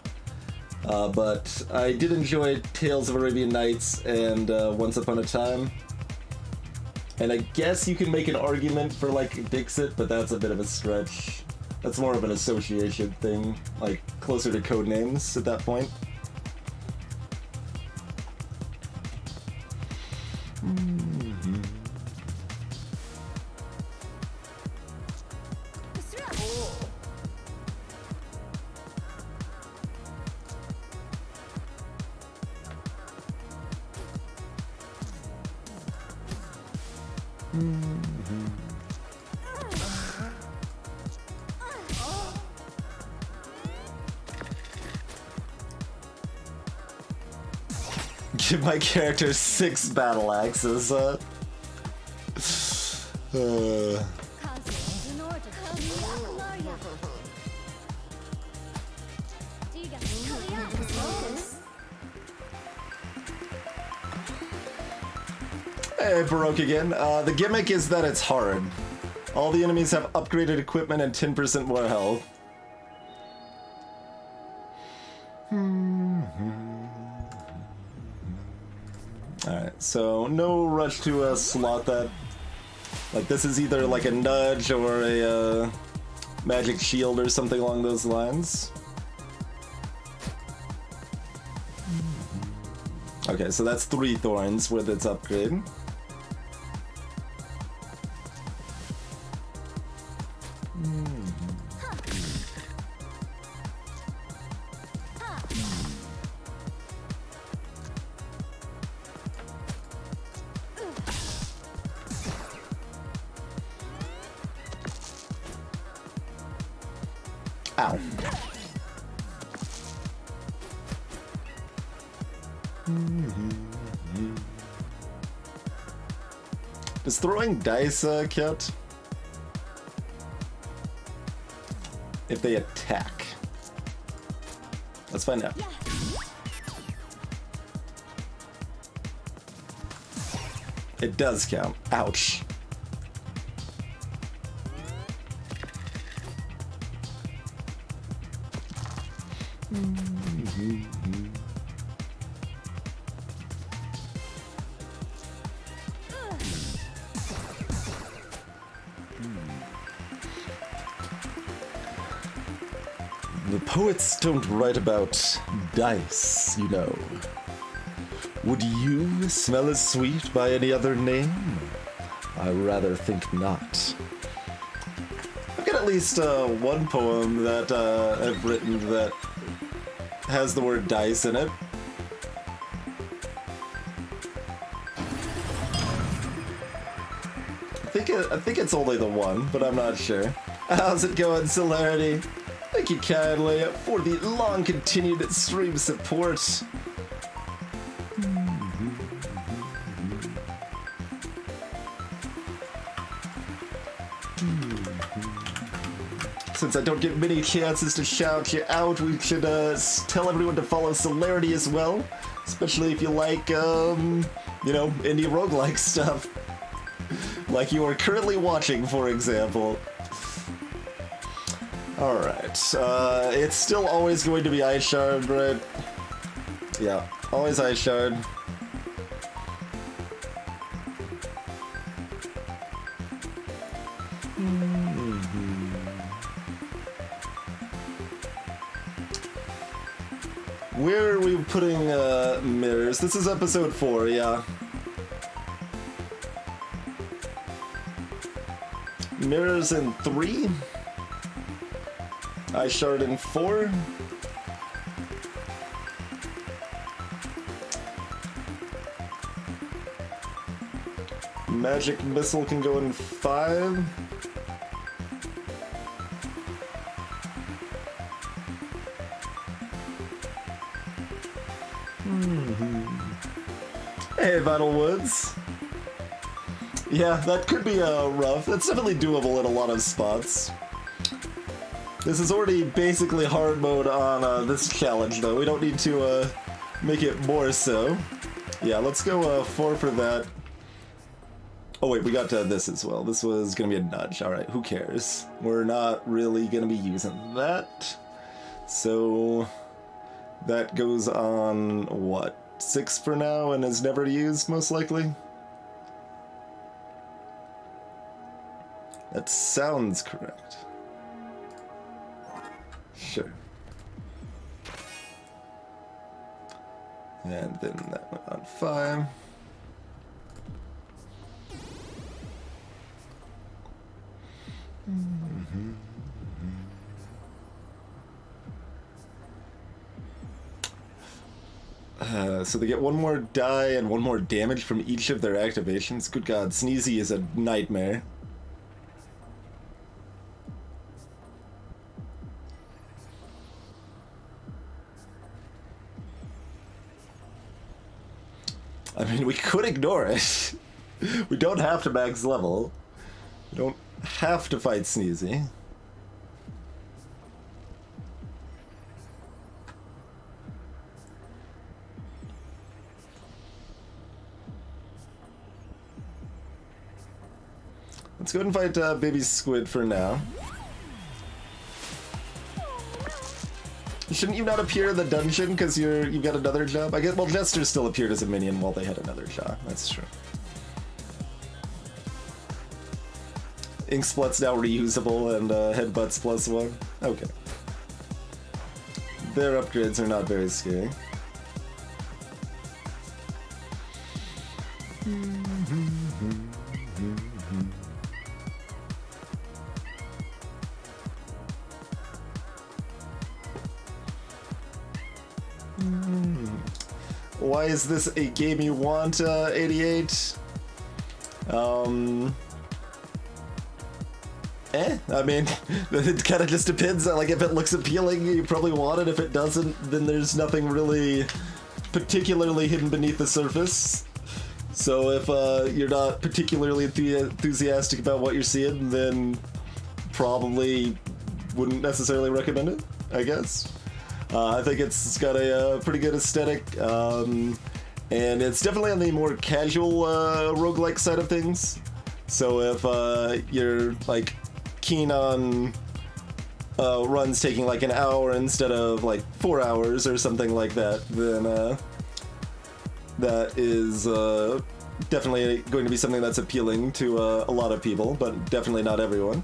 But I did enjoy Tales of Arabian Nights and Once Upon a Time. And I guess you can make an argument for, like, Dixit, but that's a bit of a stretch. That's more of an association thing, like, closer to Codenames at that point. Give my character 6 battle axes. Hey, Baroque again. The gimmick is that it's hard. All the enemies have upgraded equipment and 10% more health. Alright, so no rush to slot that. Like, this is either like a nudge or a magic shield or something along those lines. Okay, so that's 3 thorns with its upgrade. Ow. Does throwing dice count? If they attack. Let's find out. It does count. Ouch. The poets don't write about dice, you know. Would you smell as sweet by any other name? I rather think not. I've got at least one poem that I've written that has the word dice in it. I think it's only the one, but I'm not sure. How's it going, Celerity? Thank you kindly for the long-continued stream support. Since I don't get many chances to shout you out, we should tell everyone to follow Celerity as well. Especially if you like, you know, indie roguelike stuff. Like you are currently watching, for example. Alright, it's still always going to be Ice Shard, right? Yeah, always Ice Shard. Where are we putting mirrors? This is episode 4, yeah. Mirrors in 3. Ice Shard in 4. Magic Missile can go in 5. Hey, Vital Woods. Yeah, that could be rough. That's definitely doable in a lot of spots. This is already basically hard mode on this challenge, though. We don't need to make it more so. Yeah, let's go 4 for that. Oh wait, we got this as well. This was gonna be a nudge. Alright, who cares? We're not really gonna be using that. So that goes on, what, 6 for now and is never used, most likely? That sounds correct. Sure. And then that went on 5. So they get one more die and one more damage from each of their activations. Good god, Sneezy is a nightmare. I mean, we could ignore it. We don't have to max level. We don't have to fight Sneezy. Let's go ahead and fight Baby Squid for now. Shouldn't you not appear in the dungeon because you've got another job? I guess, well, Jester still appeared as a minion while they had another job. That's true. Inksplutt's now reusable and Headbutts +1. Okay. Their upgrades are not very scary. Why is this a game you want, 88? I mean, it kind of just depends. Like, if it looks appealing, you probably want it. If it doesn't, then there's nothing really particularly hidden beneath the surface. So if you're not particularly enthusiastic about what you're seeing, then probably wouldn't necessarily recommend it, I guess. I think it's got a pretty good aesthetic, and it's definitely on the more casual roguelike side of things. So if you're like keen on runs taking like an hour instead of like 4 hours or something like that, then that is definitely going to be something that's appealing to a lot of people, but definitely not everyone.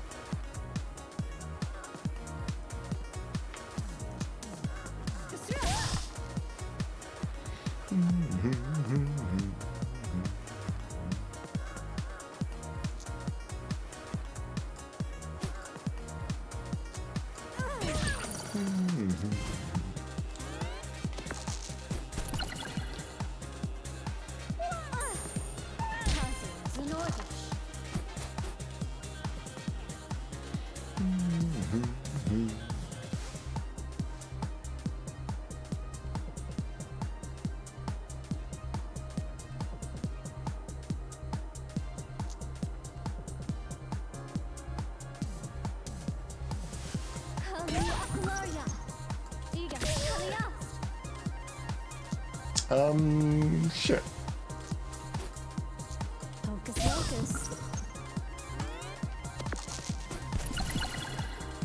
Sure. Focus, focus.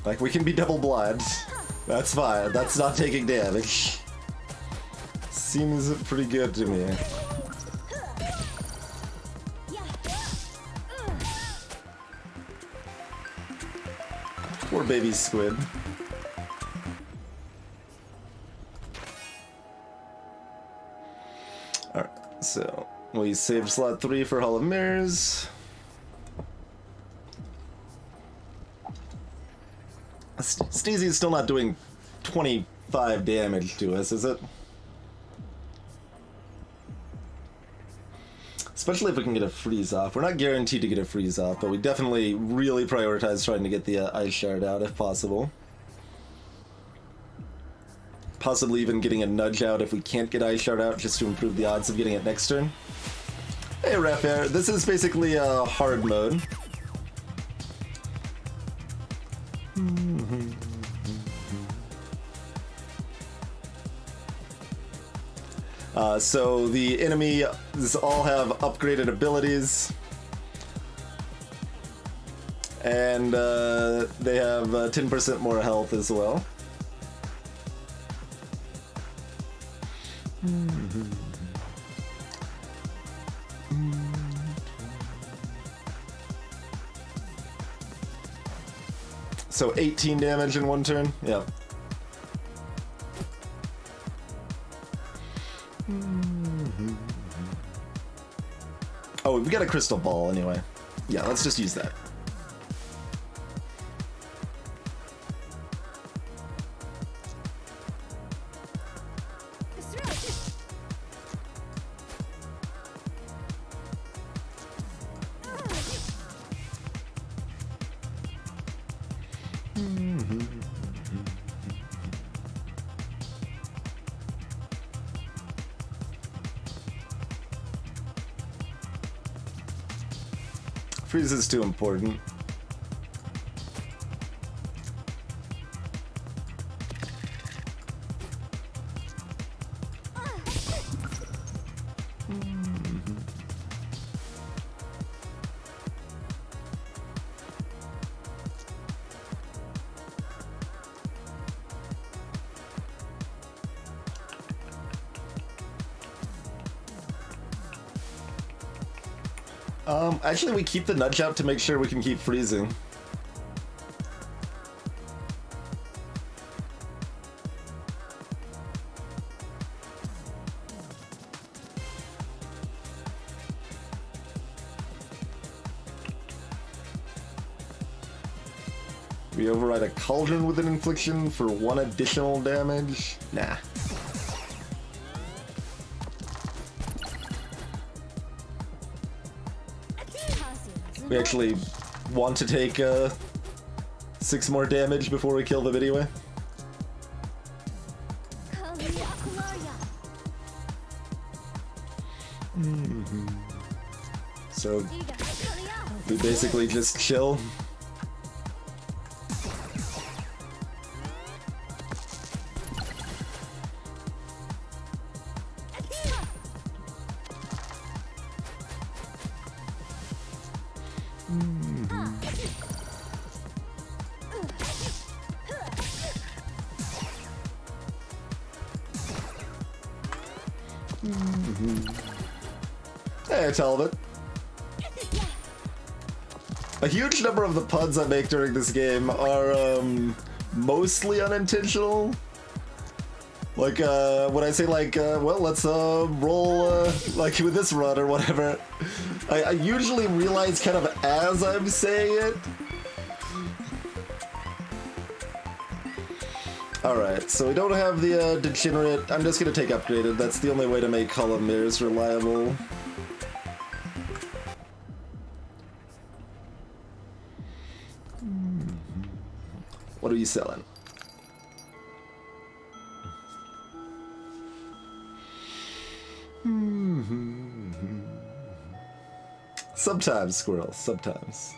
Like, we can be double blind. That's fine. That's not taking damage. Seems pretty good to me. Poor baby squid. Alright, so we saved slot 3 for Hall of Mirrors. Sneezy is still not doing 25 damage to us, is it? Especially if we can get a freeze off. We're not guaranteed to get a freeze off, but we definitely really prioritize trying to get the ice shard out if possible. Possibly even getting a nudge out if we can't get ice shard out, just to improve the odds of getting it next turn. Hey Raphael, this is basically a hard mode. So the enemies all have upgraded abilities, and they have 10% more health as well. So 18 damage in one turn? Yep. Oh, we've got a crystal ball anyway. Yeah, let's just use that. Freeze is too important. Actually, we keep the nudge out to make sure we can keep freezing. We override a cauldron with an infliction for 1 additional damage? Nah. We actually want to take 6 more damage before we kill the Bidyway. So we basically just chill. Hey, Talbot. A huge number of the puns I make during this game are mostly unintentional. Like when I say like, well, let's roll like with this run or whatever, I usually realize kind of as I'm saying it. Alright, so we don't have the degenerate. I'm just gonna take upgraded. That's the only way to make column mirrors reliable. What are you selling? Sometimes, squirrel, sometimes.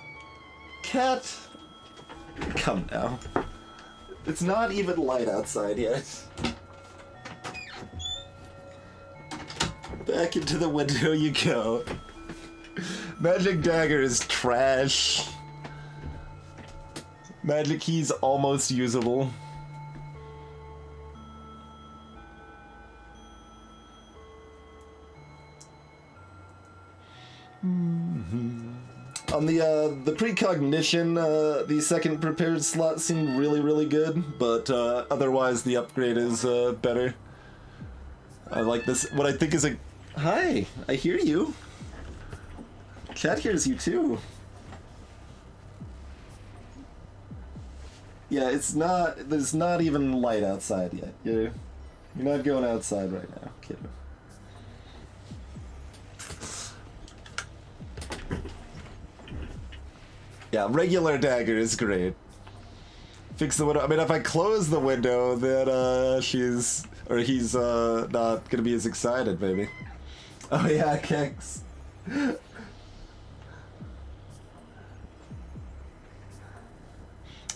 Cat, come now. It's not even light outside yet. Back into the window you go. Magic dagger is trash. Magic key's almost usable. On the precognition, the second prepared slot seemed really good, but otherwise the upgrade is better. I like this. What I think is a... Hi, I hear you. Chat hears you too. Yeah, it's not... There's not even light outside yet. You're not going outside right now, kiddo. Yeah, regular dagger is great. Fix the window. I mean, if I close the window, then he's not gonna be as excited, maybe. Oh yeah, Kex.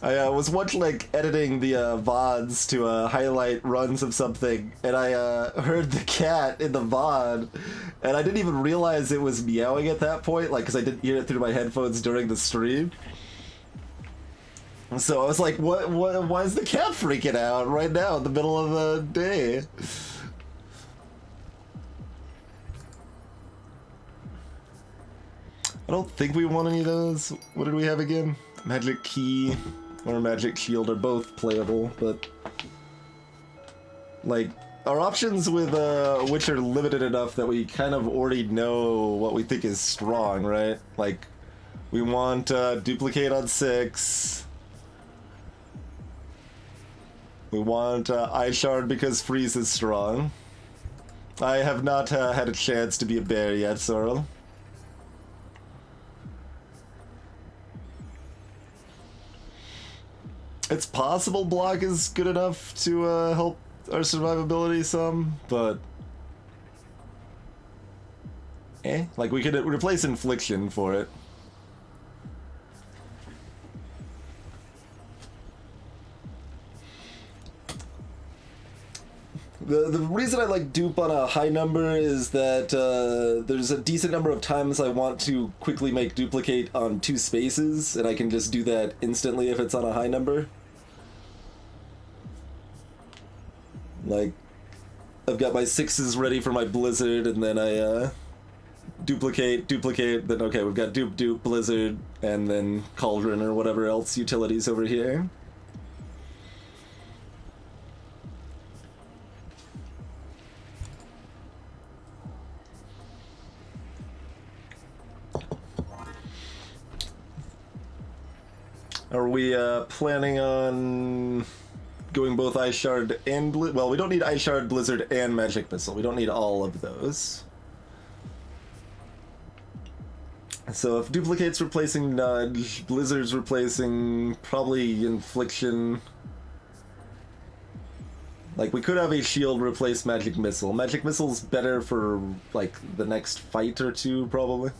I was once like editing the VODs to highlight runs of something, and I heard the cat in the VOD, and I didn't even realize it was meowing at that point, like, because I didn't hear it through my headphones during the stream. So I was like, what, why is the cat freaking out right now in the middle of the day? I don't think we want any of those. What did we have again? Magic key or magic shield are both playable, but like our options with which are limited enough that we kind of already know what we think is strong, right? Like we want duplicate on 6. We want Eye Shard because freeze is strong. I have not had a chance to be a bear yet, Sorrel. It's possible block is good enough to help our survivability some, but like we could replace infliction for it. The reason I like dupe on a high number is that there's a decent number of times I want to quickly make duplicate on 2 spaces, and I can just do that instantly if it's on a high number. Like, I've got my 6s ready for my blizzard, and then I duplicate, then okay, we've got dupe, blizzard, and then cauldron or whatever else utilities over here. Are we planning on going both Ice Shard and well, we don't need Ice Shard, Blizzard, and Magic Missile. We don't need all of those. So if Duplicate's replacing Nudge, Blizzard's replacing probably Infliction. Like, we could have a shield replace Magic Missile. Magic Missile's better for, like, the next fight or two, probably.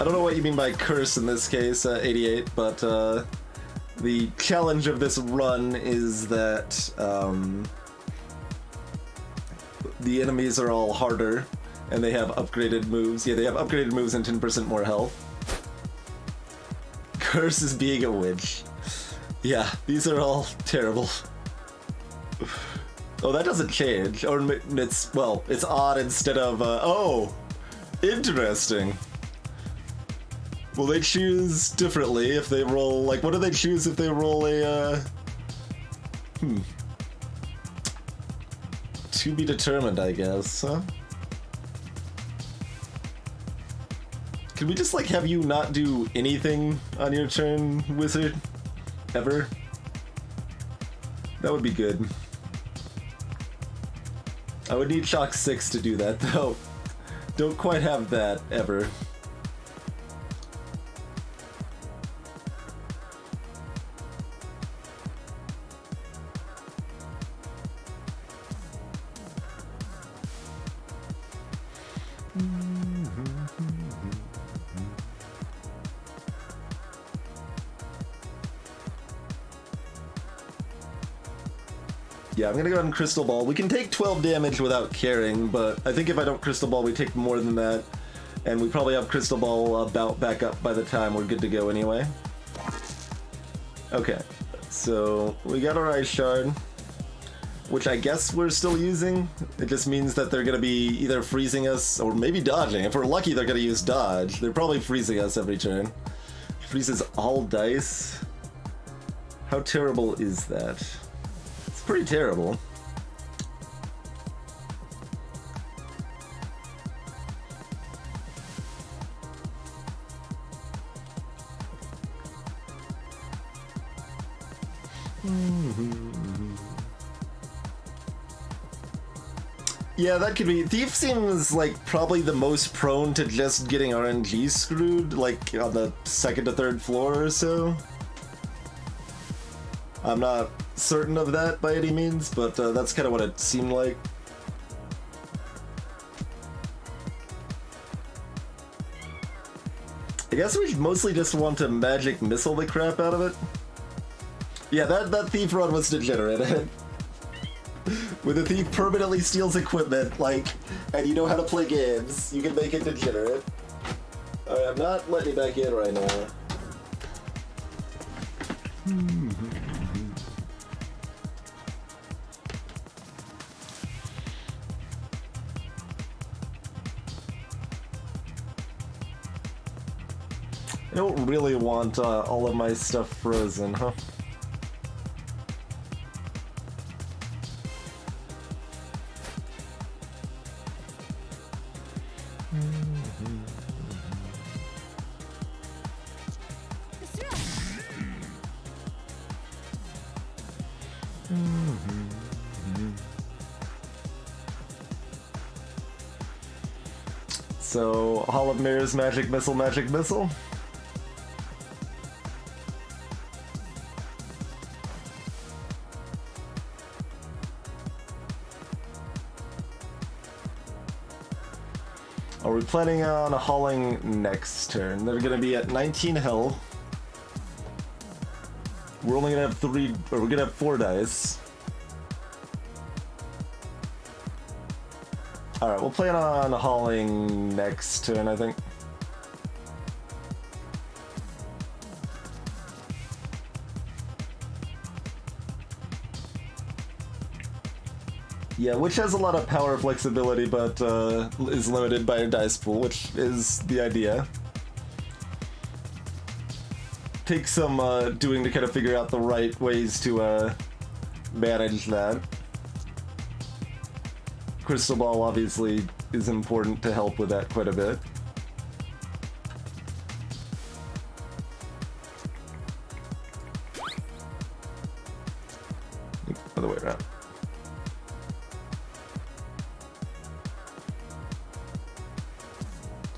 I don't know what you mean by curse in this case, 88, but the challenge of this run is that the enemies are all harder, and they have upgraded moves. Yeah, they have upgraded moves and 10% more health. Curse is being a witch. Yeah, these are all terrible. Oh, that doesn't change. Or it's, well, it's odd instead of, oh! Interesting. Will they choose differently if they roll, like, what do they choose if they roll a, To be determined, I guess, huh? Can we just, like, have you not do anything on your turn, wizard? Ever? That would be good. I would need Shock 6 to do that, though. Don't quite have that, ever. Yeah, I'm gonna go ahead and Crystal Ball. We can take 12 damage without caring, but I think if I don't Crystal Ball, we take more than that. And we probably have Crystal Ball about back up by the time we're good to go anyway. Okay, so we got our Ice Shard, which I guess we're still using. It just means that they're gonna be either freezing us or maybe dodging. If we're lucky, they're gonna use dodge. They're probably freezing us every turn. Freezes all dice. How terrible is that? Pretty terrible. Yeah, that could be. Thief seems like probably the most prone to just getting RNG screwed, like on the 2nd to 3rd floor or so. I'm not certain of that by any means, but that's kind of what it seemed like. I guess we mostly just want to Magic Missile the crap out of it. Yeah, that Thief run was degenerate. When the Thief permanently steals equipment, like, and you know how to play games, you can make it degenerate. Alright, I'm not letting you back in right now. I don't really want all of my stuff frozen, huh? So, Hall of Mirrors, magic missile, magic missile. Are we planning on hauling next turn? They're gonna be at 19 health. We're only gonna have we're gonna have 4 dice. Alright, we'll plan on hauling next turn, I think. Yeah, which has a lot of power flexibility, but is limited by a dice pool, which is the idea. Takes some doing to kind of figure out the right ways to manage that. Crystal Ball obviously is important to help with that quite a bit. Other way around.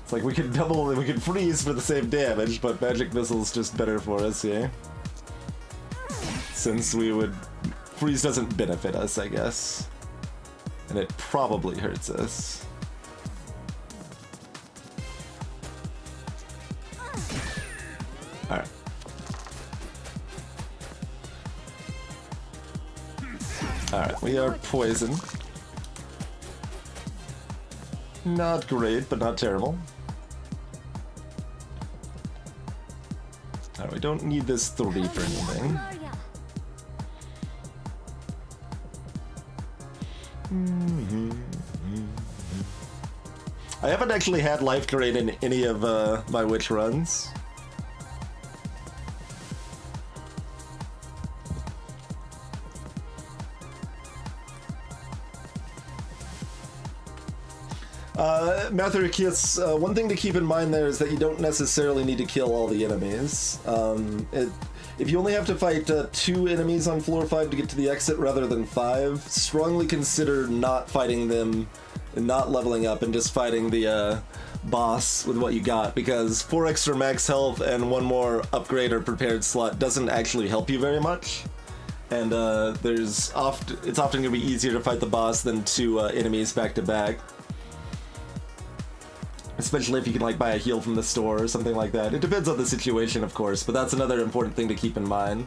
It's like we could freeze for the same damage, but Magic Missile's just better for us, yeah? Since freeze doesn't benefit us, I guess. And it probably hurts us. Alright. Alright, we are poisoned. Not great, but not terrible. Alright, we don't need this 3 for anything. I haven't actually had life drain in any of my witch runs. Matherikius, one thing to keep in mind there is that you don't necessarily need to kill all the enemies. If you only have to fight 2 enemies on floor 5 to get to the exit rather than 5, strongly consider not fighting them and not leveling up and just fighting the boss with what you got, because 4 extra max health and 1 more upgrade or prepared slot doesn't actually help you very much. And it's often going to be easier to fight the boss than 2 enemies back to back. Especially if you can like buy a heal from the store or something like that. It depends on the situation, of course, but that's another important thing to keep in mind.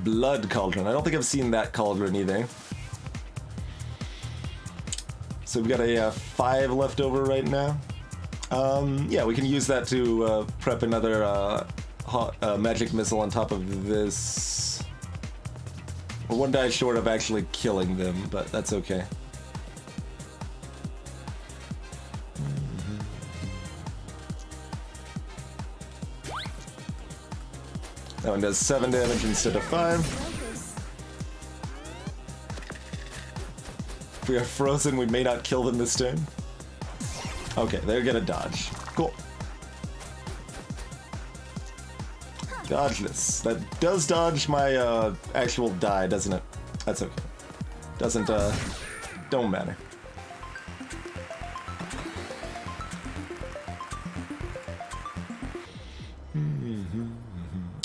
Blood Cauldron. I don't think I've seen that cauldron either. So we've got a 5 left over right now. Yeah, we can use that to prep another magic missile on top of this. We're 1 die short of actually killing them, but that's okay. That one does 7 damage instead of 5. If we are frozen, we may not kill them this turn. Okay, they're gonna dodge. Cool. Dodge this. That does dodge my actual die, doesn't it? That's okay. Doesn't, don't matter.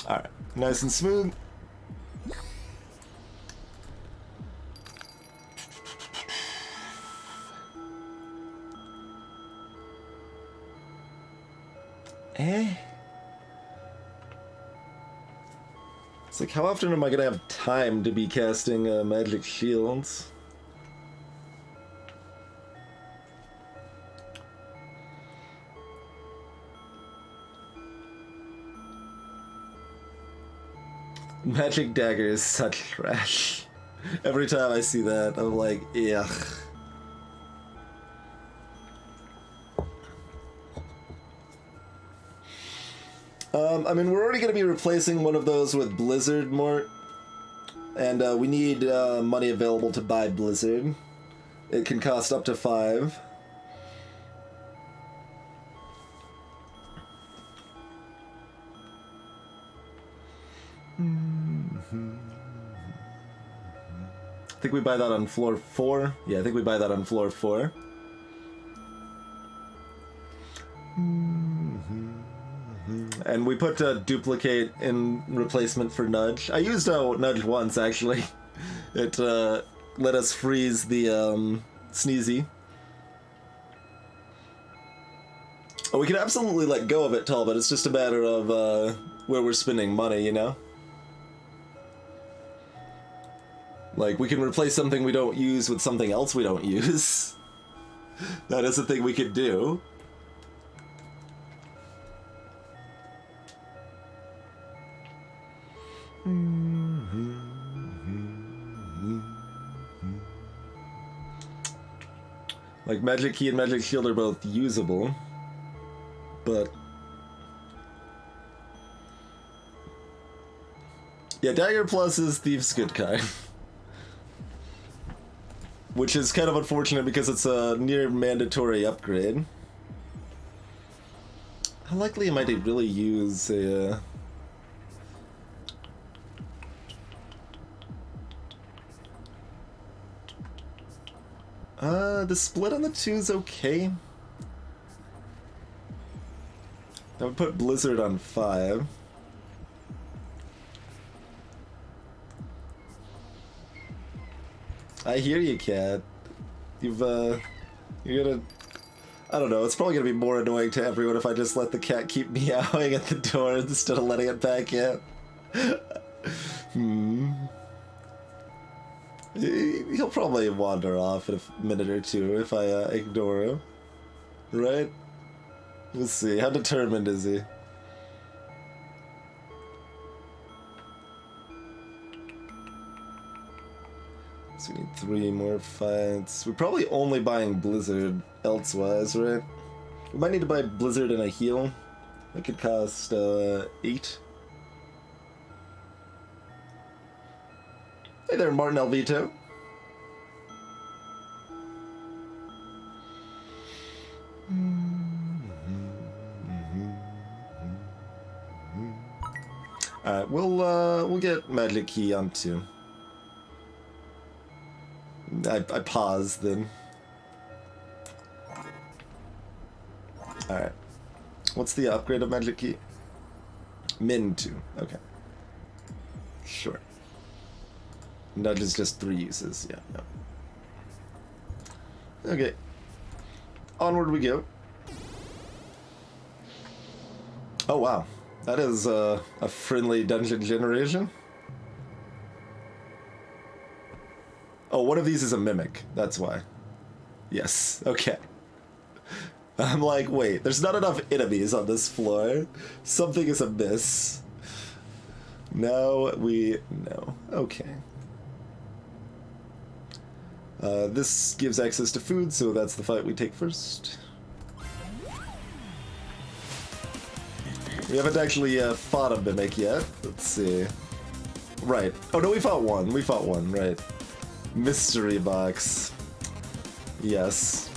Alright, nice and smooth. It's like, how often am I gonna have time to be casting magic shields? Magic dagger is such trash. Every time I see that, I'm like, ugh. I mean, we're already going to be replacing one of those with Blizzard Mort, and we need money available to buy Blizzard. It can cost up to 5. I think we buy that on floor 4. Yeah, I think we buy that on floor 4. And we put duplicate in replacement for nudge. I used nudge once, actually. It let us freeze the sneezy. Oh, we can absolutely let go of it, Tall, but it's just a matter of where we're spending money, you know? Like, we can replace something we don't use with something else we don't use. That is a thing we could do. Like, Magic Key and Magic Shield are both usable, but... yeah, Dagger Plus is Thief's good card. Which is kind of unfortunate because it's a near mandatory upgrade. How likely am I to really use a... the split on the 2 is okay. I would put Blizzard on 5. I hear you, Cat. You're gonna... I don't know, it's probably gonna be more annoying to everyone if I just let the cat keep meowing at the door instead of letting it back in. He'll probably wander off in a minute or two if I ignore him. Right? We'll see. How determined is he? So we need 3 more fights. We're probably only buying Blizzard elsewise, right? We might need to buy Blizzard and a heal. That could cost 8. Hey there, Martin Alvito. Alright, we'll get Magic Key on 2. I paused then. Alright. What's the upgrade of Magic Key? Min 2. Okay. Sure. Nudge is just 3 uses. Yeah, yeah. Okay. Onward we go. Oh, wow. That is a friendly dungeon generation. Oh, one of these is a mimic. That's why. Yes. Okay. I'm like, wait, there's not enough enemies on this floor. Something is amiss. Now we know. Okay. This gives access to food, so that's the fight we take first. We haven't actually fought a mimic yet. Let's see. Right. Oh no, we fought one. We fought one, right. Mystery box. Yes.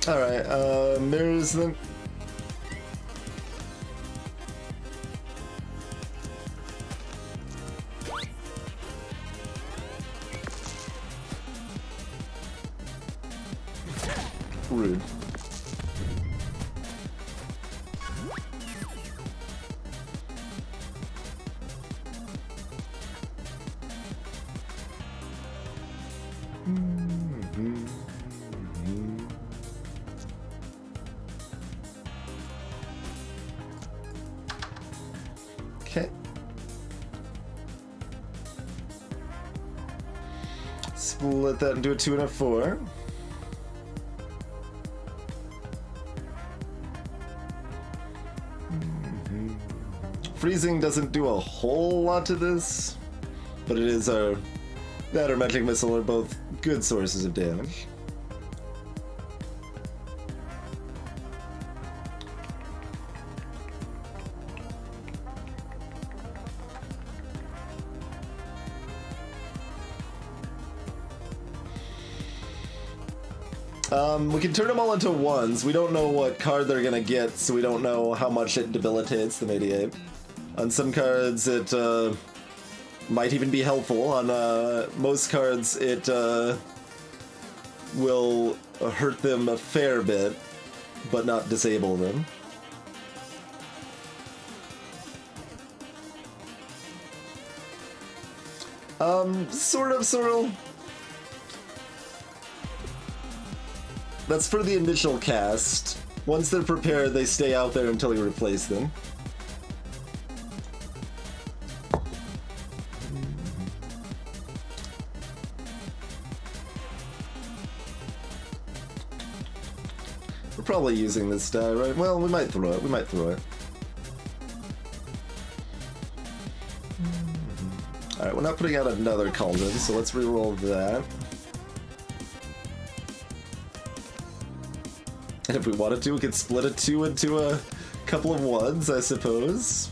Alright, mirrors then. Rude. Okay. Split that into a 2 and a 4. Freezing doesn't do a whole lot to this, but it is that or Magic Missile are both good sources of damage. We can turn them all into ones. We don't know what card they're gonna get, so we don't know how much it debilitates the Mediape. On some cards, it might even be helpful. On most cards, it will hurt them a fair bit, but not disable them. Sort of. That's for the initial cast. Once they're prepared, they stay out there until you replace them. We're probably using this die, right? Well, we might throw it. Alright, we're not putting out another cauldron, so let's reroll that. And if we wanted to, we could split a 2 into a couple of 1s, I suppose.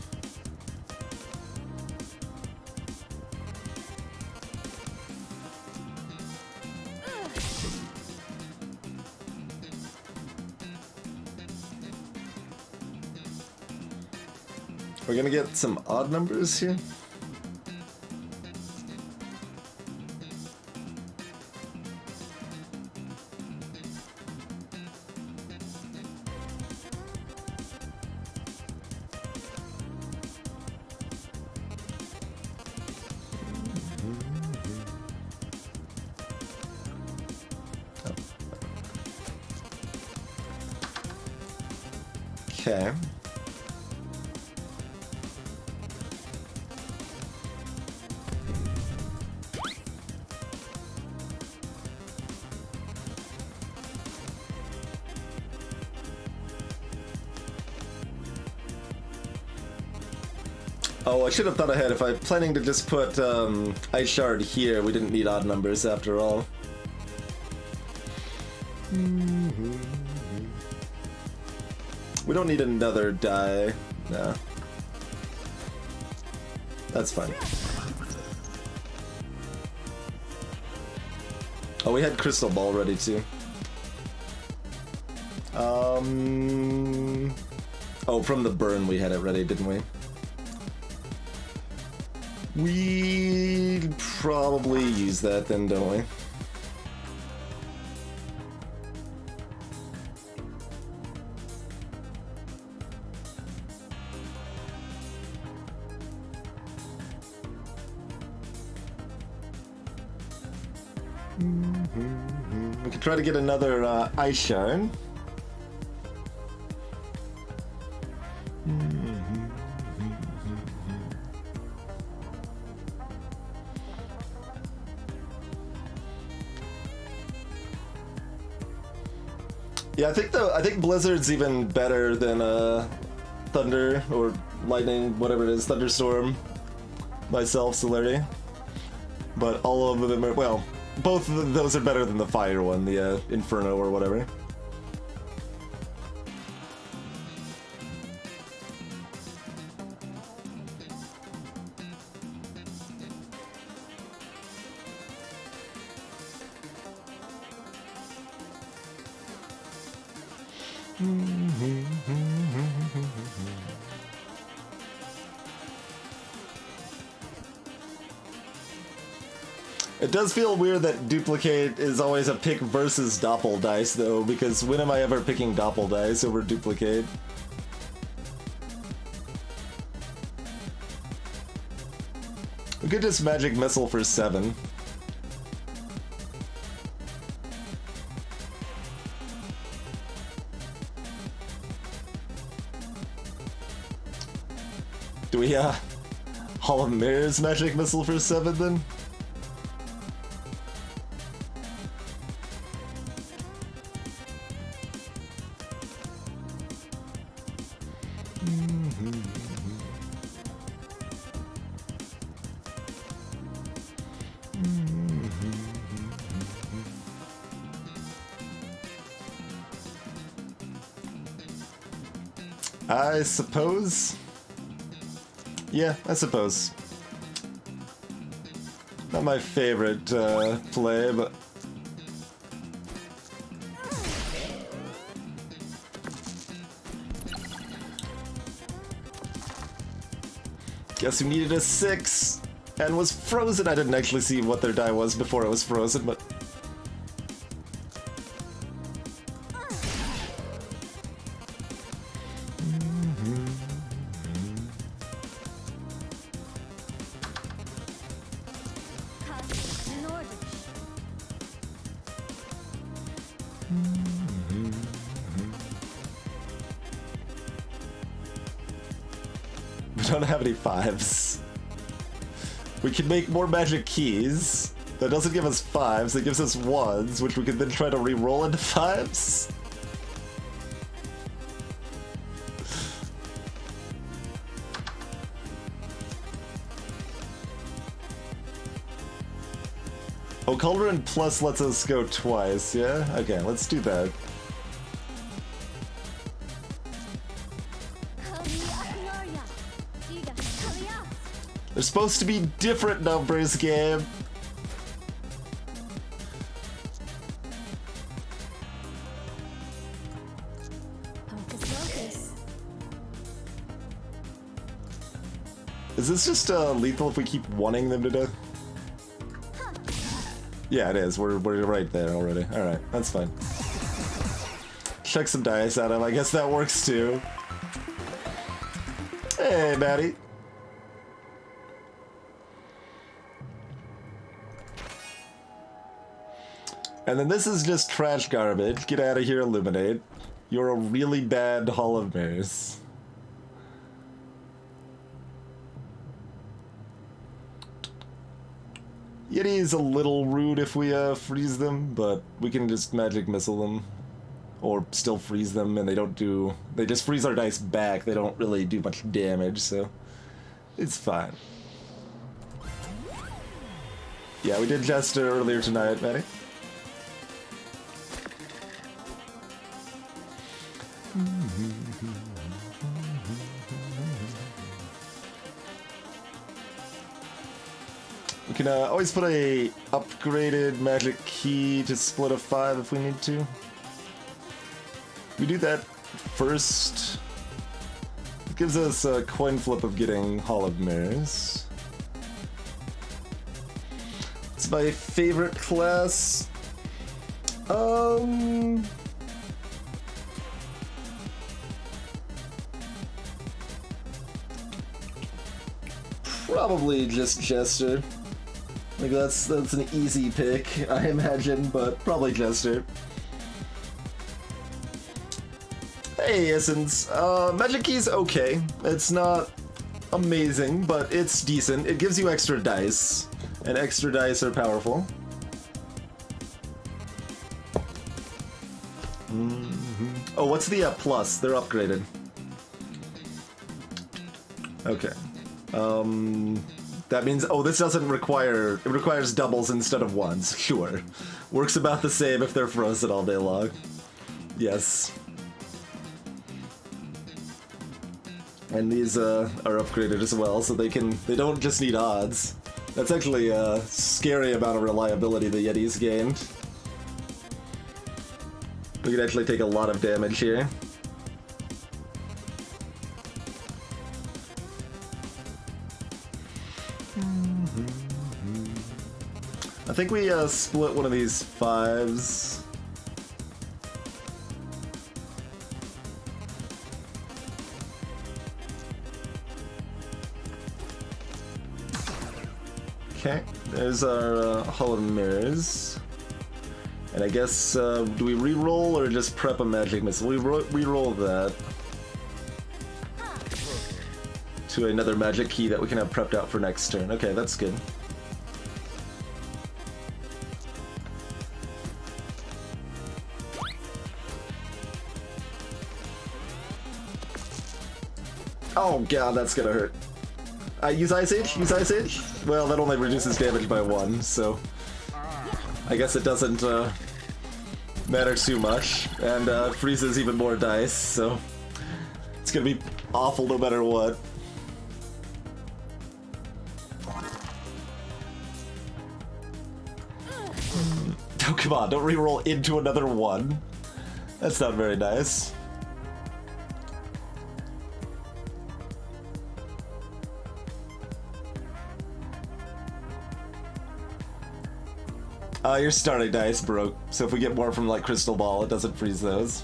We're gonna get some odd numbers here. Okay. Oh, I should have thought ahead. If I'm planning to just put Ice Shard here, we didn't need odd numbers after all. We don't need another die. Nah. That's fine. Oh, we had Crystal Ball ready too. Oh, from the burn we had it ready, didn't we? We probably use that then, don't we? We could try to get another Ice Shard. Yeah, I think Blizzard's even better than Thunder or Lightning, whatever it is, Thunderstorm. Myself, Celerity. But all of them are, well, both of those are better than the fire one, the Inferno or whatever. It does feel weird that Duplicate is always a pick versus Doppel dice, though, because when am I ever picking Doppel dice over Duplicate? We could just Magic Missile for 7. Do we, Hall of Mirrors Magic Missile for 7 then? I suppose. Yeah, I suppose. Not my favorite play, but Guess who needed a 6 and was frozen? I didn't actually see what their die was before it was frozen, but... we don't have any 5s. We can make more magic keys. That doesn't give us 5s, it gives us 1s, which we can then try to re-roll into 5s. Oh, Cauldron Plus lets us go twice, yeah? Okay, let's do that. They're supposed to be different numbers, game. Is this just lethal if we keep wanting them to death? Yeah, it is. We're right there already. Alright, that's fine. Check some dice at him. I guess that works too. Hey, Maddie. And then this is just trash garbage. Get out of here, Illuminate. You're a really bad Hall of Mirrors. Yeti's a little rude if we freeze them, but we can just magic missile them. Or still freeze them, and they just freeze our dice back. They don't really do much damage, so it's fine. Yeah, we did Jester earlier tonight, Maddie. We can always put a upgraded magic key to split a 5 if we need to. We do that first. It gives us a coin flip of getting Hall of Mirrors. It's my favorite class. Probably just Jester. Like that's an easy pick, I imagine, but probably Jester. Hey, Essence. Magic Key's okay. It's not amazing, but it's decent. It gives you extra dice, and extra dice are powerful. Oh, what's the plus? They're upgraded. Okay. That means, oh, this doesn't require, it requires doubles instead of ones. Sure. Works about the same if they're frozen all day long. Yes. And these are upgraded as well, so they don't just need odds. That's actually a scary amount of reliability the Yeti's gained. We can actually take a lot of damage here. I think we split one of these 5s. Okay, there's our Hall of Mirrors. And I guess, do we re-roll or just prep a magic missile? We re-roll that to another magic key that we can have prepped out for next turn. Okay, that's good. Oh god, that's gonna hurt. Use Ice Age? Use Ice Age? Well, that only reduces damage by 1, so I guess it doesn't matter too much, and freezes even more dice, so it's gonna be awful no matter what. Oh, come on, don't reroll into another 1. That's not very nice. Your starting dice broke, so if we get more from like Crystal Ball, it doesn't freeze those.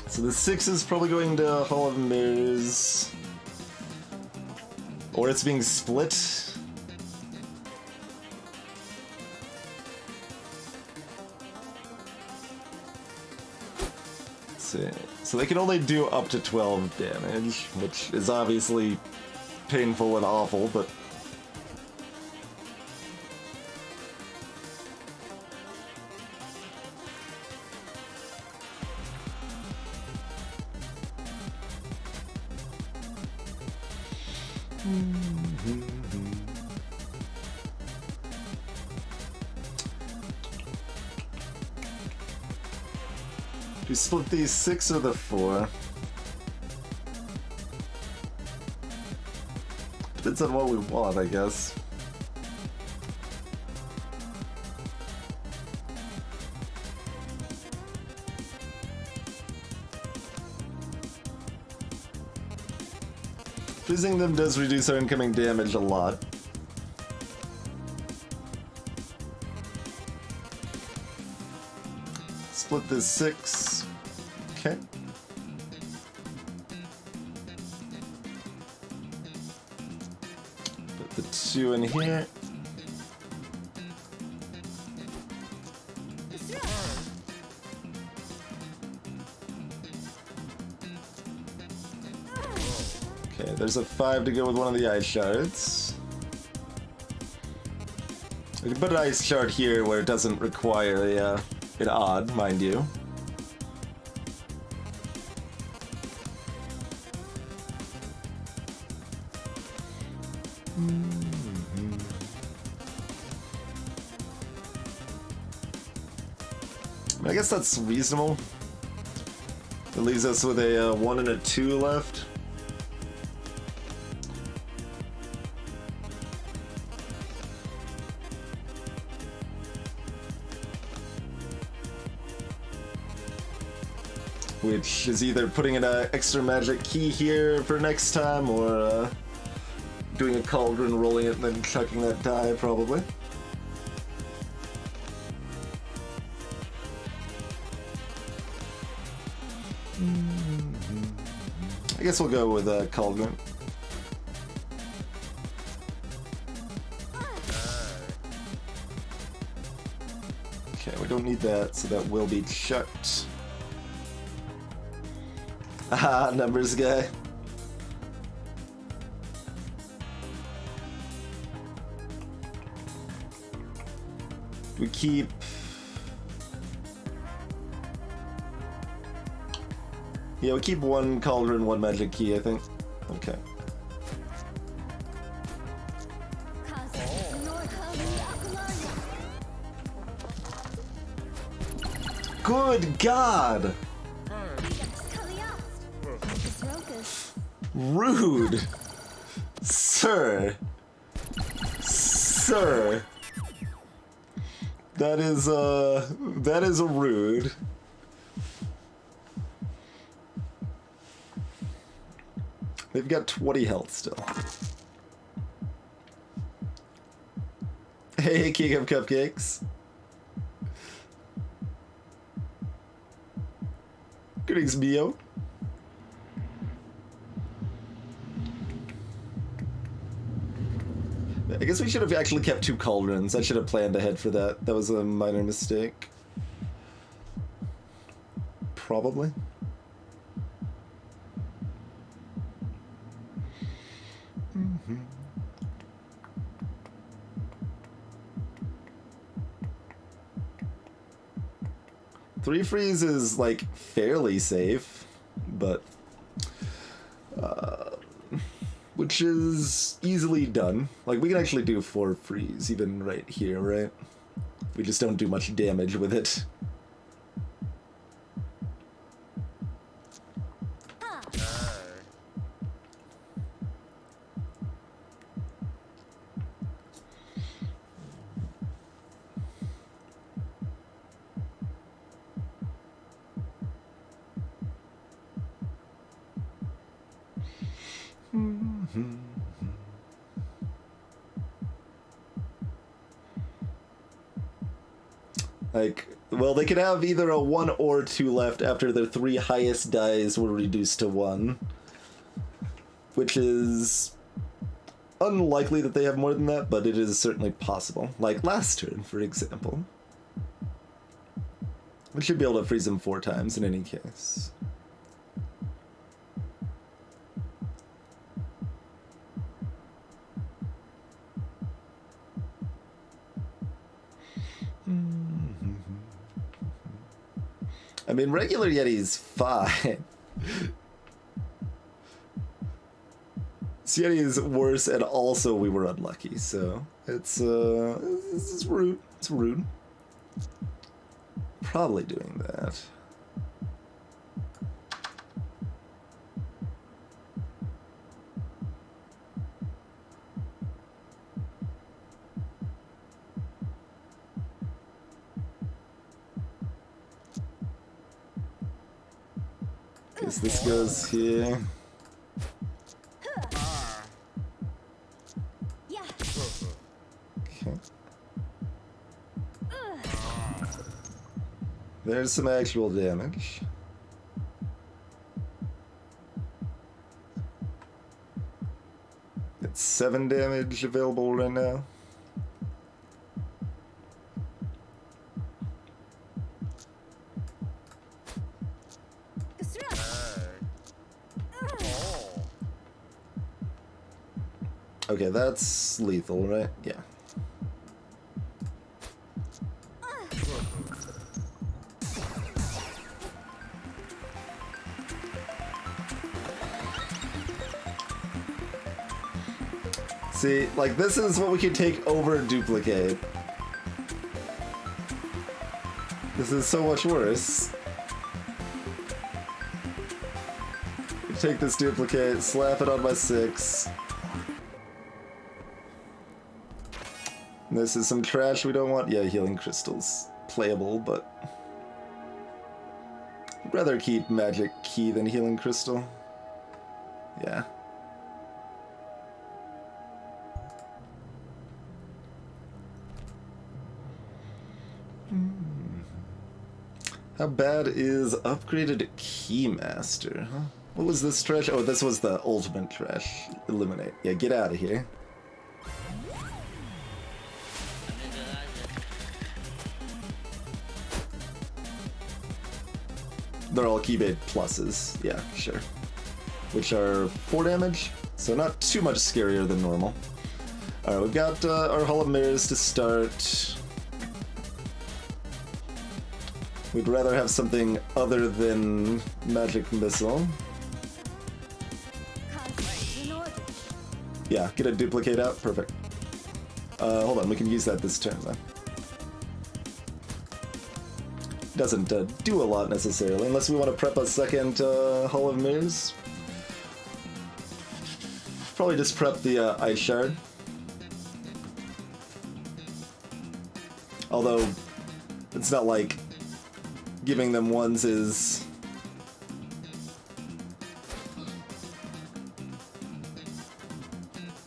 So the 6 is probably going to Hall of Mirrors. Or it's being split. Let's see. So they can only do up to 12 damage, which is obviously painful and awful, but... Do we split these 6 or the 4? Depends on what we want, I guess. Freezing them does reduce our incoming damage a lot. Split this 6. Okay. Put the 2 in here. Okay, there's a 5 to go with one of the ice shards. We can put an ice shard here where it doesn't require an odd, mind you. I guess that's reasonable. It leaves us with a 1 and a 2 left. Which is either putting an extra magic key here for next time, or doing a cauldron, rolling it, and then chucking that die, probably. I guess we'll go with a cauldron. Okay, we don't need that, so that will be chucked. Ah, numbers guy. We keep... Yeah, we keep 1 cauldron, 1 magic key, I think. Okay. Good God! Rude! Sir! Sir! That is a rude. They've got 20 health still. Hey, King of Cupcakes. Greetings, Mio. I guess we should have actually kept 2 cauldrons. I should have planned ahead for that. That was a minor mistake. Probably. Mm-hmm. Three freeze is like fairly safe, but which is easily done. Like, we can actually do 4 freeze even right here, right? We just don't do much damage with it. Like, well, they could have either a 1 or 2 left after their 3 highest dies were reduced to 1. Which is unlikely that they have more than that, but it is certainly possible. Like last turn, for example. We should be able to freeze him 4 times in any case. I mean, regular Yeti's fine. This Yeti is worse, and also we were unlucky, so it's rude. It's rude. Probably doing that. Guess this goes here. Yeah. Okay. There's some actual damage. It's 7 damage available right now. Okay, that's lethal, right? Yeah. See, like, this is what we can take over duplicate. This is so much worse. Take this duplicate, slap it on my 6. This is some trash we don't want. Yeah, healing crystals. Playable, but I'd rather keep magic key than healing crystal. Yeah. How bad is upgraded Keymaster? Huh? What was this trash? Oh, this was the ultimate trash. Eliminate. Yeah, get out of here. They're all Keybait pluses. Yeah, sure. Which are 4 damage, so not too much scarier than normal. Alright, we've got our Hall of Mirrors to start. We'd rather have something other than Magic Missile. Yeah, get a duplicate out. Perfect. Hold on, we can use that this turn, then. Doesn't do a lot, necessarily, unless we want to prep a second Hall of Mirrors. Probably just prep the Ice Shard. Although, it's not like giving them ones is...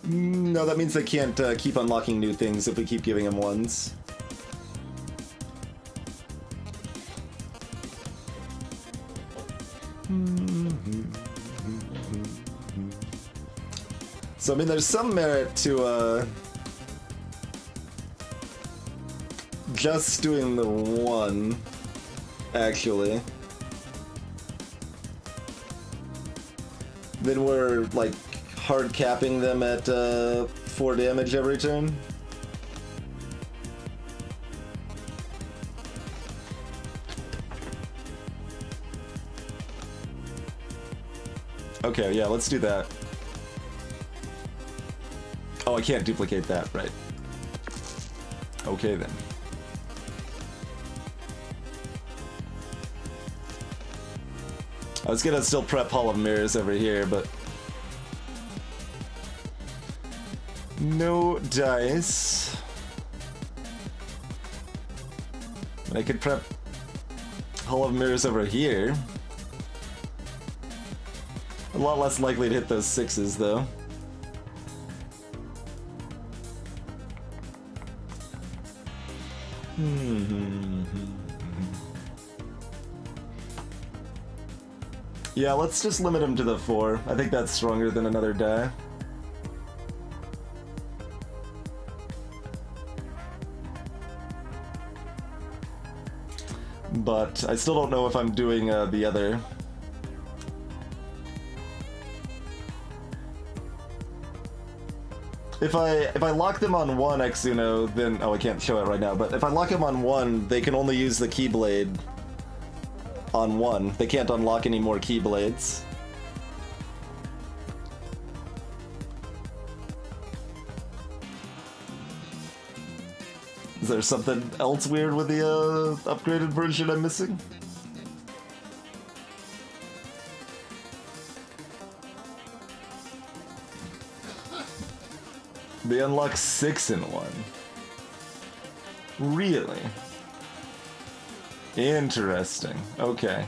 No, that means they can't keep unlocking new things if we keep giving them ones. So, I mean, there's some merit to just doing the one, actually. Then we're, like, hard capping them at 4 damage every turn. Okay, yeah, let's do that. Oh, I can't duplicate that, right. Okay, then. I was gonna still prep Hall of Mirrors over here, but... no dice. I could prep Hall of Mirrors over here. A lot less likely to hit those 6s, though. Yeah, let's just limit him to the 4. I think that's stronger than another die. But I still don't know if I'm doing the other. If I lock them on 1 Exuno, then oh, I can't show it right now. But if I lock them on 1, they can only use the Keyblade on 1. They can't unlock any more Keyblades. Is there something else weird with the upgraded version I'm missing? They unlock 6 in 1. Really? Interesting. Okay.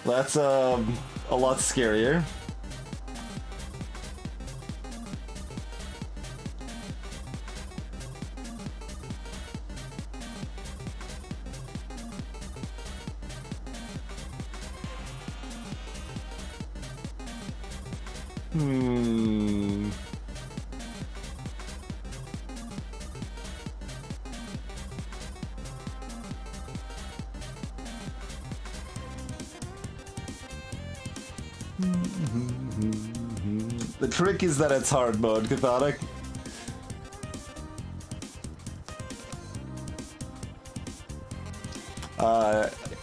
That's a lot scarier. The trick is that it's hard mode, Cathodic.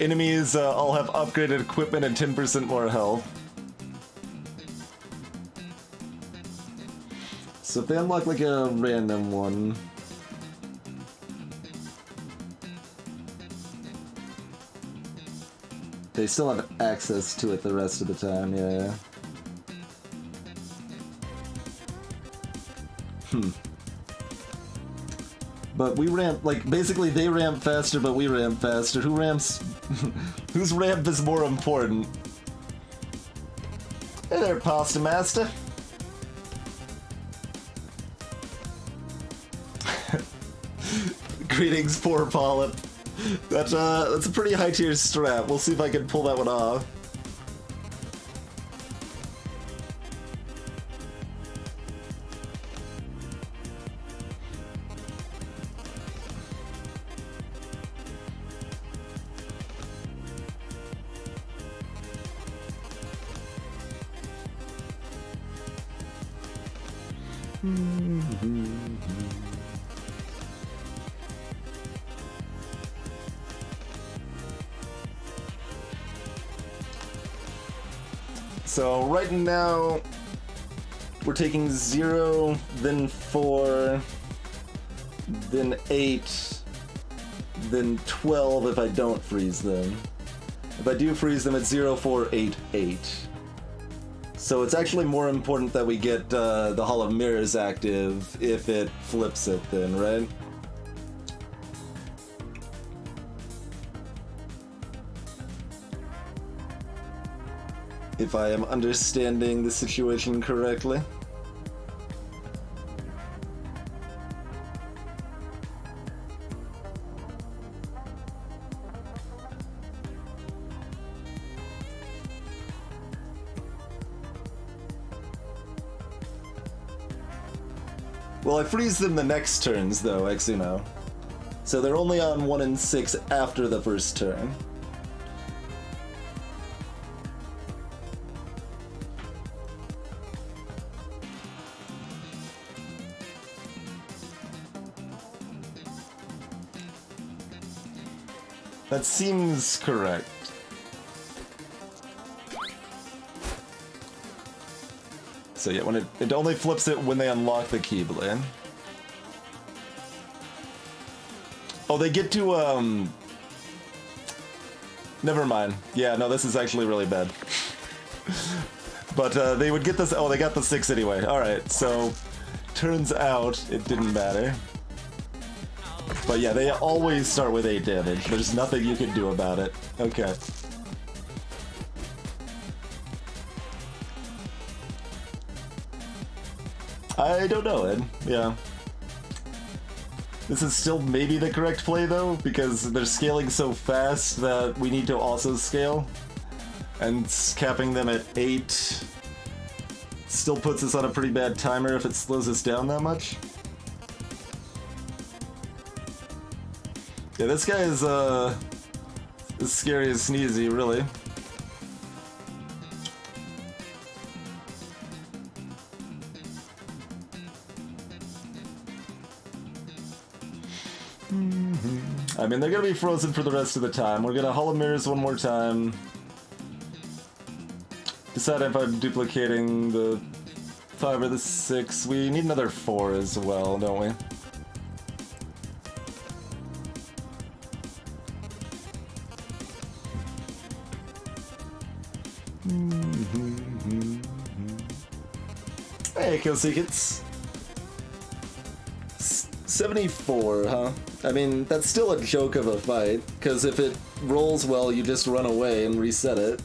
Enemies all have upgraded equipment and 10% more health. So if they unlock like a random one... They still have access to it the rest of the time, yeah. But we ramp, like, basically they ramp faster, but we ramp faster. Who ramps... Whose ramp is more important? Hey there, Pasta Master. Greetings, poor Polyp. That's a pretty high tier strat. We'll see if I can pull that one off. So right now, we're taking 0, then 4, then 8, then 12 if I don't freeze them. If I do freeze them, it's 0, 4, 8, 8. So it's actually more important that we get the Hall of Mirrors active if it flips it then, right? If I am understanding the situation correctly. Well, I freeze them the next turns, though, Exuno. So they're only on 1 and 6 after the first turn. That seems correct. So yeah, when it only flips it when they unlock the Keyblade. Oh, they get to never mind. Yeah, no, this is actually really bad. But they would get this. Oh, they got the 6 anyway. All right, so turns out it didn't matter. But yeah, they always start with 8 damage. There's nothing you can do about it. Okay. I don't know, Ed. Yeah. This is still maybe the correct play, though, because they're scaling so fast that we need to also scale. And capping them at 8 still puts us on a pretty bad timer if it slows us down that much. Yeah, this guy is, as scary as Sneezy, really. I mean, they're gonna be frozen for the rest of the time. We're gonna Hall of Mirrors one more time. Decide if I'm duplicating the 5 or the 6. We need another 4 as well, don't we? Hey, Killseekits. 74, huh? I mean, that's still a joke of a fight, because if it rolls well, you just run away and reset it.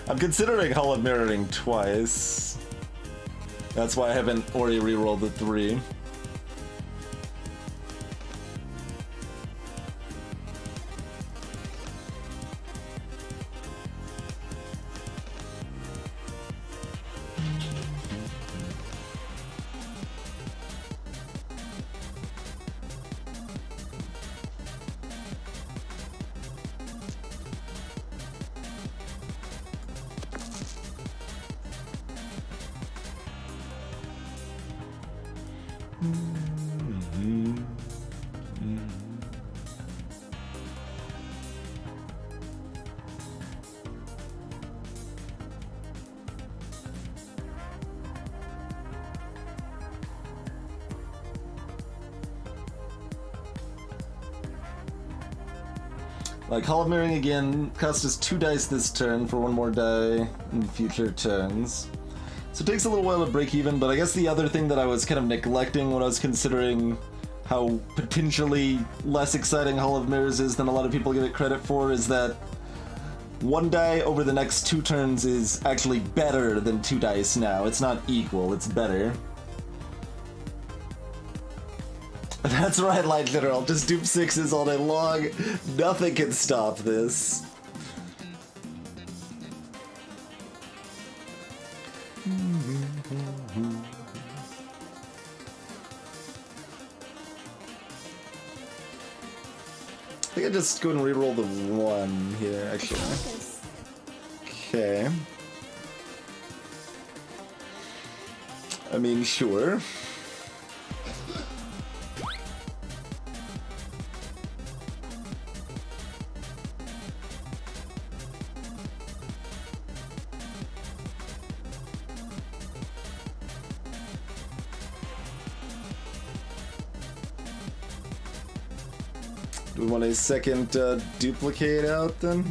I'm considering Hall of Mirroring twice. That's why I haven't already rerolled the 3. Like, Hall of Mirroring again cost us 2 dice this turn for 1 more die in future turns. So it takes a little while to break even, but I guess the other thing that I was kind of neglecting when I was considering how potentially less exciting Hall of Mirrors is than a lot of people give it credit for is that 1 die over the next 2 turns is actually better than 2 dice now. It's not equal, it's better. That's right, Light Literal. Just dupe 6s all day long. Nothing can stop this. I think I just go and reroll the 1 here, actually. Okay. I mean, sure. Do we want a second duplicate out then?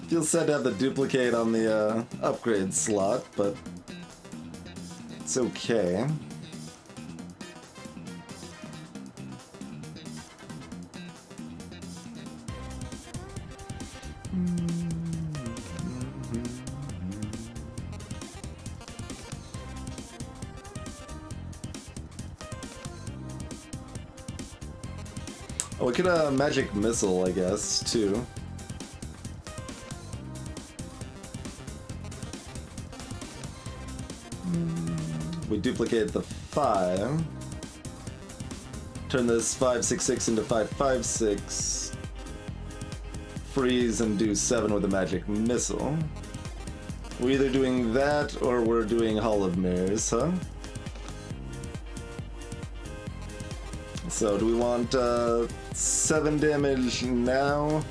Feels sad to have the duplicate on the upgrade slot, but it's okay. Oh, we could magic missile, I guess, too. We duplicate the 5. Turn this 5/6/6 into 5/5/6. Freeze and do 7 with a magic missile. We're either doing that or we're doing Hall of Mirrors, huh? So do we want 7 damage now?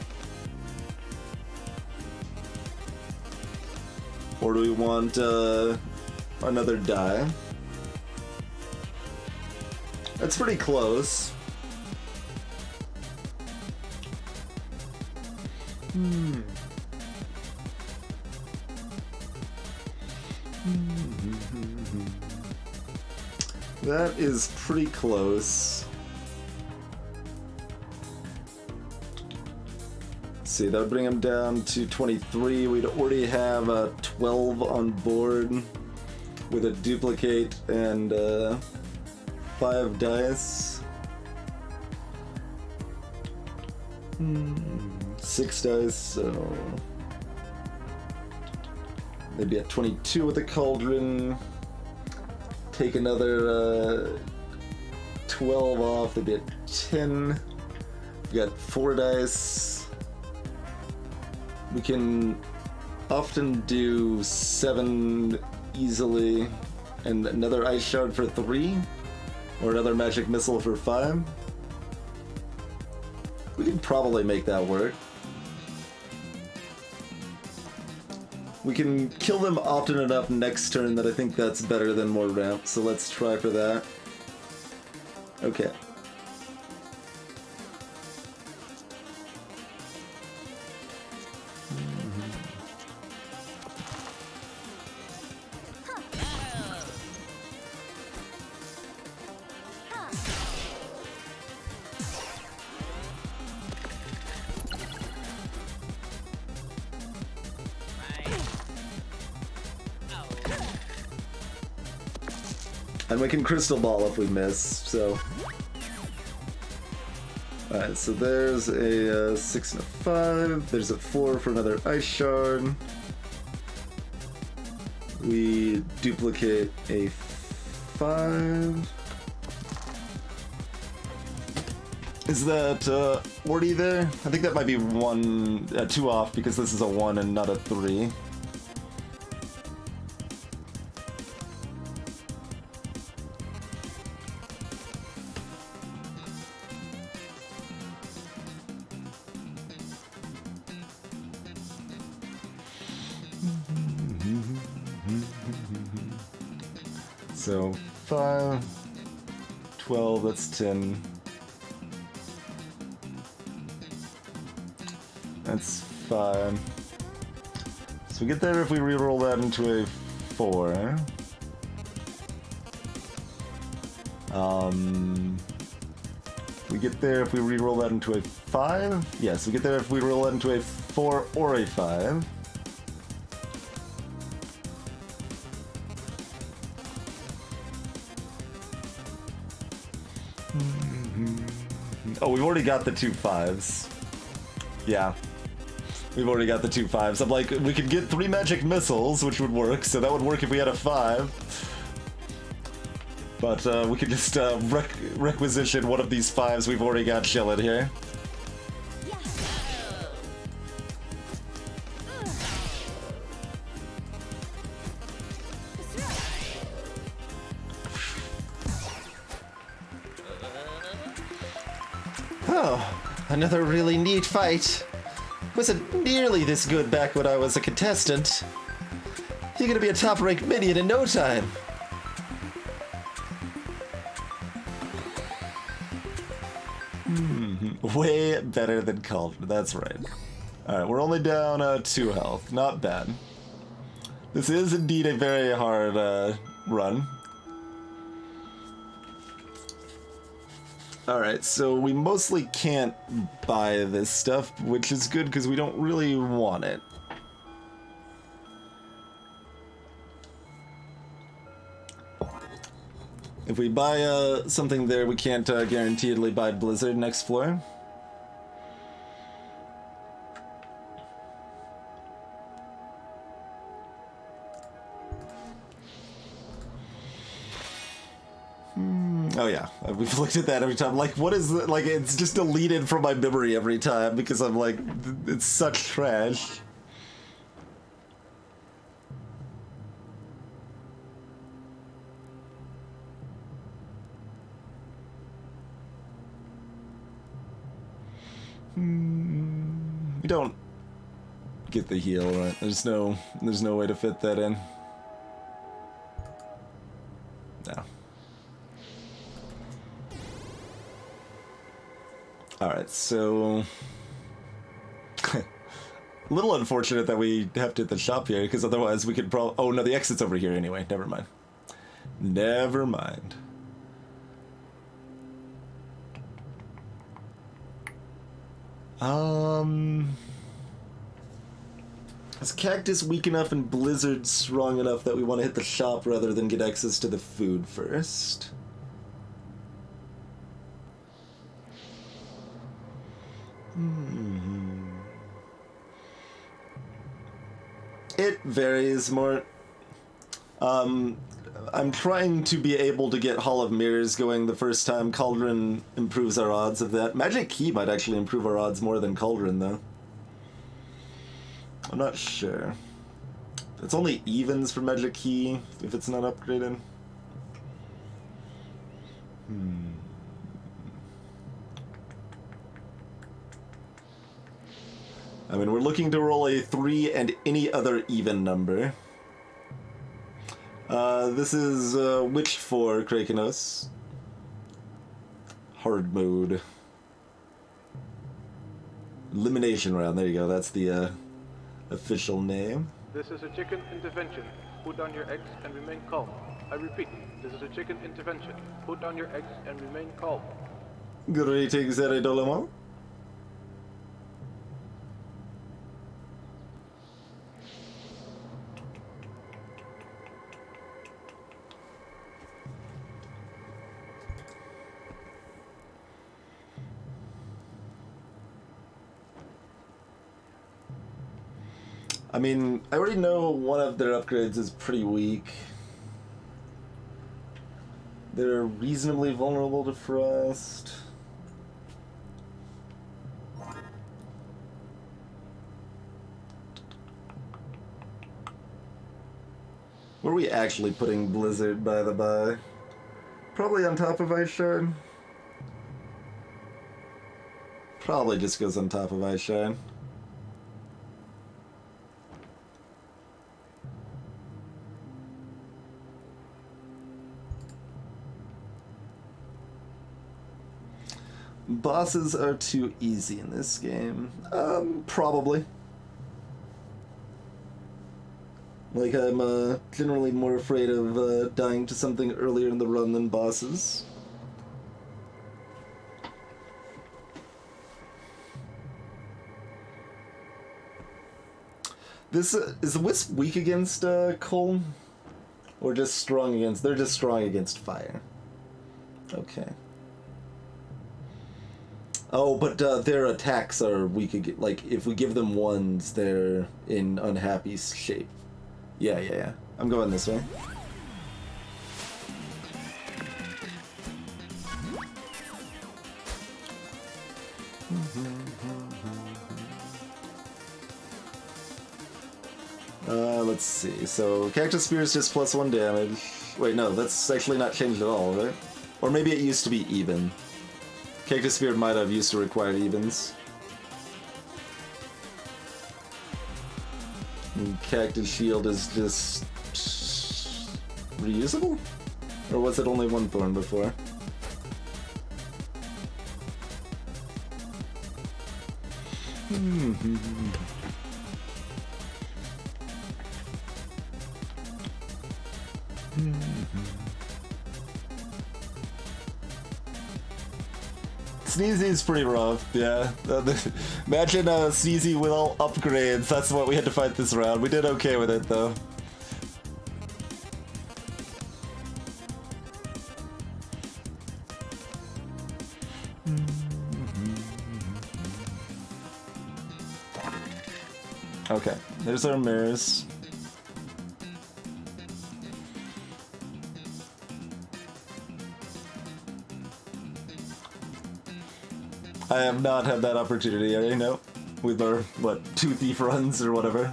Or do we want another die? That's pretty close. That is pretty close. Let's see, that would bring him down to 23. We'd already have a 12 on board with a duplicate and 5 dice. 6 dice, so they'd be at 22 with the cauldron. Take another 12 off, they'd be at 10. We got 4 dice. We can often do 7 easily, and another ice shard for 3, or another magic missile for 5. We can probably make that work. We can kill them often enough next turn that I think that's better than more ramp, so let's try for that. Okay. And we can crystal ball if we miss, so. Alright, so there's a 6 and a 5. There's a 4 for another ice shard. We duplicate a 5. Is that Orty there? I think that might be 2 off because this is a 1 and not a 3. So 5, 12, that's 10. That's 5. So we get there if we reroll that into a 4. We get there if we reroll that into a 5. Yes, we get there if we roll that into a 4 or a 5. Oh, we've already got the 2 5s. Yeah. We've already got the 2 5s. I'm like, we could get 3 magic missiles, which would work, so that would work if we had a 5. But we could just requisition one of these 5s we've already got chilling here. Oh, another really neat fight. Wasn't nearly this good back when I was a contestant. You're gonna be a top-ranked minion in no time. Way better than Cauldron, that's right. Alright, we're only down 2 health. Not bad. This is indeed a very hard run. Alright, so we mostly can't buy this stuff, which is good because we don't really want it. If we buy something there, we can't guaranteedly buy Blizzard next floor. Oh yeah, we've looked at that every time. Like, what is it? Like, it's just deleted from my memory every time because I'm like, it's such trash. We don't get the heal, right? There's no way to fit that in. No. Alright, so... a little unfortunate that we have to hit the shop here, because otherwise we could probably... Oh, no, the exit's over here anyway. Never mind. Never mind. Is Cactus weak enough and Blizzard strong enough that we want to hit the shop rather than get access to the food first? It varies more. I'm trying to be able to get Hall of Mirrors going the first time. Cauldron improves our odds of that. Magic Key might actually improve our odds more than Cauldron, though. I'm not sure. It's only evens for Magic Key if it's not upgraded. I mean, we're looking to roll a 3 and any other even number. This is Witch 4, Krakenos. Hard mode. Elimination round, there you go, that's the official name. This is a chicken intervention. Put down your eggs and remain calm. I repeat, this is a chicken intervention. Put down your eggs and remain calm. Greetings, Eridolamo. I mean, I already know one of their upgrades is pretty weak. They're reasonably vulnerable to Frost. Where are we actually putting Blizzard, by the by? Probably on top of Ice Shard. Probably just goes on top of Ice Shard. Bosses are too easy in this game. Probably. Like, I'm generally more afraid of dying to something earlier in the run than bosses. This is the Wisp weak against coal? Or just strong against... They're just strong against fire. Okay. Oh, but their attacks are weak. Like, if we give them ones, they're in unhappy shape. Yeah. I'm going this way. Let's see. So, Cactus Spear is just +1 damage. Wait, no, that's actually not changed at all, right? Or maybe it used to be even. Cactus Spear might have used to require evens. And Cactus Shield is just... reusable? Or was it only one thorn before? Sneezy's pretty rough, yeah. Imagine Sneezy with all upgrades, that's what we had to fight this round. We did okay with it, though. Okay, there's our mirrors. I have not had that opportunity, you know, with our, what, 2 thief runs or whatever.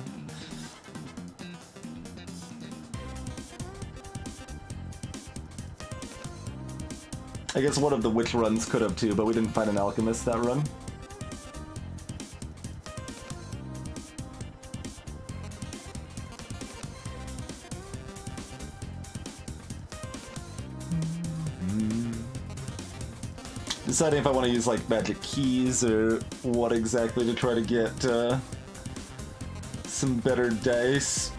I guess one of the witch runs could have too, but we didn't find an alchemist that run. deciding if I want to use like magic keys or what exactly to try to get some better dice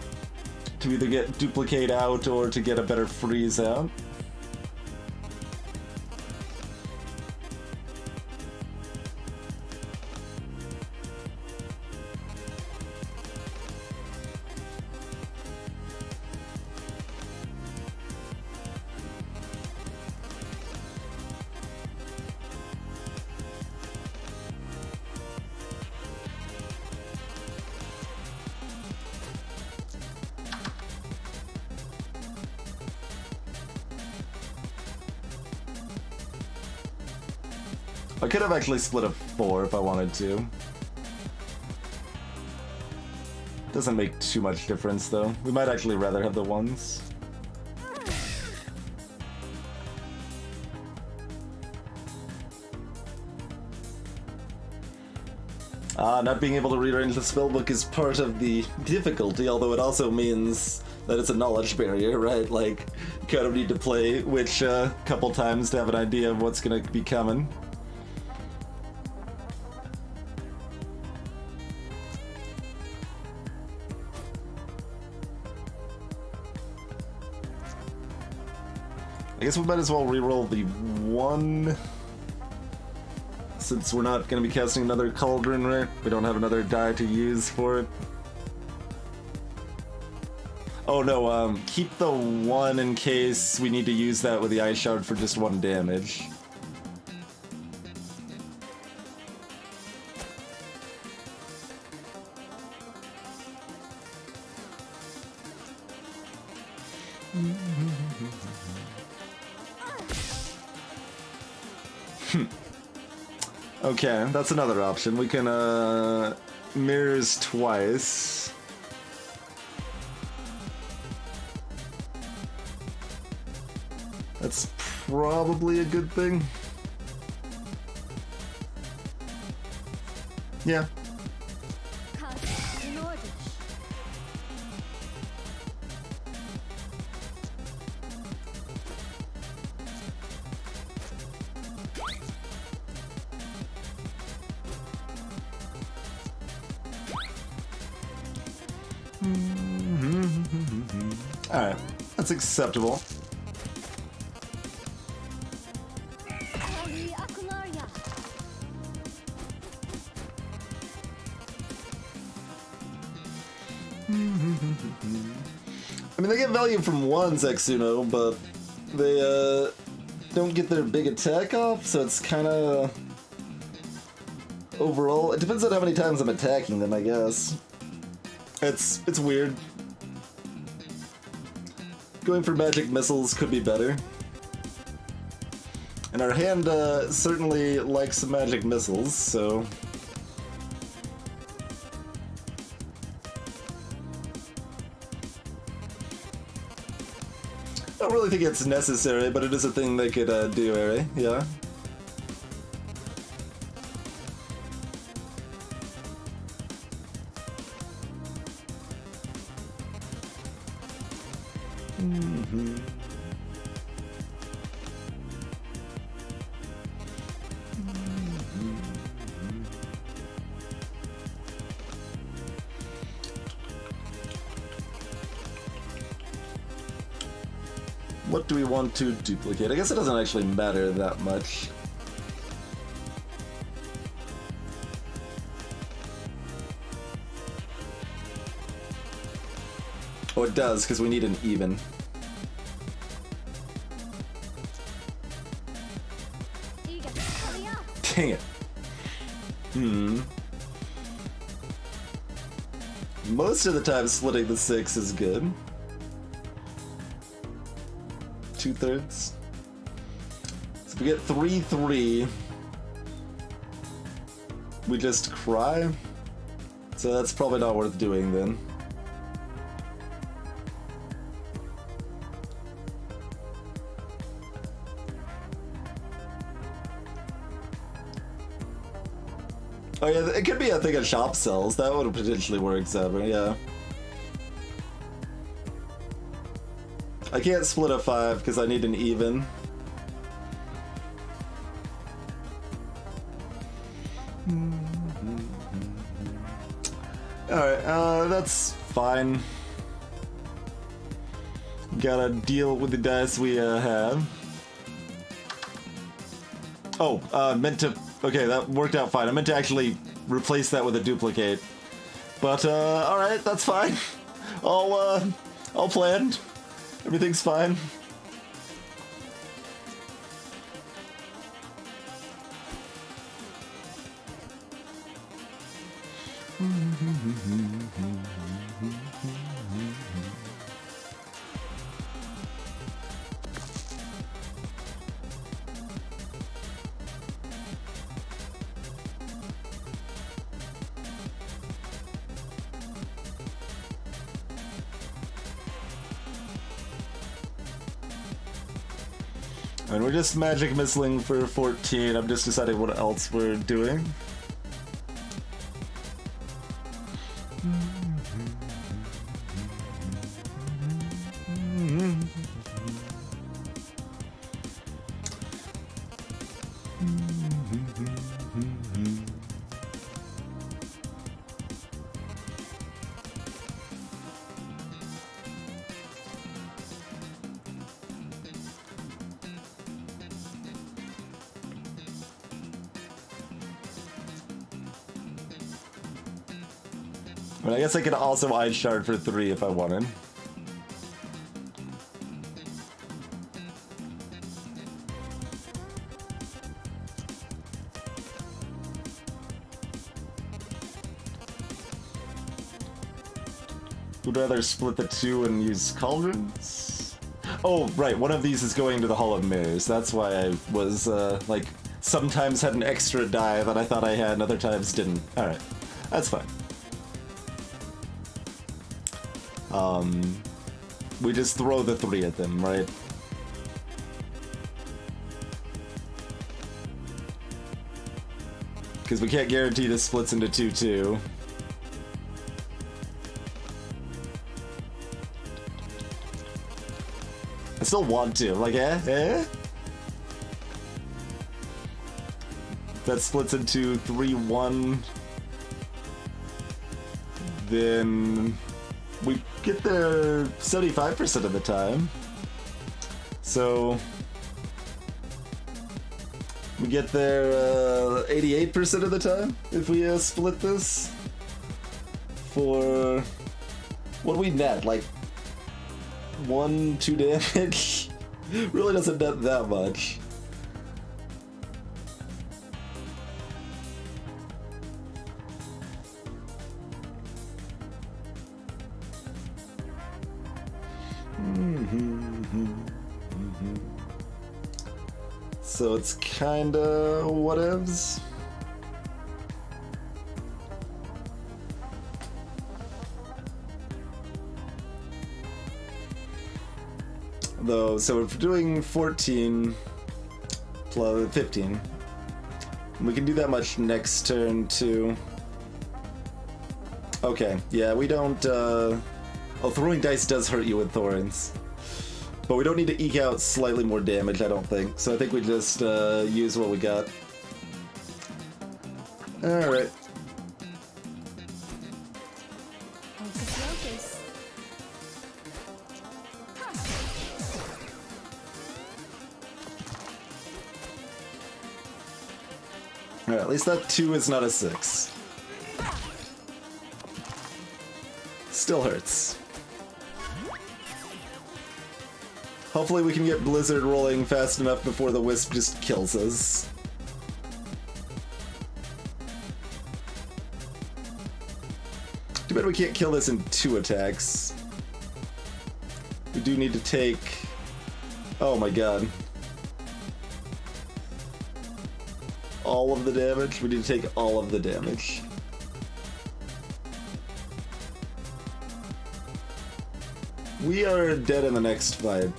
to either get duplicate out or to get a better freeze out. I could have actually split a 4 if I wanted to. Doesn't make too much difference though. We might actually rather have the 1s. Not being able to rearrange the spellbook is part of the difficulty, although it also means that it's a knowledge barrier, right? Like, you kind of need to play Witch a couple times to have an idea of what's gonna be coming. I guess we might as well reroll the 1, since we're not going to be casting another Cauldron, right? We don't have another die to use for it. Oh no, keep the 1 in case we need to use that with the Ice Shard for just 1 damage. Okay, that's another option. We can, mirrors twice. That's probably a good thing. Yeah. Alright, that's acceptable. I mean, they get value from 1s, Exuno, but they, don't get their big attack off, so it's kinda... Overall, it depends on how many times I'm attacking them, I guess. It's weird. Going for magic missiles could be better. And our hand, certainly likes some magic missiles, so... I don't really think it's necessary, but it is a thing they could, do, Ari. Yeah. What do we want to duplicate? I guess it doesn't actually matter that much. Oh, it does, because we need an even. Dang it. Most of the time, splitting the 6 is good. 2/3. So if we get 3/3, we just cry. So that's probably not worth doing then. Oh yeah, it could be a thing of shop sells. That would potentially work, Saber, yeah. I can't split a 5 because I need an even. Alright, that's fine. Gotta deal with the dice we have. Oh, meant to... Okay, that worked out fine. I meant to actually replace that with a duplicate. But, alright, that's fine. All planned. Everything's fine. And we're just magic missiling for 14. I'm just deciding what else we're doing. But I guess I could also Ice Shard for 3 if I wanted. Would rather split the 2 and use cauldrons? Oh, right, one of these is going to the Hall of Mirrors. That's why I was, like, sometimes had an extra die that I thought I had and other times didn't. Alright, that's fine. We just throw the 3 at them, right? Because we can't guarantee this splits into 2-2. I still want to, like, eh? That splits into 3-1. Then we get there 75% of the time. So we get there 88% of the time if we split this. For what do we net? Like 1-2 damage? Really doesn't net that much. So it's kinda whatevs. Though, so if we're doing 14 plus 15, we can do that much next turn too. Okay, yeah, we don't, oh, throwing dice does hurt you with thorns. But we don't need to eke out slightly more damage, I don't think. So I think we just use what we got. Alright. Focus. Alright, at least that 2 is not a 6. Still hurts. Hopefully we can get Blizzard rolling fast enough before the Wisp just kills us. Too bad we can't kill this in 2 attacks. We do need to take... Oh my god. All of the damage? We need to take all of the damage. We are dead in the next fight.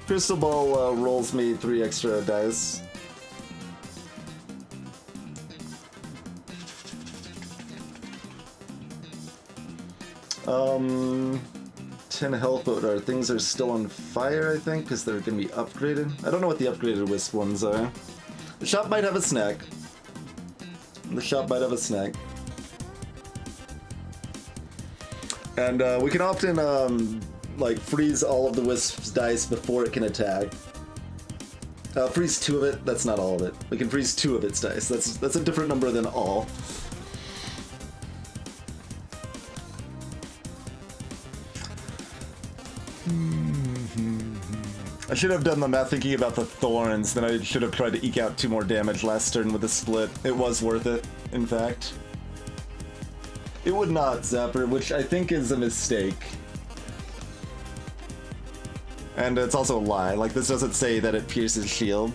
Crystal Ball rolls me 3 extra dice. 10 health, but our things are still on fire, I think, because they're going to be upgraded. I don't know what the upgraded wisp ones are. The shop might have a snack. The shop might have a snack. And we can often, like, freeze all of the wisp's dice before it can attack. Freeze 2 of it, that's not all of it. We can freeze 2 of its dice. That's a different number than all. I should have done the math thinking about the thorns, then I should have tried to eke out 2 more damage last turn with the split. It was worth it, in fact. It would not, Zapper, which I think is a mistake. And it's also a lie, like this doesn't say that it pierces shield.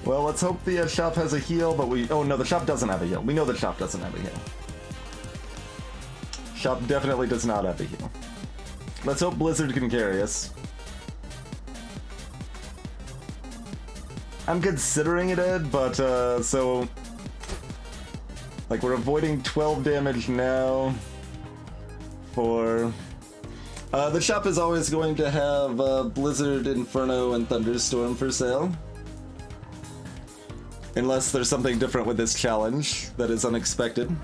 Well, let's hope the shop has a heal, but oh no, the shop doesn't have a heal. We know the shop doesn't have a heal. Shop definitely does not have a heal. Let's hope Blizzard can carry us. I'm considering it, Ed, but, so... Like, we're avoiding 12 damage now for... the shop is always going to have, Blizzard, Inferno, and Thunderstorm for sale. Unless there's something different with this challenge that is unexpected.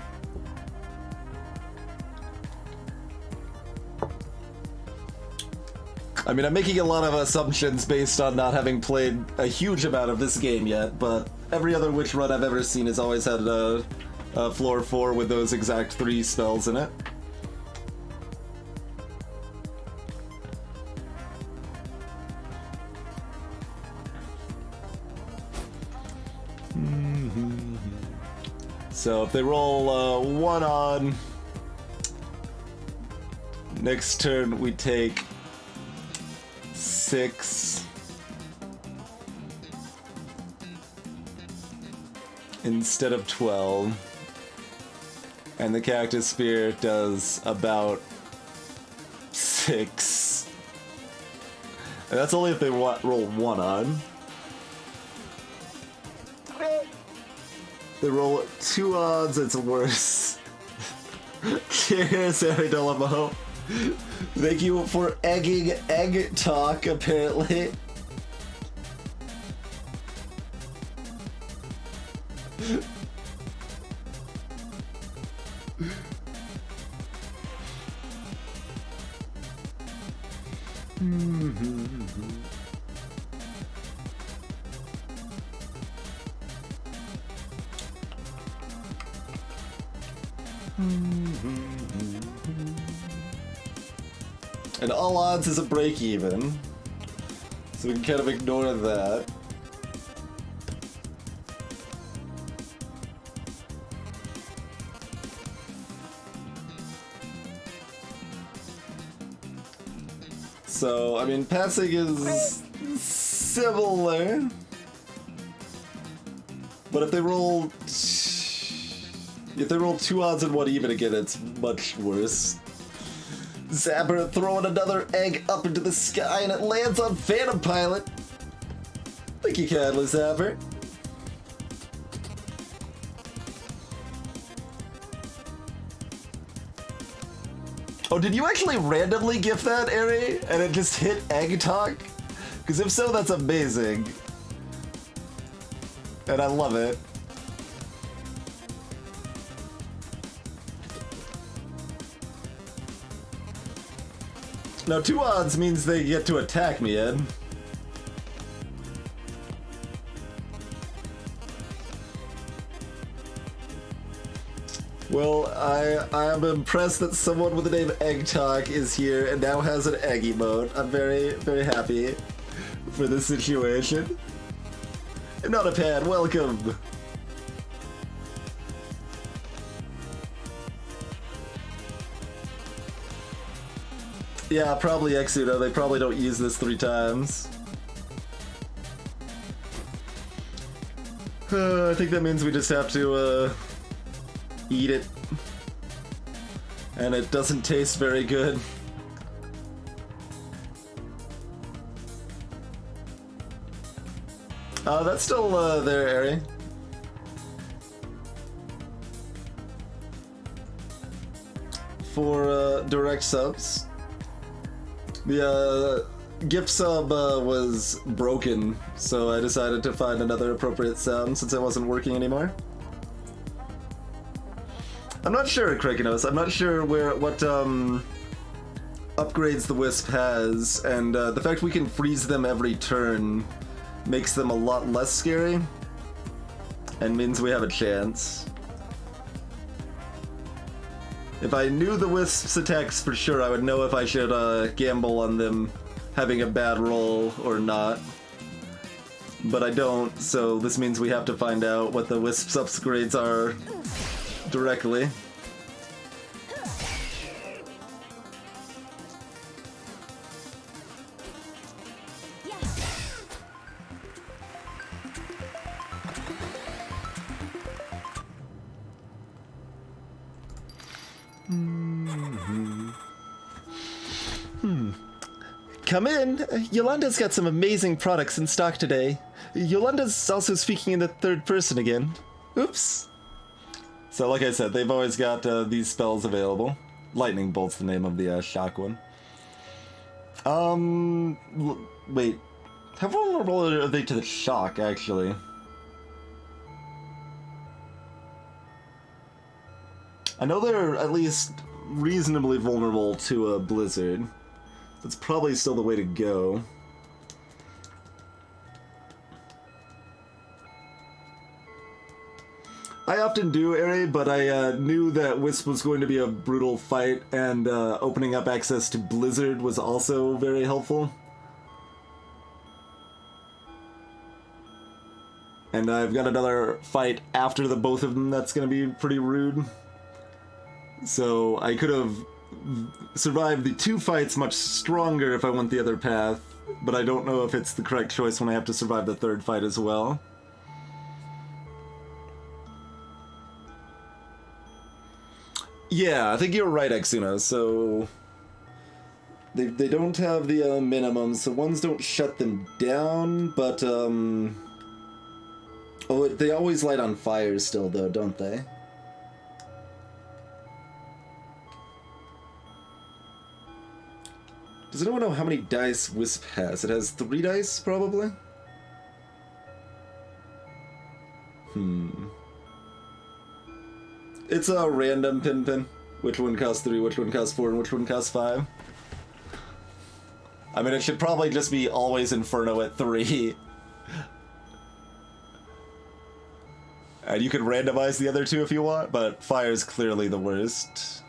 I mean, I'm making a lot of assumptions based on not having played a huge amount of this game yet, but every other Witch run I've ever seen has always had a floor 4 with those exact 3 spells in it. So if they roll 1 on, next turn we take 6 instead of 12, and the Cactus Spear does about 6. And that's only if they roll 1 on. They roll 2 odds, it's worse. Cheers, Harry Delamo. Thank you for egging egg talk, apparently. And all odds is a break even, so we can kind of ignore that. So, I mean, passing is similar, but if they roll 2 odds and 1 even again, it's much worse. Zapper throwing another egg up into the sky and it lands on Phantom Pilot. Thank you kindly, Zapper. Oh, did you actually randomly gift that, Ari? And it just hit Egg Talk? Because if so, that's amazing. And I love it. Now, 2 odds means they get to attack me, Ed. Well, I am impressed that someone with the name Egg Talk is here and now has an egg emote. I'm very, very happy for this situation. And not a pad, welcome. Yeah, probably Exudo. They probably don't use this 3 times. I think that means we just have to, eat it. And it doesn't taste very good. That's still there, Ari. For direct subs, the gift sub was broken, so I decided to find another appropriate sound since it wasn't working anymore. I'm not sure, Krakenos. I'm not sure what upgrades the Wisp has, and the fact we can freeze them every turn makes them a lot less scary, and means we have a chance. If I knew the Wisp's attacks for sure, I would know if I should gamble on them having a bad roll or not. But I don't, so this means we have to find out what the Wisp's upgrades are directly. Come in. Yolanda's got some amazing products in stock today. Yolanda's also speaking in the third person again. Oops. So like I said, they've always got these spells available. Lightning Bolt's the name of the shock one. Wait. How vulnerable are they to the shock, actually? I know they're at least reasonably vulnerable to a blizzard. That's probably still the way to go. I often do, Ari, but I knew that Wisp was going to be a brutal fight, and opening up access to Blizzard was also very helpful. And I've got another fight after the both of them that's going to be pretty rude. So I could have survived the two fights much stronger if I went the other path, but I don't know if it's the correct choice when I have to survive the third fight as well. Yeah, I think you're right, Exuna. So they don't have the minimums, so ones don't shut them down, but oh, they always light on fire still, though, don't they? Does anyone know how many dice Wisp has? It has 3 dice, probably? It's a random pin. Which one costs 3, which one costs 4, and which one costs 5? I mean, it should probably just be always Inferno at 3. And you could randomize the other 2 if you want, but fire's clearly the worst.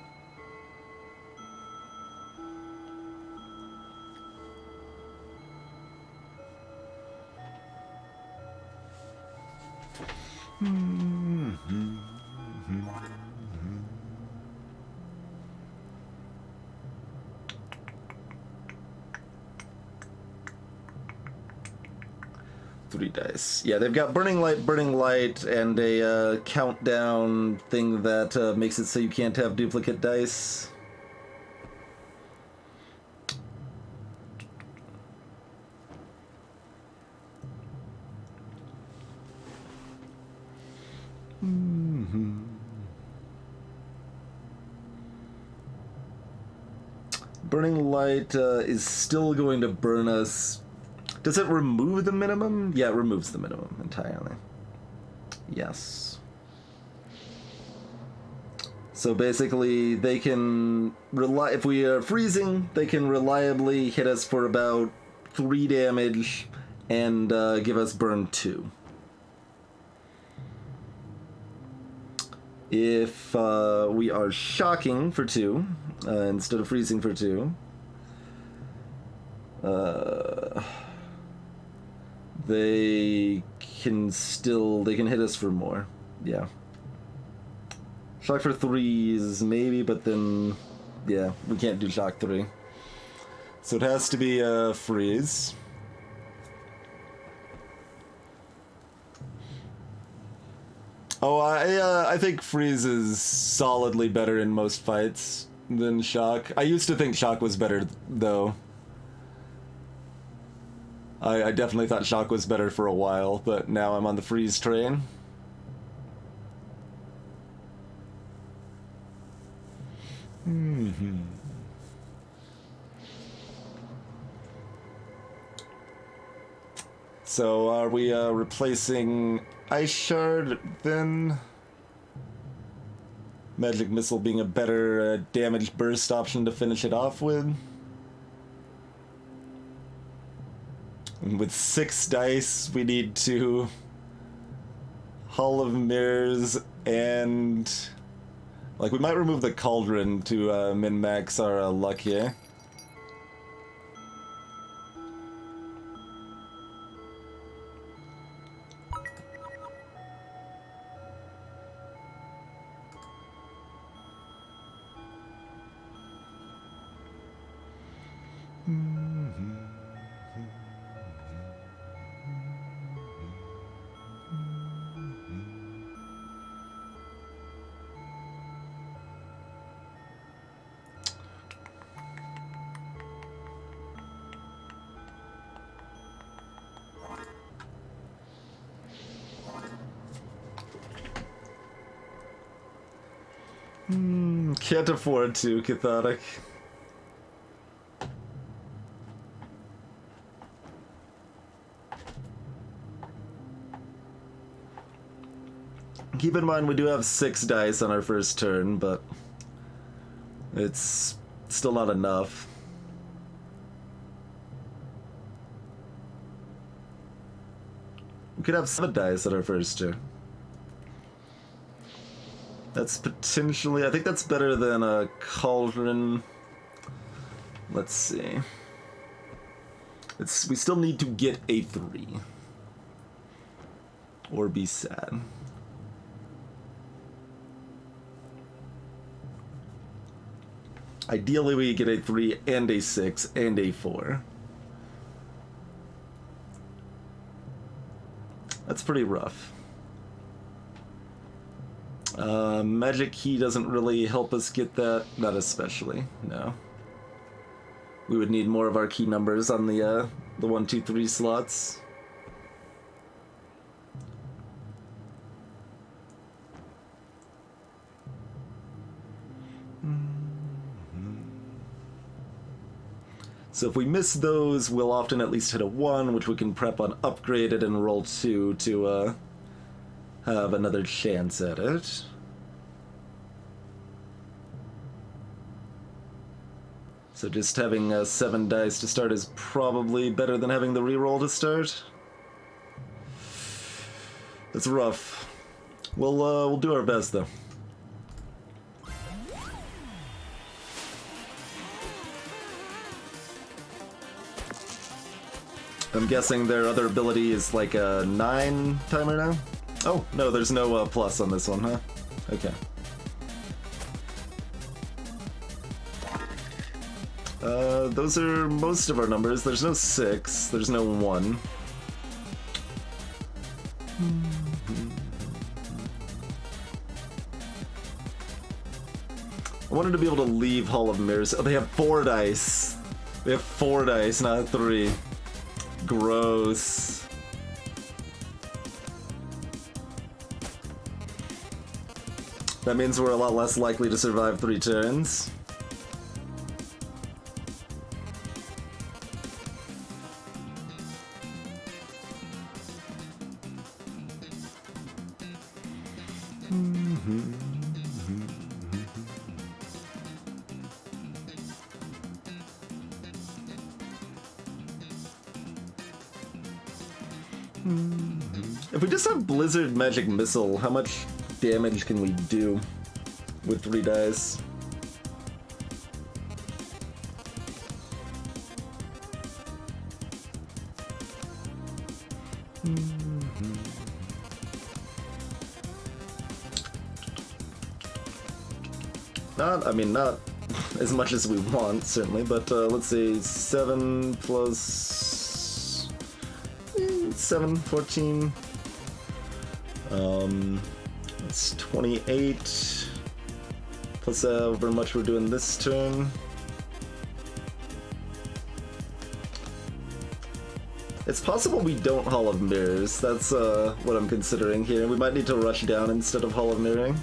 Three dice. Yeah, they've got burning light, and a countdown thing that makes it so you can't have duplicate dice. Burning light is still going to burn us. Does it remove the minimum? Yeah, it removes the minimum entirely. Yes. So basically, they can if we are freezing, they can reliably hit us for about 3 damage and give us burn 2. If we are shocking for 2 instead of freezing for 2, they can hit us for more. Yeah. Shock for 3s maybe, but then yeah, we can't do shock 3. So it has to be a freeze. Oh, I think freeze is solidly better in most fights than shock. I used to think shock was better though. I definitely thought shock was better for a while, but now I'm on the freeze train. So are we replacing Ice Shard then? Magic Missile being a better damage burst option to finish it off with? And with 6 dice, we need to Hall of Mirrors and... Like, we might remove the Cauldron to min-max our luck here. Can't afford to, Cathartic. Keep in mind we do have 6 dice on our first turn, but it's still not enough. We could have 7 dice on our first turn. That's potentially... I think that's better than a Cauldron. Let's see. We still need to get a 3. Or be sad. Ideally we get a 3 and a 6 and a 4. That's pretty rough. Magic Key doesn't really help us get that. Not especially, no. We would need more of our key numbers on the 1, 2, 3 slots. So if we miss those, we'll often at least hit a 1, which we can prep on upgraded and roll 2 to have another chance at it. So just having 7 dice to start is probably better than having the reroll to start. It's rough. We'll do our best though. I'm guessing their other ability is like a 9 timer now? Oh, no, there's no plus on this one, huh? Okay. Those are most of our numbers. There's no 6, there's no 1. I wanted to be able to leave Hall of Mirrors. Oh, they have 4 dice. They have 4 dice, not 3. Gross. That means we're a lot less likely to survive 3 turns. If we just have Blizzard Magic Missile, how much damage can we do with 3 dice? Not as much as we want, certainly, but let's see, 7 plus 7, 14. That's 28. Plus however much we're doing this turn. It's possible we don't Hall of Mirrors. That's what I'm considering here. We might need to rush down instead of Hall of Mirroring.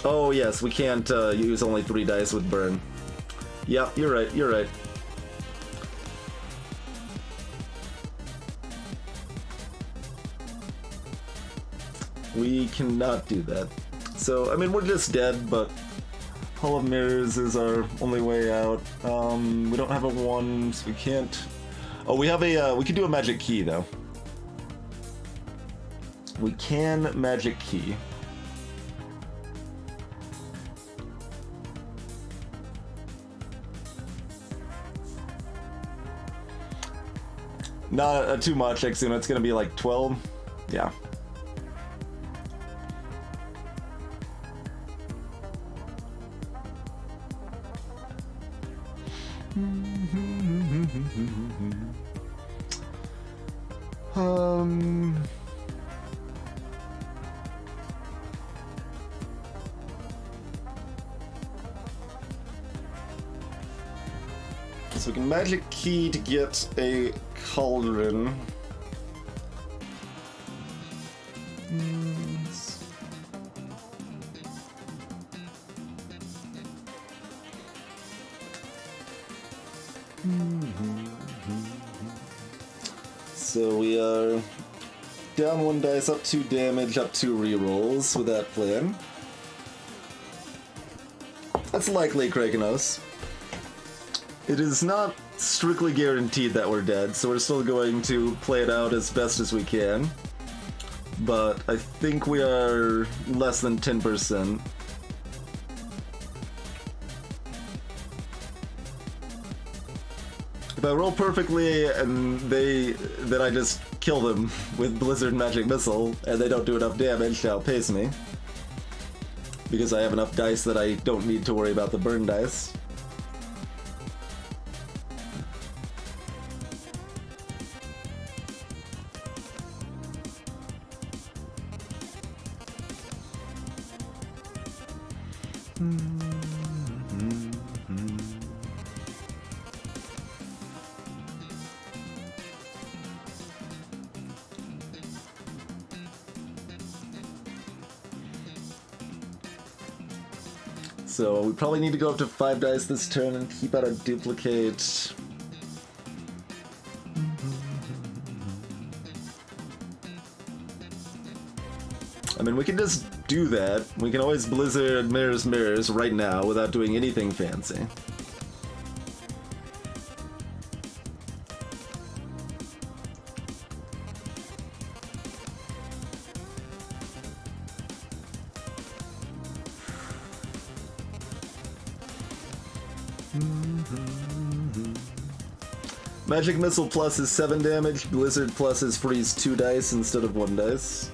Oh yes, we can't use only 3 dice with burn. Yeah, you're right, you're right. We cannot do that. So, I mean, we're just dead, but Hall of Mirrors is our only way out. We don't have a 1, so we can't... Oh, we have a, we can do a magic key, though. We can magic key. Not too much, Exuna. It's gonna be like 12. Yeah. So we can magic key to get a cauldron. So we are down 1 dice, up 2 damage, up 2 rerolls with that plan. That's likely, Krakenos. It is not strictly guaranteed that we're dead, so we're still going to play it out as best as we can. But I think we are less than 10%. If I roll perfectly and then I just kill them with Blizzard Magic Missile and they don't do enough damage to outpace me, because I have enough dice that I don't need to worry about the burn dice. So we probably need to go up to 5 dice this turn and keep out a duplicate. I mean, we can just do that. We can always Blizzard Mirrors right now without doing anything fancy. Magic Missile Plus is 7 damage, Blizzard Plus is freeze 2 dice instead of 1 dice.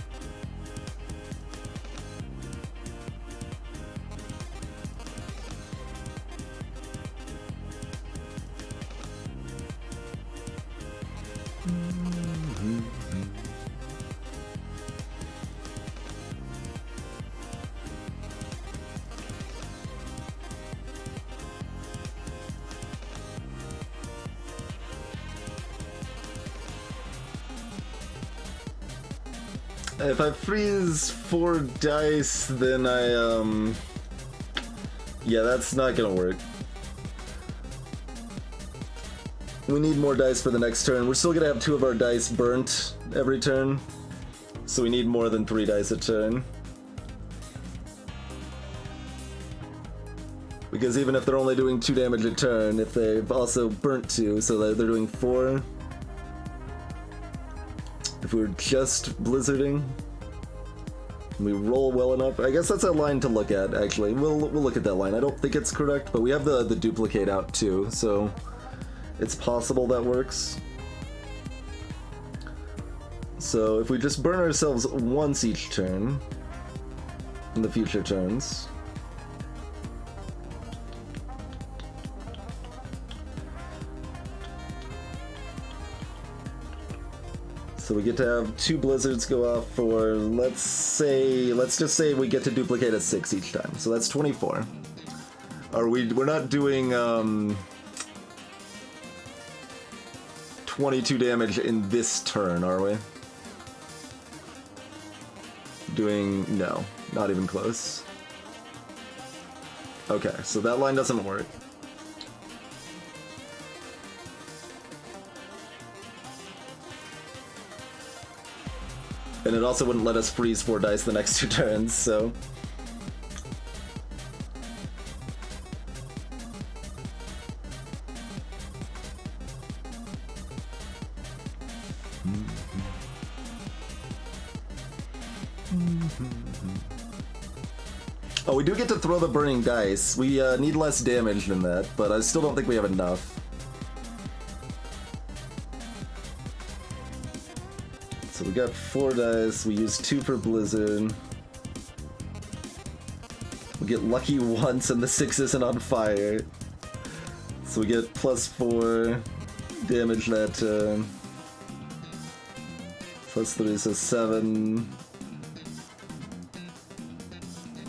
If I freeze 4 dice, then yeah, that's not gonna work. We need more dice for the next turn. We're still gonna have 2 of our dice burnt every turn, so we need more than 3 dice a turn. Because even if they're only doing 2 damage a turn, if they've also burnt 2, so that they're doing 4. If we were just blizzarding, and we roll well enough, I guess that's a line to look at, actually. We'll look at that line. I don't think it's correct, but we have the duplicate out too, so it's possible that works. So if we just burn ourselves once each turn, in the future turns, so we get to have 2 blizzards go off for, let's just say we get to duplicate a 6 each time. So that's 24. We're not doing 22 damage in this turn, are we? No, not even close. Okay, so that line doesn't work. And it also wouldn't let us freeze 4 dice the next 2 turns, so... Oh, we do get to throw the burning dice. We need less damage than that, but I still don't think we have enough. So we got 4 dice, we use 2 for Blizzard. We get lucky once and the 6 isn't on fire. So we get +4 damage that turn. +3, so 7.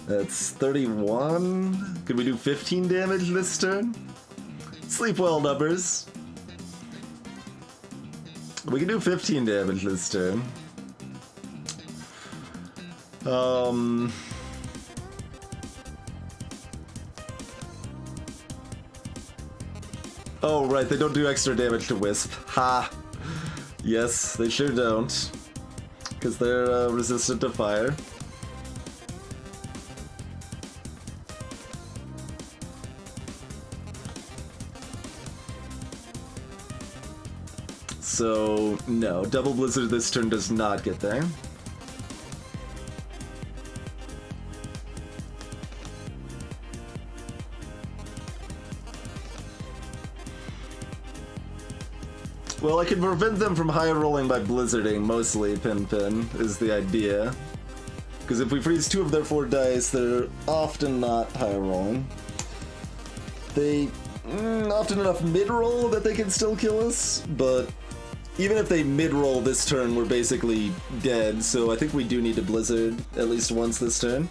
That's 31. Could we do 15 damage this turn? Sleep well, numbers. We can do 15 damage this turn. Oh, right, they don't do extra damage to Wisp. Ha! Yes, they sure don't. Because they're resistant to fire. So, no, Double Blizzard this turn does not get there. Well, I can prevent them from high rolling by blizzarding, mostly, Pin is the idea. Because if we freeze 2 of their 4 dice, they're often not high rolling. They often enough mid-roll that they can still kill us, but even if they mid-roll this turn, we're basically dead, so I think we do need to blizzard at least once this turn.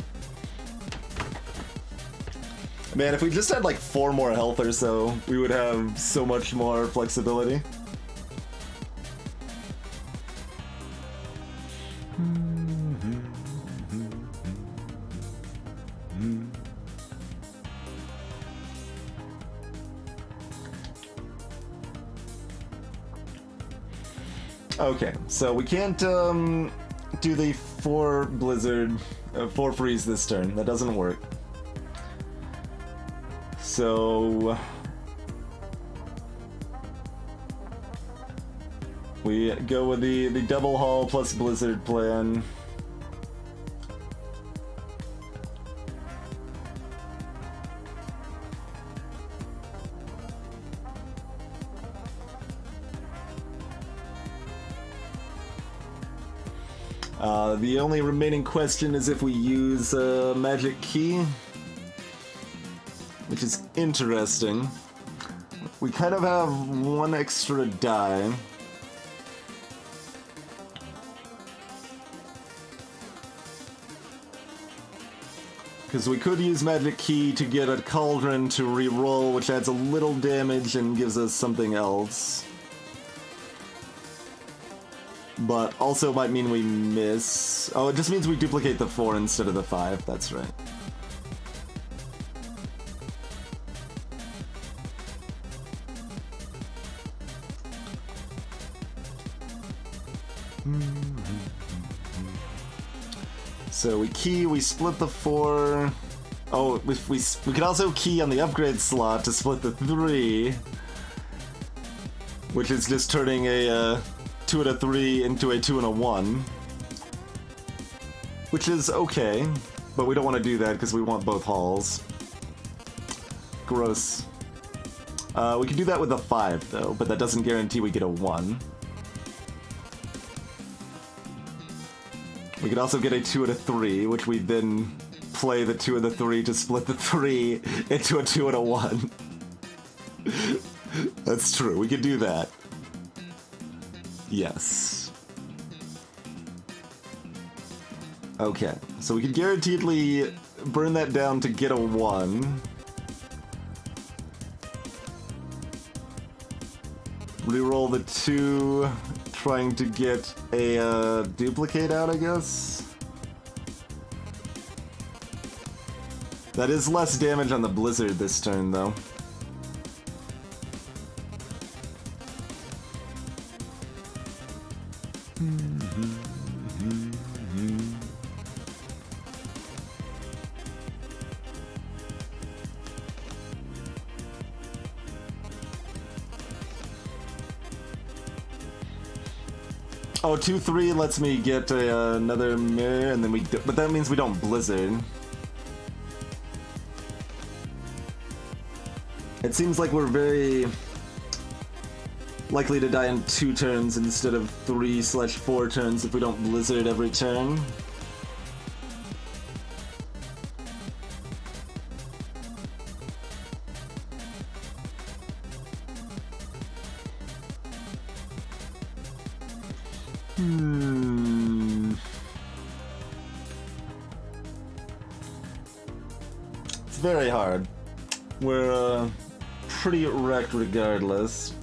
Man, if we just had like 4 more health or so, we would have so much more flexibility. Okay, so we can't do the 4 blizzard, 4 freeze this turn. That doesn't work. So we go with the double haul plus blizzard plan. The only remaining question is if we use Magic Key, which is interesting. We kind of have 1 extra die. Because we could use Magic Key to get a Cauldron to reroll, which adds a little damage and gives us something else. But also might mean we miss... Oh, it just means we duplicate the 4 instead of the 5, that's right. So we key, we split the 4... Oh, we could also key on the upgrade slot to split the 3, which is just turning a 2 and a 3 into a 2 and a 1, which is okay, but we don't want to do that because we want both hauls. Gross. We could do that with a 5 though, but that doesn't guarantee we get a 1. We could also get a 2 and a 3, which we then play the 2 and the 3 to split the 3 into a 2 and a 1. That's true, we could do that. Yes. Okay, so we could guaranteedly burn that down to get a 1. reroll the 2, trying to get a duplicate out, I guess. That is less damage on the blizzard this turn, though. Oh, 2-3 lets me get another mirror, and then but that means we don't blizzard. It seems like we're very likely to die in 2 turns instead of 3/4 turns if we don't blizzard every turn. It's very hard. We're pretty wrecked regardless.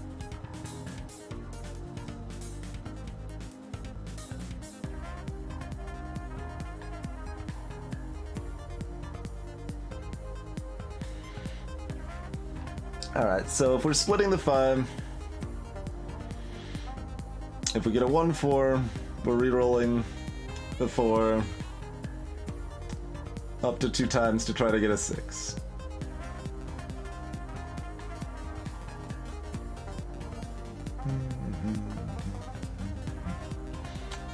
Alright, so if we're splitting the 5, if we get a 1-4, we're rerolling the 4 up to 2 times to try to get a 6.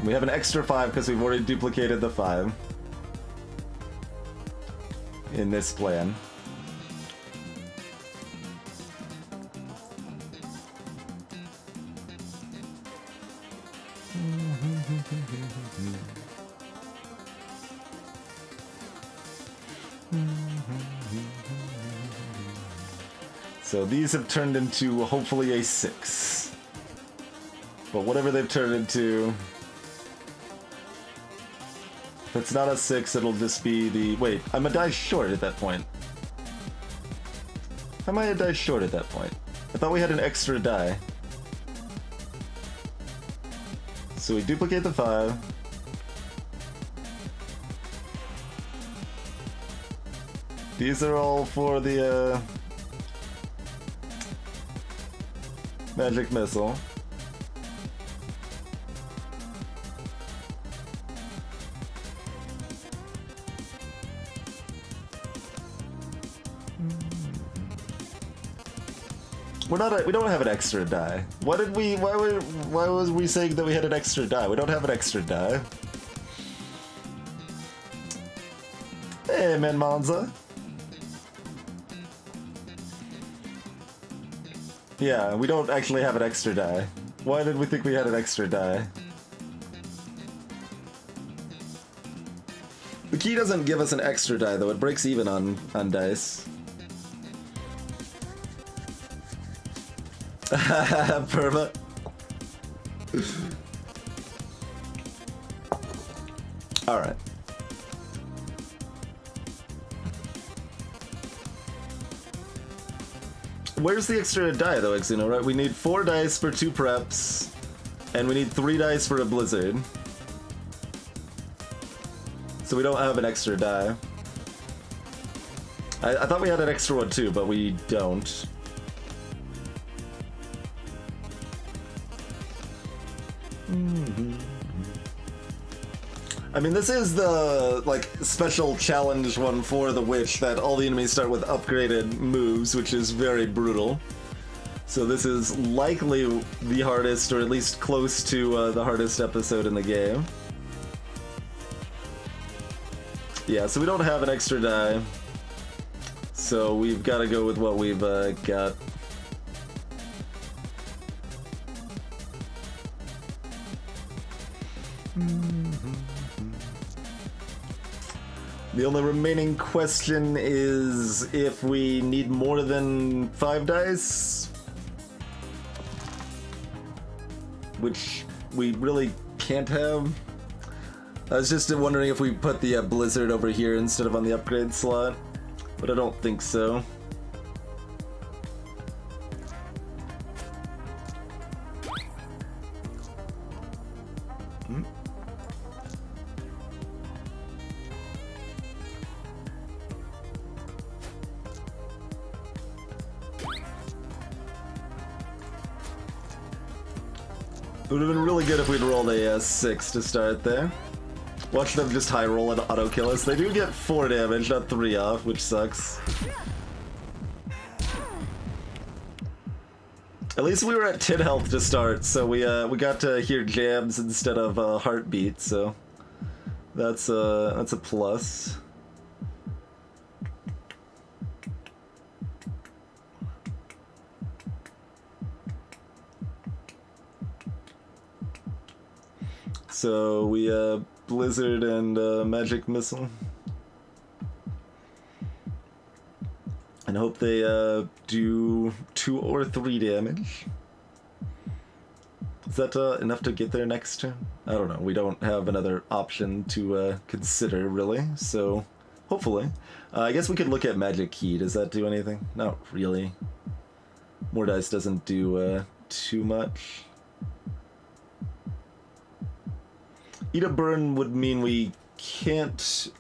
We have an extra 5 because we've already duplicated the 5 in this plan. So these have turned into hopefully a 6. But whatever they've turned into, if it's not a 6, it'll just be the... Wait, I'm a die short at that point. How am I a die short at that point? I thought we had an extra die. So we duplicate the 5. These are all for the magic missile. We don't have an extra die. Why was we saying that we had an extra die? We don't have an extra die. Hey, man, Monza. Yeah, we don't actually have an extra die. Why did we think we had an extra die? The key doesn't give us an extra die, though. It breaks even on dice. Perma. Alright. Where's the extra die though, Exuno, right? We need 4 dice for 2 preps, and we need 3 dice for a blizzard. So we don't have an extra die. I thought we had an extra one too, but we don't. I mean, this is the, like, special challenge one for the witch, that all the enemies start with upgraded moves, which is very brutal. So this is likely the hardest, or at least close to the hardest episode in the game. Yeah, so we don't have an extra die. So we've got to go with what we've got. The only remaining question is if we need more than 5 dice, which we really can't have. I was just wondering if we put the blizzard over here instead of on the upgrade slot, but I don't think so. would have been really good if we'd rolled a 6 to start there. Watch them just high roll and auto kill us. They do get 4 damage, not 3 off, which sucks. At least we were at 10 health to start, so we got to hear jams instead of heartbeat, so that's a plus. So we Blizzard and Magic Missile. And hope they do 2 or 3 damage. Is that enough to get there next turn? I don't know. We don't have another option to consider, really. So, hopefully. I guess we could look at Magic Key. Does that do anything? Not really. More dice doesn't do too much. Eat a burn would mean we can't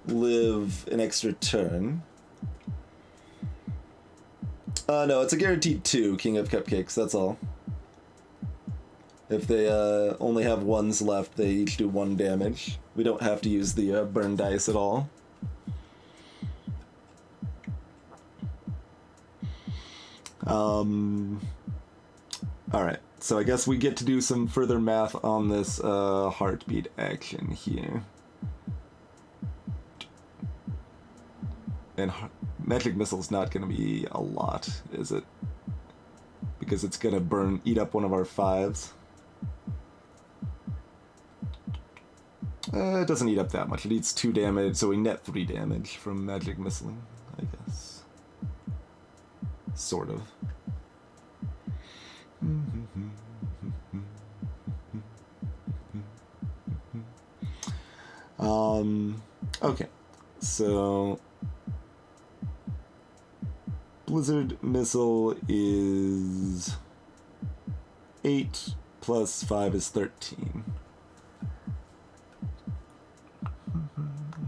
live an extra turn. No, it's a guaranteed 2, King of Cupcakes, that's all. If they only have 1s left, they each do 1 damage. We don't have to use the burn dice at all. Alright, so I guess we get to do some further math on this heartbeat action here. And Magic Missile's not going to be a lot, is it? Because it's going to eat up one of our 5s. It doesn't eat up that much. It eats 2 damage, so we net 3 damage from Magic Missile, I guess. Sort of. Okay. So Blizzard Missile is 8 plus 5 is 13.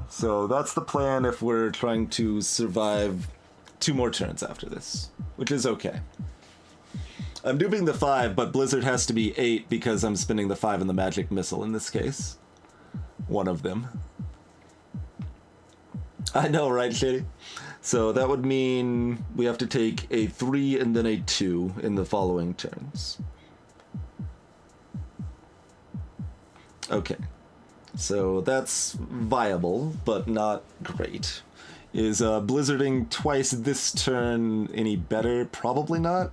So that's the plan if we're trying to survive 2 more turns after this, which is okay. I'm duping the 5, but Blizzard has to be 8 because I'm spending the 5 in the Magic Missile in this case. One of them. I know, right, Shady? So that would mean we have to take a 3 and then a 2 in the following turns. Okay. So that's viable, but not great. Is blizzarding twice this turn any better? Probably not.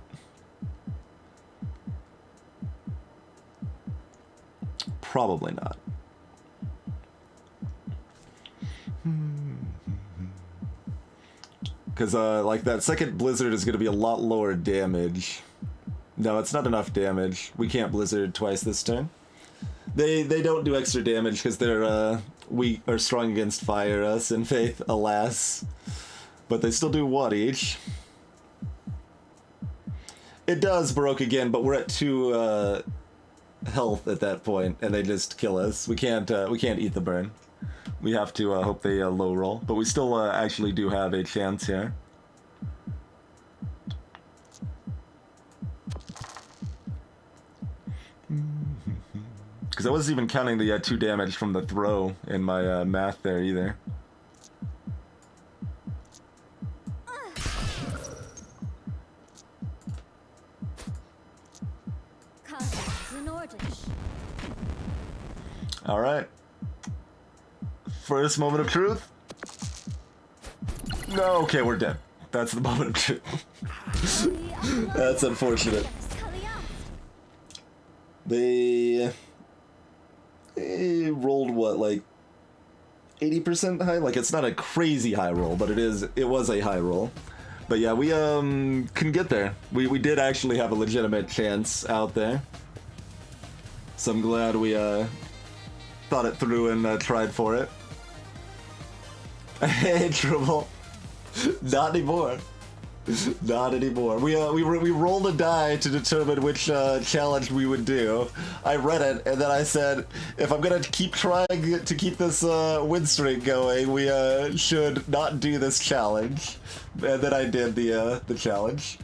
Probably not. Because, like, that second blizzard is going to be a lot lower damage. No, it's not enough damage. We can't blizzard twice this turn. They don't do extra damage because they're, we are strong against fire, Sin Faith, alas. But they still do 1 each. It does Baroque again, but we're at 2, health at that point, and they just kill us. We can't eat the burn. We have to hope they low roll, but we still actually do have a chance here. Because I wasn't even counting the 2 damage from the throw in my math there either. All right. First moment of truth. No, okay, we're dead. That's the moment of truth. That's unfortunate. They rolled what, like 80% high? Like, it's not a crazy high roll, but it was a high roll. But yeah, we can get there. We did actually have a legitimate chance out there. So I'm glad we thought it through and tried for it. Hey, Trouble. Not anymore. Not anymore. We rolled a die to determine which challenge we would do. I read it, and then I said, if I'm gonna keep trying to keep this win streak going, we should not do this challenge. And then I did the challenge.